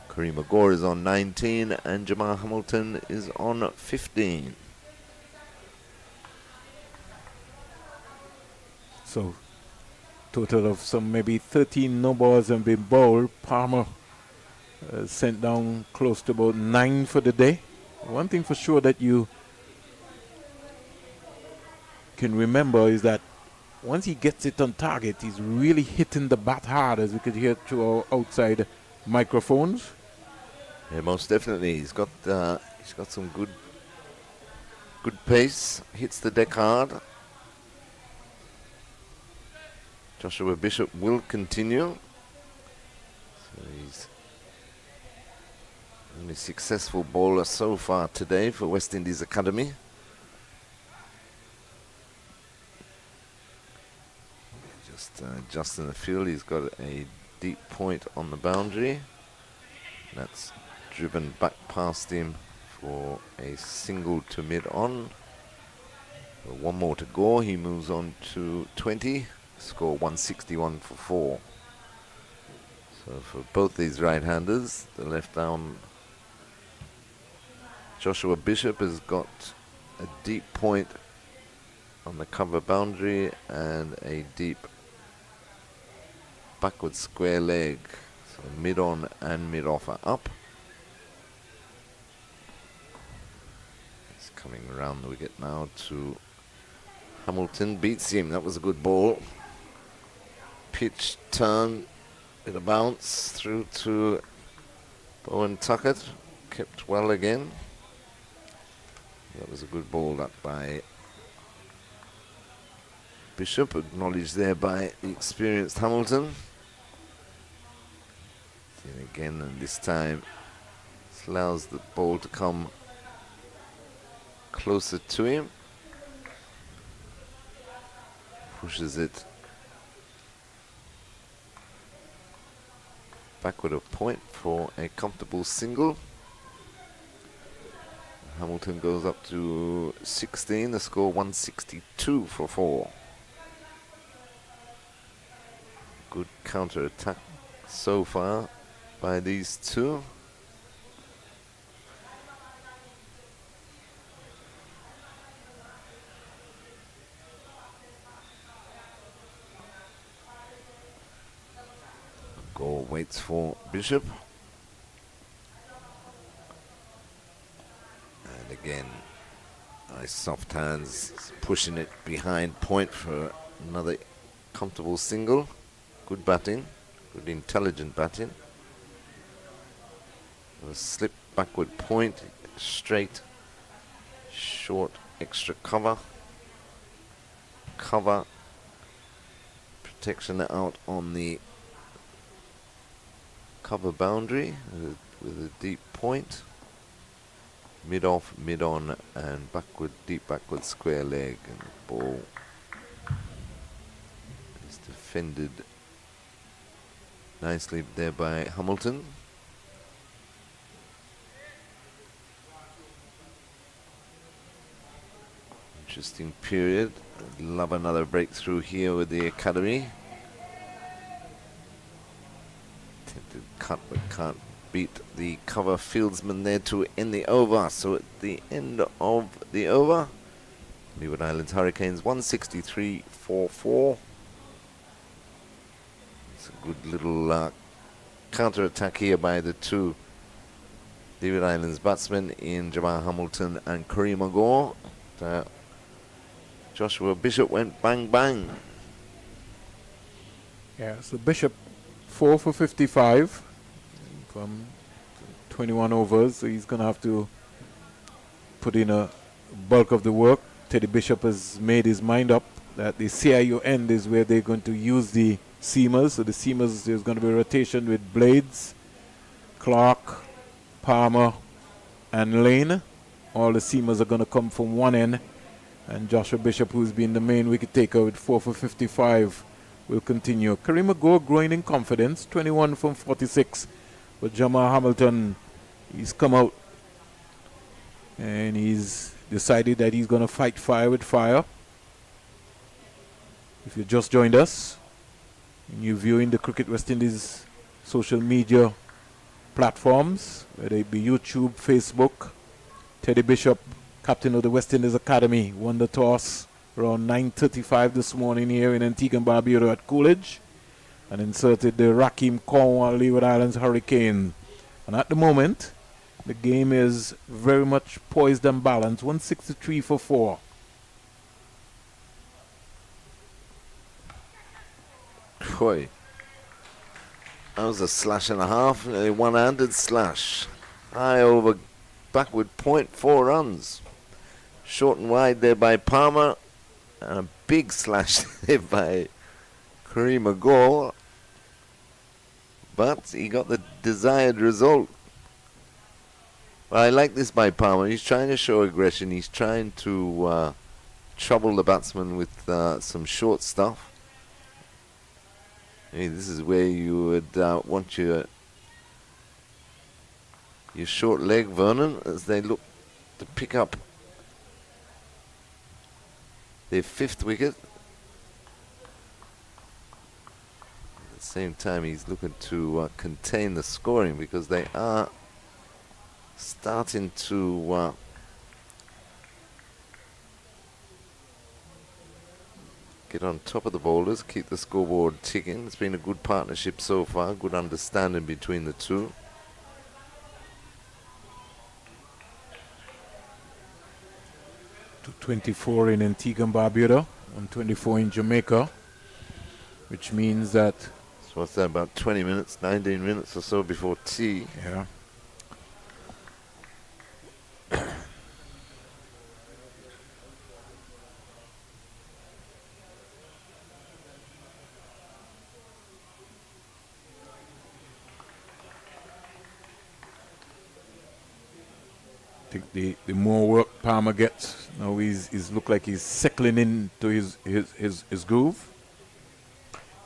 Kareem Gore is on 19 and Jamar Hamilton is on 15. So, total of some maybe 13 no balls have been bowled. Palmer sent down close to about 9 for the day. One thing for sure that you can remember is that once he gets it on target, he's really hitting the bat hard, as we could hear through our outside microphones. Yeah, most definitely. He's got some good pace. Hits the deck hard. Joshua Bishop will continue. So he's the only successful bowler so far today for West Indies Academy. Just in the field, he's got a deep point on the boundary. That's driven back past him for a single to mid-on. One more to go. He moves on to 20. Score 161 for 4. So for both these right-handers, the left arm Joshua Bishop has got a deep point on the cover boundary and a deep backward square leg. So mid-on and mid-off are up. It's coming around the wicket now to Hamilton. Beats him. That was a good ball. Pitch, turn, bit of bounce through to Bowen Tuckett. Kept well again. That was a good ball that by Bishop, acknowledged there by the experienced Hamilton. And again, and this time allows the ball to come closer to him. Pushes it backward a point for a comfortable single. Hamilton goes up to 16, the score 162 for 4. Good counter attack so far by these two. Gore waits for Bishop. And again, nice soft hands, pushing it behind point for another comfortable single. Good batting, good intelligent batting. A slip backward point, straight, short, extra cover. Cover, protection out on the cover boundary with a deep point. Mid off, mid on, and backward, deep backward square leg, and the ball is defended nicely there by Hamilton. Interesting period. I'd love another breakthrough here with the academy. Attempted cut but can't beat the cover fieldsman there to end the over. So at the end of the over, Leeward Islands Hurricanes 163 for 4. It's a good little counter attack here by the two Leeward Islands batsmen in Jabbar Hamilton and Kareem Agor. Joshua Bishop went bang bang. Yeah, so Bishop 4 for 55 from 21 overs, so he's going to have to put in a bulk of the work. Teddy Bishop has made his mind up that the CIU end is where they're going to use the seamers. So the seamers, there's going to be a rotation with Blades, Clark, Palmer, and Lane. All the seamers are going to come from one end. And Joshua Bishop, who's been the main wicket taker with 4 for 55, will continue. Kareem Agor growing in confidence, 21 from 46. But Jamal Hamilton, he's come out and he's decided that he's going to fight fire with fire. If you just joined us and you're viewing the Cricket West Indies social media platforms, whether it be YouTube, Facebook, Teddy Bishop, captain of the West Indies Academy, won the toss around 9:35 this morning here in Antigua and Barbuda at Coolidge, and inserted the Rakim Cornwall Leeward Islands Hurricane. And at the moment, the game is very much poised and balanced, 163 for 4. Boy, that was a slash and a half, a one-handed slash. High over backward point, 4 runs. Short and wide there by Palmer, and a big slash there by Kareem Agol. But he got the desired result. Well, I like this by Palmer. He's trying to show aggression. He's trying to trouble the batsman with some short stuff. Hey, this is where you would want your short leg, Vernon, as they look to pick up their 5th wicket. At the same time, he's looking to contain the scoring because they are starting to get on top of the boulders, keep the scoreboard ticking. It's been a good partnership so far, good understanding between the two. .24 in Antigua and Barbuda, 124 in Jamaica, which means that... So what's that, about 20 minutes, 19 minutes or so before tea? Yeah. I think the more work Palmer gets, now he's look like he's settling into his groove.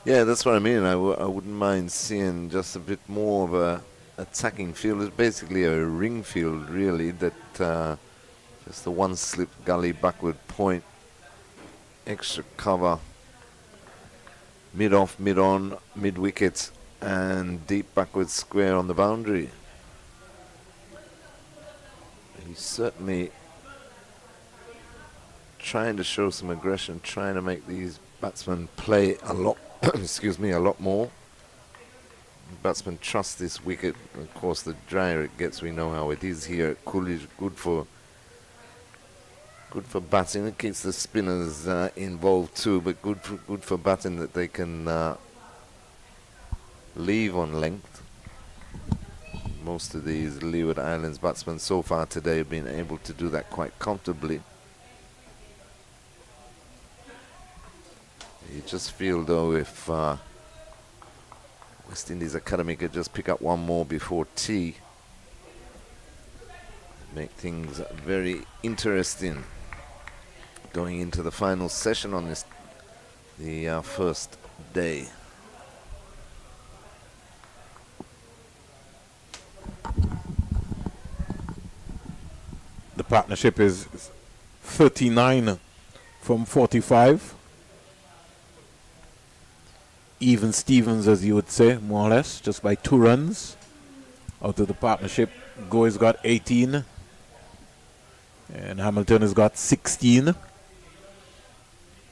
Yeah, that's what I mean. I wouldn't mind seeing just a bit more of a attacking field. It's basically a ring field, really, that just the one slip gully backward point, extra cover, mid off, mid on, mid wicket, and deep backward square on the boundary. He's certainly trying to show some aggression, trying to make these batsmen play a lot, excuse me, a lot more. Batsmen trust this wicket. Of course, the drier it gets, we know how it is here at Coolidge. Good for batting. It keeps the spinners involved too, but good for batting that they can leave on length. Most of these Leeward Islands batsmen so far today have been able to do that quite comfortably. You just feel though if West Indies Academy could just pick up one more before tea, make things very interesting going into the final session on this, the first day. The partnership is 39 from 45. Even Stevens, as you would say, more or less, just by 2 runs. Out of the partnership, Goy's got 18. And Hamilton has got 16.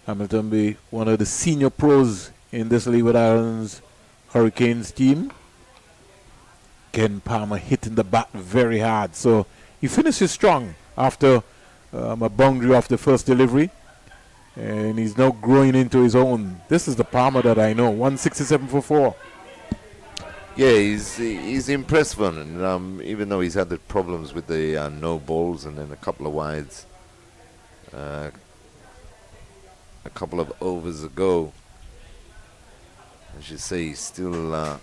Hamilton be one of the senior pros in this Leeward Islands Hurricanes team. Ken Palmer hitting the bat very hard. So he finishes strong after a boundary off the first delivery. And he's now growing into his own. This is the Palmer that I know, 167 for 4. Yeah, he's impressed, Vernon. Even though he's had the problems with the no balls and then a couple of wides, a couple of overs ago. As you say, he's still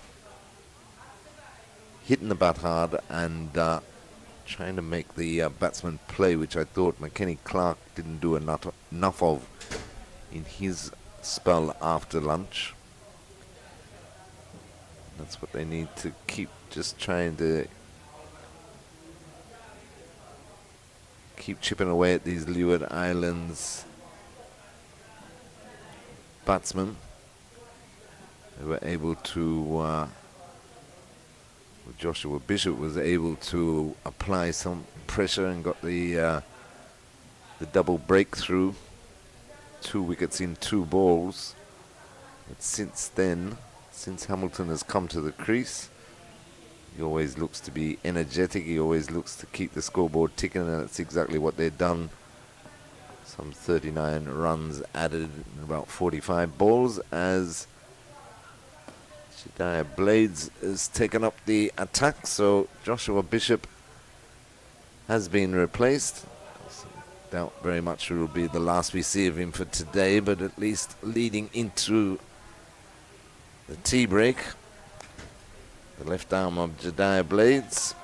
hitting the bat hard and trying to make the batsman play, which I thought McKenny Clark didn't do enough of in his spell after lunch. That's what they need to keep, just trying to keep chipping away at these Leeward Islands batsmen. They were able to Joshua Bishop was able to apply some pressure and got the double breakthrough. 2 wickets in 2 balls. But since then, since Hamilton has come to the crease, he always looks to be energetic. He always looks to keep the scoreboard ticking, and that's exactly what they've done. Some 39 runs added in about 45 balls as Jedediah Blades has taken up the attack. So Joshua Bishop has been replaced. Doubt very much it will be the last we see of him for today, but at least leading into the tea break. The left arm of Jedediah Blades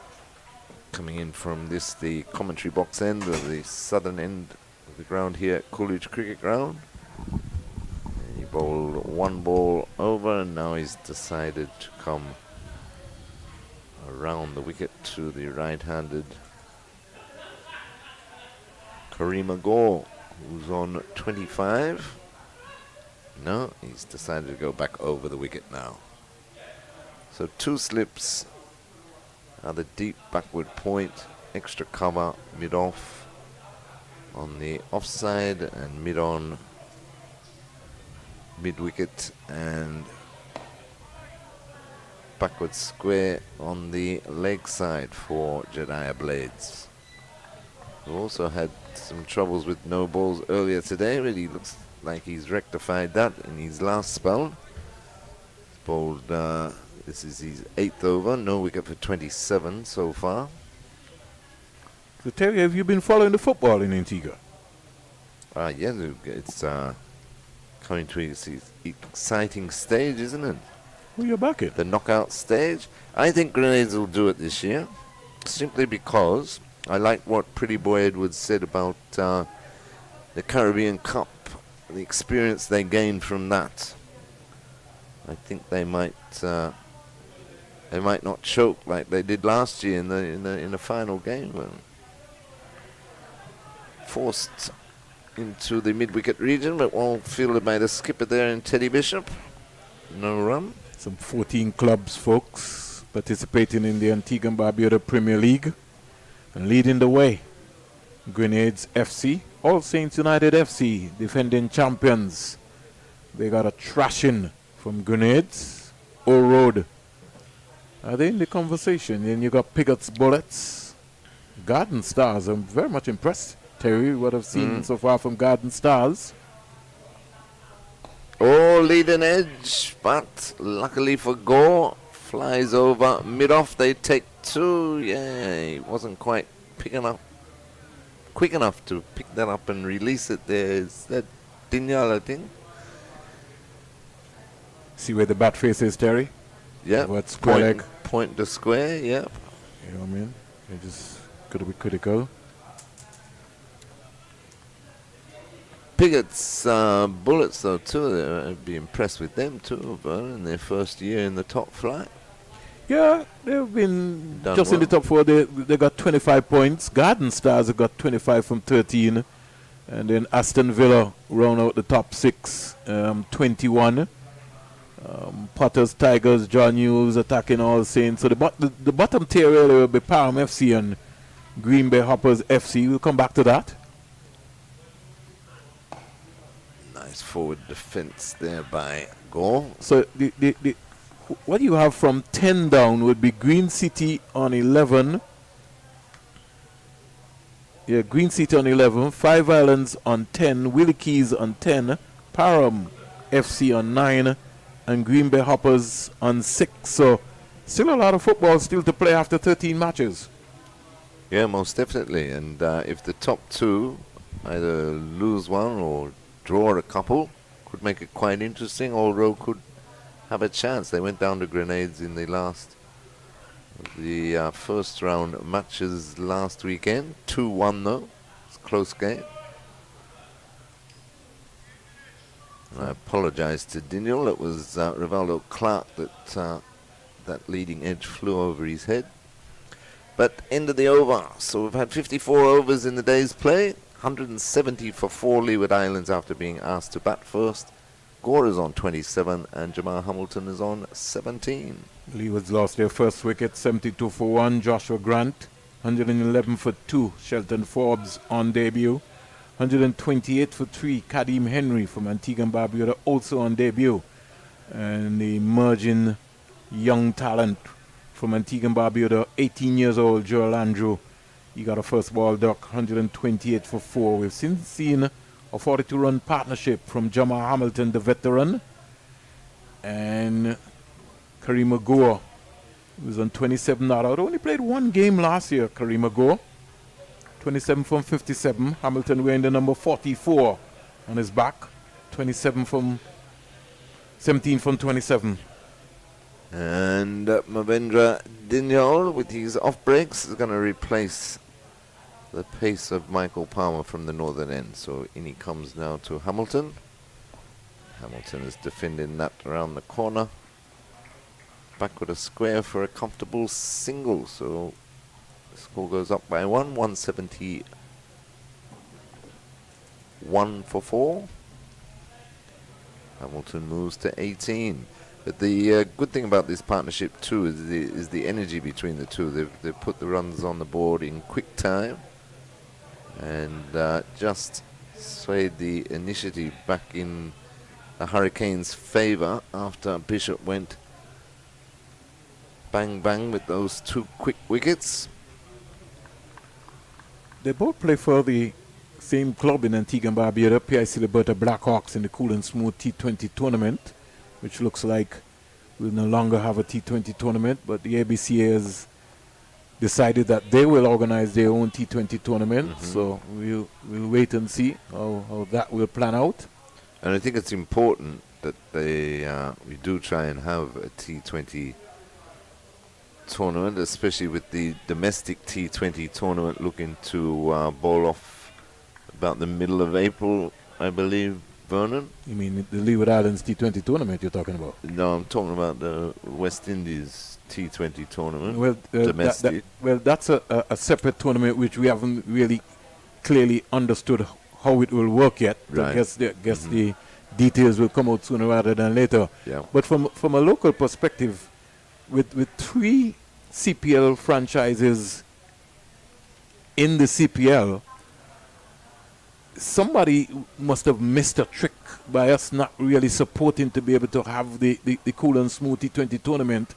coming in from the commentary box end of the southern end of the ground here at Coolidge Cricket Ground. And he bowled 1 ball over, and now he's decided to come around the wicket to the right-handed Kareem Gore, who's on 25. No, he's decided to go back over the wicket now. So 2 slips are the deep backward point, extra cover mid-off on the offside, and mid-on, mid-wicket, and backward square on the leg side for Jedediah Blades. We've also had some troubles with no balls earlier today, but he looks like he's rectified that in his last spell. He's bowled, this is his 8th over, no wicket for 27 so far. So Terry, have you been following the football in Antigua? Yeah, it's coming to its exciting stage, isn't it? Who are you backing? The knockout stage. I think Grenades will do it this year, simply because I like what Pretty Boy Edwards said about the Caribbean Cup, the experience they gained from that. I think they might not choke like they did last year in the final game, when forced into the mid-wicket region, but well fielded by the skipper there in Teddy Bishop. No run. Some 14 clubs, folks, participating in the Antigua and Barbuda Premier League, and leading the way, Grenades FC, All Saints United FC, defending champions. They got a thrashing from Grenades. O Road, are they in the conversation? Then you got Pigot's Bullets, Garden Stars. I'm very much impressed, Terry, what I've seen so far from Garden Stars. Oh, leading edge, but luckily for Gore, flies over mid-off. They take 2. Yeah, he wasn't quite quick enough to pick that up and release it. There's that Dinyal, I think. See where the bat face is, Terry? Yeah. What square leg? Point to square, yeah. You know what I mean? It just got to be critical. Pigot's Bullets, though, too, I'd be impressed with them, too, Vernon, in their first year in the top flight. Yeah, they've been Done just in the top 4. They got 25 points. Garden Stars have got 25 from 13. And then Aston Villa round out the top 6, 21. Potters, Tigers, John Hughes attacking All Saints. So the bottom tier really will be Parham FC and Green Bay Hoppers FC. We'll come back to that. Nice forward defense there by Gore. So what you have from 10 down would be Green City on 11. Yeah, Green City on 11. Five Islands on 10. Willie Keys on 10. Parham FC on 9. And Green Bay Hoppers on 6. So still a lot of football still to play after 13 matches. Yeah, most definitely. And if the top 2 either lose one or draw a couple, could make it quite interesting. All Road could have a chance. They went down to Grenades in the first round matches last weekend. 2-1 though. It's a close game. And I apologize to Daniel. It was Rivaldo Clark that leading edge flew over his head. But end of the over. So we've had 54 overs in the day's play. 170 for 4 Leeward Islands after being asked to bat first. Gore is on 27 and Jamal Hamilton is on 17. Leeward's lost their first wicket, 72 for 1. Joshua Grant, 111 for 2. Shelton Forbes on debut. 128 for 3, Kadeem Henry from Antigua and Barbuda, also on debut. And the emerging young talent from Antigua and Barbuda, 18 years old, Joel Andrew. He got a first ball duck, 128 for 4. We've since seen a 42-run partnership from Jamal Hamilton, the veteran, and Kareem Agor, who was on 27 not out. Only played one game last year, Kareem Agor. 27 from 57. Hamilton wearing the number 44 on his back. 17 from 27. And Mavendra Dinyol, with his off breaks, is going to replace the pace of Michael Palmer from the northern end. So in he comes now to Hamilton. Hamilton is defending that around the corner. Back with a square for a comfortable single. So the score goes up by 171 for 4. Hamilton moves to 18. But the good thing about this partnership too is the energy between the two. They've put the runs on the board in quick time and just swayed the initiative back in the Hurricanes' favour after Bishop went bang bang with those 2 quick wickets. They both play for the same club in Antigua and Barbuda, PIC Liberta Blackhawks, in the Cool and Smooth T20 tournament, which looks like we'll no longer have a T20 tournament, but the ABCA has decided that they will organize their own T20 tournament. So we'll wait and see how that will plan out. And I think it's important that we do try and have a T20 tournament, especially with the domestic T20 tournament looking to bowl off about the middle of April, I believe, Vernon. You mean the Leeward Islands T20 tournament you're talking about? No, I'm talking about the West Indies T20 tournament, Well, domestic. that's a separate tournament which we haven't really clearly understood how it will work yet. Right. I guess the details will come out sooner rather than later. Yeah. But from a local perspective, with 3 CPL franchises in the CPL, somebody must have missed a trick by us not really supporting to be able to have the Cool and Smooth T20 tournament,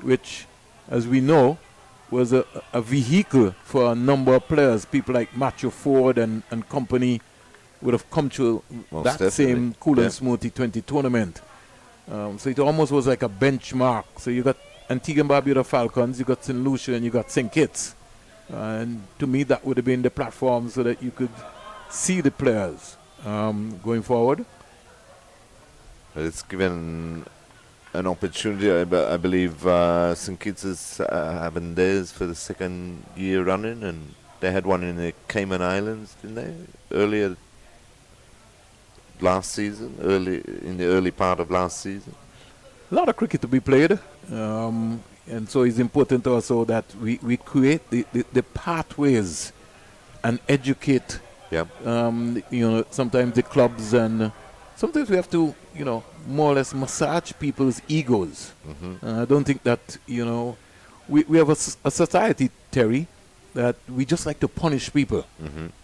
which, as we know, was a vehicle for a number of players. People like Matthew Ford and company would have come to Most that same definitely. Cool Yeah. and Smooth T20 tournament. So it almost was like a benchmark. So you got Antigua and Barbuda Falcons, you got St. Lucia, and you got St. Kitts. And to me, that would have been the platform so that you could see the players going forward. It's given an opportunity. I believe St. Kitts is having theirs for the second year running, and they had one in the Cayman Islands, didn't they? Earlier last season, in the early part of last season. A lot of cricket to be played, and so it's important also that we create the pathways and educate. Yeah. Sometimes the clubs, and sometimes we have to, more or less massage people's egos. I don't think that, we have a society, Terry, that we just like to punish people.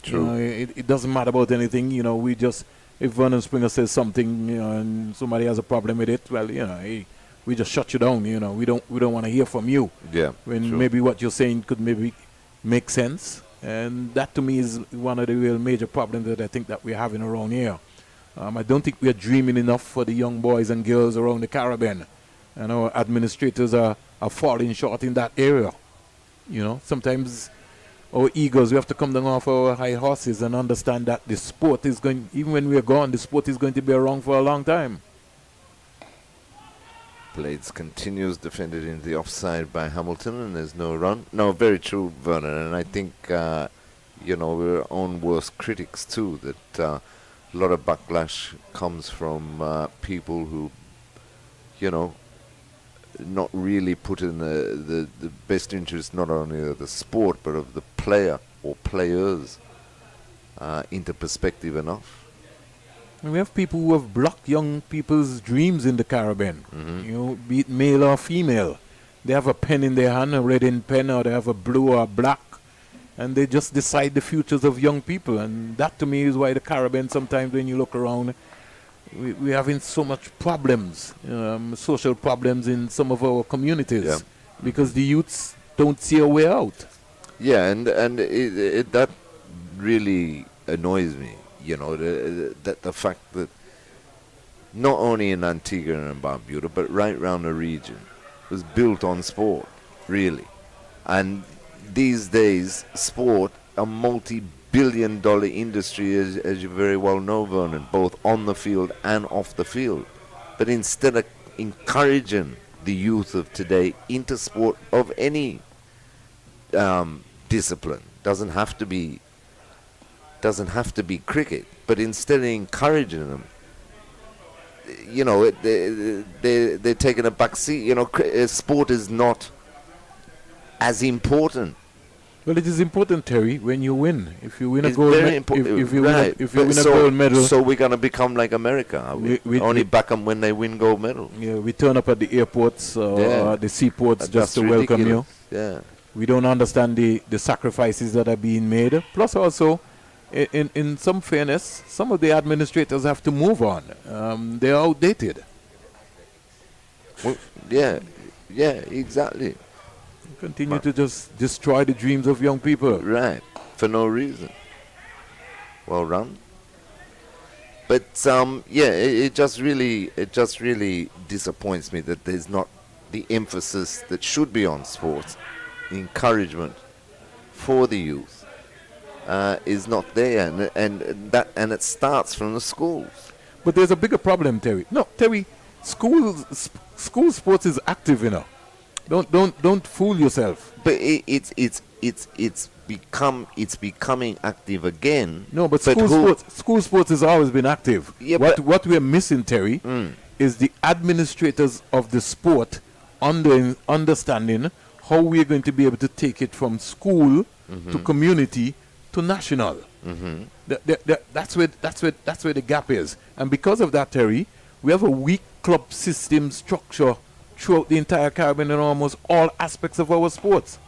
True. It doesn't matter about anything. We just, if Vernon Springer says something, and somebody has a problem with it, well, hey, we just shut you down. We don't want to hear from you. Yeah. When sure. maybe what you're saying could maybe make sense. And that to me is one of the real major problems that I think that we're having around here. I don't think we're dreaming enough for the young boys and girls around the Caribbean. And our administrators are falling short in that area. Sometimes our egos, we have to come down off our high horses and understand that the sport is going, even when we're gone, the sport is going to be around for a long time. Blades continues, defended in the offside by Hamilton, and there's no run. No, very true, Vernon. And I think, we're our own worst critics too, that a lot of backlash comes from people who, not really put in the best interest not only of the sport, but of the player or players into perspective enough. And we have people who have blocked young people's dreams in the Caribbean, be it male or female. They have a pen in their hand, a red ink pen, or they have a blue or a black, and they just decide the futures of young people. And that to me is why the Caribbean, sometimes when you look around, we're having so much problems, social problems in some of our communities, because the youths don't see a way out. Yeah, and that really annoys me, you know, the fact that not only in Antigua and Barbuda, but right around the region, was built on sport, really. And these days, sport, a multi-billion-dollar industry, as you very well know, Vernon, both on the field and off the field. But instead of encouraging the youth of today into sport of any discipline, doesn't have to be cricket, but instead of encouraging them, you know, they're taking a back seat. You know, sport is not as important. Well, it is important, Terry, when you win. If you win It's a gold very medal, important. if you Right. win a gold medal, so we're gonna become like America. Are we? Only back them when they win gold medals. Yeah, we turn up at the airports or the seaports just That's to welcome you. ridiculous. Yeah. We don't understand the sacrifices that are being made. Plus, also, in some fairness, some of the administrators have to move on. They're outdated. Well, yeah, exactly. Continue to just destroy the dreams of young people. Right, for no reason. Well run. But it just really disappoints me that there's not the emphasis that should be on sports. The encouragement for the youth is not there, and it starts from the schools. But there's a bigger problem, Terry. No, Terry, school sports is active, you know. Don't fool yourself. But it's becoming active again. No, but school sports has always been active. Yeah, what we're missing, Terry, is the administrators of the sport understanding how we're going to be able to take it from school to community to national. That's where the gap is. And because of that, Terry, we have a weak club system structure throughout the entire Caribbean and almost all aspects of our sports.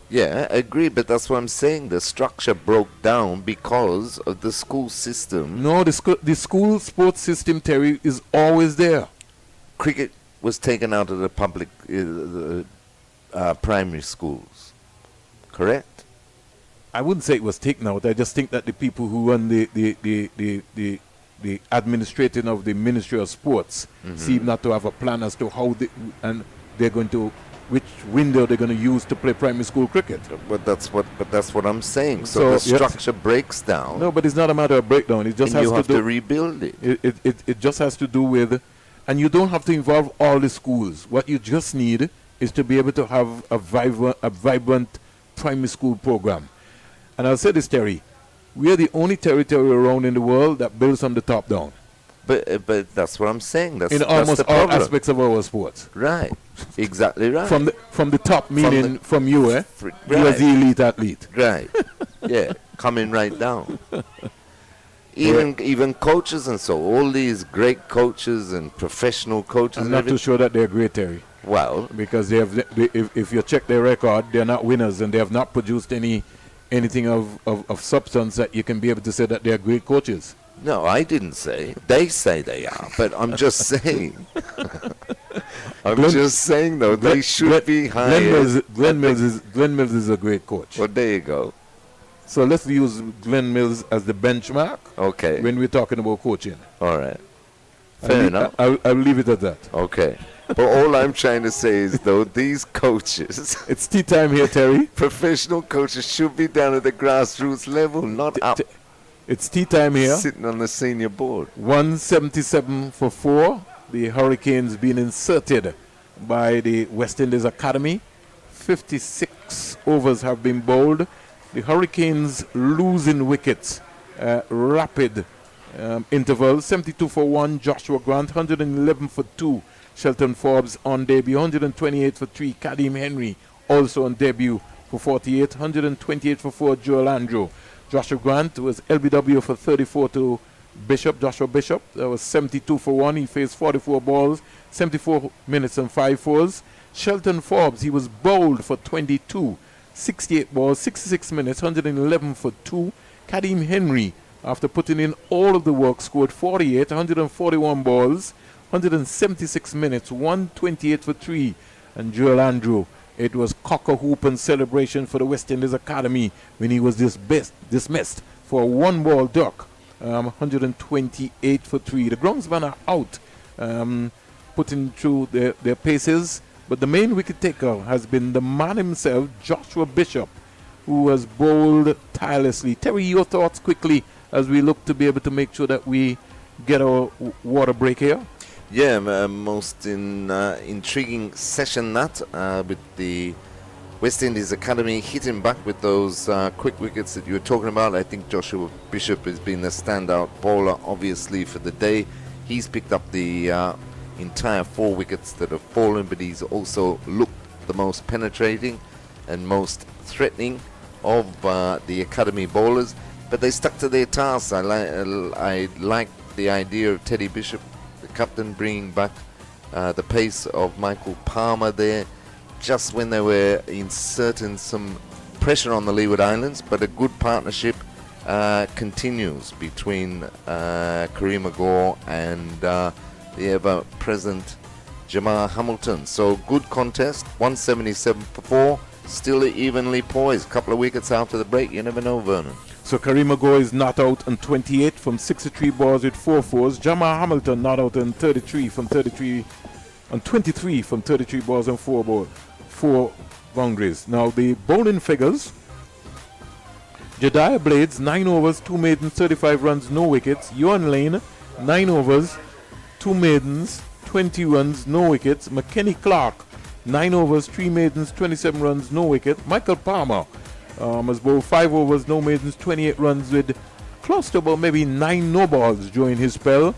Yeah, I agree, but that's what I'm saying. The structure broke down because of the school system. No, the school sports system, Terry, is always there. Cricket was taken out of the public primary schools, correct? I wouldn't say it was taken out. I just think that the people who run the administrating of the Ministry of Sports seem not to have a plan as to how they're going to, which window they're going to use to play primary school cricket. But that's what I'm saying. So the structure breaks down. No, but it's not a matter of breakdown. It just and has you have to to rebuild it. It just has to do with, and you don't have to involve all the schools. What you just need is to be able to have a vibrant primary school program. And I'll say this, Terry, we are the only territory around in the world that builds from the top down. But that's what I'm saying. That's in almost all aspects of our sports. Right. Exactly right. From the top, meaning from you, eh? You as the elite athlete. Right. Yeah. Coming right down. Even coaches and so, all these great coaches and professional coaches. I'm not too sure that they're great, Terry. Well, because if you check their record, they're not winners and they have not produced anything of substance that you can be able to say that they're great coaches. No, I didn't say. They say they are, but I'm just saying. Just saying, though, they should be hired. Glenn Mills is a great coach. Well, there you go. So let's use Glenn Mills as the benchmark. Okay. When we're talking about coaching. All right. Fair enough. I'll leave it at that. Okay. But all I'm trying to say is, though, these coaches... It's tea time here, Terry. Professional coaches should be down at the grassroots level, not up. It's tea time here. Sitting on the senior board. 177 for 4. The Hurricanes being inserted by the West Indies Academy. 56 overs have been bowled. The Hurricanes losing wickets. Rapid interval. 72 for 1, Joshua Grant. 111 for 2. Shelton Forbes on debut, 128 for 3. Kadeem Henry also on debut for 48. 128 for 4, Joel Andrew. Joshua Grant was LBW for 34 to Bishop, Joshua Bishop. That was 72 for 1. He faced 44 balls, 74 minutes and 5 fours. Shelton Forbes, he was bowled for 22. 68 balls, 66 minutes, 111 for 2. Kadeem Henry, after putting in all of the work, scored 48, 141 balls, 176 minutes, 128 for 3. And Joel Andrew, it was cock-a-hoop and celebration for the West Indies Academy when he was dismissed for a one-ball duck, 128 for 3. The groundsmen are out, putting through their paces, but the main wicket taker has been the man himself, Joshua Bishop, who has bowled tirelessly. Terry, your thoughts quickly as we look to be able to make sure that we get our water break here? Yeah, most intriguing session that with the West Indies Academy hitting back with those quick wickets that you were talking about. I think Joshua Bishop has been the standout bowler, obviously, for the day. He's picked up the entire 4 wickets that have fallen, but he's also looked the most penetrating and most threatening of the Academy bowlers. But they stuck to their tasks. I like the idea of Teddy Bishop, the captain, bringing back the pace of Michael Palmer there, just when they were inserting some pressure on the Leeward Islands. But a good partnership continues between Kareem Gore and the ever-present Jamar Hamilton. So good contest, 177 for 4, still evenly poised. Couple of wickets after the break, you never know, Vernon. So Kareem Agor is not out on 28 from 63 balls with 4 fours. Jamar Hamilton not out on 23 from 33 balls and 4 boundaries. Now the bowling figures: Jediah Blades 9 overs, 2 maidens, 35 runs, no wickets. Ewan Lane 9 overs, 2 maidens, 20 runs, no wickets. McKenny Clark 9 overs, 3 maidens, 27 runs, no wicket. Michael Palmer has bowled 5 overs, no maidens, 28 runs with close to about maybe 9 no balls during his spell.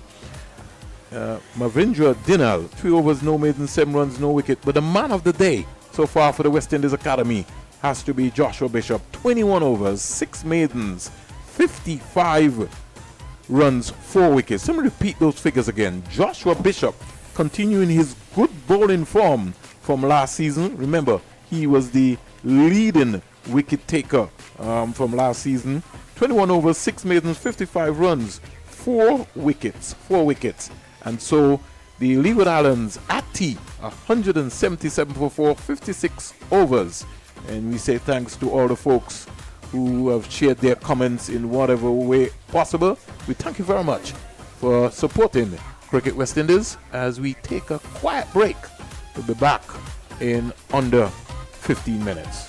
Mavindra Dinal, 3 overs, no maidens, 7 runs, no wicket. But the man of the day so far for the West Indies Academy has to be Joshua Bishop. 21 overs, 6 maidens, 55 runs, 4 wickets. Let me repeat those figures again. Joshua Bishop continuing his good bowling form from last season. Remember, he was the leading wicket taker from last season. 21 overs, 6 maidens, 55 runs, 4 wickets. And so the Leeward Islands at tea, 177 for 4, 56 overs. And we say thanks to all the folks who have shared their comments in whatever way possible. We thank you very much for supporting Cricket West Indies as we take a quiet break. We'll be back in under 15 minutes.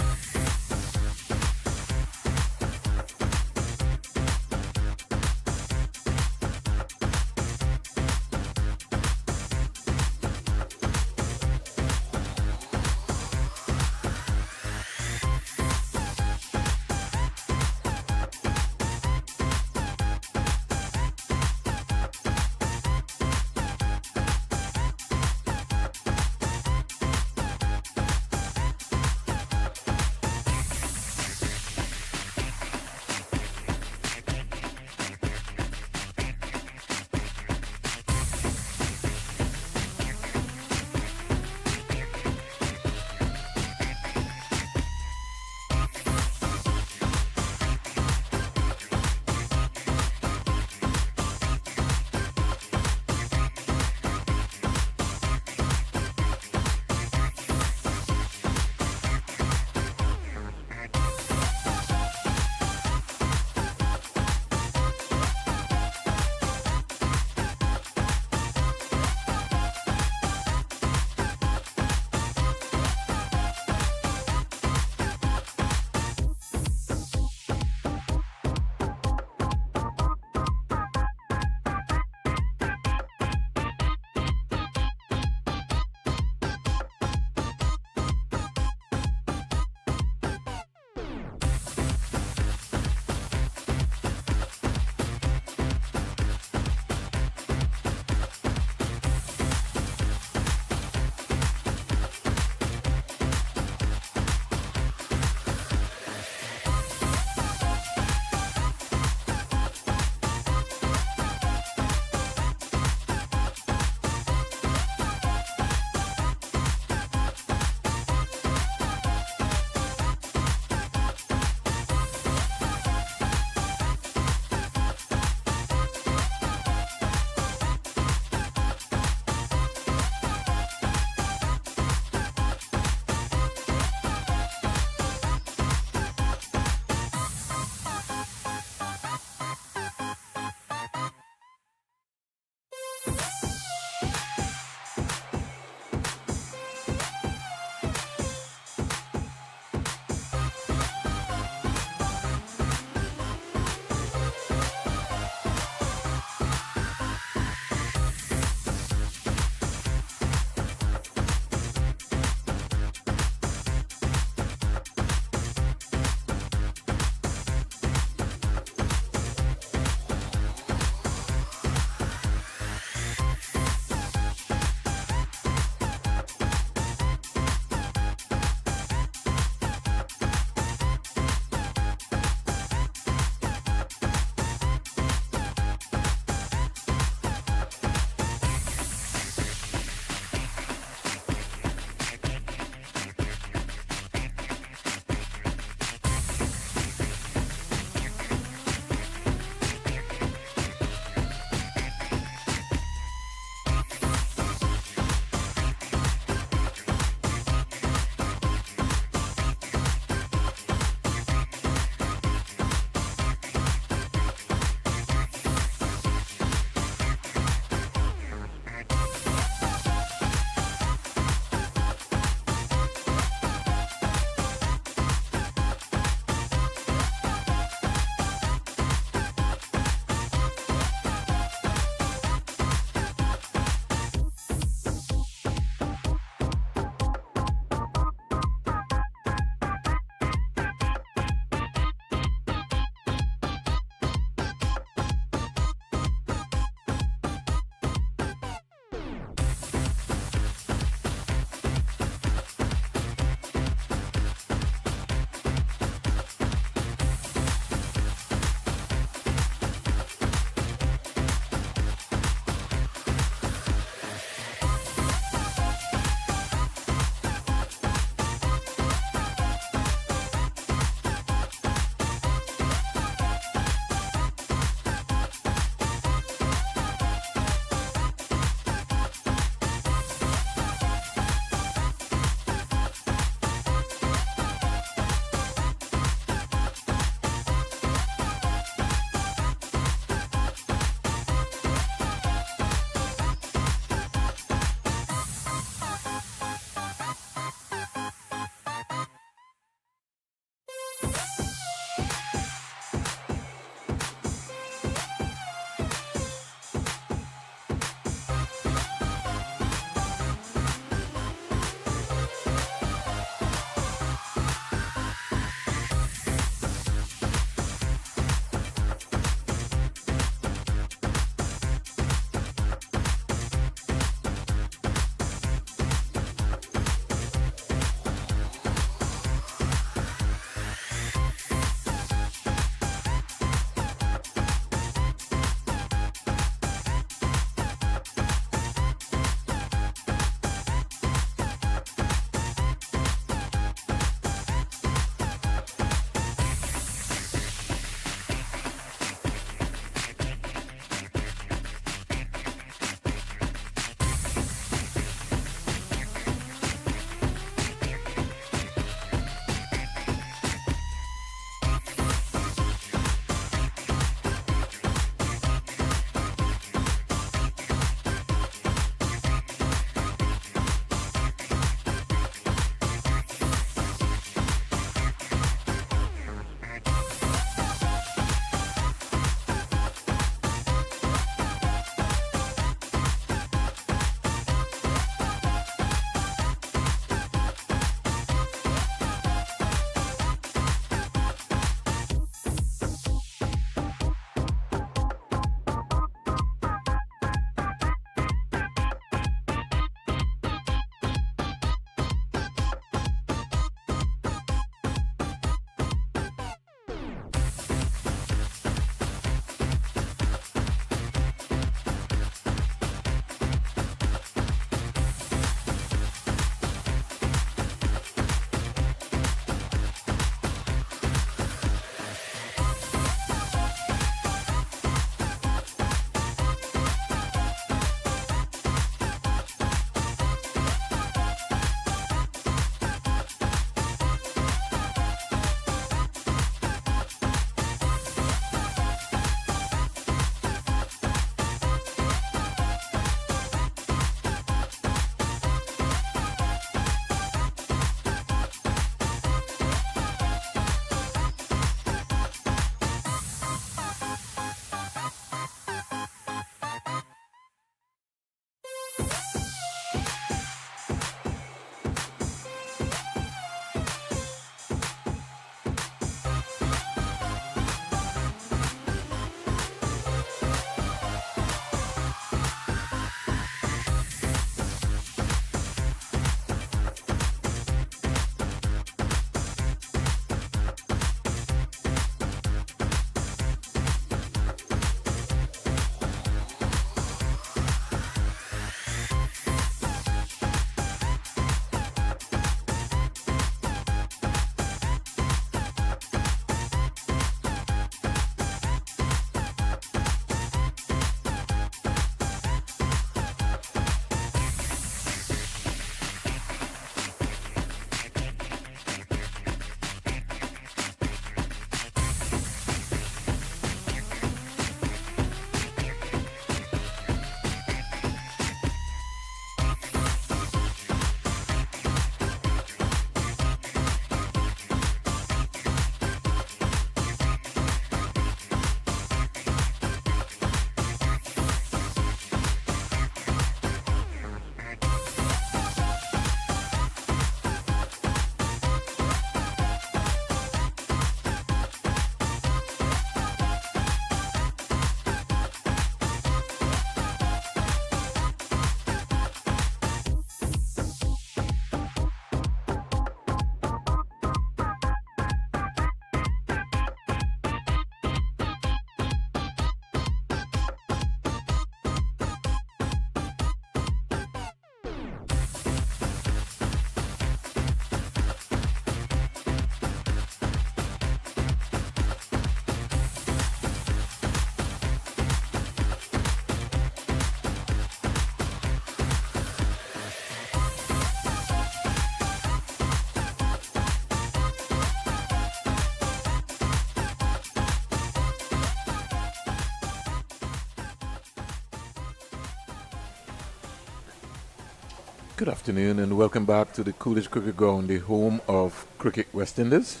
Good afternoon and welcome back to the Coolidge Cricket Ground, the home of Cricket West Indies.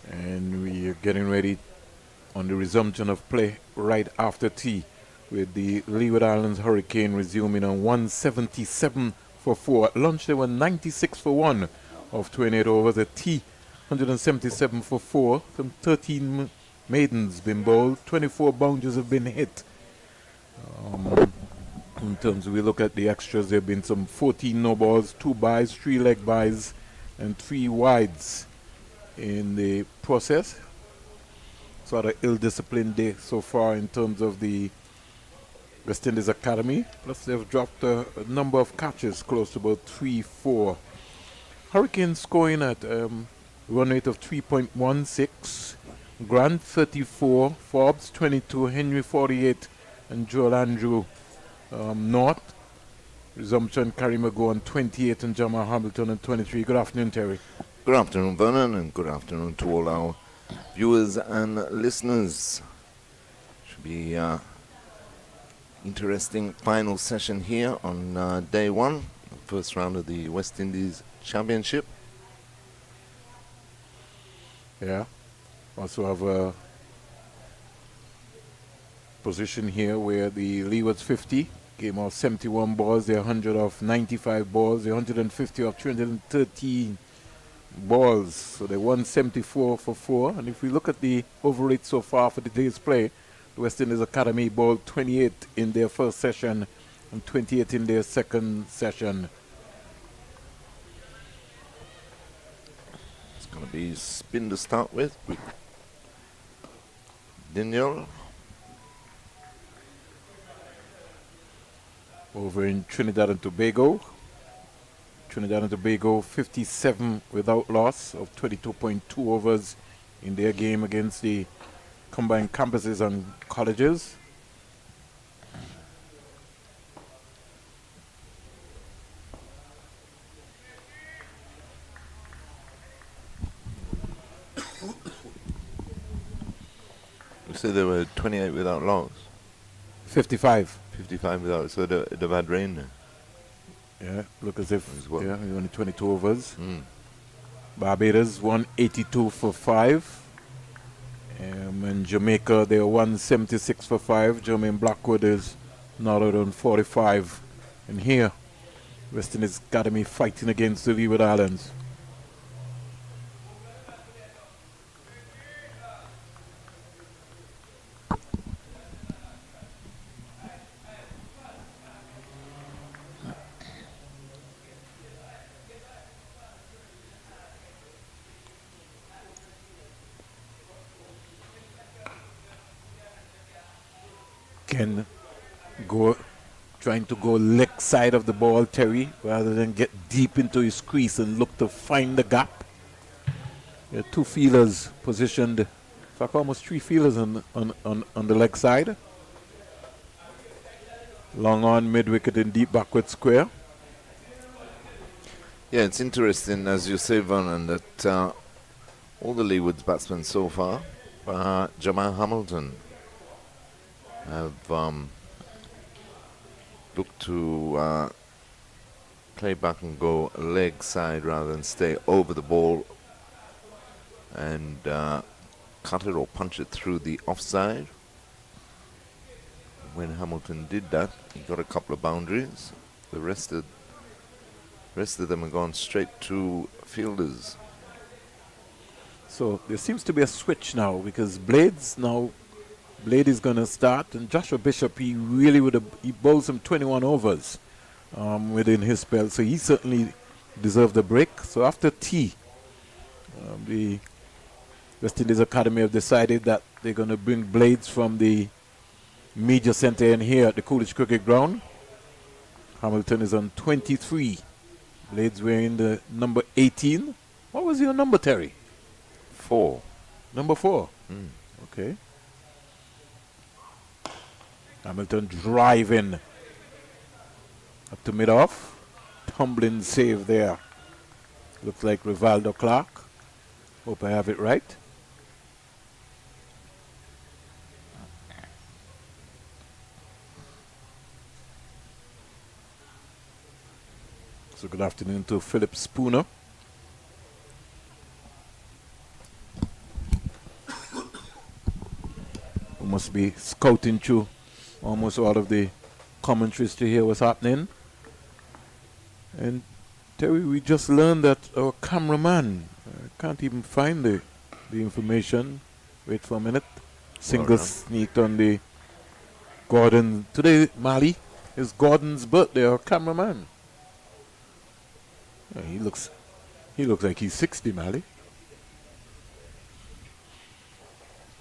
And we are getting ready on the resumption of play right after tea, with the Leeward Islands Hurricane resuming on 177 for 4. At lunch they were 96 for 1 of 28 overs. At tea, 177 for 4. Some 13 maidens been bowled, 24 boundaries have been hit. In terms of we look at the extras, there have been some 14 no balls, 2 byes, 3 leg byes, and 3 wides in the process. Sort of ill-disciplined day so far in terms of the West Indies Academy. Plus they've dropped a number of catches, close to about 3-4. Hurricane scoring at run rate of 3.16. Grant 34, Forbes 22, Henry 48, and Joel Andrew North. Resumption, Karima go on 28 and Jamal Hamilton on 23. Good afternoon, Terry. Good afternoon, Vernon, and good afternoon to all our viewers and listeners. Should be interesting final session here on day one, first round of the West Indies Championship. Yeah. Also have a position here where the Leeward's 50 came off 71 balls, they're 100 off 95 balls, they're 150 off 313 balls. So they won 74 for 4. And if we look at the over rate so far for the day's play, the West Indies Academy bowled 28 in their first session and 28 in their second session. It's going to be spin to start with Daniel. Over in Trinidad and Tobago. Trinidad and Tobago 57 without loss of 22.2 overs in their game against the combined campuses and colleges. You said there were 28 without loss. 55. 55 without, so they've had rain there. Yeah, look as if, well. yeah, only 22 overs. Barbados 182 for 5. And Jamaica, they're 176 for 5. Jermaine Blackwood is not out on 45. And here, West Indies Academy fighting against the Leeward Islands. Can go trying to go leg side of the ball, Terry, rather than get deep into his crease and look to find the gap. There are 2 fielders positioned, in fact almost 3 fielders on the leg side. Long on, mid wicket and deep backward square. Yeah, it's interesting, as you say, Vernon, that all the Leeward's batsmen so far, Jamal Hamilton, have looked to play back and go leg side rather than stay over the ball and cut it or punch it through the offside. When Hamilton did that, he got a couple of boundaries. The rest of them have gone straight to fielders. So there seems to be a switch now, because Blade is going to start, and Joshua Bishop, he bowled some 21 overs within his spell, so he certainly deserved a break. So after tea, the West Indies Academy have decided that they're going to bring Blades from the media center in here at the Coolidge Cricket Ground. Hamilton is on 23. Blades wearing the number 18. What was your number, Terry? 4. Number 4. Okay. Hamilton driving up to mid-off. Tumbling save there. Looks like Rivaldo Clark. Hope I have it right. So good afternoon to Philip Spooner. Who must be scouting through almost all of the commentaries to hear what's happening. And Terry, we just learned that our cameraman can't even find the information. Wait for a minute. Single sneaked on the Gordon. Today, Mali, is Gordon's birthday, our cameraman. Yeah, he looks like he's 60, Mali.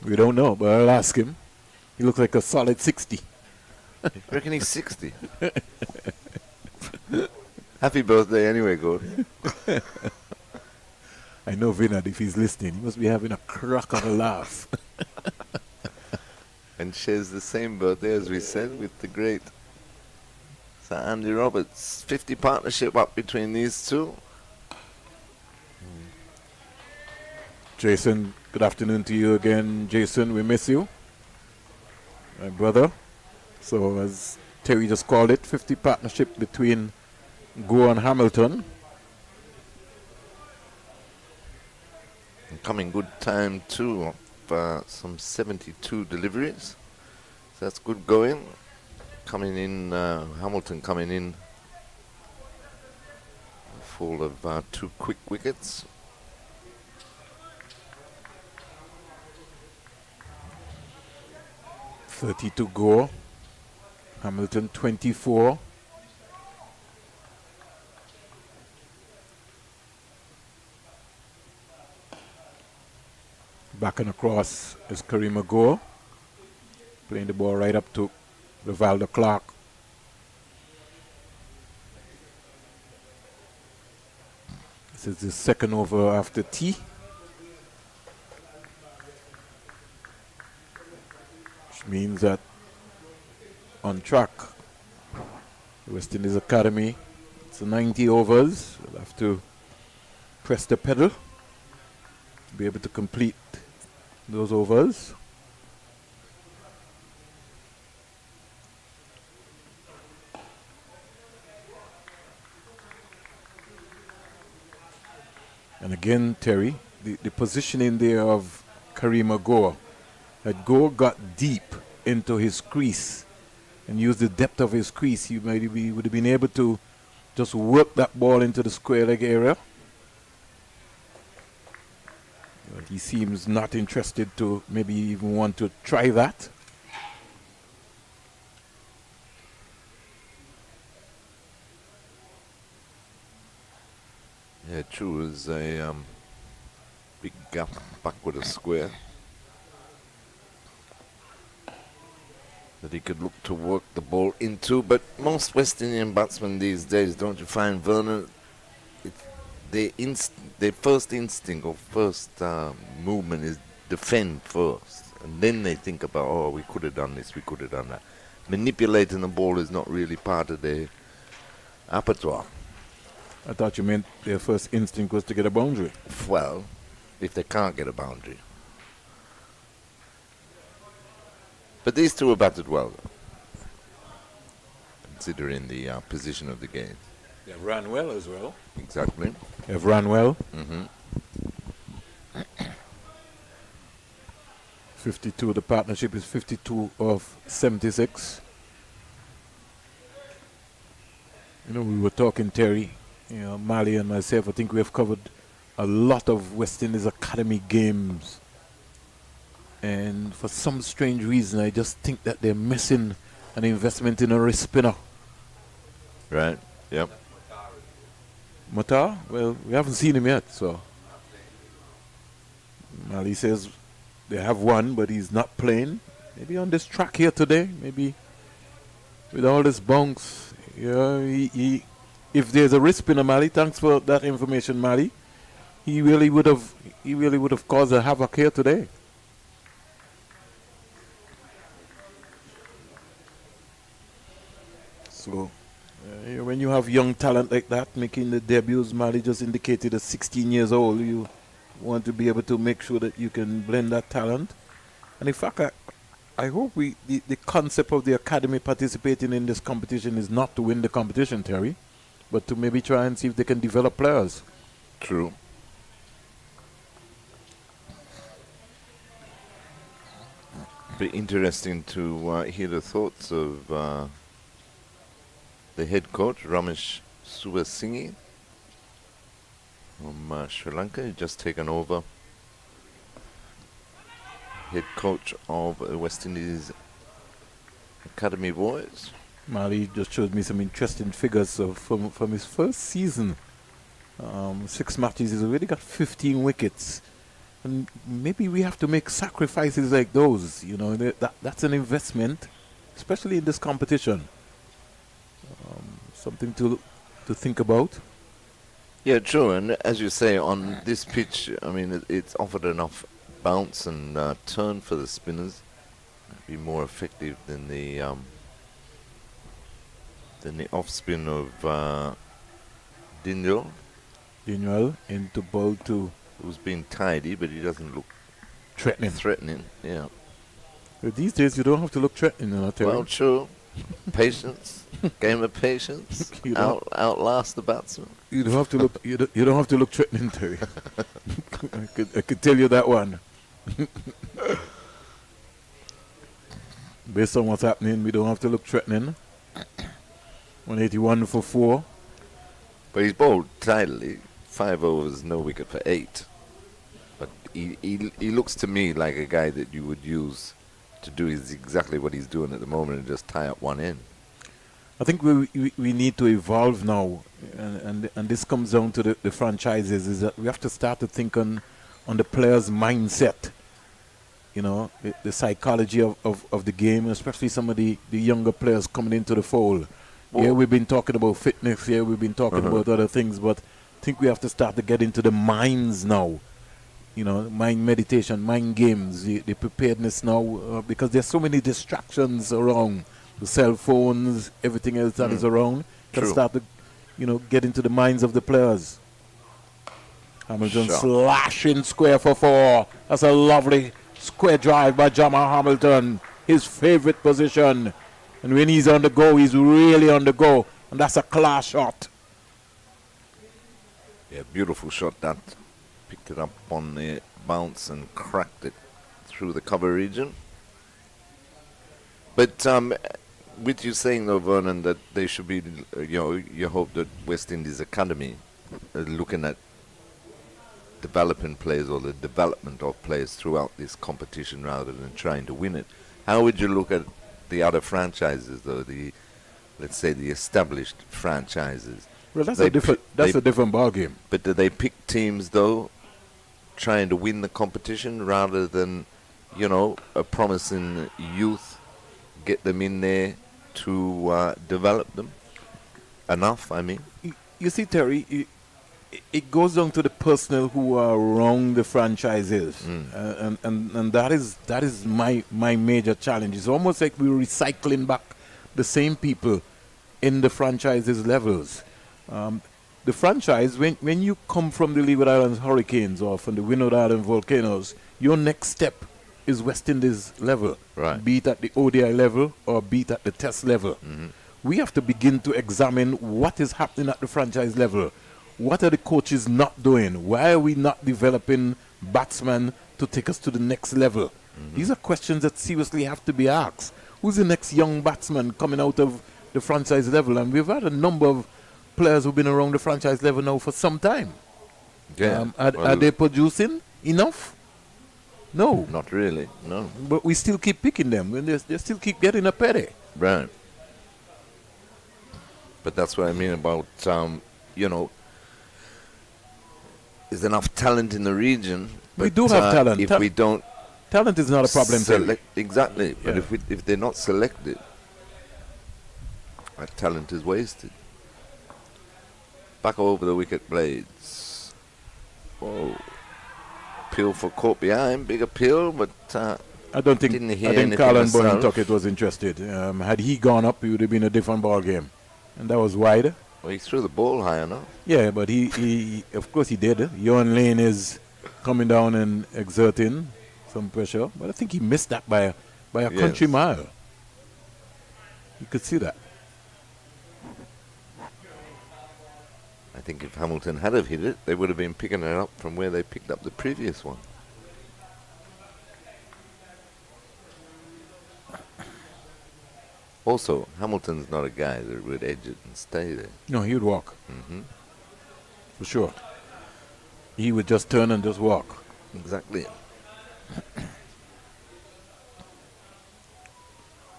We don't know, but I'll ask him. He looks like a solid 60. You reckon he's 60? Happy birthday anyway, Gordon. I know Vinod, if he's listening, he must be having a crack of a laugh. And shares the same birthday, as we said, with the great Sir Andy Roberts. 50 partnership up between these two. Jason, good afternoon to you again, Jason. We miss you, my brother. So as Terry just called it, 50 partnership between Go and Hamilton. And coming good time too, of some 72 deliveries. So that's good going. Coming in, Hamilton coming in full of 2 quick wickets. To go. Hamilton 24. Back and across is Kareem Agor. Playing the ball right up to Rivaldo Clark. This is the second over after tea. Which means that on track, the West Indies Academy, it's 90 overs. We'll have to press the pedal to be able to complete those overs. And again, Terry, the positioning there of Kareem Agor, that Gore got deep into his crease and used the depth of his crease. He would have been able to just work that ball into the square leg area. But he seems not interested to maybe even want to try that. Yeah, true. It was a big gap back with a square that he could look to work the ball into. But most West Indian batsmen these days, don't you find, Vernon, their first instinct or first movement is defend first. And then they think about, oh, we could have done this, we could have done that. Manipulating the ball is not really part of their repertoire. I thought you meant their first instinct was to get a boundary. Well, if they can't get a boundary. But these two have batted well, though, considering the position of the game. They've run well as well. Exactly. They've run well. 52, the partnership is 52 of 76. You know, we were talking, Terry, you know, Mali and myself, I think we have covered a lot of West Indies Academy games. And for some strange reason, I just think that they're missing an investment in a wrist spinner. Right, yep. Matar? Well, we haven't seen him yet, so. Mali says they have one, but he's not playing. Maybe on this track here today, maybe with all this bounce. Yeah, if there's a wrist spinner, Mali, thanks for that information, Mali. He really would have caused a havoc here today. So, when you have young talent like that making the debuts, Mali just indicated at 16 years old, you want to be able to make sure that you can blend that talent. And in fact, I hope the concept of the academy participating in this competition is not to win the competition, Terry. but to maybe try and see if they can develop players. True. Be interesting to hear the thoughts of the head coach, Ramesh Subasinghe from Sri Lanka. He's just taken over head coach of the West Indies Academy Boys. Mali just showed me some interesting figures from his first season. 6 matches, he's already got 15 wickets. And maybe we have to make sacrifices like those. You know, that's an investment, especially in this competition. Something to think about. Yeah, true. And as you say, on this pitch, I mean, it's offered enough bounce and turn for the spinners. Be more effective than the off spin of Dinyo. Dinyo into ball 2. Who's been tidy, but he doesn't look threatening. Yeah. But these days, you don't have to look threatening. I'll tell Well, you. true. Patience, game of patience. Outlast the batsman. You don't have to look. You don't have to look threatening, Terry. I could tell you that one. Based on what's happening, we don't have to look threatening. 181 for 4. But he's bowled tidily. 5 overs, no wicket for 8. But he looks to me like a guy that you would use to do exactly what he's doing at the moment and just tie up one end. I think we need to evolve now, and this comes down to the franchises, is that we have to start to think on the player's mindset. You know, the psychology of the game, especially some of the younger players coming into the fold. Here we've been talking about fitness, here we've been talking about other things, but I think we have to start to get into the minds now. You know, mind meditation, mind games, the preparedness now, because there's so many distractions around. The cell phones, everything else that is around. Got to start to, get into the minds of the players. Hamilton slashing square for 4. That's a lovely square drive by Jamal Hamilton. His favorite position. And when he's on the go, he's really on the go. And that's a class shot. Yeah, beautiful shot that. Picked it up on the bounce and cracked it through the cover region. But with you saying, though, Vernon, that they should be, you hope that West Indies Academy looking at developing players or the development of players throughout this competition rather than trying to win it. How would you look at the other franchises, though, let's say the established franchises? Well, that's a different ball game. But do they pick teams, though, trying to win the competition rather than, a promising youth, get them in there to develop them enough, I mean? You see, Terry, it goes down to the personnel who are around the franchises. And that is my major challenge. It's almost like we're recycling back the same people in the franchises levels. The franchise, when you come from the Leeward Islands Hurricanes or from the Windies Island Volcanoes, your next step is West Indies level, right? Be it at the ODI level or be it at the Test level. We have to begin to examine what is happening at the franchise level. What are the coaches not doing? Why are we not developing batsmen to take us to the next level? These are questions that seriously have to be asked. Who's the next young batsman coming out of the franchise level? And we've had a number of players who've been around the franchise level now for some time. Yeah. Are they producing enough? No. Not really, no. But we still keep picking them, and they still keep getting a penny. Right. But that's what I mean about, there's enough talent in the region. We do have talent. If we don't... Talent is not a problem, Terry. Exactly. But Yeah. if they're not selected, that talent is wasted. Back over the wicket blades. Whoa. Appeal for caught behind. Big appeal, but I don't think didn't hear I think anything Colin myself. Tuckett was interested. Had he gone up, it would have been a different ball game. And that was wide. Well, he threw the ball high enough. Yeah, but he of course he did. Ewan Lane is coming down and exerting some pressure. But I think he missed that by a country mile. You could see that. I think if Hamilton had have hit it, they would have been picking it up from where they picked up the previous one. Also, Hamilton's not a guy that would edge it and stay there. No, he would walk. Mm-hmm. For sure. He would just turn and just walk. Exactly.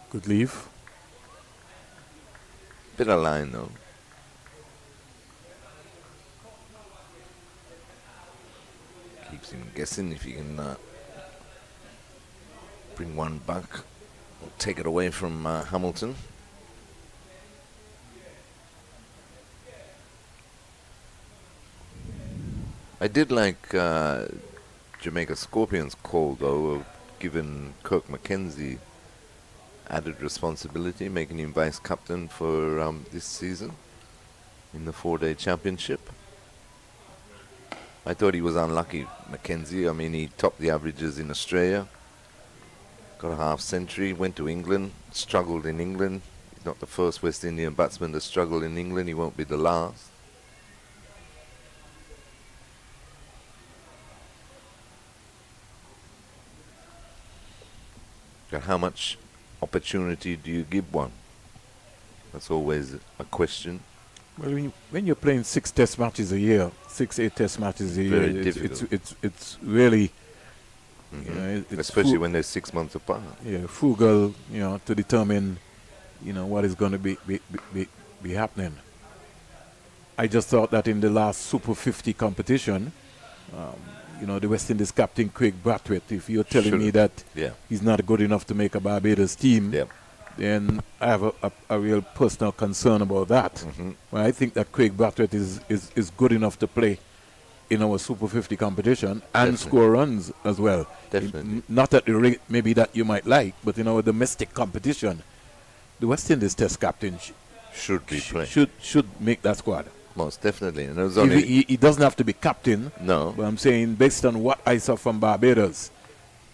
Good leave. Bit of line though. Keeps him guessing if he can bring one back or take it away from Hamilton. I did like Jamaica Scorpions' call though of giving Kirk McKenzie added responsibility, making him vice captain for this season in the 4-day championship. I thought he was unlucky, McKenzie. I mean, he topped the averages in Australia, got a half century, went to England, struggled in England. He's not the first West Indian batsman to struggle in England. He won't be the last. But how much opportunity do you give one? That's always a question. Well, when you're playing 6 test matches a year, 8 test matches a year, it's really, Mm-hmm. you know, it's especially when they're 6 months apart. Yeah, frugal, you know, to determine, you know, what is going to be happening. I just thought that in the last Super 50 competition, you know, the West Indies captain Craig Brathwaite, if you're telling me that he's not good enough to make a Barbados team, then I have a real personal concern about that. Mm-hmm. Well, I think that Craig Brathwaite is good enough to play in our Super 50 competition and score runs as well. Definitely. Not at the rate maybe that you might like, but in our domestic competition, the West Indies test captain should be playing. Should make that squad. Most definitely. And it was only He doesn't have to be captain. No. But I'm saying based on what I saw from Barbados,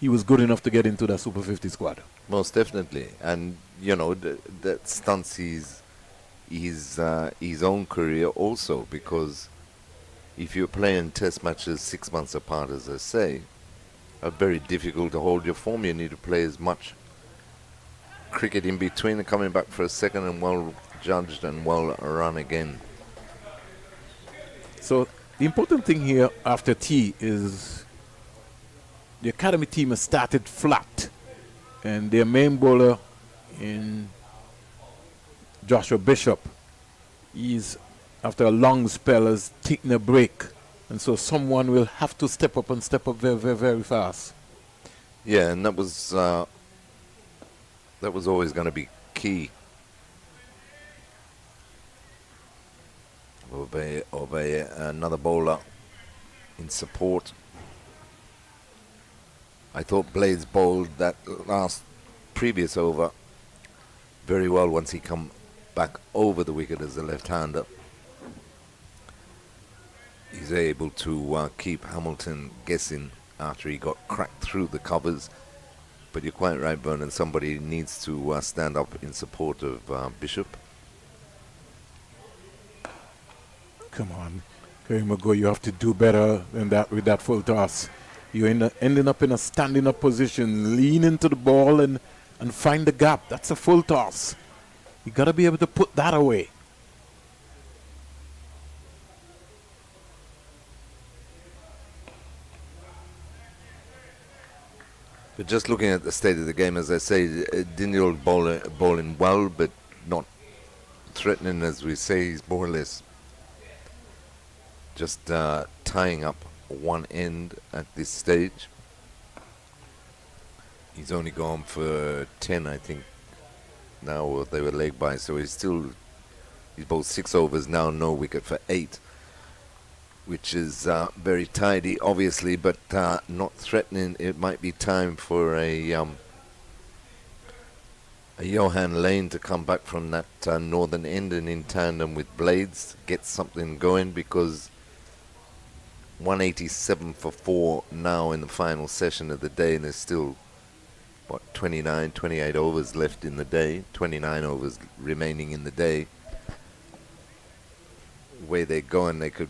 he was good enough to get into the Super 50 squad. Most definitely. And, you know, that stunts his own career also, because if you're playing test matches 6 months apart, as I say, are very difficult to hold your form. You need to play as much cricket in between and coming back for a second and well judged and well run again. So the important thing here after tea is the academy team has started flat, and their main bowler in Joshua Bishop, he's after a long spell has taken a break, and so someone will have to step up and step up very, very, very fast. Yeah, and that was always going to be key. Another bowler in support. I thought Blades bowled that last previous over very well once he come back over the wicket as a left-hander. He's able to keep Hamilton guessing after he got cracked through the covers. But you're quite right, Vernon. Somebody needs to stand up in support of Bishop. Come on, Kerry McGoy, you have to do better than that with that full toss. You're ending up in a standing up position, lean into the ball and find the gap. That's a full toss. You got to be able to put that away. But just looking at the state of the game, as I say, Diniel bowling well, but not threatening, as we say. He's more or less just tying up one end at this stage. He's only gone for 10, I think. Now they were leg by, so he's bowled 6 overs now, no wicket for 8, which is very tidy, obviously, but not threatening. It might be time for a Johan Lane to come back from that northern end and in tandem with Blades, get something going, because 187 for 4 now in the final session of the day, and there's still, 28 overs left in the day, 29 overs remaining in the day. way they're going, they could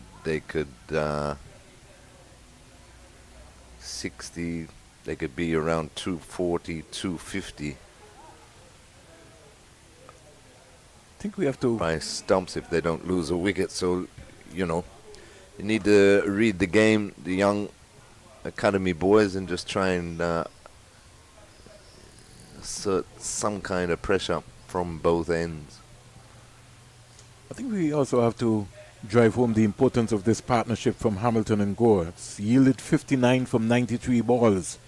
60. They could be around 240, 250. I think we have to by stumps if they don't lose a wicket. So, you need to read the game, the young academy boys, and just try and assert some kind of pressure from both ends. I think we also have to drive home the importance of this partnership from Hamilton and Gore. It's yielded 59 from 93 balls.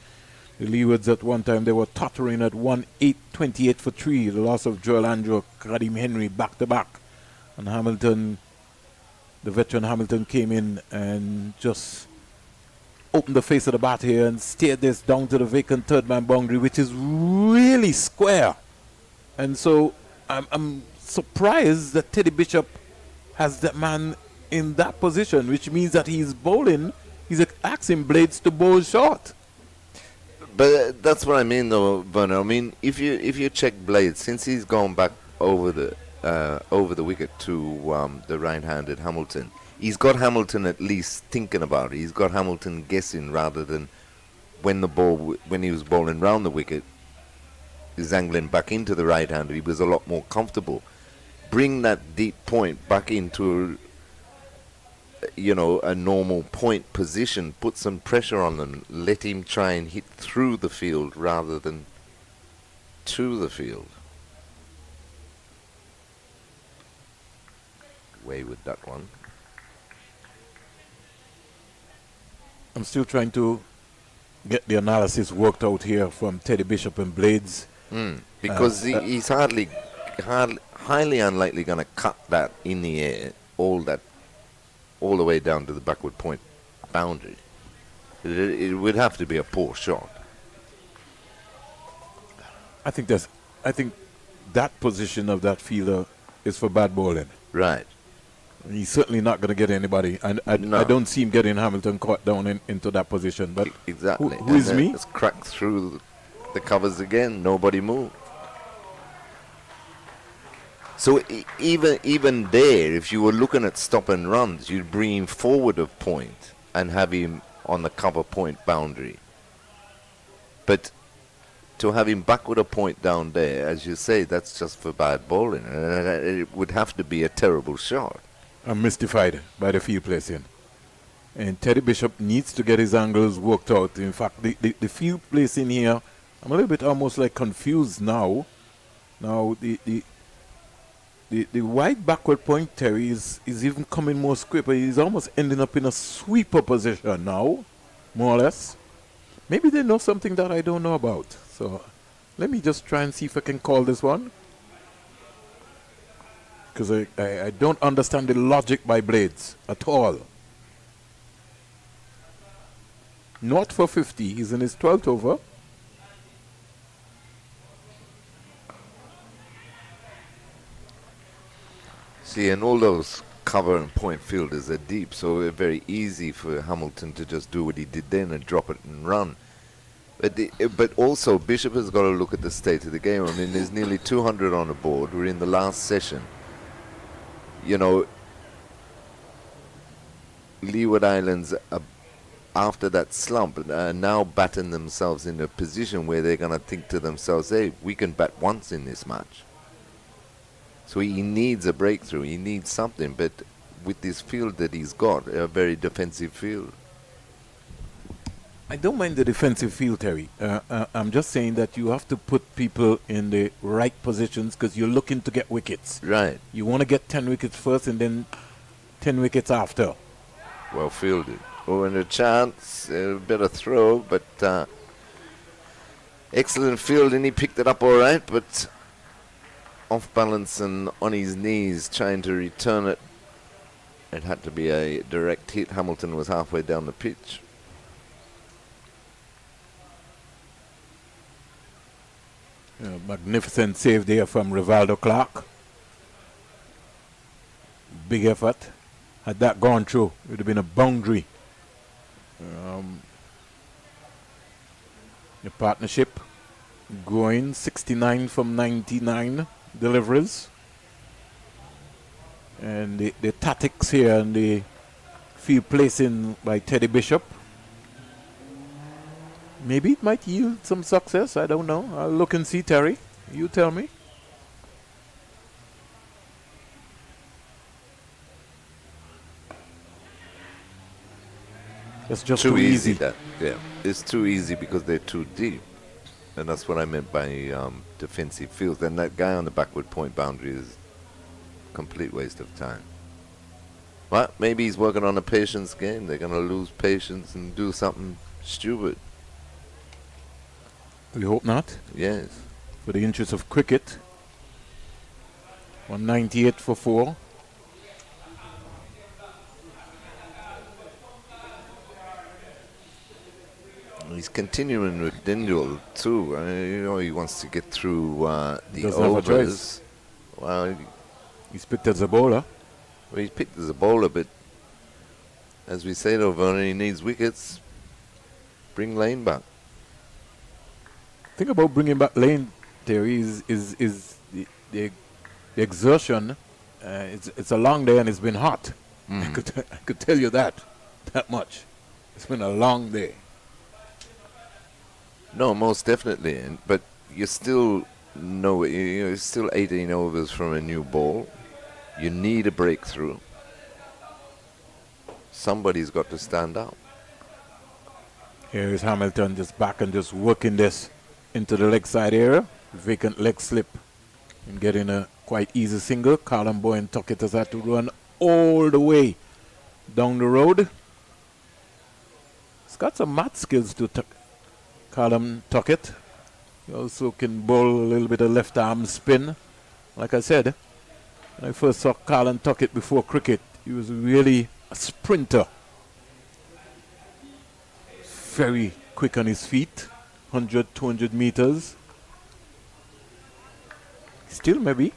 The Leewards at one time, they were tottering at 1-8-28 for 3. The loss of Joel Andrew, Karim Henry back-to-back. And Hamilton, the veteran Hamilton, came in and just opened the face of the bat here and steered this down to the vacant third-man boundary, which is really square. And so I'm surprised that Teddy Bishop has that man in that position, which means that he's bowling, he's asking Blades to bowl short. But that's what I mean, though, Werner. I mean, if you check Blades, since he's gone back over the wicket to the right-handed Hamilton, he's got Hamilton at least thinking about it. He's got Hamilton guessing rather than when he was bowling round the wicket, he's angling back into the right-hander. He was a lot more comfortable. Bring that deep point back into a normal point position, put some pressure on them, let him try and hit through the field rather than to the field. Away with that one. I'm still trying to get the analysis worked out here from Teddy Bishop and Blades. Because he's highly unlikely going to cut that in the air, all the way down to the backward point boundary. It would have to be a poor shot. I think that position of that fielder is for bad bowling. Right. He's certainly not going to get anybody. I don't see him getting Hamilton caught down into that position. But exactly. Who is me? It's cracked through the covers again. Nobody moved. So even there, if you were looking at stop and runs, you'd bring him forward of point and have him on the cover point boundary. But to have him backward a point down there, as you say, that's just for bad bowling. It would have to be a terrible shot. I'm mystified by the field placing. And Teddy Bishop needs to get his angles worked out. In fact, the field placing here, I'm a little bit almost like confused now. Now, the wide backward point, Terry, is even coming more square. He's almost ending up in a sweeper position now, more or less. Maybe they know something that I don't know about. So let me just try and see if I can call this one. Because I don't understand the logic by Blades at all. Not for 50. He's in his 12th over. See, and all those cover and point fielders are deep, so it's very easy for Hamilton to just do what he did then and drop it and run. But also, Bishop has got to look at the state of the game. I mean, there's nearly 200 on the board. We're in the last session. Leeward Islands, after that slump, are now batting themselves in a position where they're going to think to themselves, hey, we can bat once in this match. So he needs a breakthrough. He needs something. But with this field that he's got, a very defensive field. I don't mind the defensive field, Terry. I'm just saying that you have to put people in the right positions because you're looking to get wickets. Right. You want to get 10 wickets first and then 10 wickets after. Well fielded. Oh, and a chance. A bit of throw, but excellent field, and he picked it up all right, but off balance and on his knees trying to return it. It had to be a direct hit. Hamilton was halfway down the pitch. Magnificent save there from Rivaldo Clark. Big effort. Had that gone through, it would have been a boundary. The partnership going 69 from 99 deliveries. And the tactics here and the field placing by Teddy Bishop. Maybe it might yield some success. I don't know. I'll look and see, Terry. You tell me. It's just too easy. It's too easy because they're too deep. And that's what I meant by defensive fields. And that guy on the backward point boundary is a complete waste of time. Well, maybe he's working on a patience game. They're going to lose patience and do something stupid. We hope not. Yes. For the interest of cricket. 198 for 4. He's continuing with Dindal too. You know, he wants to get through the Doesn't have a choice. overs. Well, he's picked as a bowler. Well, he's picked as a bowler, but as we say though, Vernon, he needs wickets. Bring Lane back. Think about bringing back Lane, Terry, is the exertion. It's a long day and it's been hot. I could tell you that much. It's been a long day. No, most definitely. But you still know you're still 18 overs from a new ball. You need a breakthrough. Somebody's got to stand out. Here is Hamilton just back and just working this into the leg side area. Vacant leg slip and getting a quite easy single. Callum Boyne Tuckett has had to run all the way down the road. He's got some mat skills to Callum Tuckett. He also can bowl a little bit of left arm spin. Like I said, when I first saw Callum Tuckett before cricket, he was really a sprinter. Very quick on his feet. 100, 200 meters. Still maybe.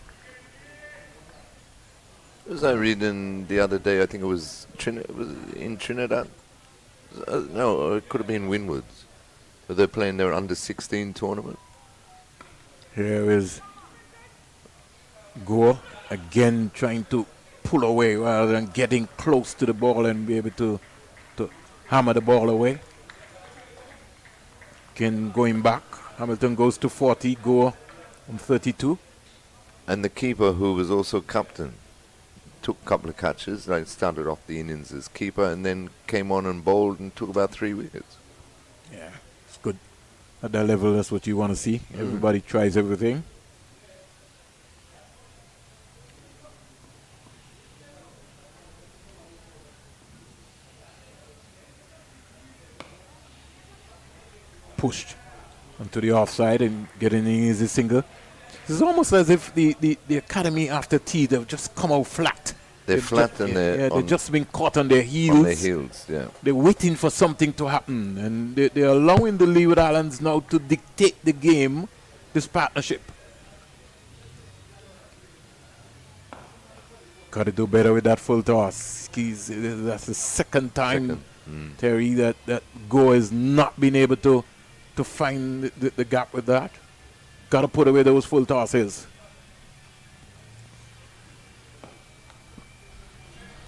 Was I reading the other day? I think it was in Trinidad. No, it could have been Windwards. But they're playing their under-16 tournament. Here is Gore again trying to pull away rather than getting close to the ball and be able to hammer the ball away. Again going back. Hamilton goes to 40, Gore on 32. And the keeper, who was also captain, took a couple of catches. Like started off the innings as keeper and then came on and bowled and took about 3 wickets. Yeah, it's good. At that level, that's what you want to see. Everybody tries everything. Pushed onto the offside and getting an easy single. It's almost as if the academy after tea, they've just come out flat. They're flat and they've just been caught on their heels. On their heels, yeah. They're waiting for something to happen, and they're allowing the Leeward Islands now to dictate the game, this partnership. Got to do better with that full toss. That's the second time, Terry, that Go has not been able to find the gap with that. Got to put away those full tosses.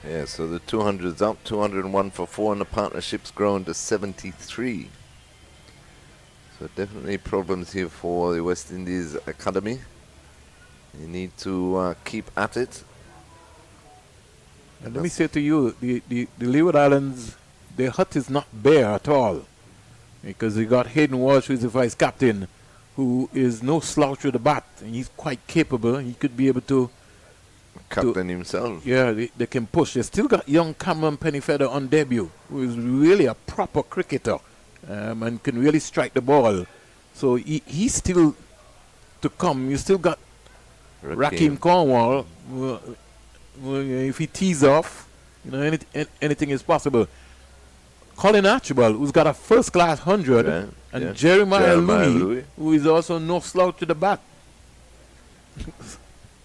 Yeah, so the 200's up, 201 for 4, and the partnership's grown to 73. So definitely problems here for the West Indies Academy. You need to keep at it. And let me say to you, the Leeward Islands, their hut is not bare at all. Because you got Hayden Walsh, who is the vice captain, who is no slouch with the bat, and he's quite capable. He could be able to captain himself. Yeah, they can push. They still got young Cameron Pennyfeather on debut, who is really a proper cricketer and can really strike the ball. So he's still to come. You still got Rakeem Cornwall. If he tees off, anything is possible. Colin Archibald, who's got a first-class 100, and Jeremiah Louis, who is also no slouch to the bat.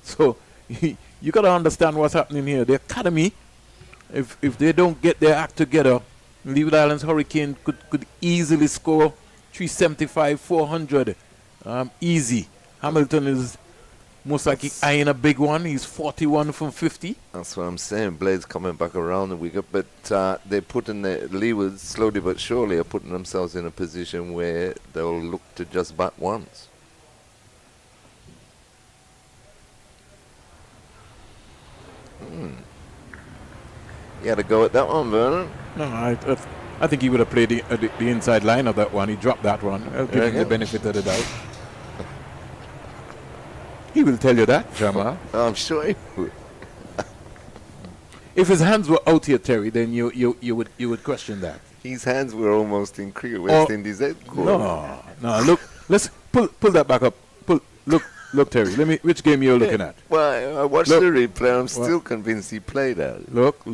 So you got to understand what's happening here. The academy, if they don't get their act together, Leeward Islands Hurricane could easily score 375, 400, easy. Hamilton is Most likely eyeing a big one. He's 41 from 50. That's what I'm saying. Blades coming back around the wicket, but they're putting the Leeward slowly but surely are putting themselves in a position where they'll look to just bat once. You had to go at that one, Vernon. No, I think he would have played the inside line of that one. He dropped that one. I'll give him the benefit of the doubt. He will tell you that, Jamal. I'm sure he would. If his hands were out here, Terry, then you would question that. His hands were almost in cricket West Indies headquarters. No. Look, let's pull that back up. Look, Terry. Which game you're looking at? Well, I watched the replay. I'm still convinced he played that. Look,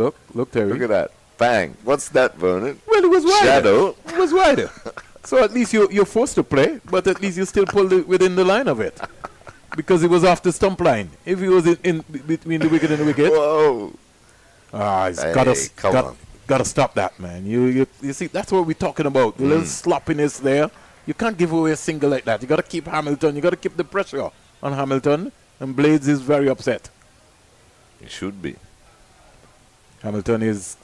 Terry. Look at that. Bang. What's that, Vernon? Well, it was wider. Shadow. It was wider. So at least you're forced to play, but at least you still pulled it within the line of it. Because it was off the stump line. If he was in between the wicket and the wicket. Whoa. Gotta stop that, man. You see, that's what we're talking about. The little sloppiness there. You can't give away a single like that. You gotta keep Hamilton. You gotta keep the pressure on Hamilton. And Blades is very upset. He should be. Hamilton is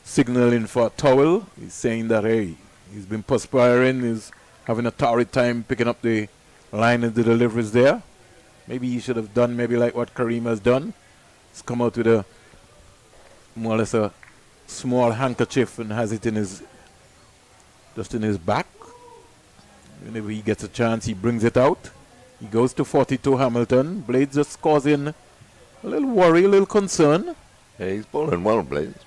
signaling for a towel. He's saying that, hey, he's been perspiring. He's having a torrid time picking up the line and the deliveries there. Maybe he should have done maybe like what Kareem has done. He's come out with a more or less a small handkerchief and has it in his back. Whenever he gets a chance, he brings it out. He goes to 42 Hamilton. Blades just causing a little worry, a little concern. Yeah, he's bowling well, Blades.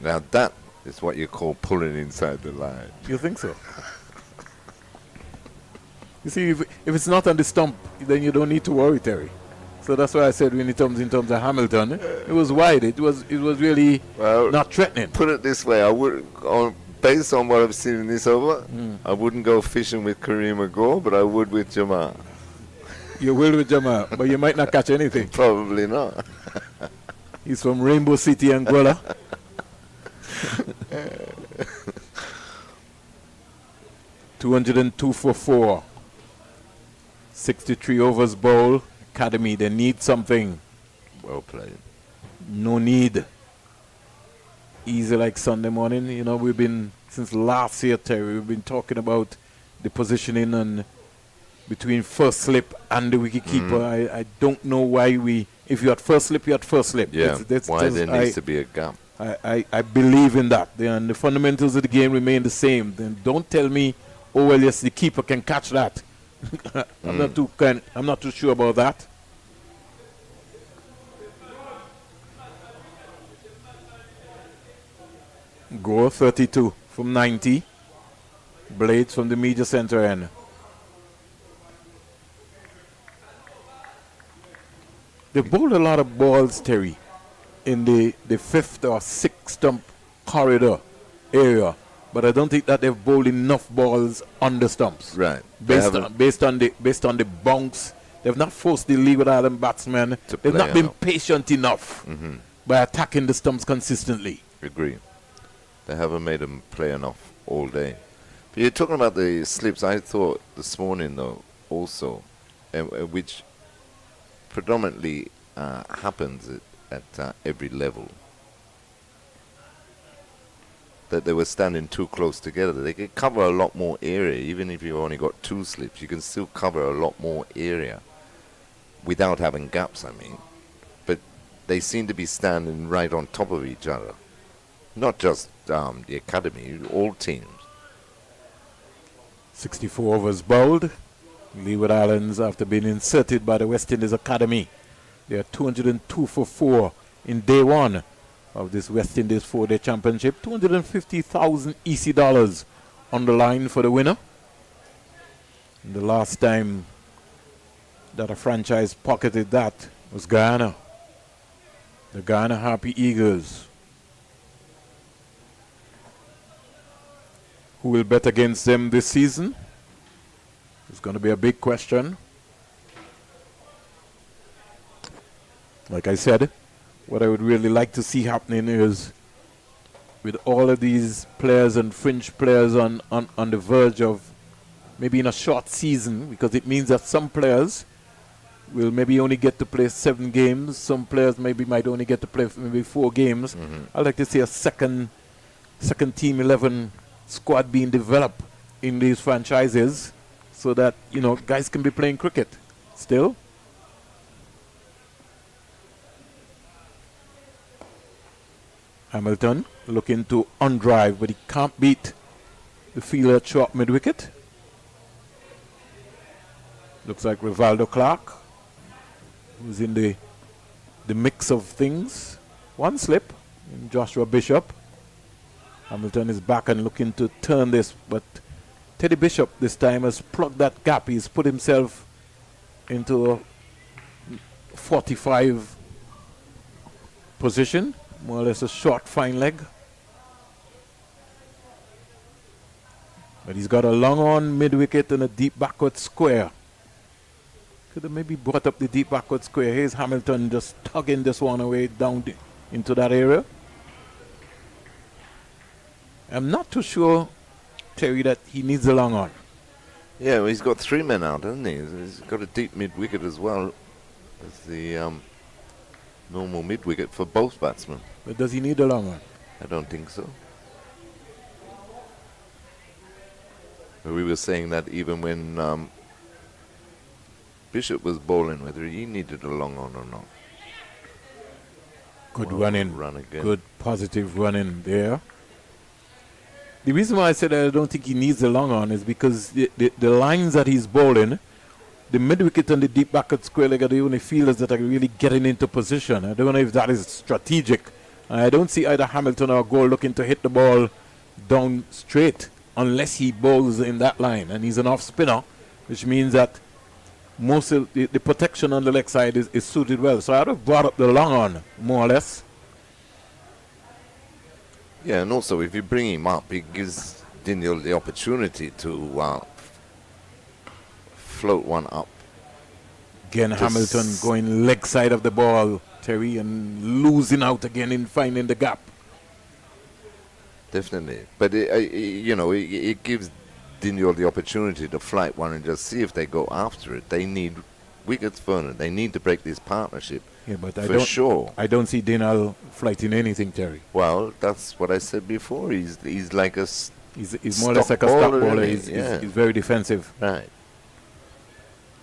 Now that is what you call pulling inside the line. You think so? You see, if it's not on the stump, then you don't need to worry, Terry. So that's why I said when it comes in terms of Hamilton, it was wide. It was really not threatening. Put it this way, I would, based on what I've seen in this over, I wouldn't go fishing with Kareem Agor, but I would with Jamal. You will with Jamal, but you might not catch anything. Probably not. He's from Rainbow City, Angola. 202 for 4. 63 overs bowl. Academy, they need something. Well played. No need. Easy like Sunday morning. You know, we've been, since last year, Terry, we've been talking about the positioning and between first slip and the wicketkeeper. I don't know why if you had first slip, you had first slip. Yeah, why there needs to be a gap. I believe in that. And the fundamentals of the game remain the same. Then don't tell me, oh, well, yes, the keeper can catch that. I'm not too sure about that. Gore 32 from 90. Blades from the media center end. They bowled a lot of balls, Terry, in the fifth or sixth stump corridor area. But I don't think that they've bowled enough balls on the stumps. Right. Based on the bounce, they've not forced the Leeward Island batsmen. They've not been patient enough by attacking the stumps consistently. Agree. They haven't made them play enough all day. But you're talking about the slips. I thought this morning, though, also, which predominantly happens at every level, that they were standing too close together. They could cover a lot more area. Even if you've only got 2 slips, you can still cover a lot more area without having gaps, I mean. But they seem to be standing right on top of each other. Not just the academy, all teams. 64 overs bowled. Leeward Islands, after being inserted by the West Indies Academy, they are 202 for 4 in day 1 of this West Indies 4-day championship. 250,000 EC dollars on the line for the winner. And the last time that a franchise pocketed that was Guyana. The Guyana Harpy Eagles. Who will bet against them this season? It's going to be a big question. Like I said, what I would really like to see happening is, with all of these players and fringe players on the verge of maybe in a short season, because it means that some players will maybe only get to play 7 games. Some players maybe might only get to play maybe 4 games. I'd like to see a second team 11 squad being developed in these franchises so that, you know, guys can be playing cricket still. Hamilton looking to undrive, but he can't beat the fielder at short mid-wicket. Looks like Rivaldo Clark, who's in the mix of things. One slip in Joshua Bishop. Hamilton is back and looking to turn this, but Teddy Bishop this time has plugged that gap. He's put himself into a 45 position, more or less a short fine leg. But he's got a long on mid-wicket and a deep backward square. Could have maybe brought up the deep backward square. Here's Hamilton just tugging this one away down into that area. I'm not too sure, Terry, that he needs a long on. Yeah, well, he's got 3 men out, hasn't he? He's got a deep mid-wicket as well as the normal mid-wicket for both batsmen. But does he need a long on? I don't think so. But we were saying that even when Bishop was bowling, whether he needed a long on or not. Good running. Run again. Good positive running there. The reason why I said I don't think he needs a long on is because the lines that he's bowling, the mid-wicket and the deep backward square leg are the only fielders that are really getting into position. I don't know if that is strategic. I don't see either Hamilton or Gold looking to hit the ball down straight unless he bowls in that line. And he's an off-spinner, which means that most of the protection on the leg side is suited well. So I would have brought up the long on, more or less. Yeah, and also if you bring him up, it gives Daniel the opportunity to float one up. Again, Hamilton going leg side of the ball, Terry, and losing out again in finding the gap. Definitely. But, it gives Daniel the opportunity to flight one and just see if they go after it. They need wickets, Vernon. They need to break this partnership. Yeah, but sure. I don't see Dinal flighting anything, Terry. Well, that's what I said before. He's like a he's more or less like a stop bowler. He's very defensive. Right.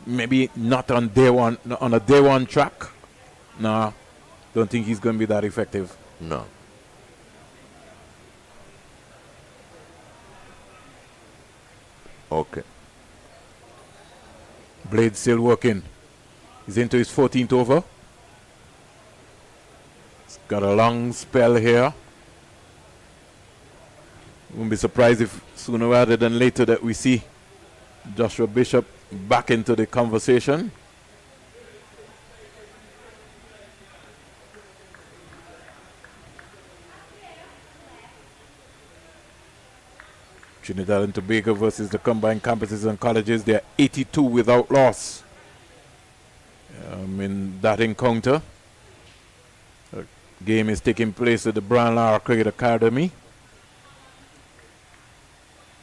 Maybe not on day one, on a day one track. No, don't think he's going to be that effective. No. Okay. Blade still working. He's into his 14th over. He's got a long spell here. Won't be surprised if sooner rather than later that we see Joshua Bishop back into the conversation. Trinidad and Tobago versus the combined campuses and colleges. They're 82 without loss in that encounter. The game is taking place at the Brian Lara Cricket Academy.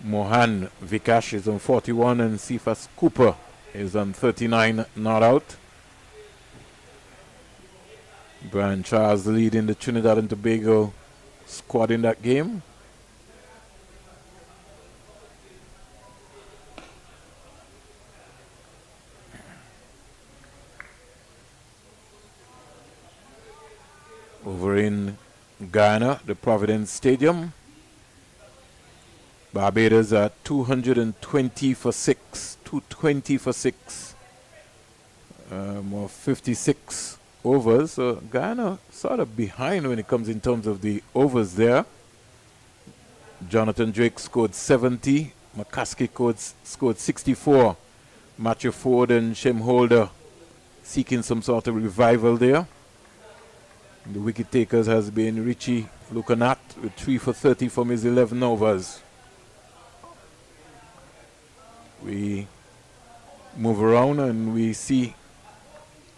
Mohan Vikash is on 41 and Cephas Cooper is on 39, not out. Brian Charles leading the Trinidad and Tobago squad in that game. Over in Guyana, the Providence Stadium, Barbados are 220 for 6. 220 for 6. More 56 overs. So Guyana sort of behind when it comes in terms of the overs there. Jonathan Drake scored 70. McCaskey scored 64. Matthew Ford and Shem Holder seeking some sort of revival there. The wicket takers has been Richie Lucanat with 3 for 30 from his 11 overs. We move around and we see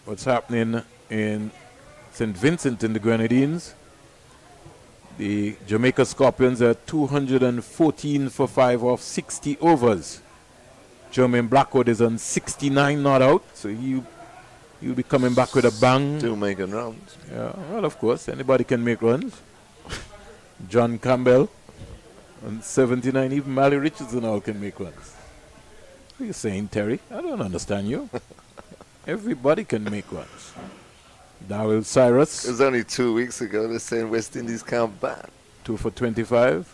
what's happening in St. Vincent in the Grenadines. The Jamaica Scorpions are 214 for 5 off 60 overs. Jermaine Blackwood is on 69 not out, so he'll be coming back with a bang. Still making runs. Yeah, well, of course, anybody can make runs. John Campbell on 79, even Mally Richardson all can make runs. What are you saying, Terry? I don't understand you. Everybody can make runs. Darryl Cyrus. It was only 2 weeks ago they're saying West Indies can't bat. 2 for 25.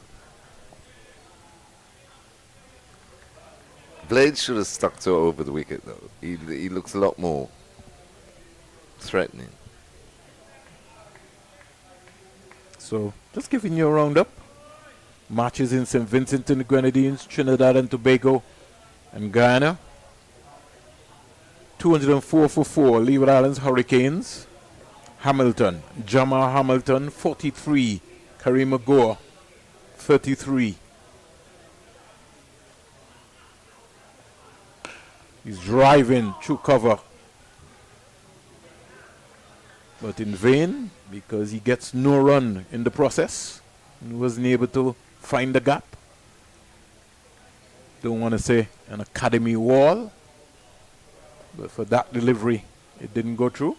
Blades should have stuck to over the wicket though. He looks a lot more threatening. So, just giving you a roundup. Matches in St. Vincent and the Grenadines, Trinidad and Tobago, and Guyana. 204 for 4, Leeward Islands Hurricanes. Hamilton, Jamal Hamilton, 43. Kareem Agor, 33. He's driving through cover, but in vain because he gets no run in the process and wasn't able to find the gap. Don't want to say an academy wall, but for that delivery, it didn't go through.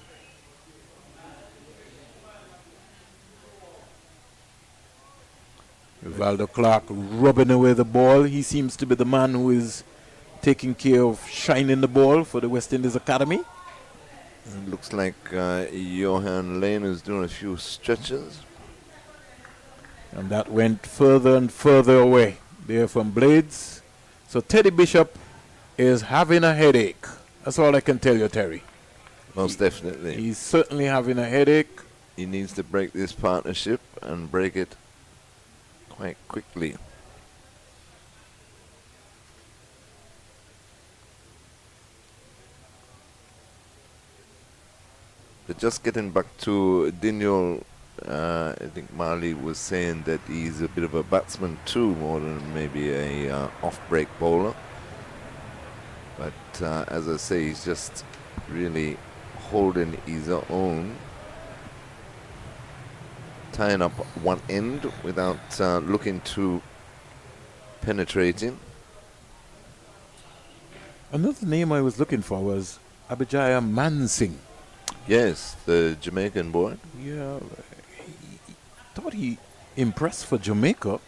Rivaldo Clark rubbing away the ball. He seems to be the man who is taking care of shining the ball for the West Indies Academy. It looks like Johan Lane is doing a few stretches. And that went further and further away there from Blades. So Teddy Bishop is having a headache. That's all I can tell you, Terry. Most definitely. He's certainly having a headache. He needs to break this partnership and break it quite quickly. But just getting back to Diniol, I think Marley was saying that he's a bit of a batsman too, more than maybe a off-break bowler. But as I say, he's just really holding his own, tying up one end without looking too penetrating. Another name I was looking for was Abijaya Mansingh. Yes, the Jamaican boy. Yeah, thought he impressed for Jamaica.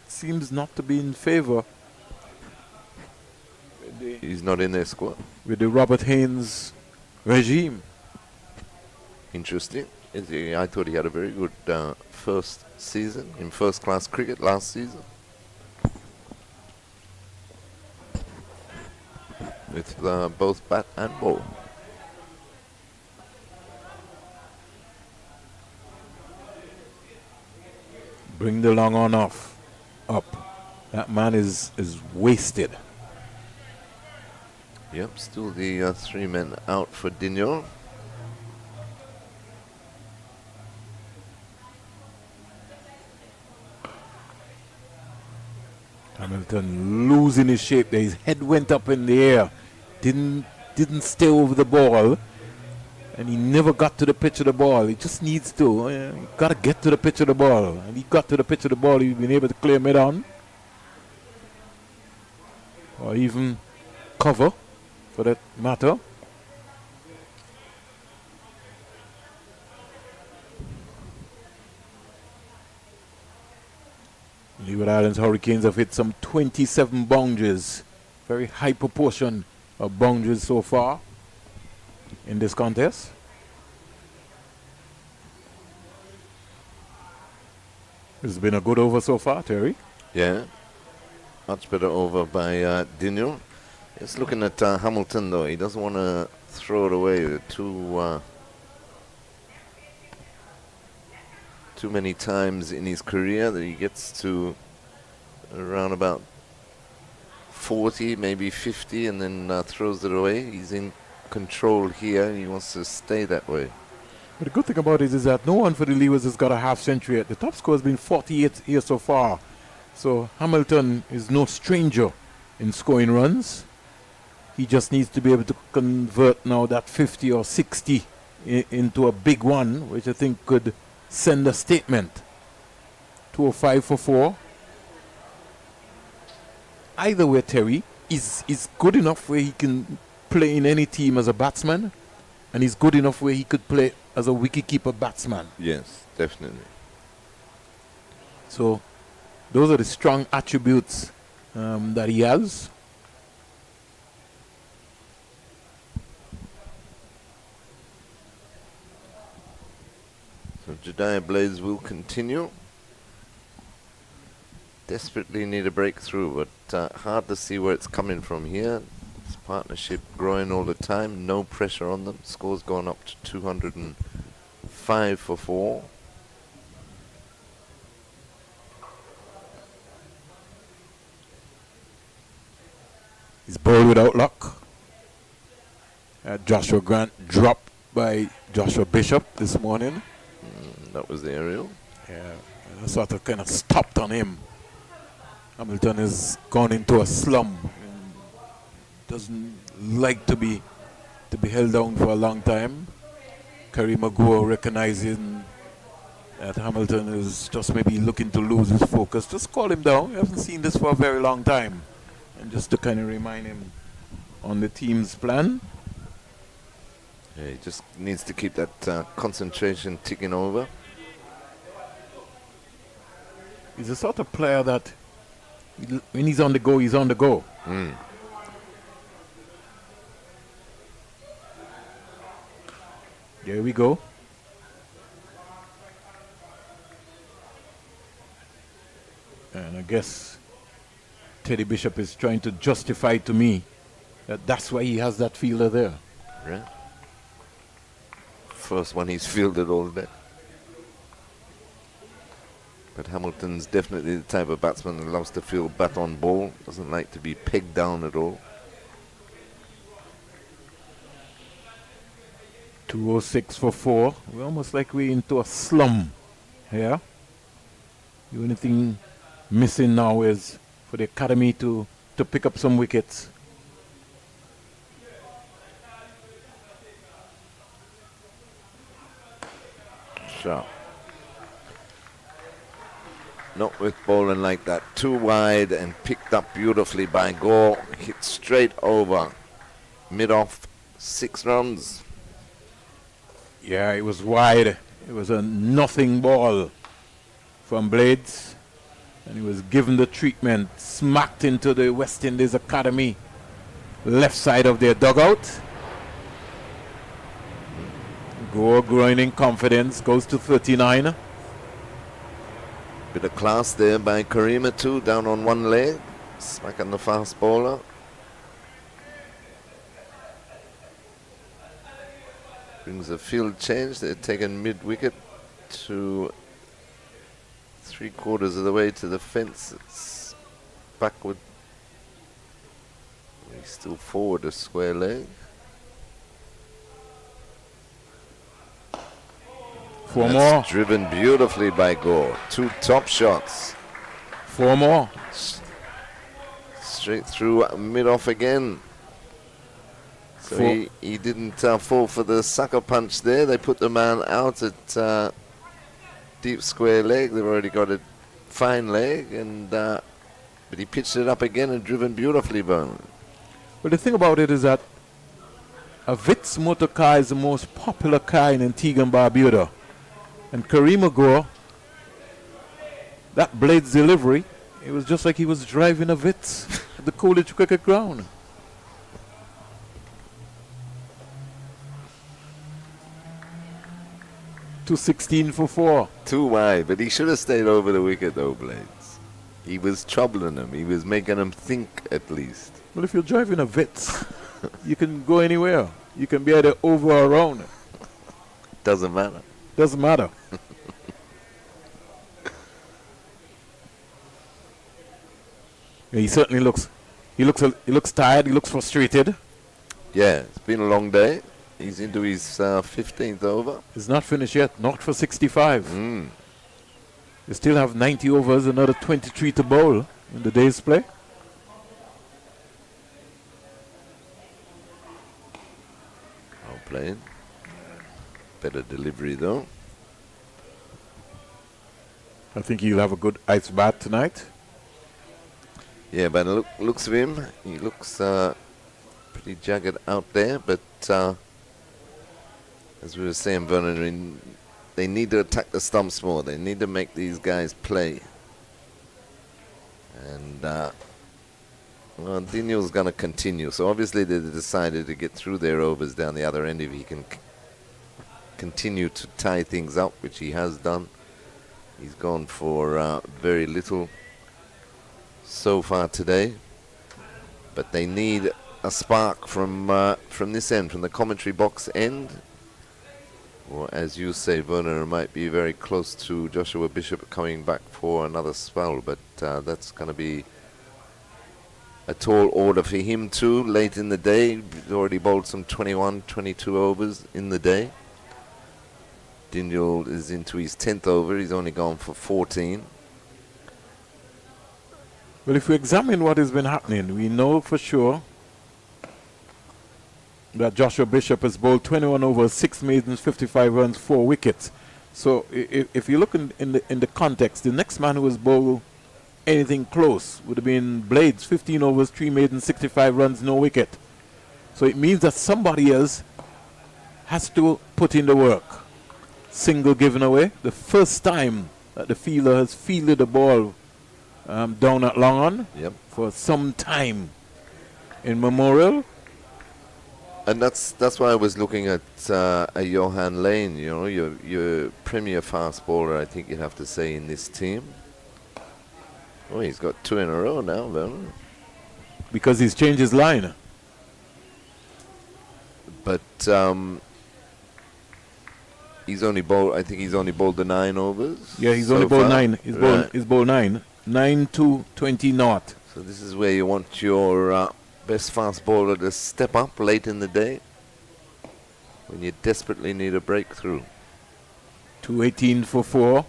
Seems not to be in favor. He's not in their squad. With the Robert Haynes regime. Interesting. I thought he had a very good first season in first-class cricket last season. With both bat and ball. Bring the long on off. Up. That man is wasted. Yep, still the 3 men out for Diniol. Hamilton losing his shape there. His head went up in the air. Didn't stay over the ball. And he never got to the pitch of the ball. He just needs to. He got to get to the pitch of the ball. And he got to the pitch of the ball. He's been able to clear mid on. Or even cover, for that matter. Leeward Islands Hurricanes have hit some 27 boundaries. Very high proportion of boundaries so far in this contest. It's been a good over so far, Terry. Yeah, much better over by Diniol. Just looking at Hamilton though, he doesn't want to throw it away too many times in his career that he gets to around about 40, maybe 50, and then throws it away. He's in control here. He wants to stay that way. But the good thing about it is that no one for the Leewards has got a half century yet. The top score has been 48 here so far. So Hamilton is no stranger in scoring runs. He just needs to be able to convert now that 50 or 60 into a big one, which I think could send a statement. 205 for 4. Either way, Terry, he's good enough where he can play in any team as a batsman, and he's good enough where he could play as a wicketkeeper batsman. Yes, definitely. So those are the strong attributes that he has. So Jediah Blades will continue. Desperately need a breakthrough, but hard to see where it's coming from here. This partnership growing all the time, no pressure on them. Score's gone up to 205 for 4. He's bowled without luck. Joshua Grant dropped by Joshua Bishop this morning. That was the aerial. Yeah, and sort of kind of stopped on him. Hamilton has gone into a slump and doesn't like to be held down for a long time. Kerry Maguire recognizing that Hamilton is just maybe looking to lose his focus. Just call him down. We haven't seen this for a very long time. And just to kind of remind him on the team's plan. Yeah, he just needs to keep that concentration ticking over. He's the sort of player that when he's on the go, he's on the go. There we go. And I guess Teddy Bishop is trying to justify to me that that's why he has that fielder there. Yeah. First one he's fielded all day. But Hamilton's definitely the type of batsman that loves to field bat on ball, doesn't like to be pegged down at all. 206 for 4. We're almost like we're into a slum here. The only thing missing now is for the academy to pick up some wickets. Sharp. Not with bowling like that. Too wide and picked up beautifully by Gore. Hit straight over. Mid-off, 6 runs. Yeah, it was wide. It was a nothing ball from Blades. And he was given the treatment, smacked into the West Indies Academy left side of their dugout. Gore growing in confidence, goes to 39. Bit of class there by Karima too, down on one leg. Smacking the fast bowler. Brings a field change. They're taken mid-wicket to 3/4 of the way to the fence. It's backward. He's still forward a square leg. 4 That's more. Driven beautifully by Gore. 2 top shots. 4 more. Straight through mid-off again. So he didn't fall for the sucker punch there. They put the man out at deep square leg. They've already got a fine leg, and but he pitched it up again and driven beautifully, Bowman. Well, the thing about it is that a Vitz motor car is the most popular car in Antigua and Barbuda. And Karima Gore, that Blades delivery, it was just like he was driving a Vitz at the Coolidge Cricket Ground. .216 for 4. Too wide, but he should have stayed over the wicket though, Blades. He was troubling him. He was making him think at least. Well, if you're driving a Vitz, you can go anywhere. You can be either over or around. Doesn't matter. Doesn't matter. Yeah, he certainly looks. He looks tired. He looks frustrated. Yeah, it's been a long day. He's into his 15th over. It's not finished yet. Not for 65. They still have 90 overs, another 23 to bowl in the day's play. Well played. Better delivery though. I think he'll have a good ice bath tonight. Yeah, but looks of him, he looks pretty jagged out there. But as we were saying, Vernon, they need to attack the stumps more. They need to make these guys play. And well, Daniel's going to continue. So obviously they decided to get through their overs down the other end if he can continue to tie things up, which he has done. He's gone for very little so far today. But they need a spark from this end, from the commentary box end. Or as you say, Werner might be very close to Joshua Bishop coming back for another spell, but that's going to be a tall order for him too. Late in the day, he's already bowled some 21, 22 overs in the day. Daniel is into his 10th over. He's only gone for 14. Well, if we examine what has been happening, we know for sure that Joshua Bishop has bowled 21 overs, 6 maidens, 55 runs, 4 wickets. So if you look in the context, the next man who has bowled anything close would have been Blades, 15 overs, 3 maidens, 65 runs, no wicket. So it means that somebody else has to put in the work. Single given away. The first time that the fielder has fielded the ball down at long on for some time in Memorial. And that's why I was looking at a Johan Lane, you know, your premier fast bowler, I think you'd have to say, in this team. Oh, he's got 2 in a row now, Vernon. Because he's changed his line. But he's only bowled, I think he's only bowled the 9 overs. Yeah, he's so only bowled far. 9. He's bowled 9. 9 to 20 naught. So this is where you want your best fast bowler to step up late in the day when you desperately need a breakthrough. 218 for 4.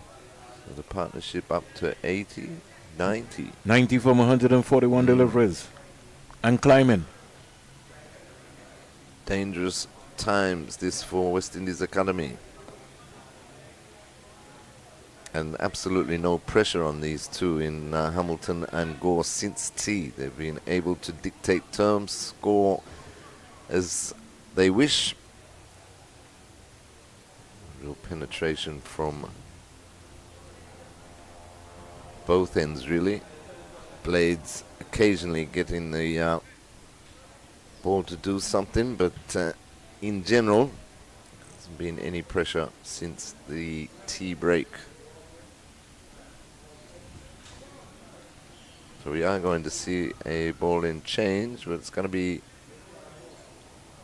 So the partnership up to 80, 90. 90 from 141 deliveries. And climbing. Dangerous times this for West Indies Academy. And absolutely no pressure on these two in Hamilton and Gore since tea. They've been able to dictate terms, score as they wish. Real penetration from both ends, really. Blades occasionally getting the ball to do something, but in general, there hasn't been any pressure since the tea break. So we are going to see a ball in change, but it's going to be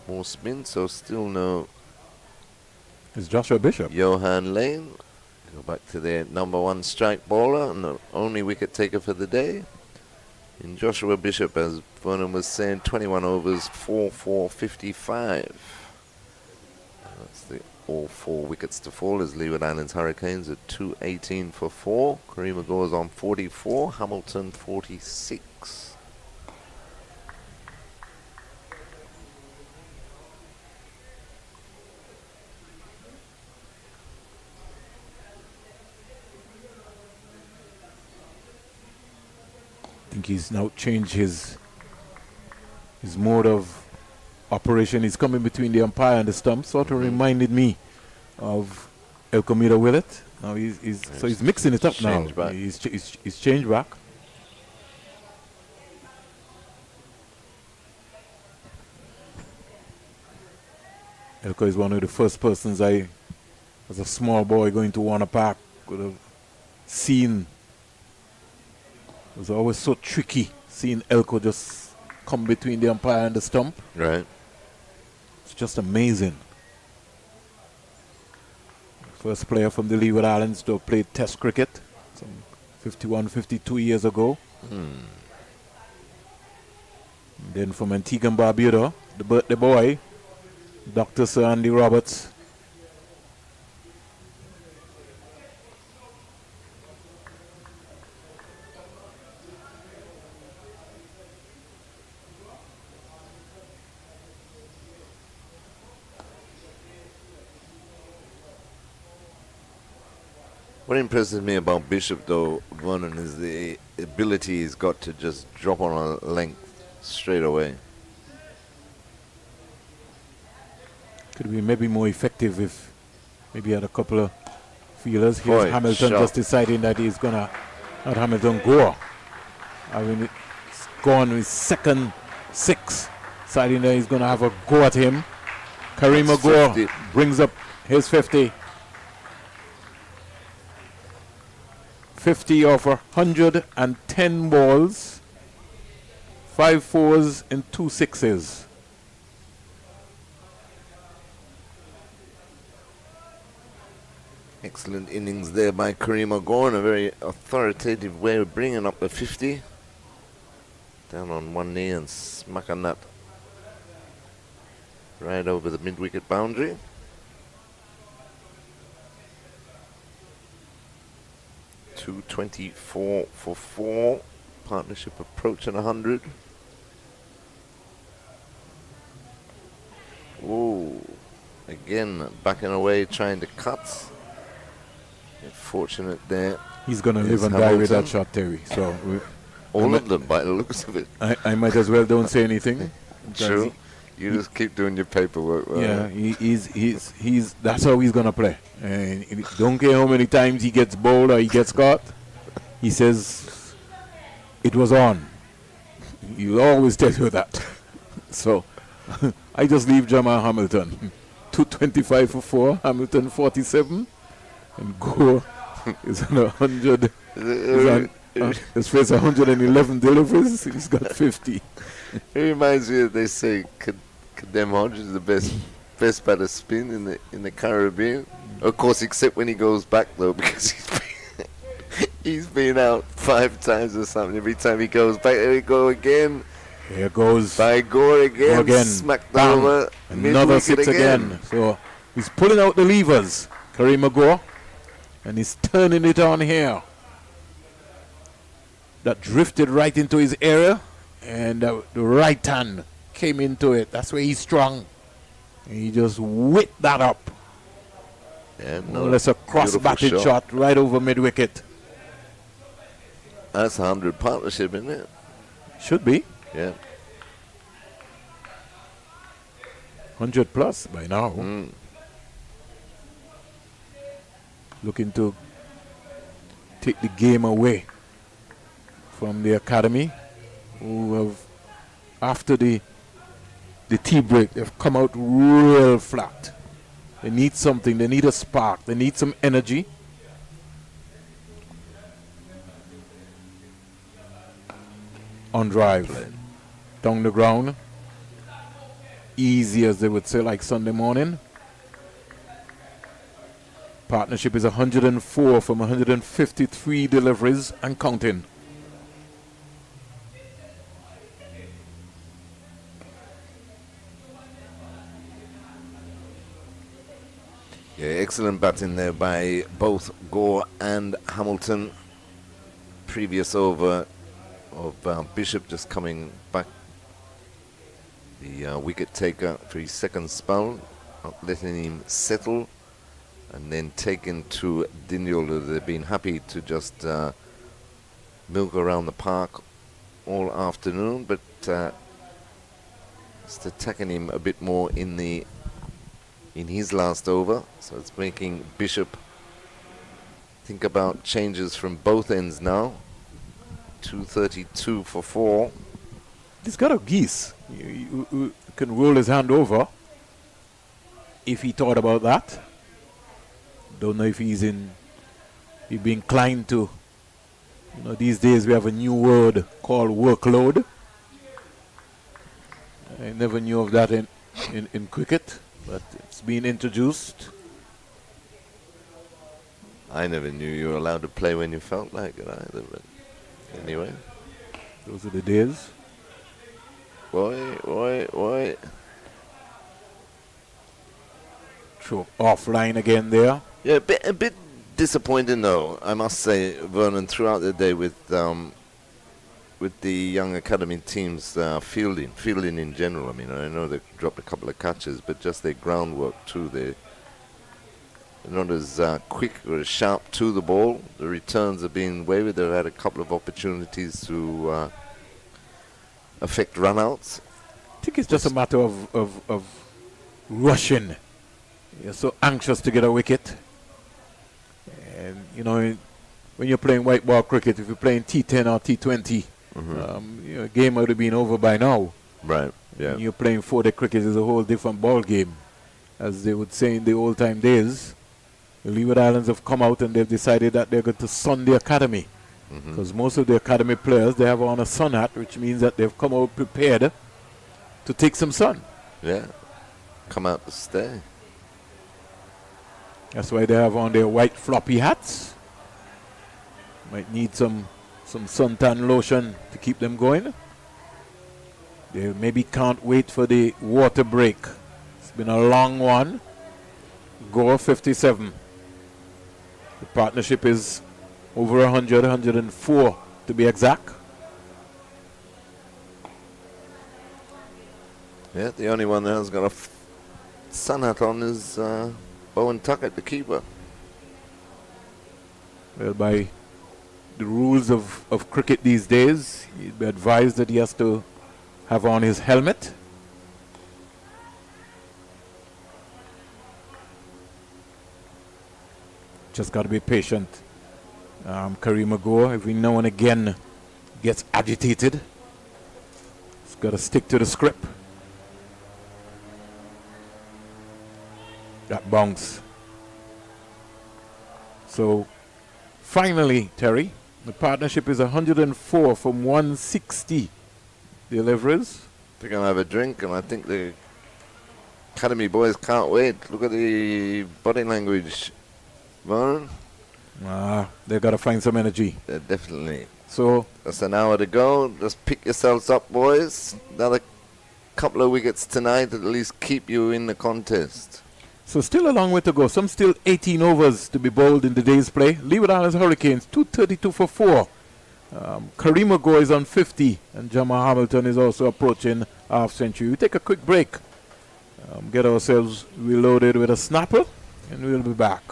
more spin, so still no. It's Joshua Bishop. Johan Lane. Go back to their #1 strike bowler and the only wicket taker for the day. In Joshua Bishop, as Vernon was saying, 21 overs, 4 55. That's the all 4 wickets to fall as Leeward Islands Hurricanes at 218 for 4. Karima goes on 44, Hamilton 46. I think he's now changed his mode of operation. He's coming between the umpire and the stump. Sort of reminded me of El Comida Willett. Now he's mixing it up now. Back. He's changed back. Elko is one of the first persons I, as a small boy going to Warner Park, could have seen. It was always so tricky seeing Elko just come between the umpire and the stump. Right. It's just amazing. First player from the Leeward Islands to have played Test cricket some 51, 52 years ago. And then from Antigua and Barbuda, the birthday boy, Dr. Sir Andy Roberts. What impresses me about Bishop, though, Vernon, is the ability he's got to just drop on a length straight away. Could be maybe more effective if maybe had a couple of feelers. Here's Boy, Hamilton sharp. just deciding that he's going to let Hamilton go. I mean, it's gone with second 6, deciding that he's going to have a go at him. Kareem That's Agor 50. brings up his 50. 50 over 110 balls, 5 4s and 2 6s. Excellent innings there by Kareem Agor in a very authoritative way of bringing up the 50. Down on one knee and smacking that right over the mid-wicket boundary. .224 for 4. Partnership approaching 100. Whoa. Again, backing away, trying to cut. Fortunate there. He's going to is live and die with that Hamilton. shot, Terry. So All of them, by the looks of it. I might as well don't say anything. True. You just keep doing your paperwork. Right? Yeah, he's that's how he's gonna play. And don't care how many times he gets bowled or he gets caught. He says it was on. He'll always tell you that. So I just leave Jamal Hamilton. 225 for 4. Hamilton 47, and Gore is on 100. His face 111 deliveries. He's got 50. It reminds me that they say Kadem Hodge is the best batter spin in the Caribbean. Of course, except when he goes back though, because he's been out 5 times or something. Every time he goes back, there we go again. Here goes by Gore again. Smacked over. Another 6 again. So he's pulling out the levers, Kareem Agor, and he's turning it on here. That drifted right into his area, and the right hand came into it. That's where he's strong. And he just whipped that up. Yeah, More or less a cross-batted shot right over mid-wicket. That's 100 partnership, isn't it? Should be. Yeah. 100 plus by now. Looking to take the game away from the academy, who have, after the tea break, they've come out real flat. They need something. They need a spark. They need some energy. On drive, down the ground, easy as they would say, like Sunday morning. Partnership is 104 from 153 deliveries and counting. Yeah, excellent batting there by both Gore and Hamilton. Previous over of Bishop just coming back. The wicket taker for his second spell, not letting him settle, and then taken to Dindiola. They've been happy to just milk around the park all afternoon, but just attacking him a bit more in his last over. So it's making Bishop think about changes from both ends now. 232 for 4. He's got a geese. You can roll his hand over if he thought about that. Don't know if he'd be inclined to. You know, these days we have a new word called workload. I never knew of that in cricket, but it's been introduced. I never knew you were allowed to play when you felt like it either, but anyway. Those are the days. Why? Throw offline again there. Yeah, a bit disappointing though, I must say, Vernon, throughout the day with the young academy teams fielding in general. I mean, I know they dropped a couple of catches, but just their groundwork too. They're not as quick or as sharp to the ball. The returns have been wayward. They've had a couple of opportunities to affect runouts. I think it's just a matter of rushing. You're so anxious to get a wicket. And, you know, when you're playing white ball cricket, if you're playing T10 or T20, you know, game would have been over by now. Right, yeah. When you're playing 4-day cricket, is a whole different ball game. As they would say in the old time days, the Leeward Islands have come out and they've decided that they're going to sun the academy. Because most of the academy players, they have on a sun hat, which means that they've come out prepared to take some sun. Yeah, come out to stay. That's why they have on their white floppy hats. Might need some suntan lotion to keep them going. They maybe can't wait for the water break. It's been a long one. Go 57. The partnership is over 100, 104 to be exact. Yeah, the only one that has got a sun hat on is Bowen Tuckett, the keeper. Well, by the rules of cricket these days, you'd be advised that he has to have on his helmet. Just got to be patient. Kareem Agor, every now and again, gets agitated. He's got to stick to the script. That bounce. So, finally, Terry, the partnership is 104 from 160 deliveries. They're going to have a drink, and I think the academy boys can't wait. Look at the body language, Varun. They've got to find some energy. Definitely. So, that's an hour to go. Just pick yourselves up, boys. Another couple of wickets tonight, at least keep you in the contest. So still a long way to go. Some still 18 overs to be bowled in the day's play. Leeward Islands Hurricanes, 232 for 4. Kareem Agor is on 50, and Jamal Hamilton is also approaching half century. We take a quick break, get ourselves reloaded with a snapper, and we'll be back.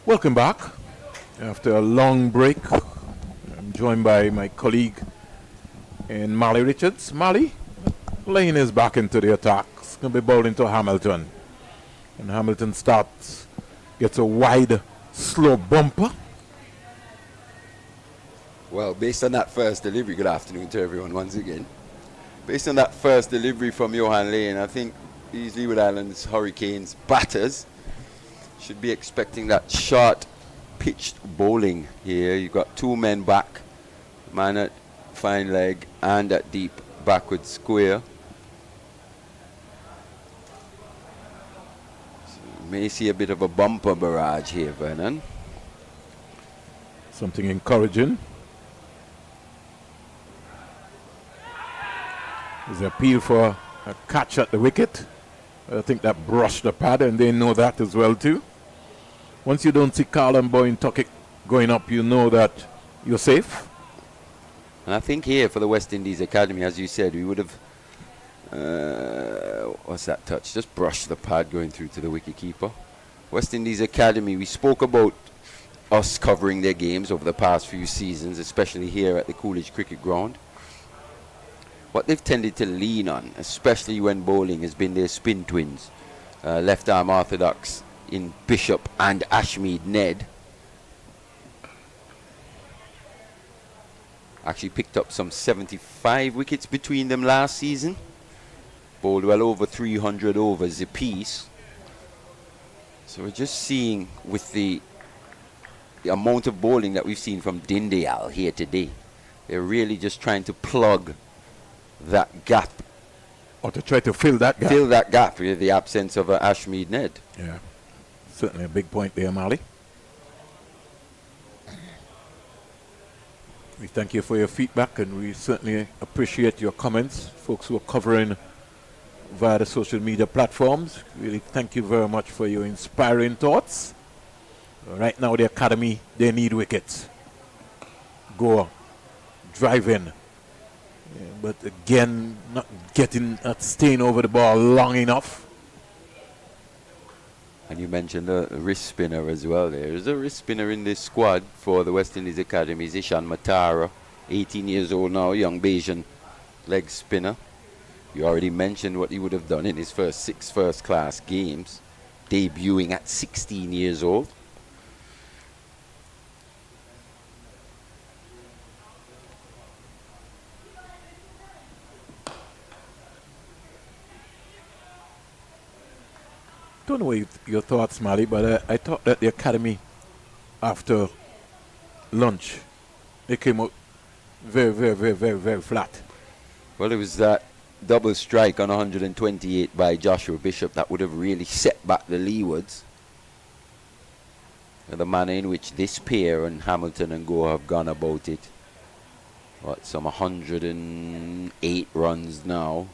Welcome back. After a long break, I'm joined by my colleague in Mali Richards. Mali, Lane is back into the attack. It's going to be bowled into Hamilton. And Hamilton gets a wide, slow bumper. Well, based on that first delivery, good afternoon to everyone once again. Based on that first delivery from Johan Lane, I think these Leeward Islands Hurricanes batters should be expecting that short pitched bowling here. You've got two men back, man at fine leg and at deep backward square. So you may see a bit of a bumper barrage here, Vernon. Something encouraging. There's an appeal for a catch at the wicket. I think that brushed the pad, and they know that as well too. Once you don't see Callum Boyne Tuckett going up, you know that you're safe. And I think here for the West Indies Academy, as you said, we would have, what's that touch? Just brushed the pad going through to the wicketkeeper. West Indies Academy, we spoke about us covering their games over the past few seasons, especially here at the Coolidge Cricket Ground. What they've tended to lean on, especially when bowling, has been their spin twins. Left arm orthodox in Bishop and Ashmead Ned. Actually picked up some 75 wickets between them last season. Bowled well over 300 overs apiece. So we're just seeing with the amount of bowling that we've seen from Dindyal here today, they're really just trying to plug that gap. Or to try to fill that gap. Fill that gap with the absence of Ashmead Ned. Yeah, certainly a big point there, Mali. We thank you for your feedback, and we certainly appreciate your comments. Folks who are covering via the social media platforms, really thank you very much for your inspiring thoughts. Right now, the academy, they need wickets. Go, drive in. Yeah, but again, not staying over the ball long enough. And you mentioned a wrist spinner as well. There is a wrist spinner in this squad for the West Indies Academy. Ishan Matara, 18 years old now, young Bayesian leg spinner. You already mentioned what he would have done in his first 6 first-class games, debuting at 16 years old. Don't know your thoughts, Mali, but I thought that the academy, after lunch, they came out very, very, very, very, very flat. Well, it was that double strike on 128 by Joshua Bishop that would have really set back the Leewards. And the manner in which this pair and Hamilton and Goa have gone about it. What, some 108 runs now.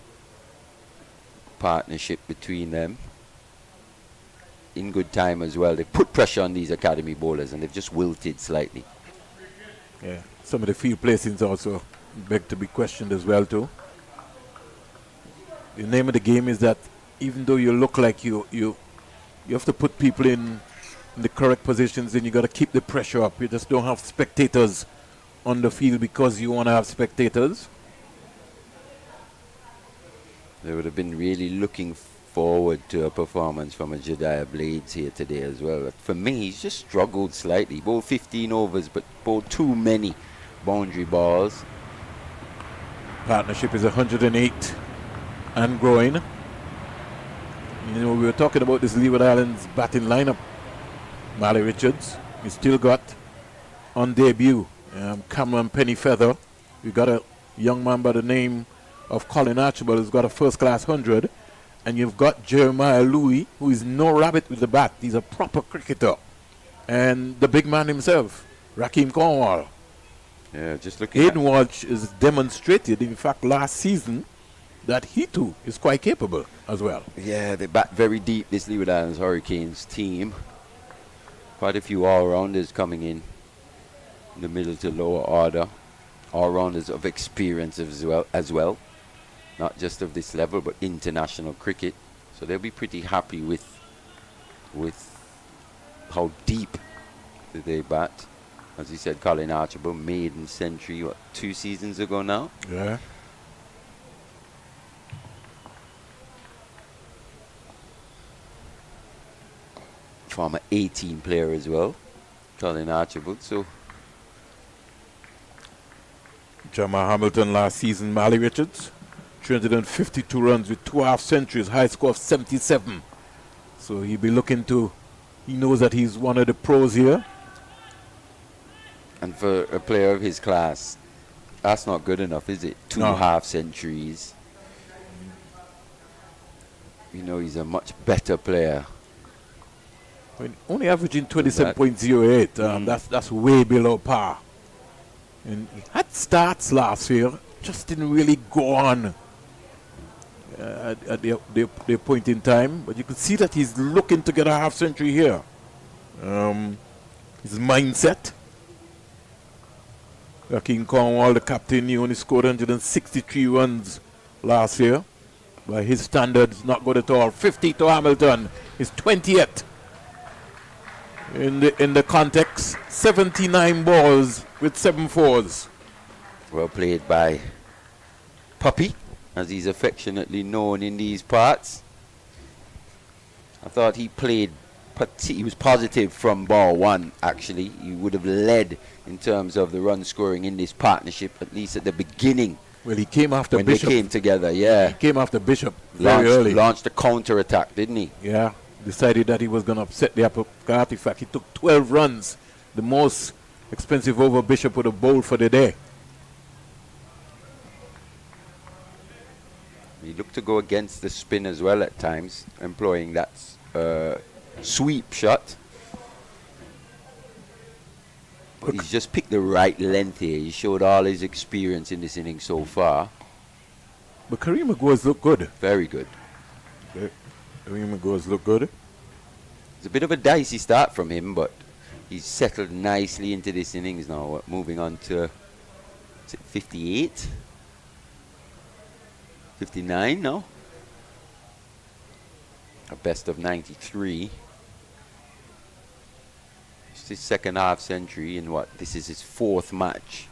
Partnership between them. In good time as well. They put pressure on these academy bowlers and they've just wilted slightly. Yeah, some of the field placings also beg to be questioned as well too. The name of the game is that even though you look like you have to put people in the correct positions, and you got to keep the pressure up. You just don't have spectators on the field because you want to have spectators. They would have been really looking forward to a performance from a Jediah Blades here today as well. But for me, he's just struggled slightly. Bowled 15 overs, but bowled too many boundary balls. Partnership is 108 and growing. You know, we were talking about this Leeward Islands batting lineup. Mali Richards, we still got on debut Cameron Pennyfeather. We got a young man by the name of Colin Archibald who's got a first-class 100. And you've got Jeremiah Louis, who is no rabbit with the bat. He's a proper cricketer. And the big man himself, Rakeem Cornwall. Yeah, just looking Aiden Walsh has demonstrated, in fact, last season, that he too is quite capable as well. Yeah, they bat very deep, this Leeward Islands Hurricanes team. Quite a few all-rounders coming in the middle to lower order. All-rounders of experience as well. Not just of this level, but international cricket. So they'll be pretty happy with how deep did they bat. As you said, Colin Archibald, maiden century, what, 2 seasons ago now? Yeah. Former 18 player as well, Colin Archibald. So Jamal Hamilton last season, Mally Richards, 352 runs with 2 half centuries, high score of 77. So he'll be looking to, he knows that he's one of the pros here. And for a player of his class, that's not good enough, is it? 2 No. half centuries. You know, he's a much better player. I mean, only averaging 27.08. That's way below par. And he had starts last year, just didn't really go on at the point in time. But you could see that he's looking to get a half century here. His mindset. King Cornwall, the captain, he only scored 163 runs last year. By his standards, not good at all. 50 to Hamilton, his 20th. In the context, 79 balls with 7 fours. Well played by Puppy, as he's affectionately known in these parts. I thought he played, he was positive from ball 1, actually. He would have led in terms of the run scoring in this partnership, at least at the beginning. Well, he came after when Bishop. They came together, yeah. He came after Bishop very early. Launched a counter-attack, didn't he? Yeah. Decided that he was going to upset the apple cart. In fact, he took 12 runs, the most expensive over Bishop would have bowled for the day. He looked to go against the spin as well at times, employing that sweep shot. But he's just picked the right length here. He showed all his experience in this inning so far. But Kareem Goes look good. Very good. Kareem Goes look good. It's a bit of a dicey start from him, but he's settled nicely into this innings now. Moving on to, is it 58? 59 now? A best of 93. It's his second half century in what? This is his 4th match.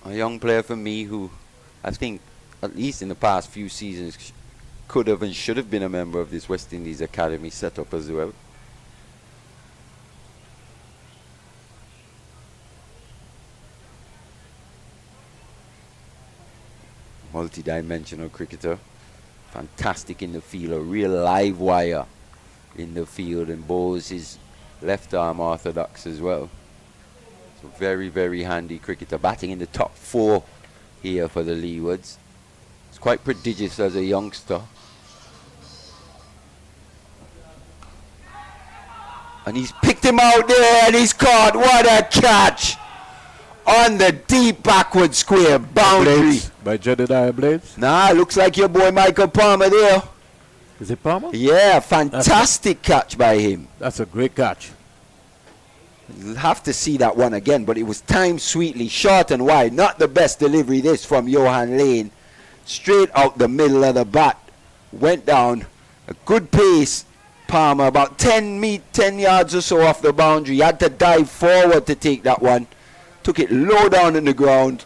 A young player for me who I think, at least in the past few seasons, could have and should have been a member of this West Indies Academy setup as well. Multi-dimensional cricketer. Fantastic in the field, a real live wire in the field, and bowls his left arm orthodox as well. So very, very handy cricketer, batting in the top 4 here for the Leewards. It's quite prodigious as a youngster. And he's picked him out there and he's caught. What a catch! On the deep backward square boundary. Blades by Jedediah Blades. Nah, looks like your boy Michael Palmer there. Is it Palmer? Yeah, fantastic catch by him. That's a great catch. You'll have to see that one again, but it was timed sweetly, short and wide. Not the best delivery this from Johan Lane. Straight out the middle of the bat. Went down. A good pace. Palmer about 10 yards or so off the boundary. He had to dive forward to take that one. Took it low down in the ground.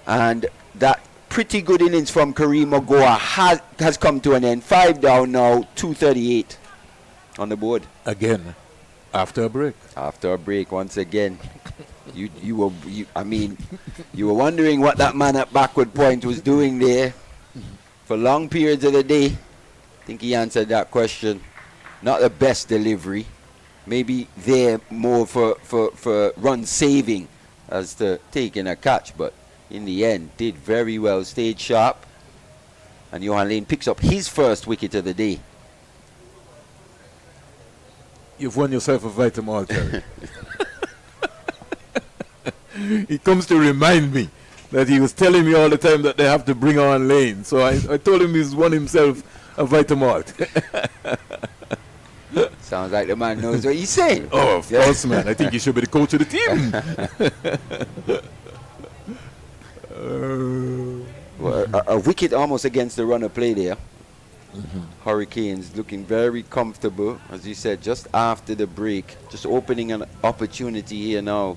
And that pretty good innings from Kareem Ogoa has come to an end. 5 down now, 238 on the board. Again, after a break. After a break, once again. You were wondering what that man at backward point was doing there for long periods of the day. I think he answered that question. Not the best delivery. Maybe there more for run saving as to taking a catch, but in the end did very well, stayed sharp, and Johan Lane picks up his first wicket of the day. You've won yourself a Vitamalt, Terry. He comes to remind me that he was telling me all the time that they have to bring on Lane, so I told him he's won himself a Vitamalt. Sounds like the man knows what he's saying. Oh, of course, man. I think he should be the coach of the team. a wicket almost against the run of play there. Hurricanes looking very comfortable, as you said, just after the break, just opening an opportunity here now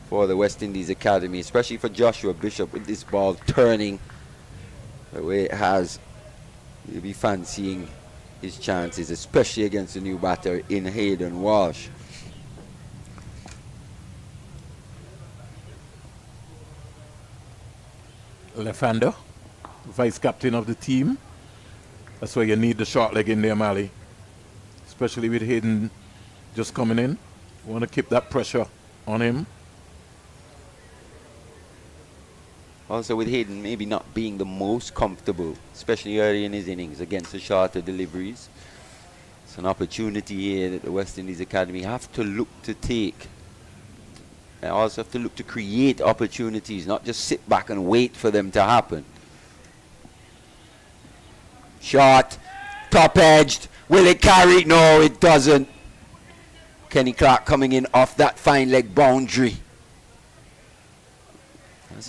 for the West Indies Academy, especially for Joshua Bishop with this ball turning the way it has. He'll be fancying his chances, especially against the new batter in Hayden Walsh. Left-hander, vice captain of the team. That's why you need the short leg in there, Mali. Especially with Hayden just coming in. You want to keep that pressure on him. Also with Hayden maybe not being the most comfortable, especially early in his innings against the shorter deliveries. It's an opportunity here that the West Indies Academy have to look to take. They also have to look to create opportunities, not just sit back and wait for them to happen. Shot, top-edged. Will it carry? No, it doesn't. Kenny Clark coming in off that fine leg boundary. As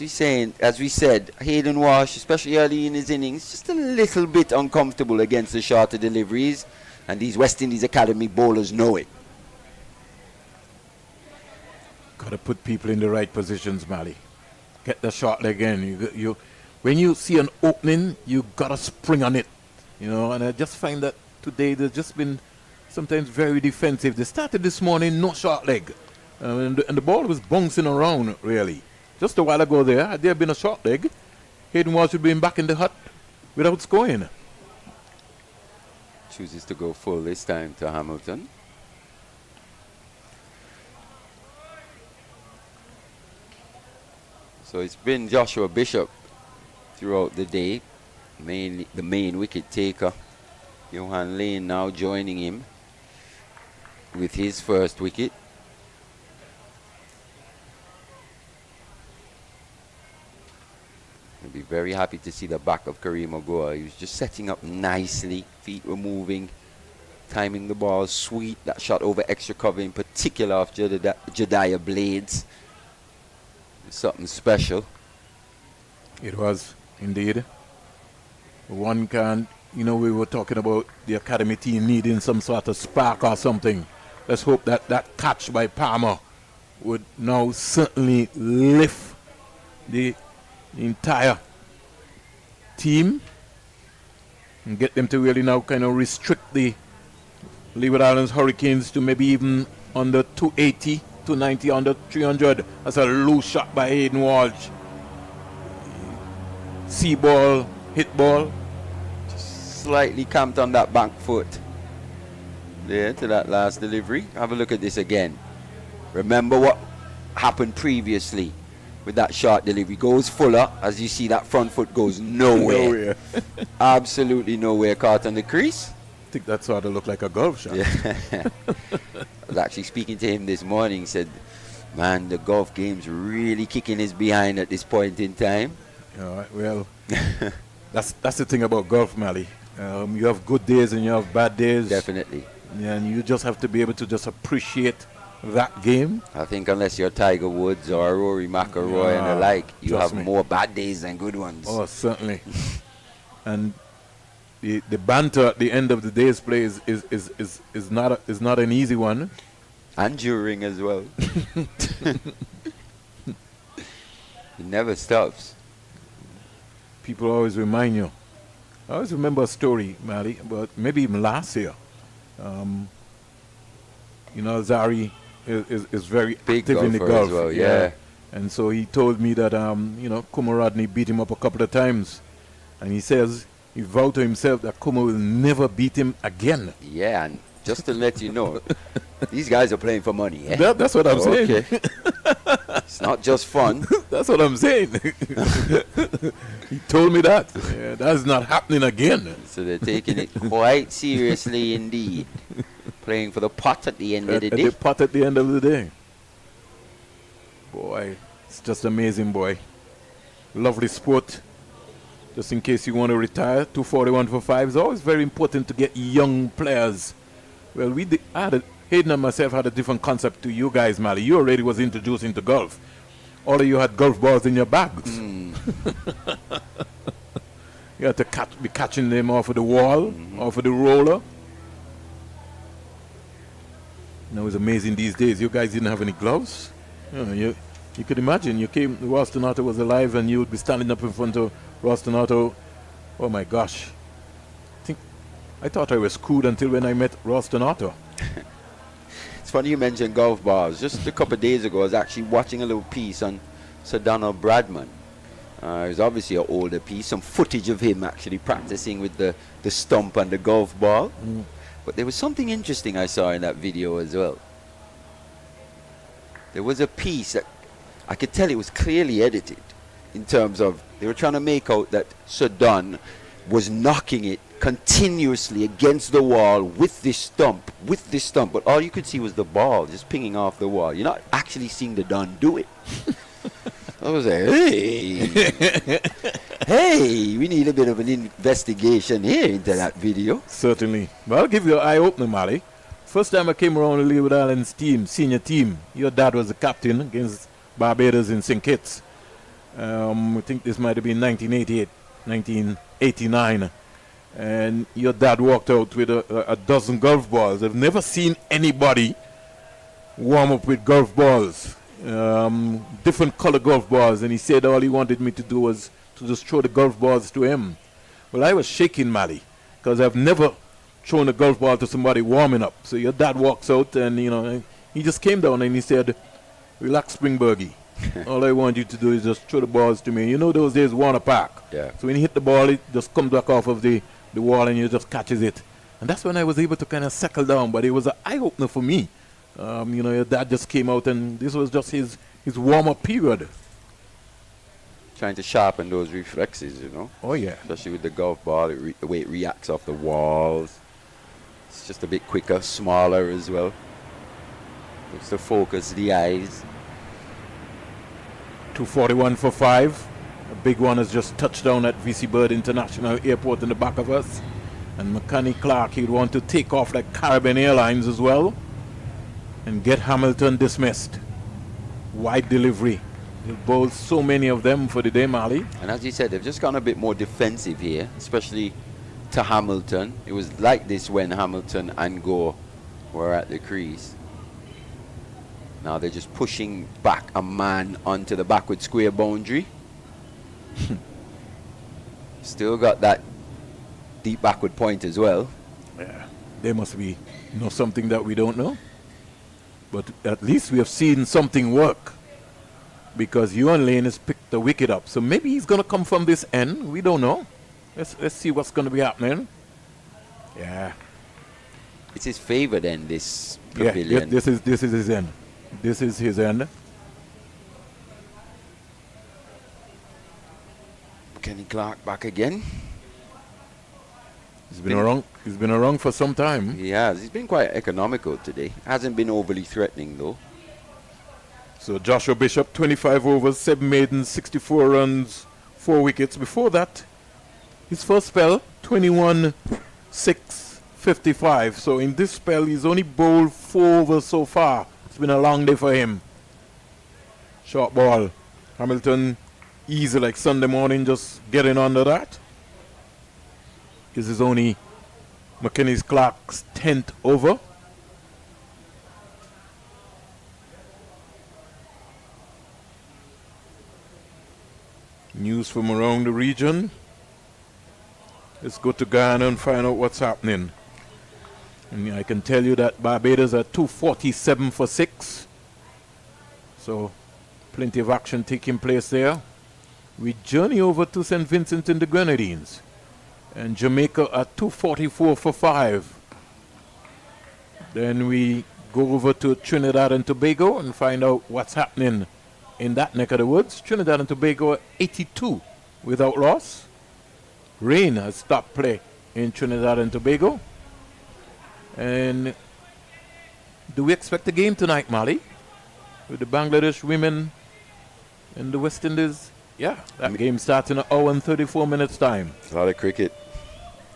we said, Hayden Walsh, especially early in his innings, just a little bit uncomfortable against the shorter deliveries, and these West Indies Academy bowlers know it. Got to put people in the right positions, Mali. Get the short leg in. When you see an opening, you got to spring on it. You know, and I just find that today they've just been sometimes very defensive. They started this morning, no short leg. And the ball was bouncing around, really. Just a while ago there, had there been a short leg, Hayden Walsh would have been back in the hut without scoring. Chooses to go full this time to Hamilton. So it's been Joshua Bishop throughout the day, mainly the main wicket taker. Johan Lane now joining him with his first wicket. I'll be very happy to see the back of Kareem Ogoa. He was just setting up nicely, feet were moving, timing the ball sweet. That shot over extra cover in particular of Jediah Blades. Something special. It was, indeed. One can, we were talking about the academy team needing some sort of spark or something. Let's hope that that catch by Palmer would now certainly lift the entire team and get them to really now kind of restrict the Leeward Islands Hurricanes to maybe even under 280, 290, under 300. That's a loose shot by Hayden Walsh. See ball, hit ball. Just slightly camped on that back foot there to that last delivery. Have a look at this again. Remember what happened previously with that short delivery. Goes fuller. As you see, that front foot goes nowhere. Absolutely nowhere. Caught on the crease. I think that sort of looked like a golf shot. Yeah. I was actually speaking to him this morning. He said, man, the golf game's really kicking his behind at this point in time. Well, that's the thing about golf, Mali. You have good days and you have bad days. Definitely. Yeah, and you just have to be able to just appreciate that game. I think unless you're Tiger Woods or Rory McIlroy and the like, you have more bad days than good ones. Oh, certainly. And the banter at the end of the day's play is not an easy one. And during as well. It never stops. People always remind you. I always remember a story, Mali, about maybe even last year. Zari is very big active in the golf. As well, yeah. And so he told me that, Kuma Rodney beat him up a couple of times. And he says he vowed to himself that Kuma will never beat him again. Yeah, and just to let you know, these guys are playing for money. Eh? That's what I'm saying. Okay. It's not just fun. That's what I'm saying. He told me that. Yeah, that's not happening again. So they're taking it quite seriously indeed. Playing for the pot at the end of the day. The pot at the end of the day. Boy, it's just amazing, boy. Lovely sport. Just in case you want to retire, 241 for 5. It's always very important to get young players. Well, Hayden and myself had a different concept to you guys, Mali. You already was introduced into golf. All of you had golf balls in your bags. You had to be catching them off of the wall, off of the roller. Now it's amazing these days. You guys didn't have any gloves. You could imagine you came, Ross Donato was alive and you would be standing up in front of Ross Donato. Oh my gosh. I thought I was cool until when I met Ross Donato. It's funny you mentioned golf balls. Just a couple of days ago, I was actually watching a little piece on Sir Donald Bradman. It was obviously an older piece, some footage of him actually practicing with the stump and the golf ball. But there was something interesting I saw in that video as well. There was a piece that I could tell it was clearly edited in terms of they were trying to make out that Sir Don was knocking it continuously against the wall with this stump, but all you could see was the ball just pinging off the wall. You're not actually seeing the Don do it. I was like, hey, we need a bit of an investigation here into that video. Certainly. Well, I'll give you an eye-opener, Mali. First time I came around the Leeward Islands team, senior team, your dad was the captain against Barbados in St. Kitts. I think this might have been 1988, 1989. And your dad walked out with a dozen golf balls. I've never seen anybody warm up with golf balls. Different color golf balls, and he said all he wanted me to do was to just throw the golf balls to him. Well, I was shaking, Mali, because I've never thrown a golf ball to somebody warming up. So your dad walks out, and he just came down and he said, "Relax, Springbergie. All I want you to do is just throw the balls to me." Those days Warner Park. Yeah. So when you hit the ball, it just comes back off of the wall and you just catches it. And that's when I was able to kind of settle down. But it was an eye opener for me. Your dad just came out and this was just his warm-up period. Trying to sharpen those reflexes, Oh, yeah. Especially with the golf ball, the way it reacts off the walls. It's just a bit quicker, smaller as well. Looks to focus the eyes. 241 for 5. A big one has just touched down at VC Bird International Airport in the back of us. And McCanny Clark, he'd want to take off like Caribbean Airlines as well. And get Hamilton dismissed. Wide delivery. They've bowled so many of them for the day, Mali. And as you said, they've just gone a bit more defensive here, especially to Hamilton. It was like this when Hamilton and Gore were at the crease. Now they're just pushing back a man onto the backward square boundary. Still got that deep backward point as well. Yeah, there must be something that we don't know. But at least we have seen something work. Because Ewan Lane has picked the wicket up. So maybe he's going to come from this end. We don't know. Let's see what's going to be happening. Yeah. It's his favoured end, this pavilion. Yeah, this is his end. This is his end. Kenny Clark back again. He's been around for some time. He has. He's been quite economical today. Hasn't been overly threatening though. So Joshua Bishop, 25 overs, 7 maidens, 64 runs, 4 wickets. Before that, his first spell, 21, 6, 55. So in this spell, he's only bowled 4 overs so far. It's been a long day for him. Short ball. Hamilton, easy like Sunday morning, just getting under that. This is only McKinney Clark's 10th over. News from around the region. Let's go to Ghana and find out what's happening. And I can tell you that Barbados are 247 for 6. So plenty of action taking place there. We journey over to St. Vincent and the Grenadines. And Jamaica at 244 for 5. Then we go over to Trinidad and Tobago and find out what's happening in that neck of the woods. Trinidad and Tobago 82 without loss. Rain has stopped play in Trinidad and Tobago. And do we expect a game tonight, Mali? With the Bangladesh women and the West Indies? Yeah, that game starts in an hour and 34 minutes time. A lot of cricket.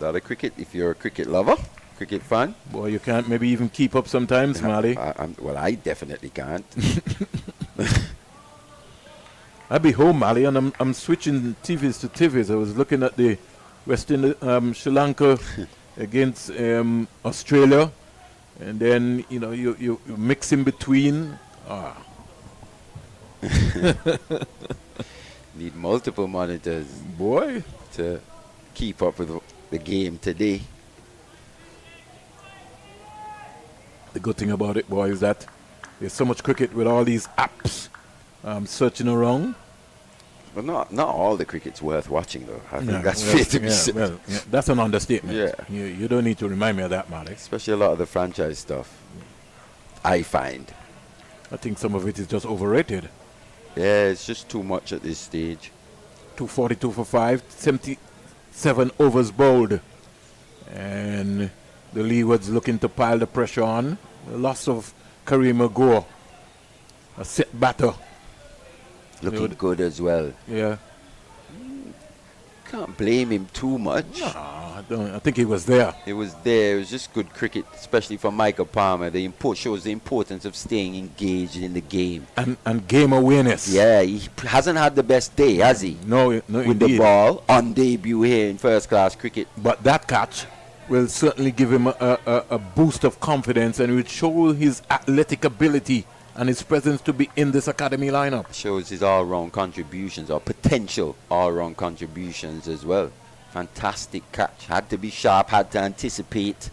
A lot of cricket if you're a cricket lover, cricket fan. Boy, you can't maybe even keep up sometimes, Mali. Well, I definitely can't. I'll be home, Mali, and I'm switching TVs to TVs. I was looking at the Sri Lanka against Australia, and then you mix in between. Need multiple monitors, boy, to keep up with the game today. The good thing about it, boy, is that there's so much cricket with all these apps searching around. But not all the cricket's worth watching, though. I think that's fair to be said. Well, that's an understatement. Yeah. You don't need to remind me of that, Malik. Especially a lot of the franchise stuff, I find. I think some of it is just overrated. Yeah, it's just too much at this stage. 242 for 5, 77 overs bowled. And the Leewards looking to pile the pressure on. The loss of Kareem Agor, a set batter. Looking good as well. Yeah. Can't blame him too much. No, I think he was there. It was there. It was just good cricket, especially for Michael Palmer. Shows the importance of staying engaged in the game. And game awareness. Yeah, he hasn't had the best day, has he? No, with indeed. the ball on debut here in first class cricket. But that catch will certainly give him a boost of confidence, and it will show his athletic ability and his presence to be in this academy lineup. Shows his all-round contributions, or potential all-round contributions as well. Fantastic catch. Had to be sharp, had to anticipate.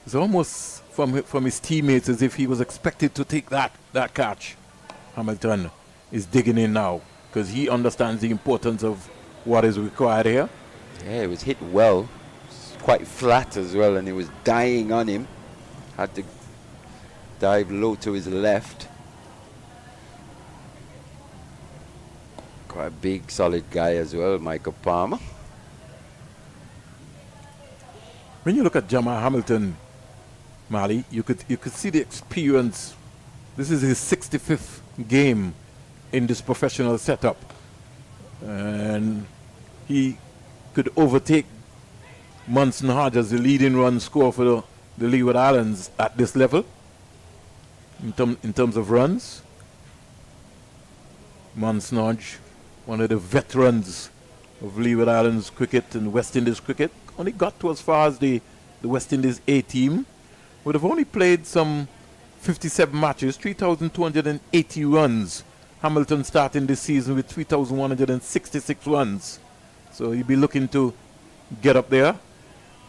It's almost from his teammates as if he was expected to take that catch. Hamilton is digging in now because he understands the importance of what is required here. Yeah, it was hit well. It's quite flat as well, and it was dying on him. Had to dive low to his left. Quite a big, solid guy as well, Michael Palmer. When you look at Jamal Hamilton, Mali, you could see the experience. This is his 65th game in this professional setup, and he could overtake Munson Hodge as the leading run scorer for the Leeward Islands at this level in terms of runs. Munson Hodge, one of the veterans of Leeward Islands cricket and West Indies cricket, only got to as far as the West Indies A team. Would have only played some 57 matches, 3,280 runs. Hamilton starting this season with 3,166 runs. So he'll be looking to get up there.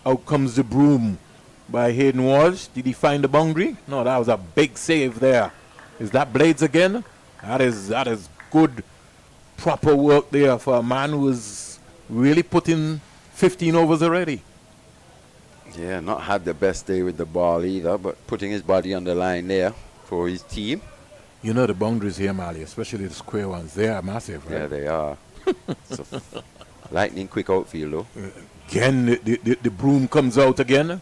Out comes the broom by Hayden Walsh. Did he find the boundary? No, that was a big save there. Is that Blades again? That is good, proper work there for a man who has really put in 15 overs already. Yeah, not had the best day with the ball either, but putting his body on the line there for his team. You know the boundaries here, Mali, especially the square ones, they are massive, right? Yeah, they are. So, lightning quick outfield, though. Again, the broom comes out again.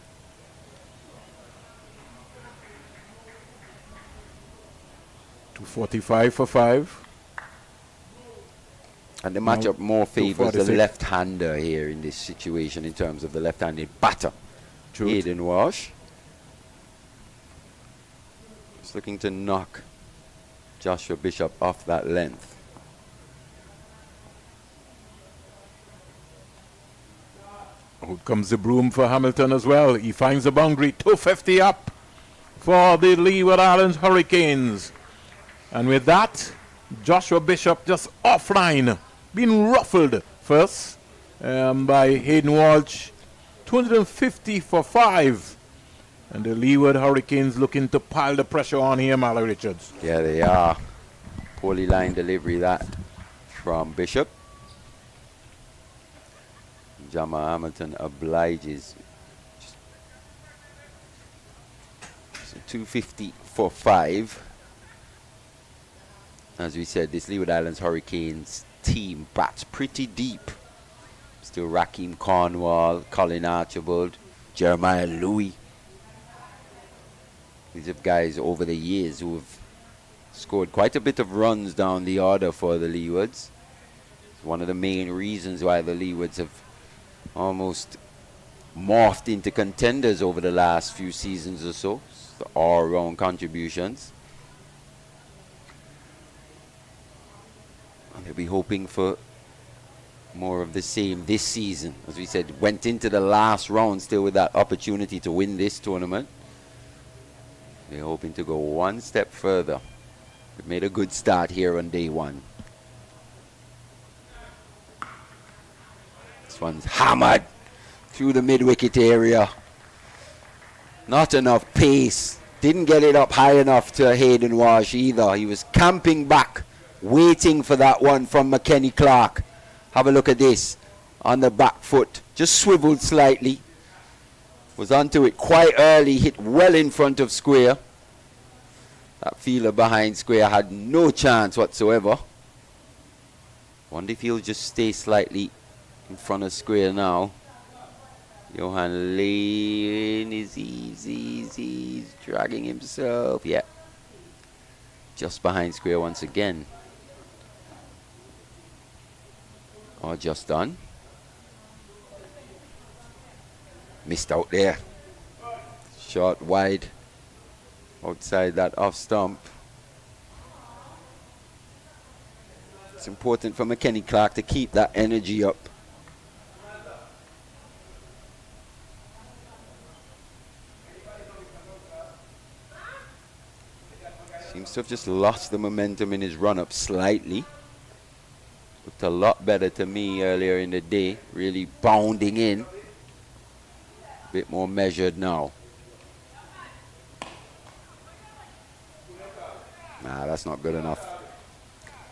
.245 for 5. And the matchup more favors the 246. left-hander here in this situation in terms of the left-handed batter. Truth. Hayden Walsh. Just looking to knock Joshua Bishop off that length. Out comes the broom for Hamilton as well. He finds the boundary. 250 up for the Leeward Islands Hurricanes. And with that, Joshua Bishop just offline, being ruffled first by Hayden Walsh. 250 for 5. And the Leeward Hurricanes looking to pile the pressure on here, Mallory Richards. Yeah, they are. Poorly line delivery that from Bishop. Jamal Hamilton obliges. So 250 for 5. As we said, this Leeward Islands Hurricanes team bats pretty deep. Still Raheem Cornwall, Colin Archibald, Jeremiah Louis. These are guys over the years who have scored quite a bit of runs down the order for the Leewards. It's one of the main reasons why the Leewards have almost morphed into contenders over the last few seasons or so. It's the all-round contributions. And they'll be hoping for more of the same this season. As we said, went into the last round still with that opportunity to win this tournament. They're hoping to go one step further. We've made a good start here on day one. This one's hammered through the mid-wicket area. Not enough pace. Didn't get it up high enough to Hayden Walsh either. He was camping back, waiting for that one from McKenny Clark. Have a look at this. On the back foot. Just swiveled slightly. Was onto it quite early. Hit well in front of square. That fielder behind square had no chance whatsoever. Wonder if he'll just stay slightly in front of square now. Johan Lane is easy. He's dragging himself. Yeah. Just behind square once again. Oh, just done. Missed out there. Short wide. Outside that off stump. It's important for McKenny Clark to keep that energy up. Seems to have just lost the momentum in his run-up slightly. Looked a lot better to me earlier in the day. Really bounding in. A bit more measured now. Nah, that's not good enough.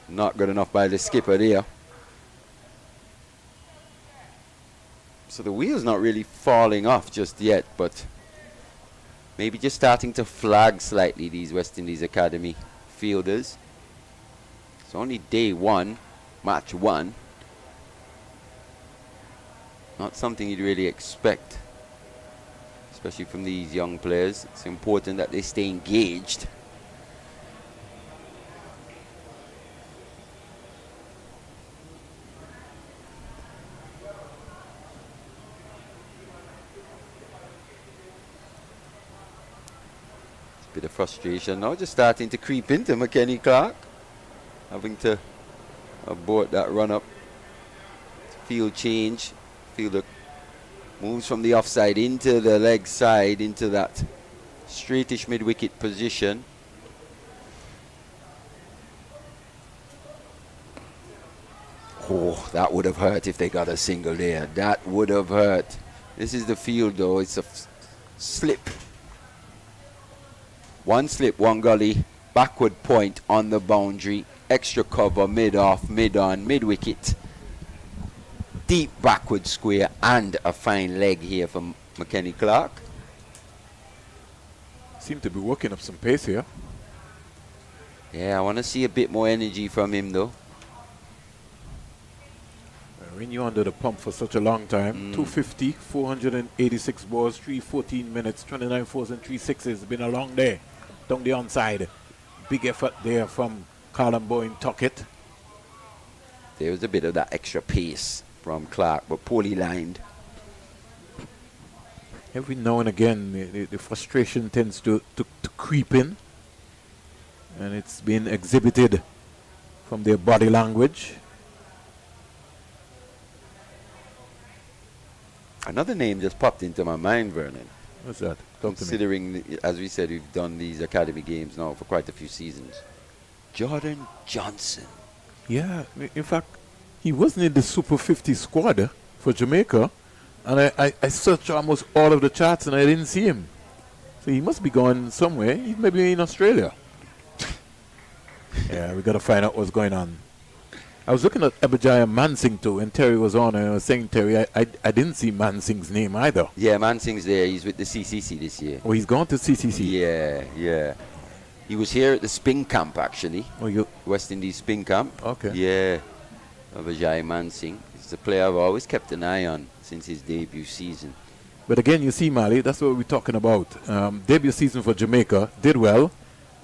Not good enough by the skipper there. So the wheel's not really falling off just yet, but maybe just starting to flag slightly, these West Indies Academy fielders. It's only day one, match one. Not something you'd really expect, especially from these young players. It's important that they stay engaged. Bit of frustration now, just starting to creep into McKenny Clark, having to abort that run up. Field change. Fielder moves from the offside into the leg side, into that straightish mid-wicket position. Oh, that would have hurt if they got a single there. That would have hurt. This is the field though, it's a slip. One slip, one gully, backward point on the boundary, extra cover, mid-off, mid-on, mid-wicket. Deep backward square and a fine leg here from McKenny Clark. Seem to be working up some pace here. Yeah, I want to see a bit more energy from him though. When you're under the pump for such a long time, 250, 486 balls, 314 minutes, 29 fours and 3 sixes. Been a long day. Down the onside. Big effort there from Callum Boyne Tuckett. There was a bit of that extra pace from Clark, but poorly lined. Every now and again, the frustration tends to creep in. And it's been exhibited from their body language. Another name just popped into my mind, Vernon. What's that? Considering, as we said, we've done these academy games now for quite a few seasons. Jordan Johnson. Yeah, in fact, he wasn't in the Super 50 squad for Jamaica. And I searched almost all of the charts and I didn't see him. So he must be gone somewhere. He may be in Australia. Yeah, we got to find out what's going on. I was looking at Abijaya Mansingh too, and Terry was on, and I was saying, Terry, I didn't see Mansingh's name either. Yeah, Mansingh's there. He's with the CCC this year. Oh, he's gone to CCC? Yeah, yeah. He was here at the spin camp, actually. Oh, you? West Indies spin camp. Okay. Yeah. Abijaya Mansingh. He's a player I've always kept an eye on since his debut season. But again, you see, Mali, that's what we're talking about. Debut season for Jamaica, did well.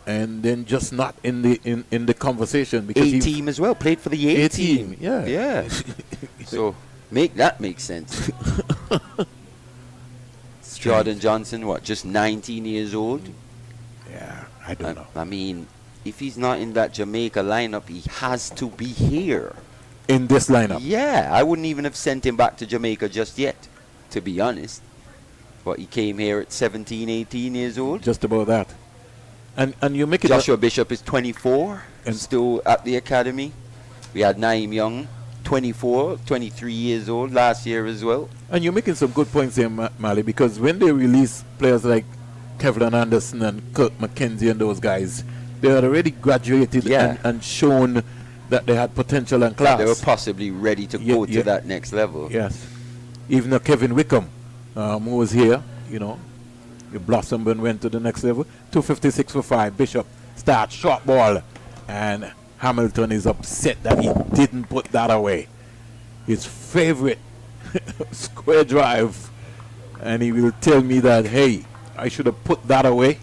And then just not in the conversation because A-team as well, played for the A-team. Yeah. Yeah. So make sense. Jordan Johnson, what, just 19 years old? Yeah, I don't know. I mean, if he's not in that Jamaica lineup, he has to be here. in this lineup. Yeah, I wouldn't even have sent him back to Jamaica just yet, to be honest. But he came here at 17, 18 years old. Just about that. And you make it... Joshua Bishop is 24 and still at the academy. We had Naeem Young, 24, 23 years old last year as well. And you're making some good points here, Mali, because when they release players like Kevlin Anderson and Kirk McKenzie and those guys, they had already graduated and shown that they had potential and class. They were possibly ready to go to that next level. Yes. Even though Kevin Wickham, who was here, you know, he blossomed and went to the next level. 256 for 5. Bishop starts short ball. And Hamilton is upset that he didn't put that away. His favorite square drive. And he will tell me that, hey, I should have put that away.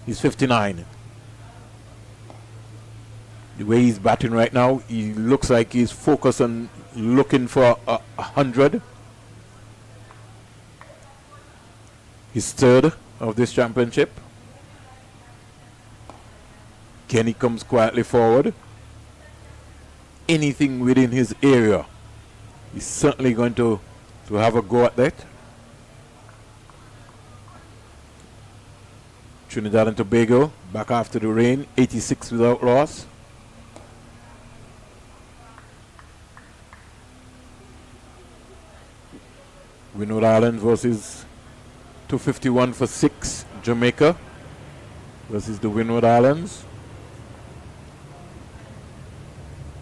He's 59. The way he's batting right now, he looks like he's focused on looking for 100. His third of this championship. Kenny comes quietly forward. Anything within his area, he's certainly going to have a go at that. Trinidad and Tobago back after the rain, 86 without loss. Windward Islands versus 251 for 6, Jamaica versus the Windward Islands.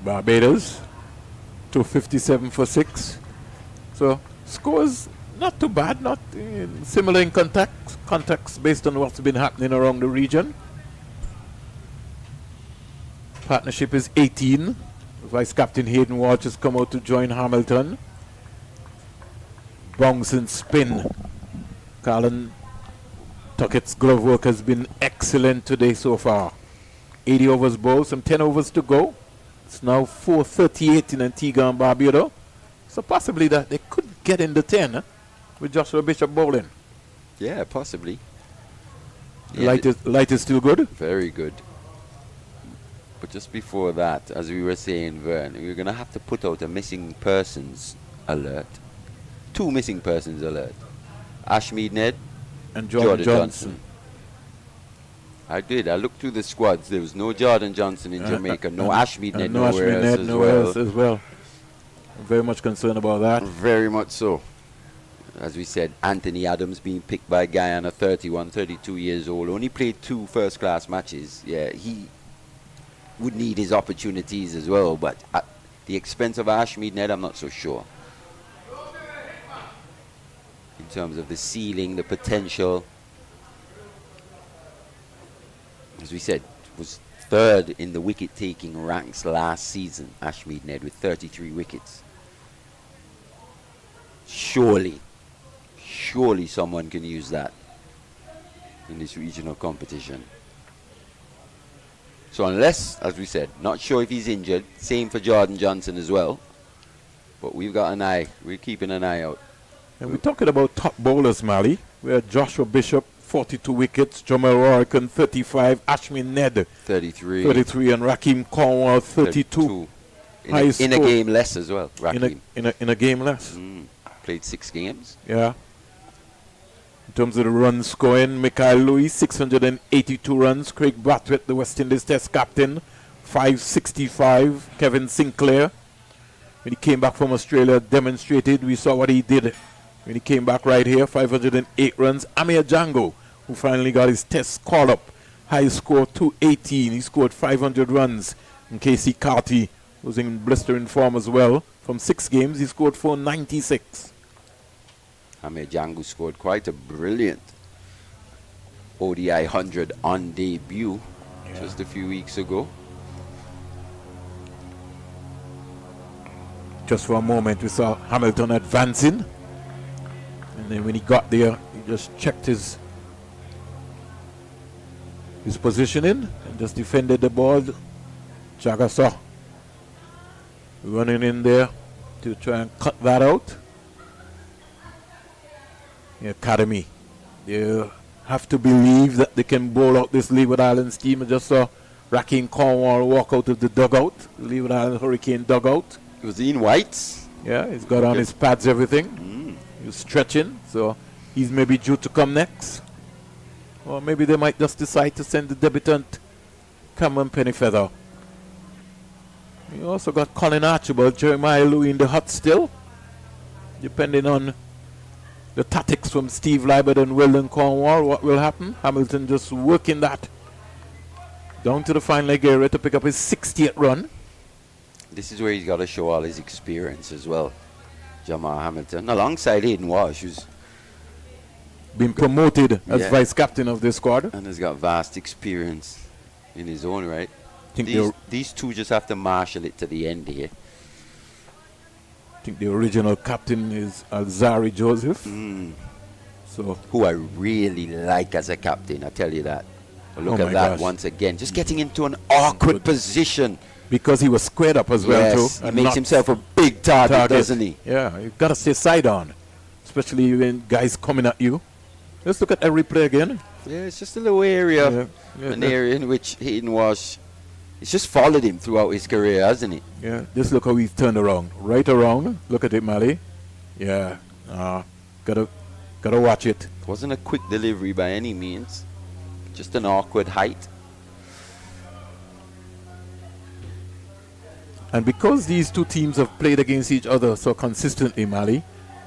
Barbados, 257 for 6. So scores not too bad, not similar in context based on what's been happening around the region. Partnership is 18. Vice Captain Hayden Walsh has come out to join Hamilton. Bounce and spin. Colin Tuckett's glove work has been excellent today so far. 80 overs bowled, some 10 overs to go. It's now 4:38 in Antigua and Barbuda. So possibly that they could get in the 10 with Joshua Bishop bowling. Yeah, possibly. Light is still good? Very good. But just before that, as we were saying, Vern, we're going to have to put out a missing persons alert. 2 missing persons alert. Ashmead Ned and Jordan Johnson. I looked through the squads. There was no Jordan Johnson in Jamaica, no Ashmead Ned no nowhere Ashmead Ned else nowhere else as well. I'm very much concerned about that. Very much so. As we said, Anthony Adams being picked by Guyana, 31, 32 years old. Only played 2 first-class matches. Yeah, he would need his opportunities as well, but at the expense of Ashmead Ned, I'm not so sure. In terms of the ceiling, the potential. As we said, was 3rd in the wicket-taking ranks last season, Ashmead Ned, with 33 wickets. Surely someone can use that in this regional competition. So unless, as we said, not sure if he's injured, same for Jordan Johnson as well. But we've got an eye, we're keeping an eye out. And we're talking about top bowlers, Mali. We have Joshua Bishop, 42 wickets, Jamel Rorican, 35, Ashmead Ned, 33, and Raheem Cornwall, 32. In a game less as well, Raheem. In a game less. Played 6 games. Yeah. In terms of the runs scoring, Mikhail Lewis, 682 runs. Craig Brathwaite, the West Indies Test captain, 565. Kevin Sinclair, when he came back from Australia, demonstrated. We saw what he did when he came back right here, 508 runs. Amir Django, who finally got his test call up. High score, 218. He scored 500 runs. And Casey Carty was in blistering form as well. From 6 games, he scored 496. Amir Django scored quite a brilliant ODI 100 on debut just a few weeks ago. Just for a moment, we saw Hamilton advancing. And then when he got there, he just checked his positioning and just defended the ball. Chagasaw running in there to try and cut that out. The academy, they have to believe that they can bowl out this Leeward Islands team. I just saw Raheem Cornwall walk out of the dugout, Leeward Island Hurricane dugout. He was in whites. Yeah, he's got on his pads, everything. He was stretching, so he's maybe due to come next. Or maybe they might just decide to send the debutant Cameron Pennyfeather. You also got Colin Archibald, Jeremiah Louis in the hut still, depending on the tactics from Steve Leeward and Weldon Cornwall. What will happen? Hamilton just working that down to the final leg area to pick up his 60th run. This is where he's got to show all his experience as well. Jamal Hamilton, alongside Hayden Walsh, who's been promoted as vice captain of the squad. And has got vast experience in his own right. Think These two just have to marshal it to the end here. I think the original captain is Alzari Joseph. So who I really like as a captain, I tell you that. Look at that once again. Just getting into an awkward position. Because he was squared up as well too. He makes himself a big target, doesn't he? Yeah, you've got to stay side on. Especially when guys coming at you. Let's look at every play again. Yeah, it's just a little area. An area in which Hayden Walsh, it's just followed him throughout his career, hasn't it? Yeah, just look how he's turned around. Right around. Look at it, Mali. Yeah. Gotta watch it. It wasn't a quick delivery by any means. Just an awkward height. And because these two teams have played against each other so consistently, Mali,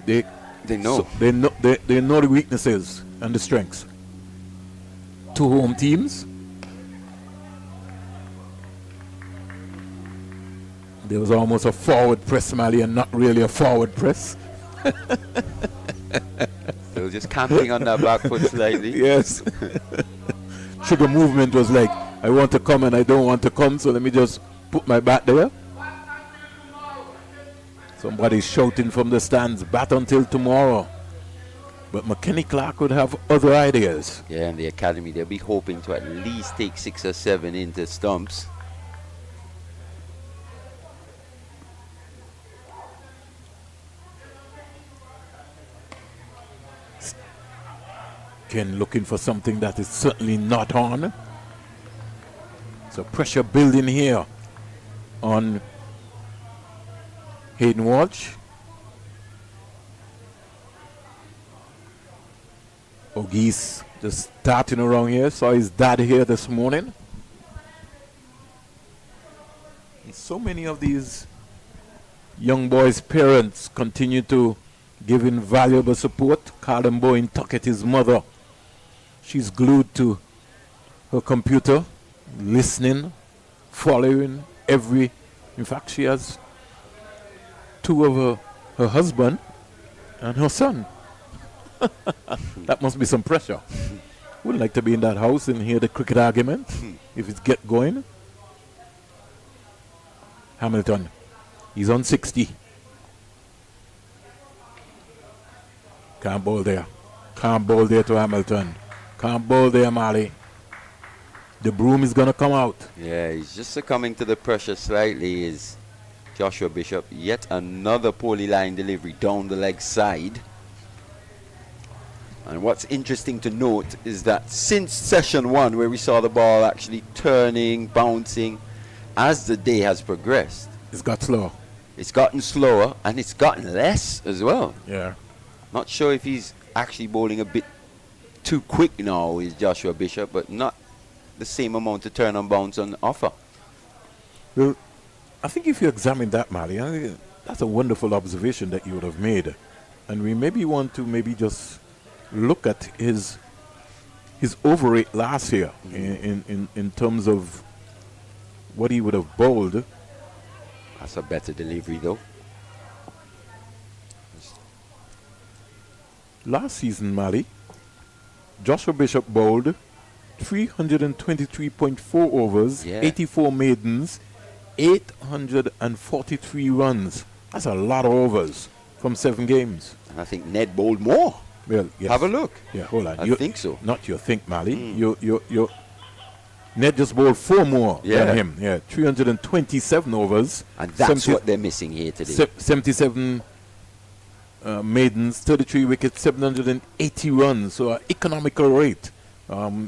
they know. So they know the weaknesses and the strengths. Two home teams. There was almost a forward press, Mali, and not really a forward press. They were just camping on that back foot slightly. Yes. Trigger movement was like, I want to come and I don't want to come, so let me just put my bat there. Somebody's shouting from the stands, bat until tomorrow. But McKinney Clark would have other ideas. Yeah, in the academy, they'll be hoping to at least take 6 or 7 into stumps. Again, looking for something that is certainly not on. So pressure building here on Hayden Walsh. Ogis just starting around here. Saw his dad here this morning. And so many of these young boys' parents continue to give invaluable support. Carlin Bowen Tuckett, his mother, she's glued to her computer, listening, following every. In fact, she has 2 of her husband and her son. That must be some pressure. Wouldn't like to be in that house and hear the cricket argument if it get going. Hamilton, he's on 60. Can't bowl there. Can't bowl there to Hamilton. Can't bowl there, Mali. The broom is going to come out. Yeah, he's just succumbing to the pressure slightly. Is Joshua Bishop. Yet another poorly lined delivery down the leg side. And what's interesting to note is that since session 1, where we saw the ball actually turning, bouncing, as the day has progressed, it's got slower. It's gotten slower, and it's gotten less as well. Yeah. Not sure if he's actually bowling a bit too quick now, is Joshua Bishop, but not the same amount of turn and bounce on offer. Well, I think if you examine that, Mali, I think that's a wonderful observation that you would have made. And we maybe want to just look at his over-rate last year in terms of what he would have bowled. That's a better delivery, though. Last season, Mali, Joshua Bishop bowled 323.4 overs, 84 maidens, 843 runs. That's a lot of overs from 7 games. And I think Ned bowled more. Well, yes. Have a look. Yeah, hold on. I think so. Not you think, Mali. You Ned just bowled 4 more than him. Yeah, 327 overs. And that's what they're missing here today. 77 maidens, 33 wickets, 780 runs. So economical rate.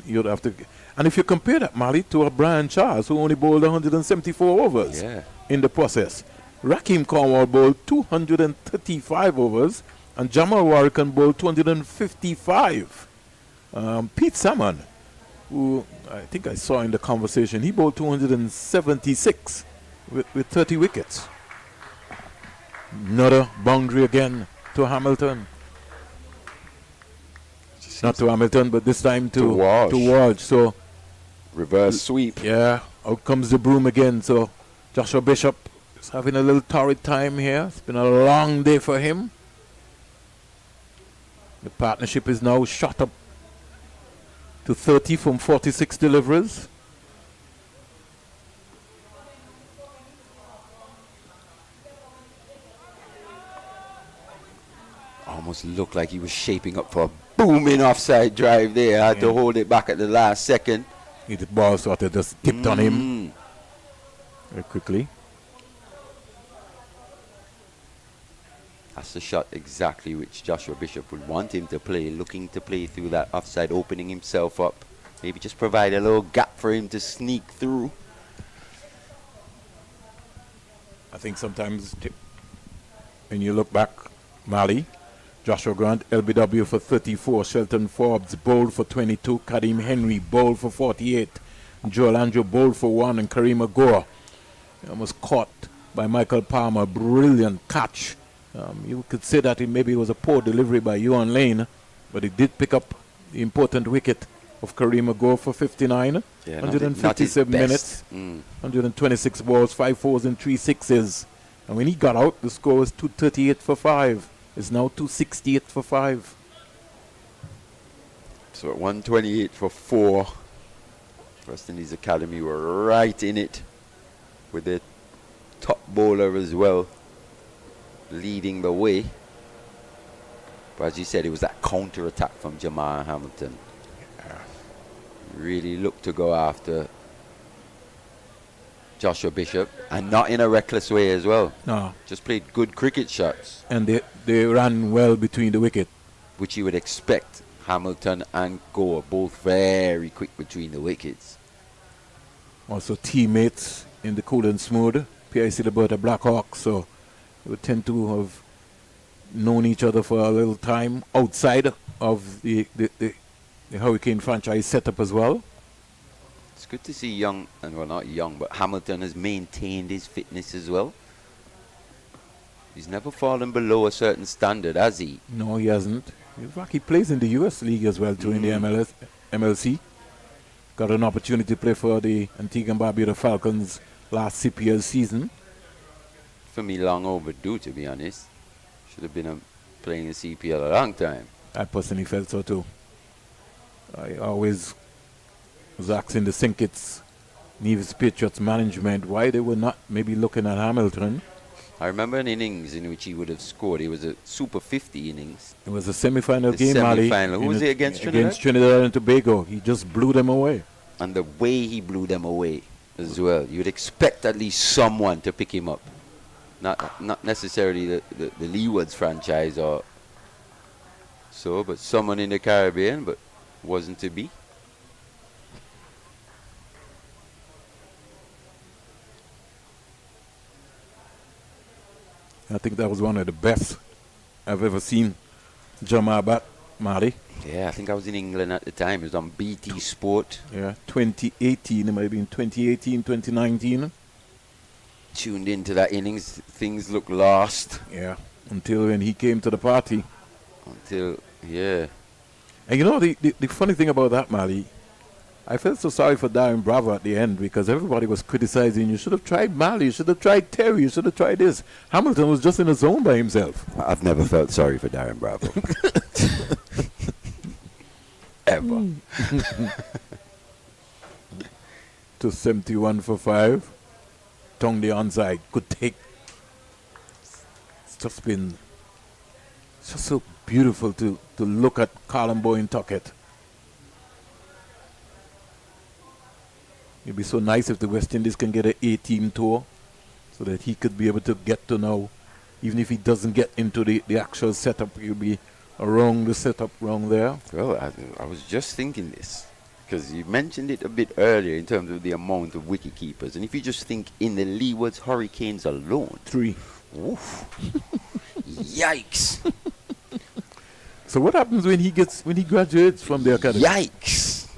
You'd have to. And if you compare that, Mali, to a Brian Charles, who only bowled 174 overs in the process. Raheem Cornwall bowled 235 overs, and Jamal Warrican bowled 255. Pete Salmon, who I think I saw in the conversation, he bowled 276 with 30 wickets. Another boundary again to Hamilton. Not to Hamilton, but this time to Walsh. So reverse sweep. Yeah, out comes the broom again. So Joshua Bishop is having a little torrid time here. It's been a long day for him. The partnership is now shot up to 30 from 46 deliveries. Almost looked like he was shaping up for a booming offside drive there. Had to hold it back at the last second. The ball sort of just tipped on him very quickly. That's the shot exactly which Joshua Bishop would want him to play, looking to play through that offside, opening himself up. Maybe just provide a little gap for him to sneak through. I think sometimes when you look back, Mali, Joshua Grant, LBW for 34, Shelton Forbes bowled for 22, Kadeem Henry bowled for 48, Joel Andrew bowled for 1, and Kareem Agor almost caught by Michael Palmer. Brilliant catch. You could say that maybe it was a poor delivery by Yuan Lane, but he did pick up the important wicket of Kareem Agor for 59, 157 minutes, 126 balls, 5 fours and 3 sixes. And when he got out, the score was 238 for 5. It's now 268 for 5. So at 128 for 4. West Indies Academy were right in it with their top bowler as well, leading the way. But as you said, it was that counter attack from Jamal Hamilton. Really looked to go after Joshua Bishop, and not in a reckless way as well. No. Just played good cricket shots. And they ran well between the wicket. Which you would expect. Hamilton and Gore both very quick between the wickets. Also teammates in the cool and smooth. PIC Liberta Blackhawks, so they would tend to have known each other for a little time outside of the Hurricane franchise setup as well. It's good to see young, and well, not young, but Hamilton has maintained his fitness as well. He's never fallen below a certain standard, has he? No, he hasn't. In fact, he plays in the US League as well, too, in the MLC. Got an opportunity to play for the Antigua and Barbuda Falcons last CPL season. For me, long overdue, to be honest. Should have been playing in CPL a long time. I personally felt so, too. I always was asking the Sinkits, Nevis Patriots management, why they were not maybe looking at Hamilton. I remember an innings in which he would have scored. It was a Super 50 innings. It was a semi-final game, Mali. Who was it against Trinidad? Against Trinidad and Tobago. He just blew them away. And the way he blew them away as well. You'd expect at least someone to pick him up. Not necessarily the Leewards franchise or so, but someone in the Caribbean, but wasn't to be. I think that was one of the best I've ever seen Jamal bat, Mali. Yeah, I think I was in England at the time. It was on BT Sport. Yeah, 2018. It might have been 2018, 2019. Tuned into that innings. Things looked lost. Yeah, until when he came to the party. Yeah. And you know, the funny thing about that, Mali, I felt so sorry for Darren Bravo at the end because everybody was criticizing, you should have tried Mali, you should have tried Terry, you should have tried this. Hamilton was just in a zone by himself. I've never felt sorry for Darren Bravo. Ever. To 71 for 5. Tongue the onside. Good take. It's just so beautiful to look at Colin Boyne Tuckett. It'd be so nice if the West Indies can get an 18 tour so that he could be able to get to know, even if he doesn't get into the actual setup, he'll be around the setup around there. Well, I was just thinking this. Because you mentioned it a bit earlier in terms of the amount of wicket keepers. And if you just think in the Leeward's Hurricanes alone. 3. Oof. Yikes. So what happens when he graduates from the academy? Yikes.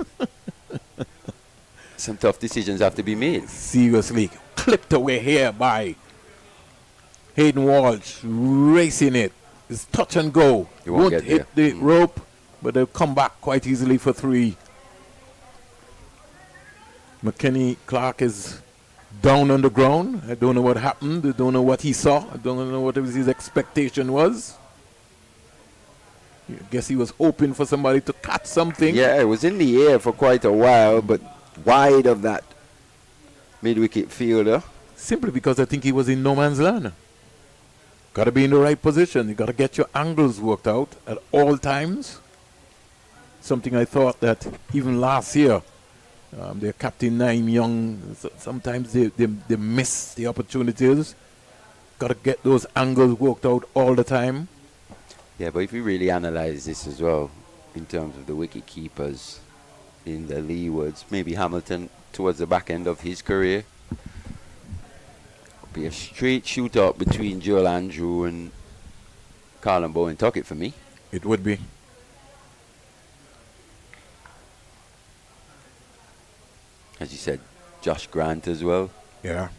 Some tough decisions have to be made. Seriously. Clipped away here by Hayden Walsh, racing it. It's touch and go. He won't get hit the rope, but they'll come back quite easily for 3. McKenny Clark is down on the ground. I don't know what happened. I don't know what he saw. I don't know what his expectation was. I guess he was hoping for somebody to catch something. Yeah, it was in the air for quite a while, but wide of that mid-wicket fielder. Simply because I think he was in no man's land. Got to be in the right position. You got to get your angles worked out at all times. Something I thought that even last year, their captain Naeem Young, sometimes they miss the opportunities. Got to get those angles worked out all the time. Yeah, but if you really analyze this as well, in terms of the wicket keepers in the Leewards, maybe Hamilton towards the back end of his career, be a straight shootout between Joel Andrew and Colin Bowen Tuckett for me. It would be. As you said, Josh Grant as well. Yeah.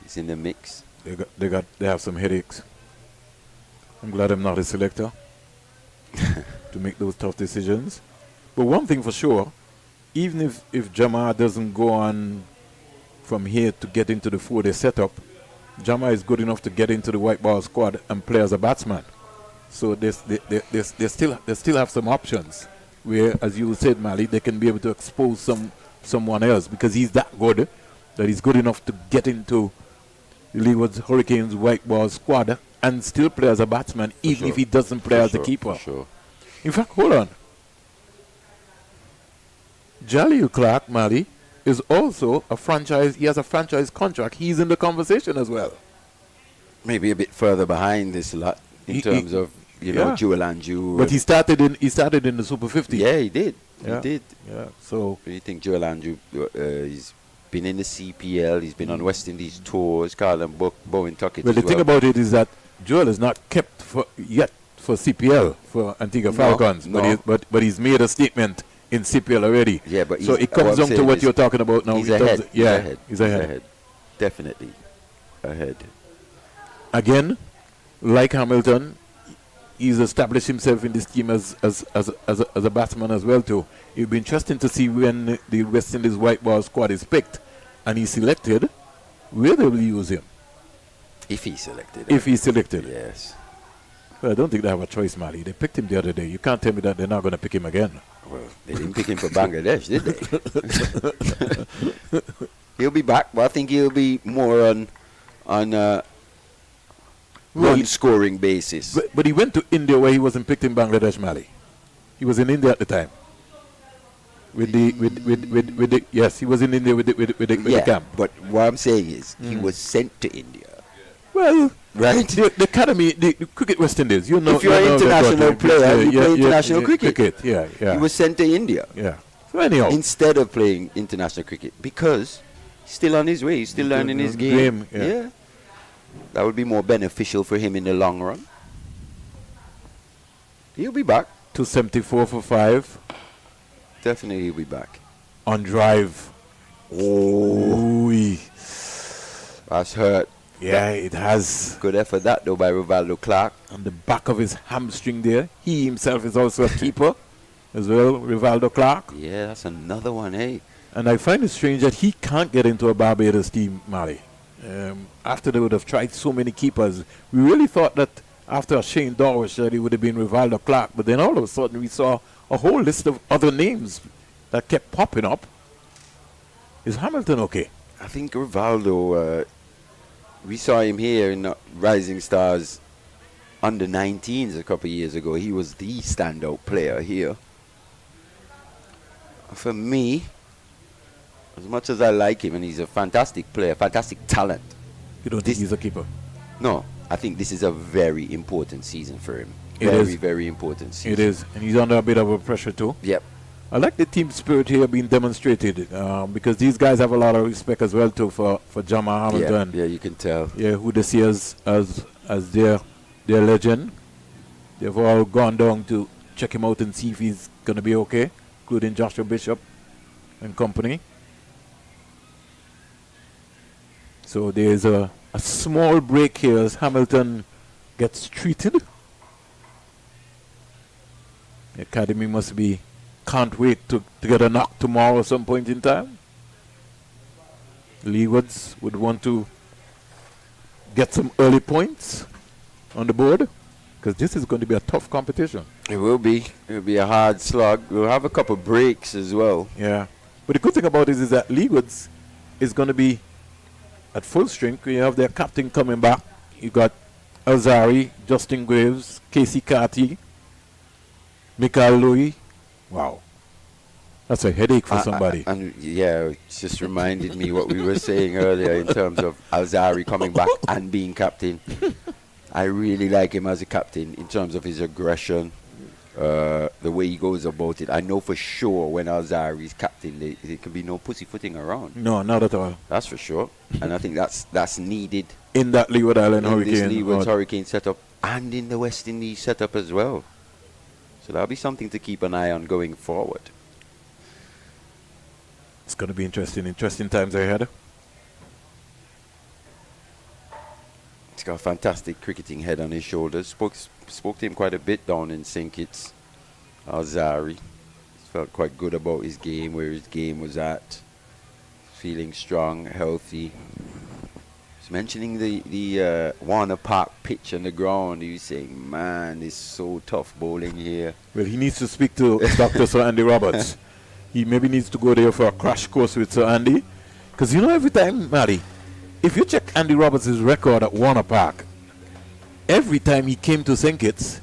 He's in the mix. They have some headaches. I'm glad I'm not a selector to make those tough decisions. But one thing for sure, even if Jamar doesn't go on from here to get into the 4-day setup, Jamar is good enough to get into the white ball squad and play as a batsman. So they still have some options where, as you said, Mali, they can be able to expose someone else because he's that good that he's good enough to get into the Leeward's Hurricanes white ball squad and still play as a batsman, even if he doesn't play as a keeper. Sure. In fact, hold on. Jaleel Clark, Mali, is also a franchise. He has a franchise contract. He's in the conversation as well. Maybe a bit further behind this lot in terms of Joel Andrew. But he started in the Super 50. Yeah, he did. Yeah. He did. Yeah. So you think Joel Andrew? He's been in the CPL. He's been on West Indies tours. Colin Bowen Tuckett. Well, the thing about it is that Joel is not kept for CPL for Antigua Falcons, but he's made a statement in CPL already. Yeah, but so it comes down to what you're talking about now. He's ahead. He's ahead. Definitely ahead. Again, like Hamilton, he's established himself in this team as a batsman as well too. It'll be interesting to see when the West Indies white ball squad is picked and he's selected, where they will use him. If he's selected. If he's selected. Yes. Well, I don't think they have a choice, Mali. They picked him the other day. You can't tell me that they're not going to pick him again. Well, they didn't pick him for Bangladesh, did they? He'll be back, but I think he'll be more on run scoring basis. But he went to India where he wasn't picked in Bangladesh, Mali. He was in India at the time. With the yes, he was in India with the camp. But what I'm saying is he was sent to India. Well, right. The academy, the cricket West Indies. You know, if you're an international player, you play international cricket. Yeah. He was sent to India. Yeah. So anyhow, instead of playing international cricket, because he's still on his way, he's still learning his game. Yeah. That would be more beneficial for him in the long run. He'll be back. 274 for 5. Definitely he'll be back. On drive. Oh. That's hurt. Yeah, it has. Good effort that though by Rivaldo Clark. On the back of his hamstring there. He himself is also a keeper as well, Rivaldo Clark. Yeah, that's another one, eh? And I find it strange that he can't get into a Barbados team, Mali. After they would have tried so many keepers, we really thought that after Shane Dawes that it would have been Rivaldo Clark, but then all of a sudden we saw a whole list of other names that kept popping up. Is Hamilton okay? I think Rivaldo, we saw him here in Rising Stars under 19s a couple of years ago. He was the standout player here. For me, as much as I like him, and he's a fantastic player, fantastic talent. You don't think he's a keeper? No, I think this is a very important season for him. It very, is. very important season. It is, and he's under a bit of a pressure too. Yep. I like the team spirit here being demonstrated because these guys have a lot of respect as well too for Jamal Hamilton. Yeah, you can tell. Yeah, who they see as their legend. They've all gone down to check him out and see if he's going to be okay, including Joshua Bishop and company. So there's a small break here as Hamilton gets treated. The academy can't wait to get a knock tomorrow at some point in time. Leewards would want to get some early points on the board because this is going to be a tough competition. It will be. It will be a hard slog. We'll have a couple breaks as well. Yeah. But the good thing about it is that Leewards is going to be at full strength. You have their captain coming back. You got Alzari, Justin Graves, Casey Carty, Michael Louis. Wow. That's a headache for somebody. And yeah, it just reminded me what we were saying earlier in terms of Alzari coming back and being captain. I really like him as a captain in terms of his aggression, the way he goes about it. I know for sure when Alzari is captain, there can be no pussyfooting around. No, not at all. That's for sure. And I think that's needed. In that Leeward Island Hurricane. In this Leeward Hurricane setup and in the West Indies setup as well. So that'll be something to keep an eye on going forward. It's going to be interesting times ahead. He's got a fantastic cricketing head on his shoulders. Spoke to him quite a bit down in St. Kitts. Alzari. Felt quite good about his game, where his game was at. Feeling strong, healthy. He's mentioning the Warner Park pitch on the ground. He was saying, man, it's so tough bowling here. Well, he needs to speak to Dr. Sir Andy Roberts. He maybe needs to go there for a crash course with Sir Andy. Because every time, Mary, if you check Andy Roberts' record at Warner Park, every time he came to St. Kitts,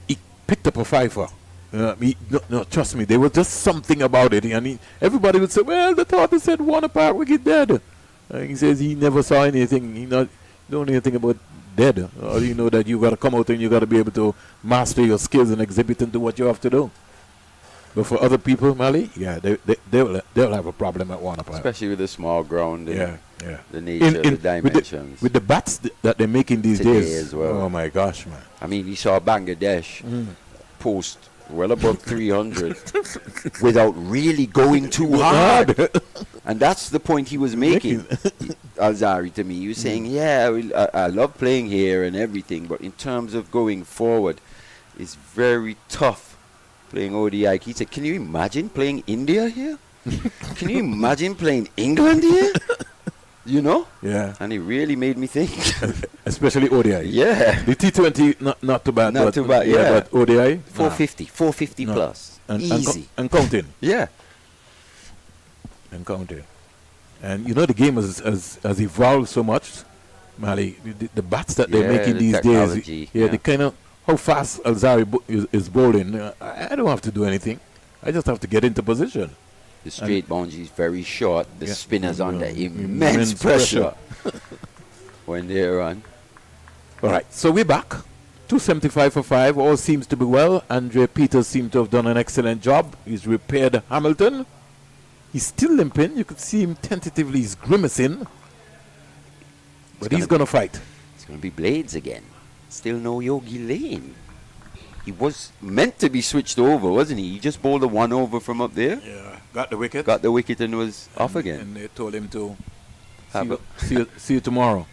he picked up a fiver. No, trust me, there was just something about it. And everybody would say, well, the thought said Warner Park wicket dead. He says he never saw anything. He don't know anything about dead. All you know that you got to come out and you got to be able to master your skills and exhibit and do what you have to do. But for other people, Mali, yeah, they'll have a problem at Warner Park. Especially with the small ground and the nature, the dimensions. With the bats that they're making these Today days. as well. Oh, my gosh, man. I mean, we saw Bangladesh post well above 300 without really going too hard. And that's the point he was making, Alzari, to me. He was saying, yeah, I love playing here and everything, but in terms of going forward, it's very tough playing ODI. He said, can you imagine playing India here? Can you imagine playing England here? You know? Yeah. And it really made me think. Especially ODI. Yeah. The T20, not too bad. Not too bad, yeah. But ODI? 450 plus. Easy. And counting. Yeah. And counting. And the game has evolved so much, Mali. The bats that they're making these days. They kind of, how fast Alzari is bowling. I don't have to do anything. I just have to get into position. The straight boundary is very short. The spinner's under immense pressure when they're on. All right, so we're back. 275 for 5. All seems to be well. Andre Peters seems to have done an excellent job. He's repaired Hamilton. He's still limping. You could see him tentatively. He's grimacing. But he's going to fight. It's going to be Blades again. Still no Yogi Lane. He was meant to be switched over, wasn't he? He just bowled a 1 over from up there. Yeah, got the wicket. Got the wicket and was off again. And they told him to see you tomorrow.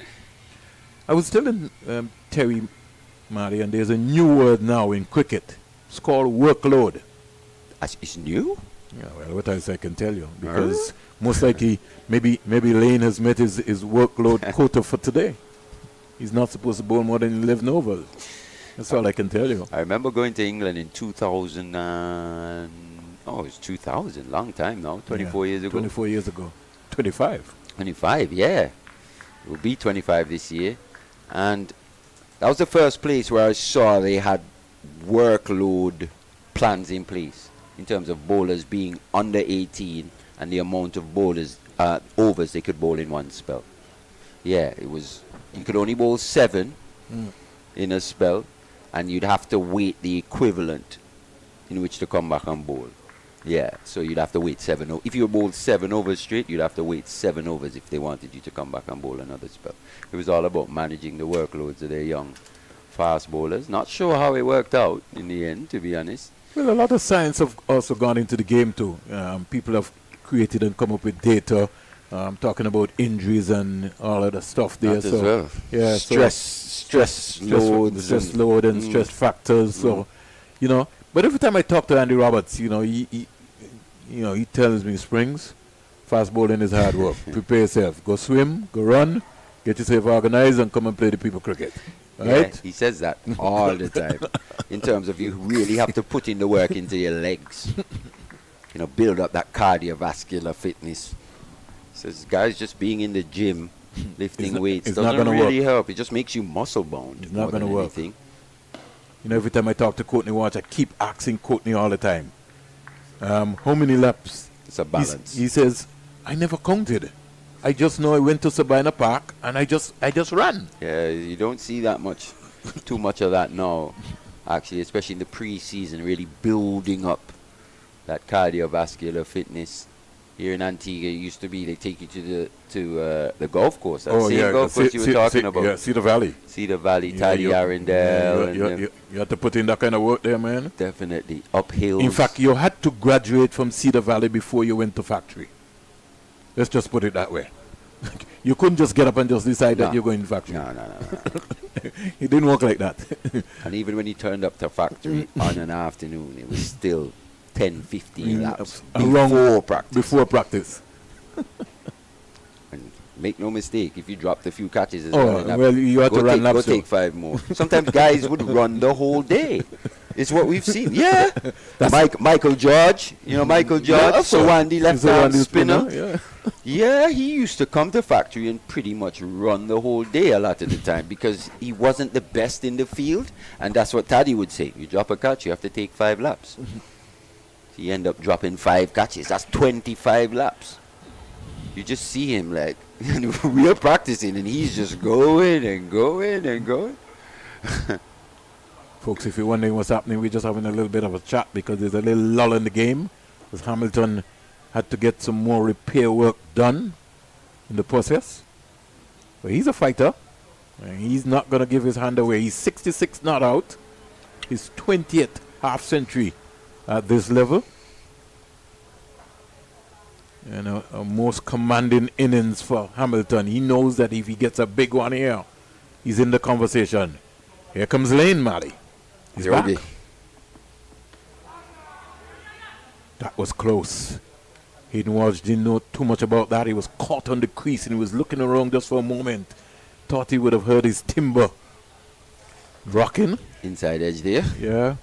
I was telling Terry, Mari, and there's a new word now in cricket. It's called workload. It's new? Yeah, well, what else I can tell you? Because most likely, maybe Lane has met his workload quota for today. He's not supposed to bowl more than 11 overs. That's all I can tell you. I remember going to England in 2000. It was 2000, long time now. 24 years ago. 24 years ago. 25. 25, yeah. It will be 25 this year. And that was the first place where I saw they had workload plans in place in terms of bowlers being under 18 and the amount of bowlers overs they could bowl in one spell. Yeah, it was. You could only bowl 7 in a spell, and you'd have to wait the equivalent in which to come back and bowl. Yeah, so you'd have to wait 7 overs. If you bowled 7 overs straight, you'd have to wait 7 overs if they wanted you to come back and bowl another spell. It was all about managing the workloads of their young fast bowlers. Not sure how it worked out in the end, to be honest. Well, a lot of science have also gone into the game too. People have created and come up with data talking about injuries and all of the stuff there. That as well. Yeah, stress loads, stress load and stress factors. So, you know. But every time I talk to Andy Roberts, you know, he tells me, Springs, fast bowling is hard work. Prepare yourself. Go swim, go run, get yourself organized, and come and play the people cricket. Right? Yeah, he says that all the time. In terms of you really have to put in the work into your legs. You know, build up that cardiovascular fitness. Says guys, just being in the gym, lifting weights doesn't really help. It just makes you muscle bound. It's not going to work. Anything. You know, every time I talk to Courtney Watch, I keep asking Courtney all the time, how many laps? It's a balance. He says, I never counted. I just know I went to Sabina Park and I just ran. Yeah, you don't see that much, too much of that now. Actually, especially in the pre-season, really building up that cardiovascular fitness. Here in Antigua, it used to be they take you to the golf course. That same golf course you were talking about. Yeah, Cedar Valley. Cedar Valley, Tidy Arundel. You had to put in that kind of work there, man. Definitely. Uphill. In fact, you had to graduate from Cedar Valley before you went to factory. Let's just put it that way. You couldn't just get up and just decide that you're going to factory. No. It didn't work like that. And even when he turned up to factory on an afternoon, it was still 10, 15 laps before practice. And make no mistake, if you dropped a few catches as well, you had to run laps. Go take 5 more. Sometimes guys would run the whole day. It's what we've seen. Yeah. Michael George, Sawandi left-hand spinner. Yeah, he used to come to factory and pretty much run the whole day a lot of the time because he wasn't the best in the field. And that's what Taddy would say. You drop a catch, you have to take 5 laps. So you end up dropping 5 catches. That's 25 laps. You just see him like, we're practicing and he's just going and going and going. Folks, if you're wondering what's happening, we're just having a little bit of a chat because there's a little lull in the game. Because Hamilton had to get some more repair work done in the process. But he's a fighter. And he's not going to give his hand away. He's 66 not out. His 20th half century at this level. And a most commanding innings for Hamilton. He knows that if he gets a big one here, he's in the conversation. Here comes Lane Malley. He's back. That was close. Hayden Walsh didn't know too much about that. He was caught on the crease and he was looking around just for a moment. Thought he would have heard his timber rocking. Inside edge there. Yeah.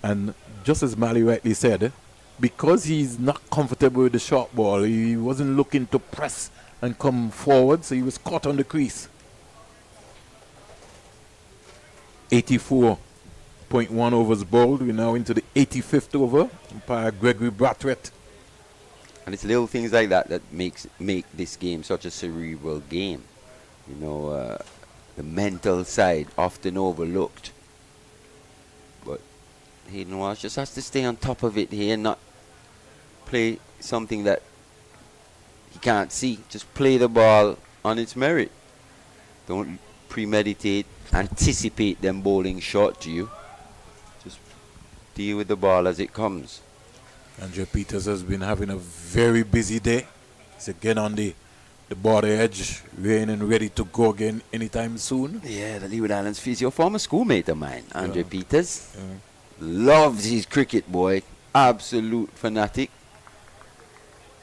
And just as Malley rightly said, because he's not comfortable with the short ball, he wasn't looking to press and come forward, so he was caught on the crease. 84.1 overs bowled. We're now into the 85th over. Umpire Gregory Brathwaite. And it's little things like that that make this game such a cerebral game. You know, the mental side often overlooked. But Hayden Walsh just has to stay on top of it here and not play something that he can't see. Just play the ball on its merit. Don't premeditate, anticipate them bowling short to you. Just deal with the ball as it comes. Andre Peters has been having a very busy day. He's again on the border edge, ready and ready to go again anytime soon. Yeah, the Leeward Islands physio, former schoolmate of mine, Andre Peters. Loves his cricket, boy. Absolute fanatic.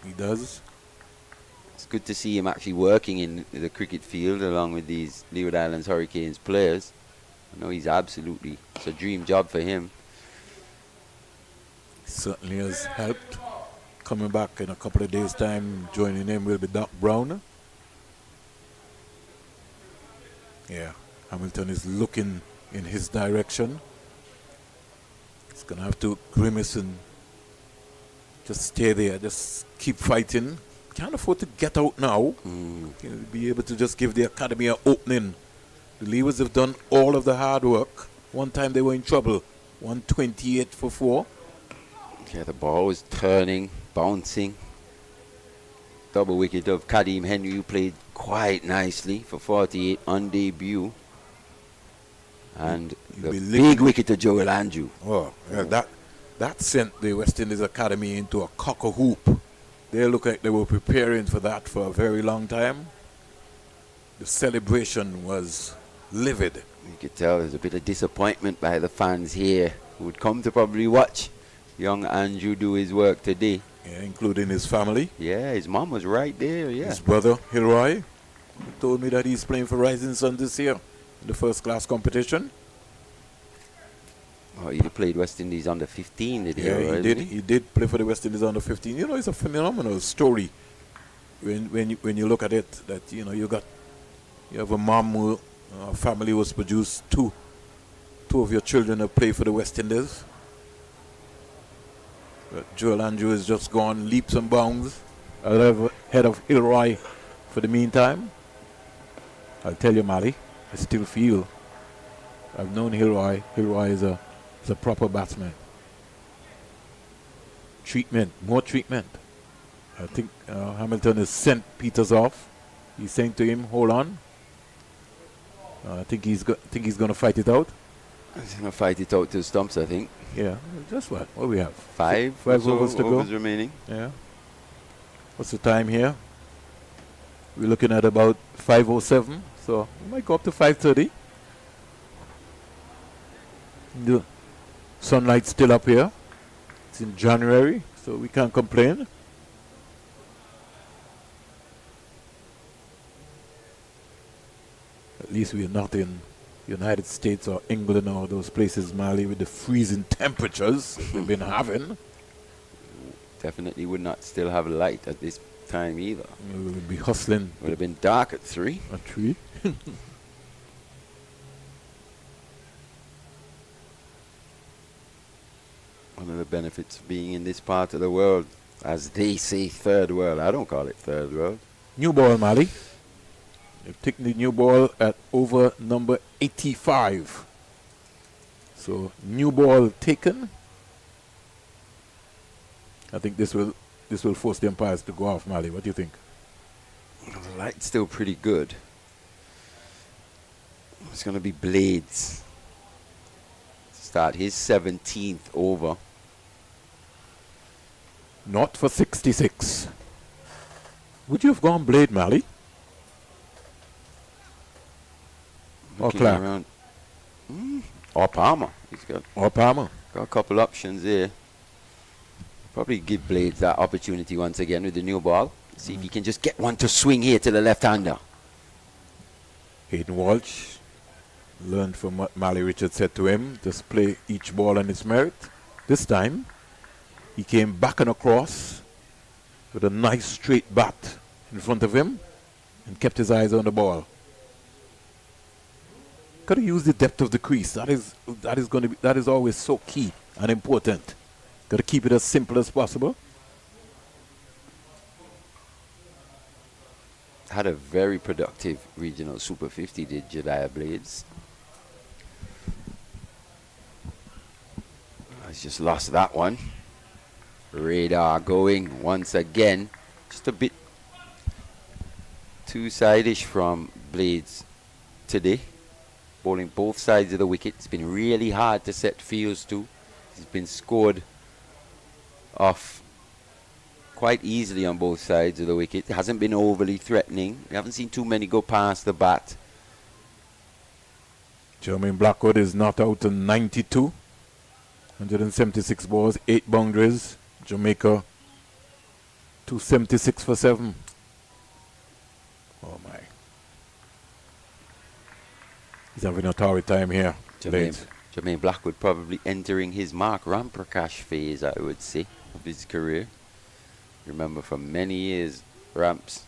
He does. It's good to see him actually working in the cricket field along with these Leeward Islands Hurricanes players. I know he's absolutely, it's a dream job for him. Certainly has helped. Coming back in a couple of days' time, joining him will be Doc Brown. Yeah, Hamilton is looking in his direction. He's going to have to grimace and just stay there, just keep fighting. Can't afford to get out now. He'll be able to just give the academy an opening. The Leewards have done all of the hard work. One time they were in trouble. 128 for 4. Yeah, the ball was turning, bouncing. Double wicket of Kadeem Henry, who played quite nicely for 48 on debut. And the big wicket of Joel Andrew. Oh, yeah, that sent the West Indies Academy into a cock-a-hoop. They look like they were preparing for that for a very long time. The celebration was livid. You could tell there's a bit of disappointment by the fans here who would come to probably watch young Andrew do his work today. Yeah, including his family. Yeah, his mom was right there, yeah. His brother, Hilroy, told me that he's playing for Rising Sun this year in the first class competition. Oh, he played West Indies under 15, did he? Yeah, he did. He did play for the West Indies under 15. You know, it's a phenomenal story when you look at it. That you have a mom who family was produced two of your children have played for the West Indies. But Joel Andrew has just gone leaps and bounds ahead of Hilroy for the meantime. I'll tell you, Mali, I still feel I've known Hilroy. Hilroy is a proper batsman. More treatment. I think Hamilton has sent Peters off. He's saying to him, "Hold on." I think he's going to fight it out. He's going to fight it out to the stumps, I think. Yeah, just what we have? Five overs to go. Overs remaining. Yeah. What's the time here? We're looking at about 5:07, so we might go up to 5:30. The sunlight's still up here. It's in January, so we can't complain. At least we're not in United States or England or those places, Mali, with the freezing temperatures we've been having. Definitely would not still have light at this time either. We would be hustling. Would have been dark at 3. At 3? One of the benefits of being in this part of the world, as they say, third world. I don't call it third world. New ball, Mali. They've taken the new ball at over number 85. So new ball taken. I think this will force the umpires to go off, Mali. What do you think? The light's still pretty good. It's going to be Blades. Start his 17th over. Not for 66. Would you have gone Blade, Mali? Or Clark? Around. Or Palmer. Or Palmer. Got a couple options there. Probably give Blades that opportunity once again with the new ball. See if he can just get one to swing here to the left-hander. Hayden Walsh learned from what Mali Richards said to him. Just play each ball on its merit. This time, he came back and across with a nice straight bat in front of him and kept his eyes on the ball. Got to use the depth of the crease. That is always so key and important. Got to keep it as simple as possible. Had a very productive regional Super 50, did Jediah Blades. He's just lost that one. Radar going once again. Just a bit two-side-ish from Blades today. Bowling both sides of the wicket. It's been really hard to set fields to. He's been scored off quite easily on both sides of the wicket. It hasn't been overly threatening. We haven't seen too many go past the bat. Jermaine Blackwood is not out in 92. 176 balls, 8 boundaries. Jamaica 276 for 7. Oh my. He's having a torrid time here. Jermaine Blackwood probably entering his Mark Ramprakash phase, I would say, of his career. Remember for many years, Ramps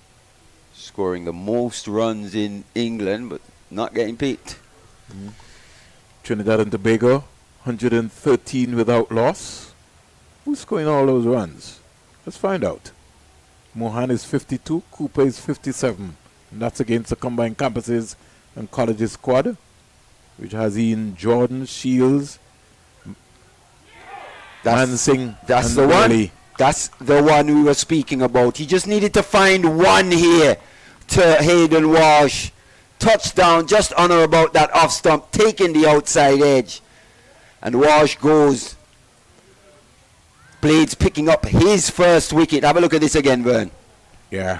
scoring the most runs in England, but not getting picked. Trinidad and Tobago, 113 without loss. Who's scoring all those runs? Let's find out. Mohan is 52, Cooper is 57. And that's against the combined campuses and colleges squad, which has Ian Jordan, Shields, Mansing. That's and the one. Bailey. That's the one we were speaking about. He just needed to find one here to Hayden Walsh. Touchdown, just on or about that off stump, taking the outside edge. And Walsh goes. Blades picking up his first wicket. Have a look at this again, Vern. Yeah.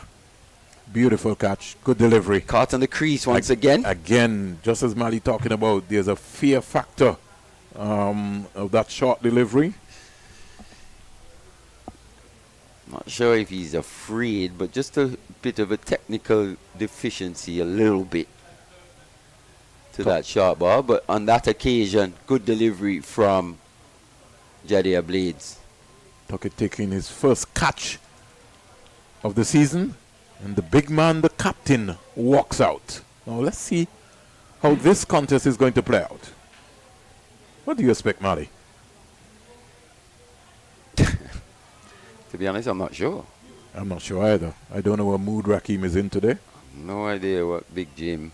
Beautiful catch. Good delivery. Caught on the crease once again. Again, just as Mali talking about, there's a fear factor of that short delivery. Not sure if he's afraid, but just a bit of a technical deficiency, a little bit, to that short ball. But on that occasion, good delivery from Jadiah Blades. Tuckett taking his first catch of the season. And the big man, the captain, walks out. Now let's see how this contest is going to play out. What do you expect, Mali? To be honest, I'm not sure. I'm not sure either. I don't know what mood Rakim is in today. No idea what Big Jim.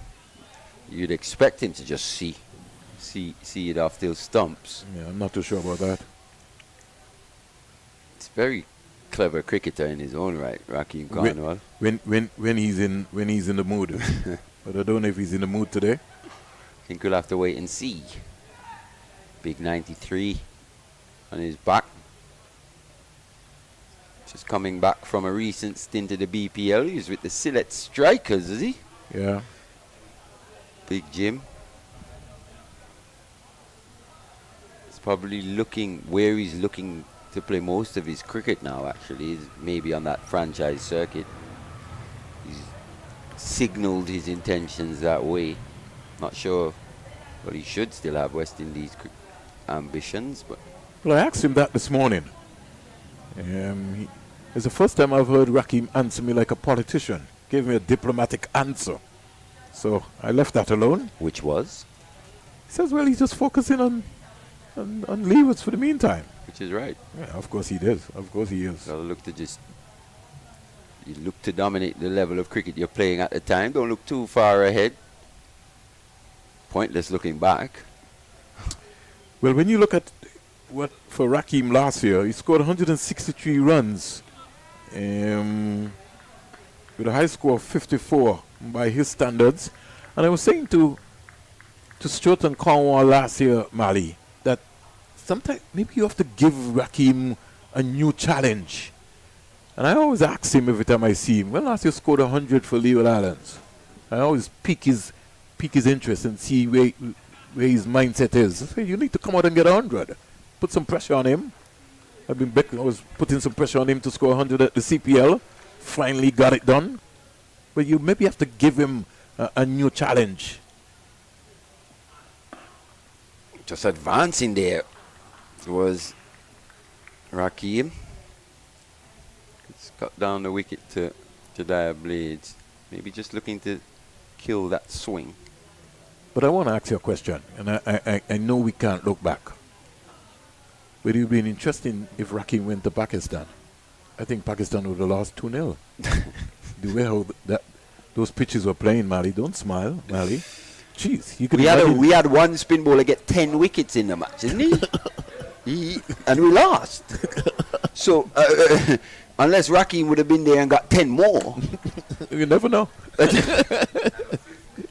You'd expect him to just see it off those stumps. Yeah, I'm not too sure about that. It's very clever cricketer in his own right, Rakim Cornwall. When he's in the mood. But I don't know if he's in the mood today. I think we'll have to wait and see. Big 93 on his back. Just coming back from a recent stint at the BPL. He was with the Sylhet Strikers, is he? Yeah. Big Jim. He's probably looking where he's looking to play most of his cricket now, actually, is maybe on that franchise circuit. He's signalled his intentions that way. Not sure, but he should still have West Indies ambitions. But well, I asked him that this morning. It's the first time I've heard Rakim answer me like a politician. Gave me a diplomatic answer. So I left that alone. Which was? He says, well, he's just focusing on Leewards for the meantime. Which is right. Yeah, of course he does. Of course he is. You look to dominate the level of cricket you're playing at the time. Don't look too far ahead. Pointless looking back. Well, when you look at what for Rakim last year, he scored 163 runs with a high score of 54 by his standards. And I was saying to Stuart and Cornwall last year, Mali, that sometimes maybe you have to give Rakim a new challenge. And I always ask him every time I see him, well, last year scored 100 for Leeward Islands. I always pique his interest and see where his mindset is. I say, you need to come out and get 100. Put some pressure on him. I was putting some pressure on him to score 100 at the CPL. Finally got it done. But you maybe have to give him a new challenge. Just advancing there was Rakim. It's cut down the wicket to Jadiah Blades. Maybe just looking to kill that swing. But I want to ask you a question, and I know we can't look back. Would it have been interesting if Rakim went to Pakistan? I think Pakistan would have lost 2-0. The way how those pitches were playing, Mali. Don't smile, Mali. Jeez, you could we had one spin bowler get 10 wickets in the match, didn't he? And we lost. So, unless Rakim would have been there and got 10 more. You never know.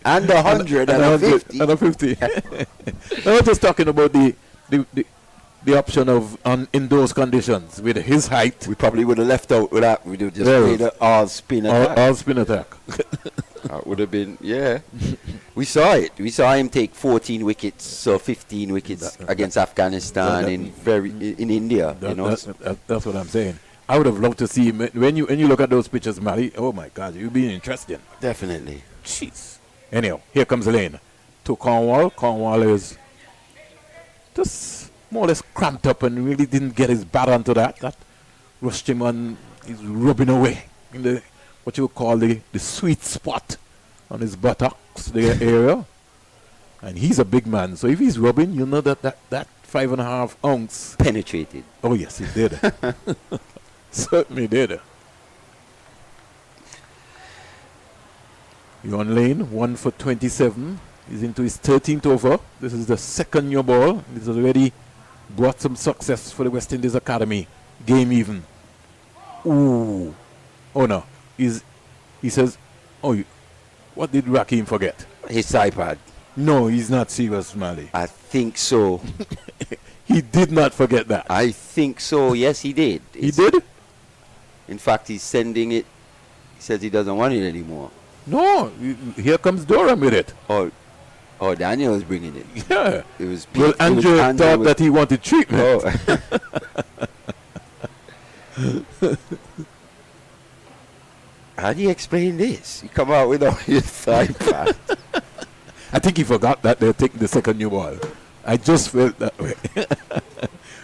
And 100 and a 50. And a 50. I was just talking about the option of in those conditions with his height. We probably would have left out with that. We would have just played an all spin attack. All spin attack. That would have been, yeah. We saw it. We saw him take 14 wickets or 15 wickets against Afghanistan in India. That's what I'm saying. I would have loved to see him. When you look at those pictures, Mali, oh my God, you'd be interesting. Definitely. Jeez. Anyhow, here comes the lane to Cornwall. Cornwall is just more or less cramped up and really didn't get his bat onto that. That rushed him on. He's rubbing away in the what you would call the sweet spot on his buttocks, the area. And he's a big man, so if he's rubbing, you know that 5.5 ounce penetrated. Oh yes, it did. Certainly did. You're on lane, 1 for 27. He's into his 13th over. This is the second new ball. He's already brought some success for the West Indies Academy. Game even. Ooh. Oh no. He says, what did Rakim forget? His iPad. No, he's not serious, Mali. I think so. He did not forget that. I think so. Yes, he did. He did? In fact, he's sending it. He says he doesn't want it anymore. No, here comes Durham with it. Oh, Daniel is bringing it. Yeah. It was well, Andrew thought that he wanted treatment. How do you explain this? You come out with all your iPad. I think he forgot that they're taking the second new ball. I just felt that way.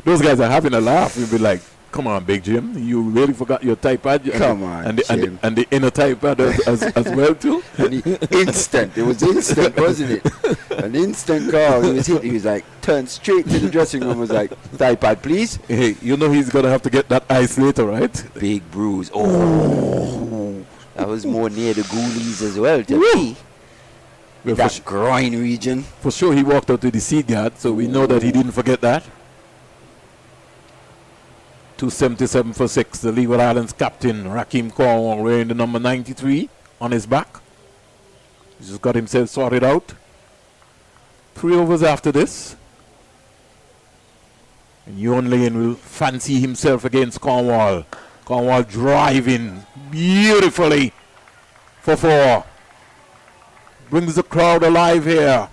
Those guys are having a laugh. We'll be like, come on, Big Jim. You really forgot your type pad? Come on, and the inner type pad as well, too? Instant. It was instant, wasn't it? An instant call. He was hit. He was like, turned straight to the dressing room. Was like, type pad, please. Hey, you know he's going to have to get that ice later, right? Big bruise. Oh. That was more near the goalies as well, to me. Well, that groin region. For sure, he walked out to the seat guard, so we know that he didn't forget that. 277 for 6. The Leeward Islands captain, Rakim Cornwall, wearing the number 93 on his back. He's just got himself sorted out. 3 overs after this. And Yon Lane will fancy himself against Cornwall. Cornwall driving beautifully for 4. Brings the crowd alive here.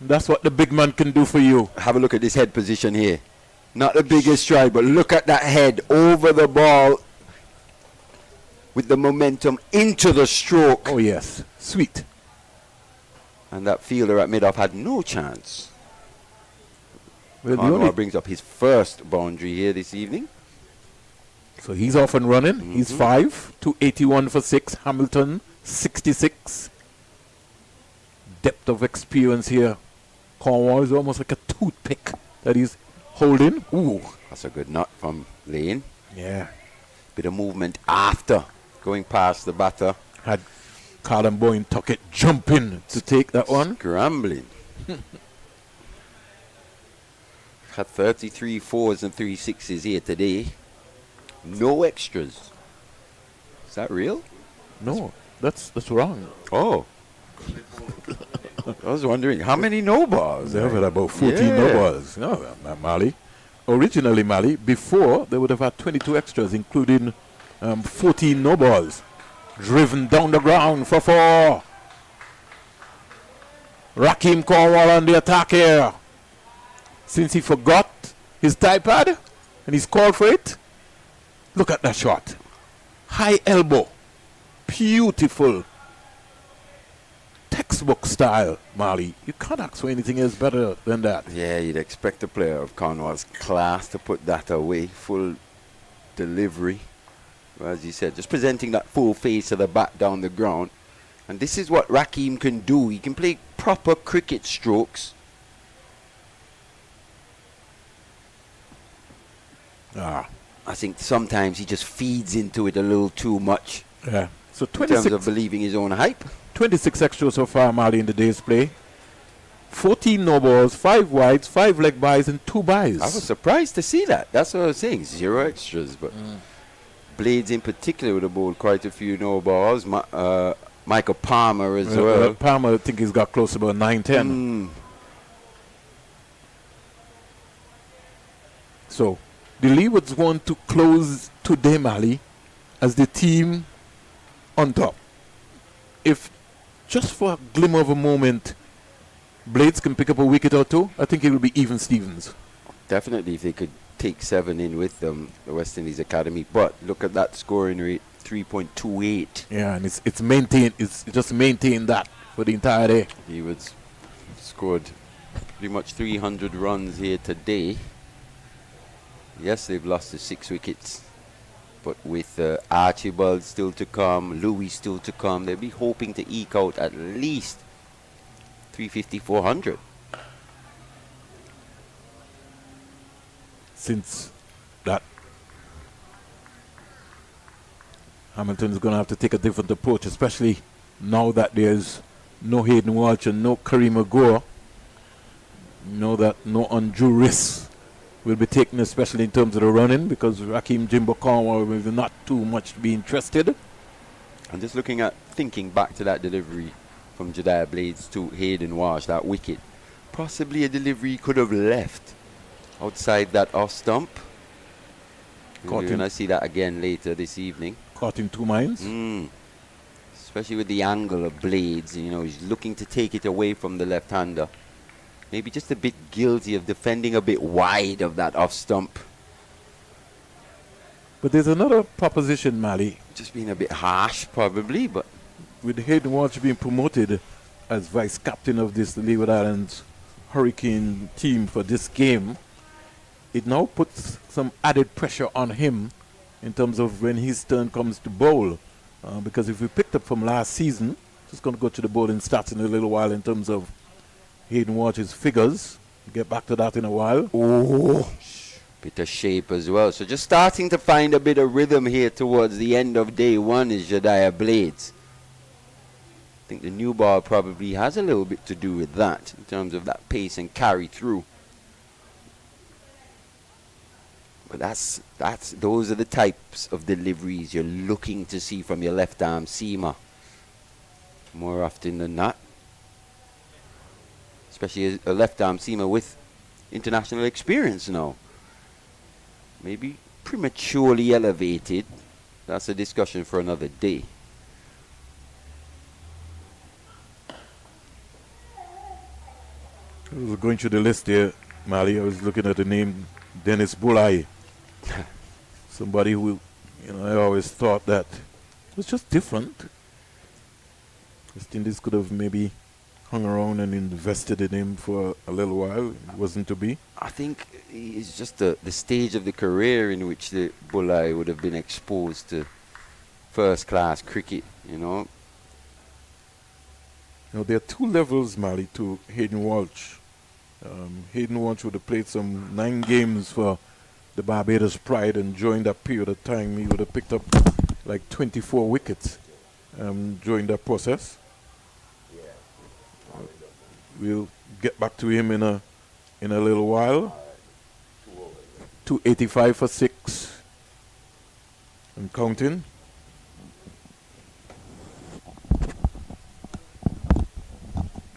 That's what the big man can do for you. Have a look at this head position here. Not the biggest stride, but look at that head over the ball with the momentum into the stroke. Oh, yes. Sweet. And that fielder at mid-off had no chance. Well, Cornwall brings up his first boundary here this evening. So he's off and running. He's 5. 281 for 6. Hamilton 66. Depth of experience here. Cornwall is almost like a toothpick that he's holding. Ooh. That's a good nut from Lane. Yeah. Bit of movement after going past the batter. Had Callum Boyne Tuckett jumping to take that one. Scrambling. Had 33 4s and 3 6s here today. No extras. Is that real? No, that's wrong. Oh. I was wondering, how many no balls? They have had about 14 no balls. No, Mali. Originally, Mali, before, they would have had 22 extras, including 14 no balls. Driven down the ground for 4. Rakim Cornwall on the attack here. Since he forgot his type pad and he's called for it, look at that shot. High elbow. Beautiful. Textbook style, Mali. You can't ask for anything else better than that. Yeah, you'd expect a player of Cornwall's class to put that away. Full delivery. As you said, just presenting that full face of the bat down the ground. And this is what Rakim can do. He can play proper cricket strokes. I think sometimes he just feeds into it a little too much. Yeah. So in terms 26 of believing his own hype. 26 extras so far, Mali, in the day's play. 14 no balls, 5 wides, 5 leg byes, and 2 byes. I was surprised to see that. That's what I was saying. 0 extras. But Blades in particular would have bowled quite a few no balls. Michael Palmer as well. Palmer, I think he's got close to about 9-10. So, the Leewards want to close today, Mali, as the team on top. If just for a glimmer of a moment, Blades can pick up a wicket or 2, I think it will be even Stevens. Definitely, if they could take 7 in with them, the West Indies Academy. But look at that scoring rate, 3.28. Yeah, and it's maintained. It's just maintained that for the entire day. He was scored pretty much 300 runs here today. Yes, they've lost to 6 wickets. But with Archibald still to come, Louis still to come, they'll be hoping to eke out at least 350, 400. Since that, Hamilton's going to have to take a different approach, especially now that there's no Hayden Walsh and no Kareem Agor. know that no undue risks will be taken, especially in terms of the running, because Raheem Jimbo Cornwall will not too much be interested. I'm just thinking back to that delivery from Jediah Blades to Hayden Walsh, that wicket. Possibly a delivery could have left outside that off stump. We're going to see that again later this evening. Caught in two minds. Especially with the angle of Blades. You know, he's looking to take it away from the left-hander. Maybe just a bit guilty of defending a bit wide of that off stump. But there's another proposition, Mali. Just being a bit harsh, probably, but... With Hayden Walsh being promoted as vice-captain of this Leeward Islands Hurricane team for this game, it now puts some added pressure on him in terms of when his turn comes to bowl. Because if we picked up from last season, just going to go to the bowling stats in a little while in terms of Hayden Walsh's figures. We'll get back to that in a while. Oh, bit of shape as well. So just starting to find a bit of rhythm here towards the end of day one is Jediah Blades. I think the new ball probably has a little bit to do with that in terms of that pace and carry through. But those are the types of deliveries you're looking to see from your left arm seamer more often than not. Especially a left arm seamer with international experience now. Maybe prematurely elevated. That's a discussion for another day. I was going through the list there, Mali. I was looking at the name Dennis Bulai. Somebody who, I always thought that was just different. West Indies could have maybe hung around and invested in him for a little while. It wasn't to be. I think it's just the stage of the career in which the Bulai would have been exposed to first-class cricket, There are two levels, Mali, to Hayden Walsh. Hayden Walsh would have played some 9 games for the Barbados Pride, and during that period of time, he would have picked up like 24 wickets during that process. We'll get back to him in a little while. 285 for 6 and counting.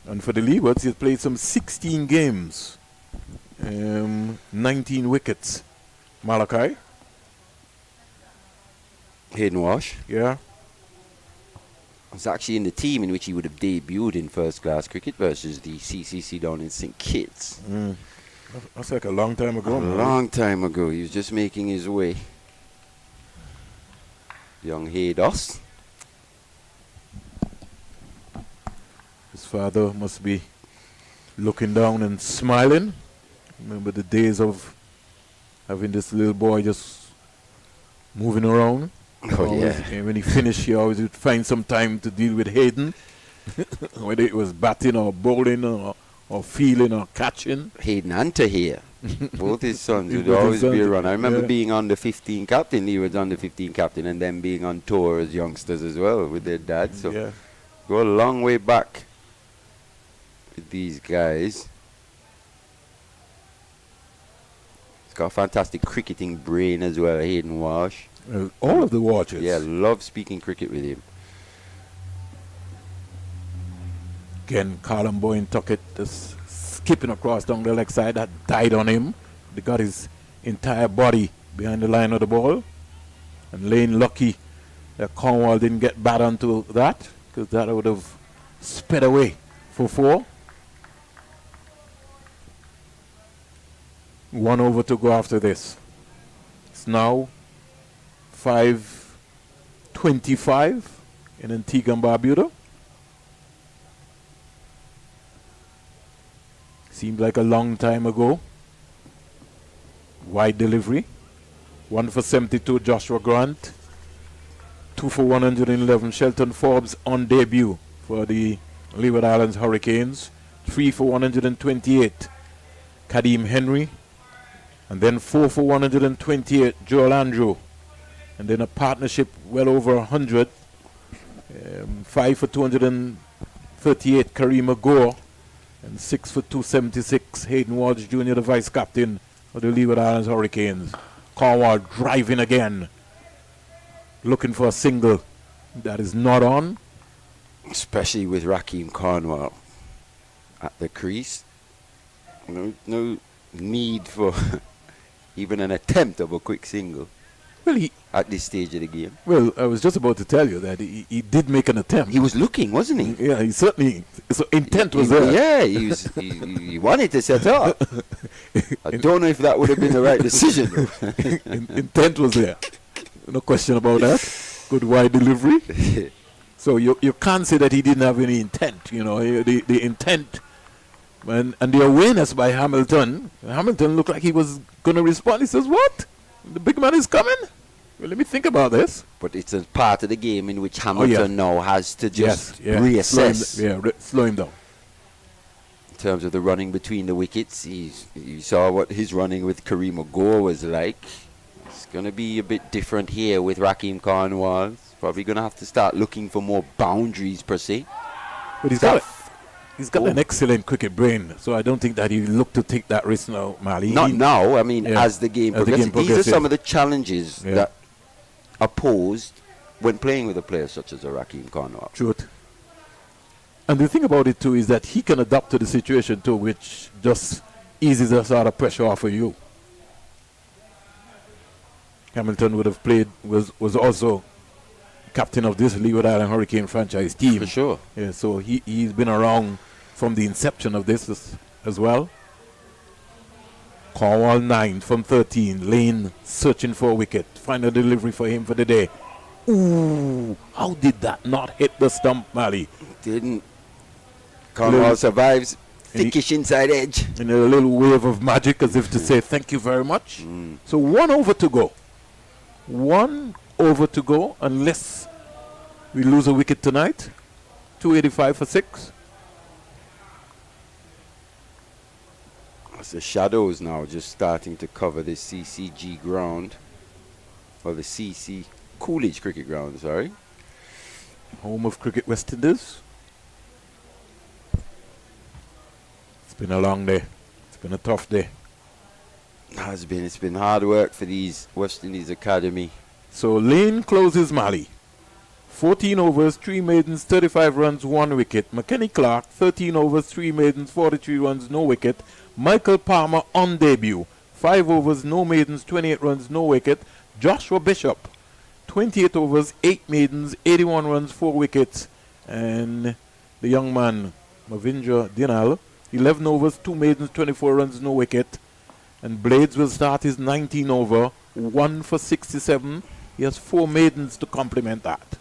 And for the Leewards, he's played some 16 games, 19 wickets. Malachi? Hayden Walsh? Yeah. Was actually in the team in which he would have debuted in first-class cricket versus the CCC down in St. Kitts. That's like a long time ago. A long time ago. He was just making his way. Young Haydos. His father must be looking down and smiling. Remember the days of having this little boy just moving around. Oh, yeah. And when he finished, he always would find some time to deal with Hayden. Whether it was batting or bowling or fielding or catching. Hayden and Tahir. Both his sons would always be around. I remember being on the 15 captain. Leeward's on the 15 captain, and them being on tour as youngsters as well with their dad. So go a long way back with these guys. He's got a fantastic cricketing brain as well, Hayden Walsh. All of the Walshes. Yeah, love speaking cricket with him. Again, Callum Boyne Tuckett just skipping across down the leg side. That died on him. They got his entire body behind the line of the ball. And Lane lucky that Cornwall didn't get bad onto that, because that would have sped away for 4. 1 over to go after this. It's now 5:25 in Antigua and Barbuda. Seemed like a long time ago. Wide delivery. 1 for 72, Joshua Grant. 2 for 111, Shelton Forbes on debut for the Leeward Islands Hurricanes. 3 for 128, Kadeem Henry. And then 4 for 128, Joel Andrew. And then a partnership well over 100. 5 for 238, Kareem Agor. And 6', 276, Hayden Walsh Jr., the vice captain of the Leeward Islands Hurricanes. Cornwall driving again, looking for a single that is not on. Especially with Raheem Cornwall at the crease. No need for even an attempt of a quick single. Well, at this stage of the game. Well, I was just about to tell you that he did make an attempt. He was looking, wasn't he? Yeah, he certainly. So intent was there. Yeah, he wanted to set up. I don't know if that would have been the right decision. Intent was there. No question about that. Good wide delivery. So you can't say that he didn't have any intent. You know, the intent and the awareness by Hamilton. Hamilton looked like he was going to respond. He says, "What? The big man is coming? Well, let me think about this." But it's a part of the game in which Hamilton now has to just reassess. Slow him down. In terms of the running between the wickets, you saw what his running with Kareem Agor was like. It's going to be a bit different here with Raheem Cornwall. He's probably going to have to start looking for more boundaries per se. But he's got an excellent cricket brain, so I don't think that he looked to take that risk now, Mali. Not now. I mean, as the game progresses. These are some of the challenges that are posed when playing with a player such as Raheem Cornwall. Truth. And the thing about it too is that he can adapt to the situation too, which just eases a sort of pressure off of you. Hamilton would have played, was also captain of this Leeward Island Hurricane franchise team. For sure. Yeah, so he's been around from the inception of this as well. Cornwall 9 from 13. Lane searching for a wicket. Final delivery for him for the day. Ooh, how did that not hit the stump, Mali? Didn't. Cornwall survives. Thickish inside edge. And a little wave of magic as if to say thank you very much. So 1 over to go. 1 over to go unless we lose a wicket tonight. 285 for 6. It's the shadows now just starting to cover the CCG ground. Or the CC Coolidge Cricket Ground, sorry. Home of Cricket West Indies. It's been a long day. It's been a tough day. It's been hard work for these West Indies Academy. So Lane closes Mali. 14 overs, 3 maidens, 35 runs, 1 wicket. McKenny Clark, 13 overs, 3 maidens, 43 runs, no wicket. Michael Palmer on debut. 5 overs, no maidens, 28 runs, no wicket. Joshua Bishop, 28 overs, 8 maidens, 81 runs, 4 wickets. And the young man, Mavindra Dinal, 11 overs, 2 maidens, 24 runs, no wicket. And Blades will start his 19 over, 1 for 67. He has 4 maidens to complement that.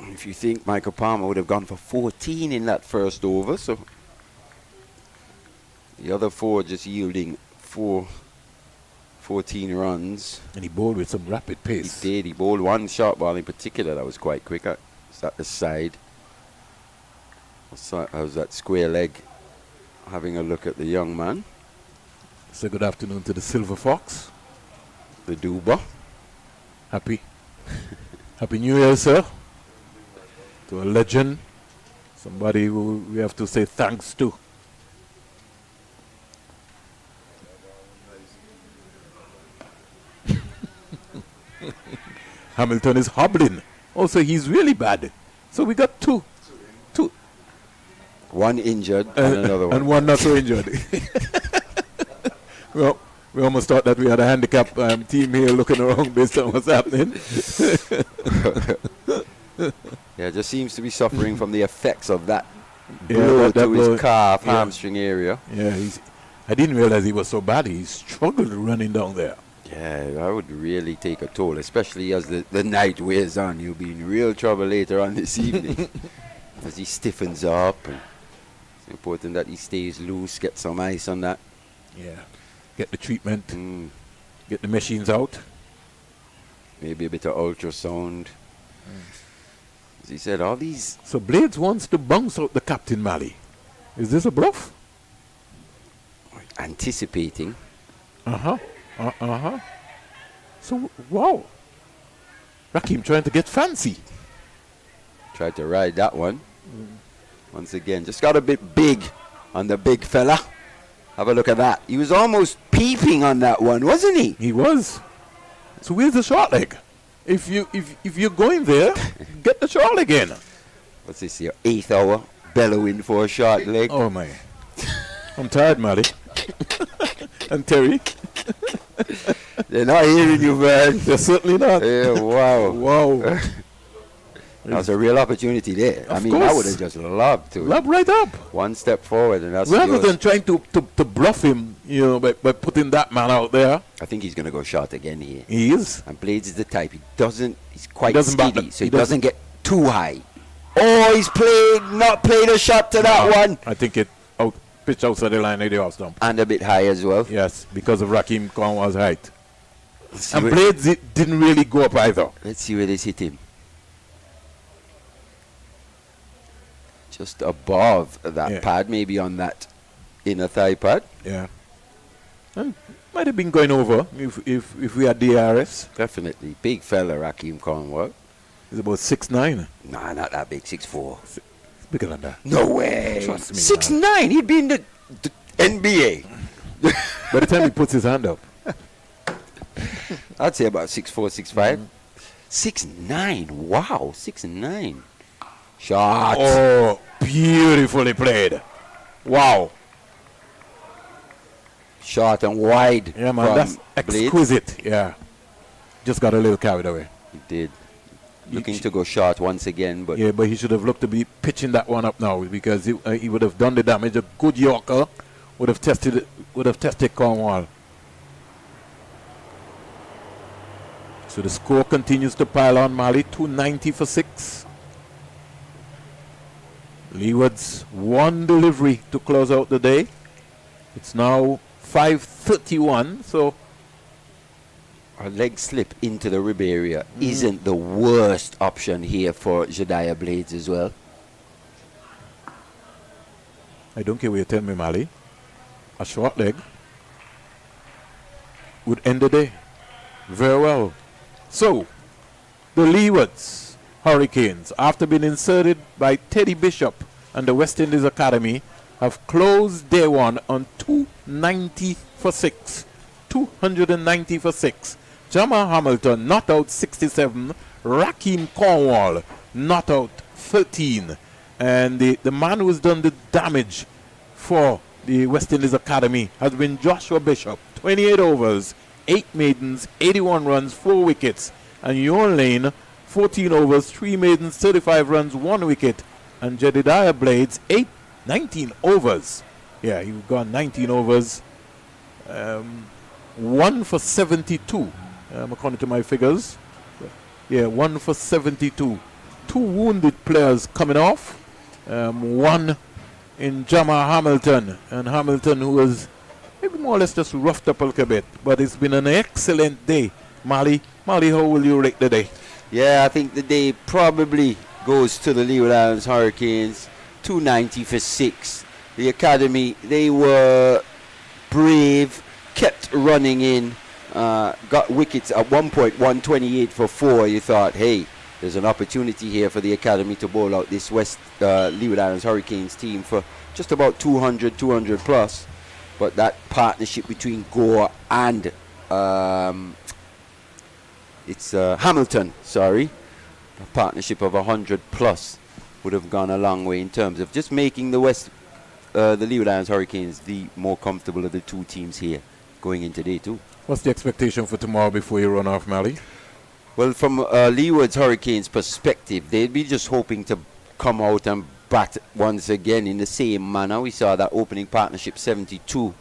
If you think Michael Palmer would have gone for 14 in that first over, so the other 4 just yielding 14 runs. And he bowled with some rapid pace. He did. He bowled one short ball in particular that was quite quick. It's at the side. I was that square leg having a look at the young man. Say good afternoon to the Silver Fox. The Duba. Happy New Year, sir. To a legend. Somebody who we have to say thanks to. Hamilton is hobbling. Also, he's really bad. So we got two. One injured and another one. And one not so injured. Well, we almost thought that we had a handicap team here looking around based on what's happening. Yeah, just seems to be suffering from the effects of that blow to his calf, hamstring area. Yeah, I didn't realize he was so bad. He struggled running down there. Yeah, that would really take a toll, especially as the night wears on. You'll be in real trouble later on this evening as he stiffens up. And it's important that he stays loose, get some ice on that. Yeah, get the treatment, get the machines out. Maybe a bit of ultrasound. As he said, all these... So Blades wants to bounce out the captain, Mali. Is this a bluff? Anticipating. So, wow. Raheem trying to get fancy. Tried to ride that one. once again. Just got a bit big on the big fella. Have a look at that. He was almost peeping on that one, wasn't he? He was. So where's the short leg? If you're going there, get the short leg in. What's this here? 8th hour, bellowing for a short leg. Oh my. I'm tired, Matty. And Terry. They're not hearing you, man. They're certainly not. Yeah, wow. Wow. That's a real opportunity there. I mean, I course. would have just loved to. Lob right up. One step forward, and that's Rather yours. than trying to bluff him, by putting that man out there. I think he's going to go short again here. He is. And Blades is the type. He's quite He doesn't back steady, the- so he he doesn't doesn't- get too high. Oh, he's not played a shot to that one. I think it pitched outside the line of the off stump. And a bit high as well. Yes, because of Raheem Cornwall's height. See And where- Blades didn't really go up either. Let's see where this hit him. Just above that pad, maybe on that inner thigh pad. Yeah. And might have been going over if we had DRS. Definitely. Big fella, Raheem Cornwall. He's about 6'9". Nah, not that big, 6'4". Bigger than that. No way. Trust me. 6'9". He'd be in the NBA. By the time he puts his hand up. I'd say about 6'4", 6'5". 6'9". Wow, 6'9". Shot. Oh, beautifully played. Wow. Short and wide. Yeah, man, that's Blades. exquisite. Yeah. Just got a little carried away. He did. Looking to go short once again, but Yeah, but he should have looked to be pitching that one up now because he would have done the damage. A good Yorker would have tested Cornwall. So the score continues to pile on, Mali. 290 for 6. Leeward's one delivery to close out the day. It's now 5:31, so a leg slip into the rib area isn't the worst option here for Jediah Blades as well. I don't care what you tell me, Mali. A short leg would end the day very well. So, the Leewards Hurricanes, after being inserted by Teddy Bishop and the West Indies Academy, have closed day one on 290 for 6. 290 for 6. Jamal Hamilton not out 67. Raheem Cornwall not out 13. And the man who's done the damage for the West Indies Academy has been Joshua Bishop. 28 overs, 8 maidens, 81 runs, 4 wickets. And Yon Lane, 14 overs, 3 maidens, 35 runs, 1 wicket. And Jedidiah Blades, 19 overs. Yeah, you've gone 19 overs. 1 for 72, according to my figures. Yeah, 1 for 72. 2 wounded players coming off. One in Jamal Hamilton. And Hamilton, who was maybe more or less just roughed up a little bit. But it's been an excellent day. Mali, how will you rate the day? Yeah, I think the day probably goes to the Leeward Islands Hurricanes. 290 for 6. The Academy, they were brave, kept running in, got wickets at one point, 128 for 4. You thought, hey, there's an opportunity here for the Academy to bowl out this Leeward Islands Hurricanes team for just about 200 plus. But that partnership between Gore and Hamilton, a partnership of 100 plus would have gone a long way in terms of just making the Leeward Islands Hurricanes the more comfortable of the two teams here going into day 2. What's the expectation for tomorrow before you run off, Mali? Well, from Leeward's Hurricanes perspective, they'd be just hoping to come out and bat once again in the same manner. We saw that opening partnership 72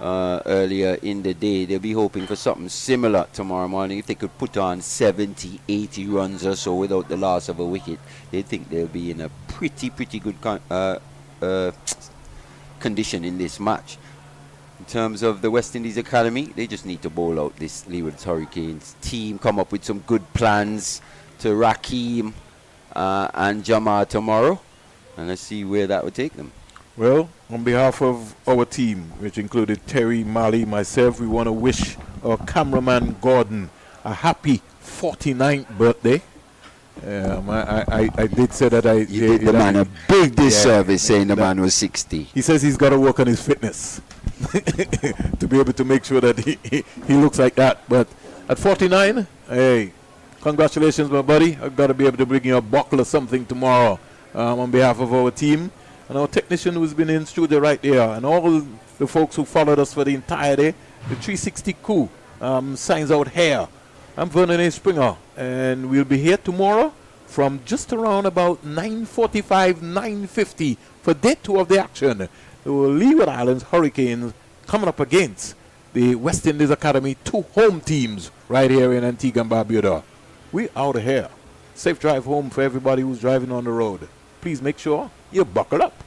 earlier in the day. They'll be hoping for something similar tomorrow morning. If they could put on 70, 80 runs or so without the loss of a wicket, they think they'll be in a pretty good condition in this match. In terms of the West Indies Academy, they just need to bowl out this Leeward's Hurricanes team, come up with some good plans to Raheem and Jamal tomorrow, and let's see where that would take them. Well, on behalf of our team, which included Terry, Mali, myself, we want to wish our cameraman Gordon a happy 49th birthday. I did say that You did the man a big disservice saying the man was 60. He says he's got to work on his fitness to be able to make sure that he looks like that. But at 49, hey, congratulations, my buddy. I've got to be able to bring you a bottle or something tomorrow on behalf of our team. And our technician who's been in studio right there, and all the folks who followed us for the entire day, the 360 crew, signs out here. I'm Vernon A. Springer, and we'll be here tomorrow from just around about 9:45, 9:50 for day 2 of the action. The Leeward Islands Hurricanes coming up against the West Indies Academy 2 home teams right here in Antigua and Barbuda. We out of here. Safe drive home for everybody who's driving on the road. Please make sure you buckle up.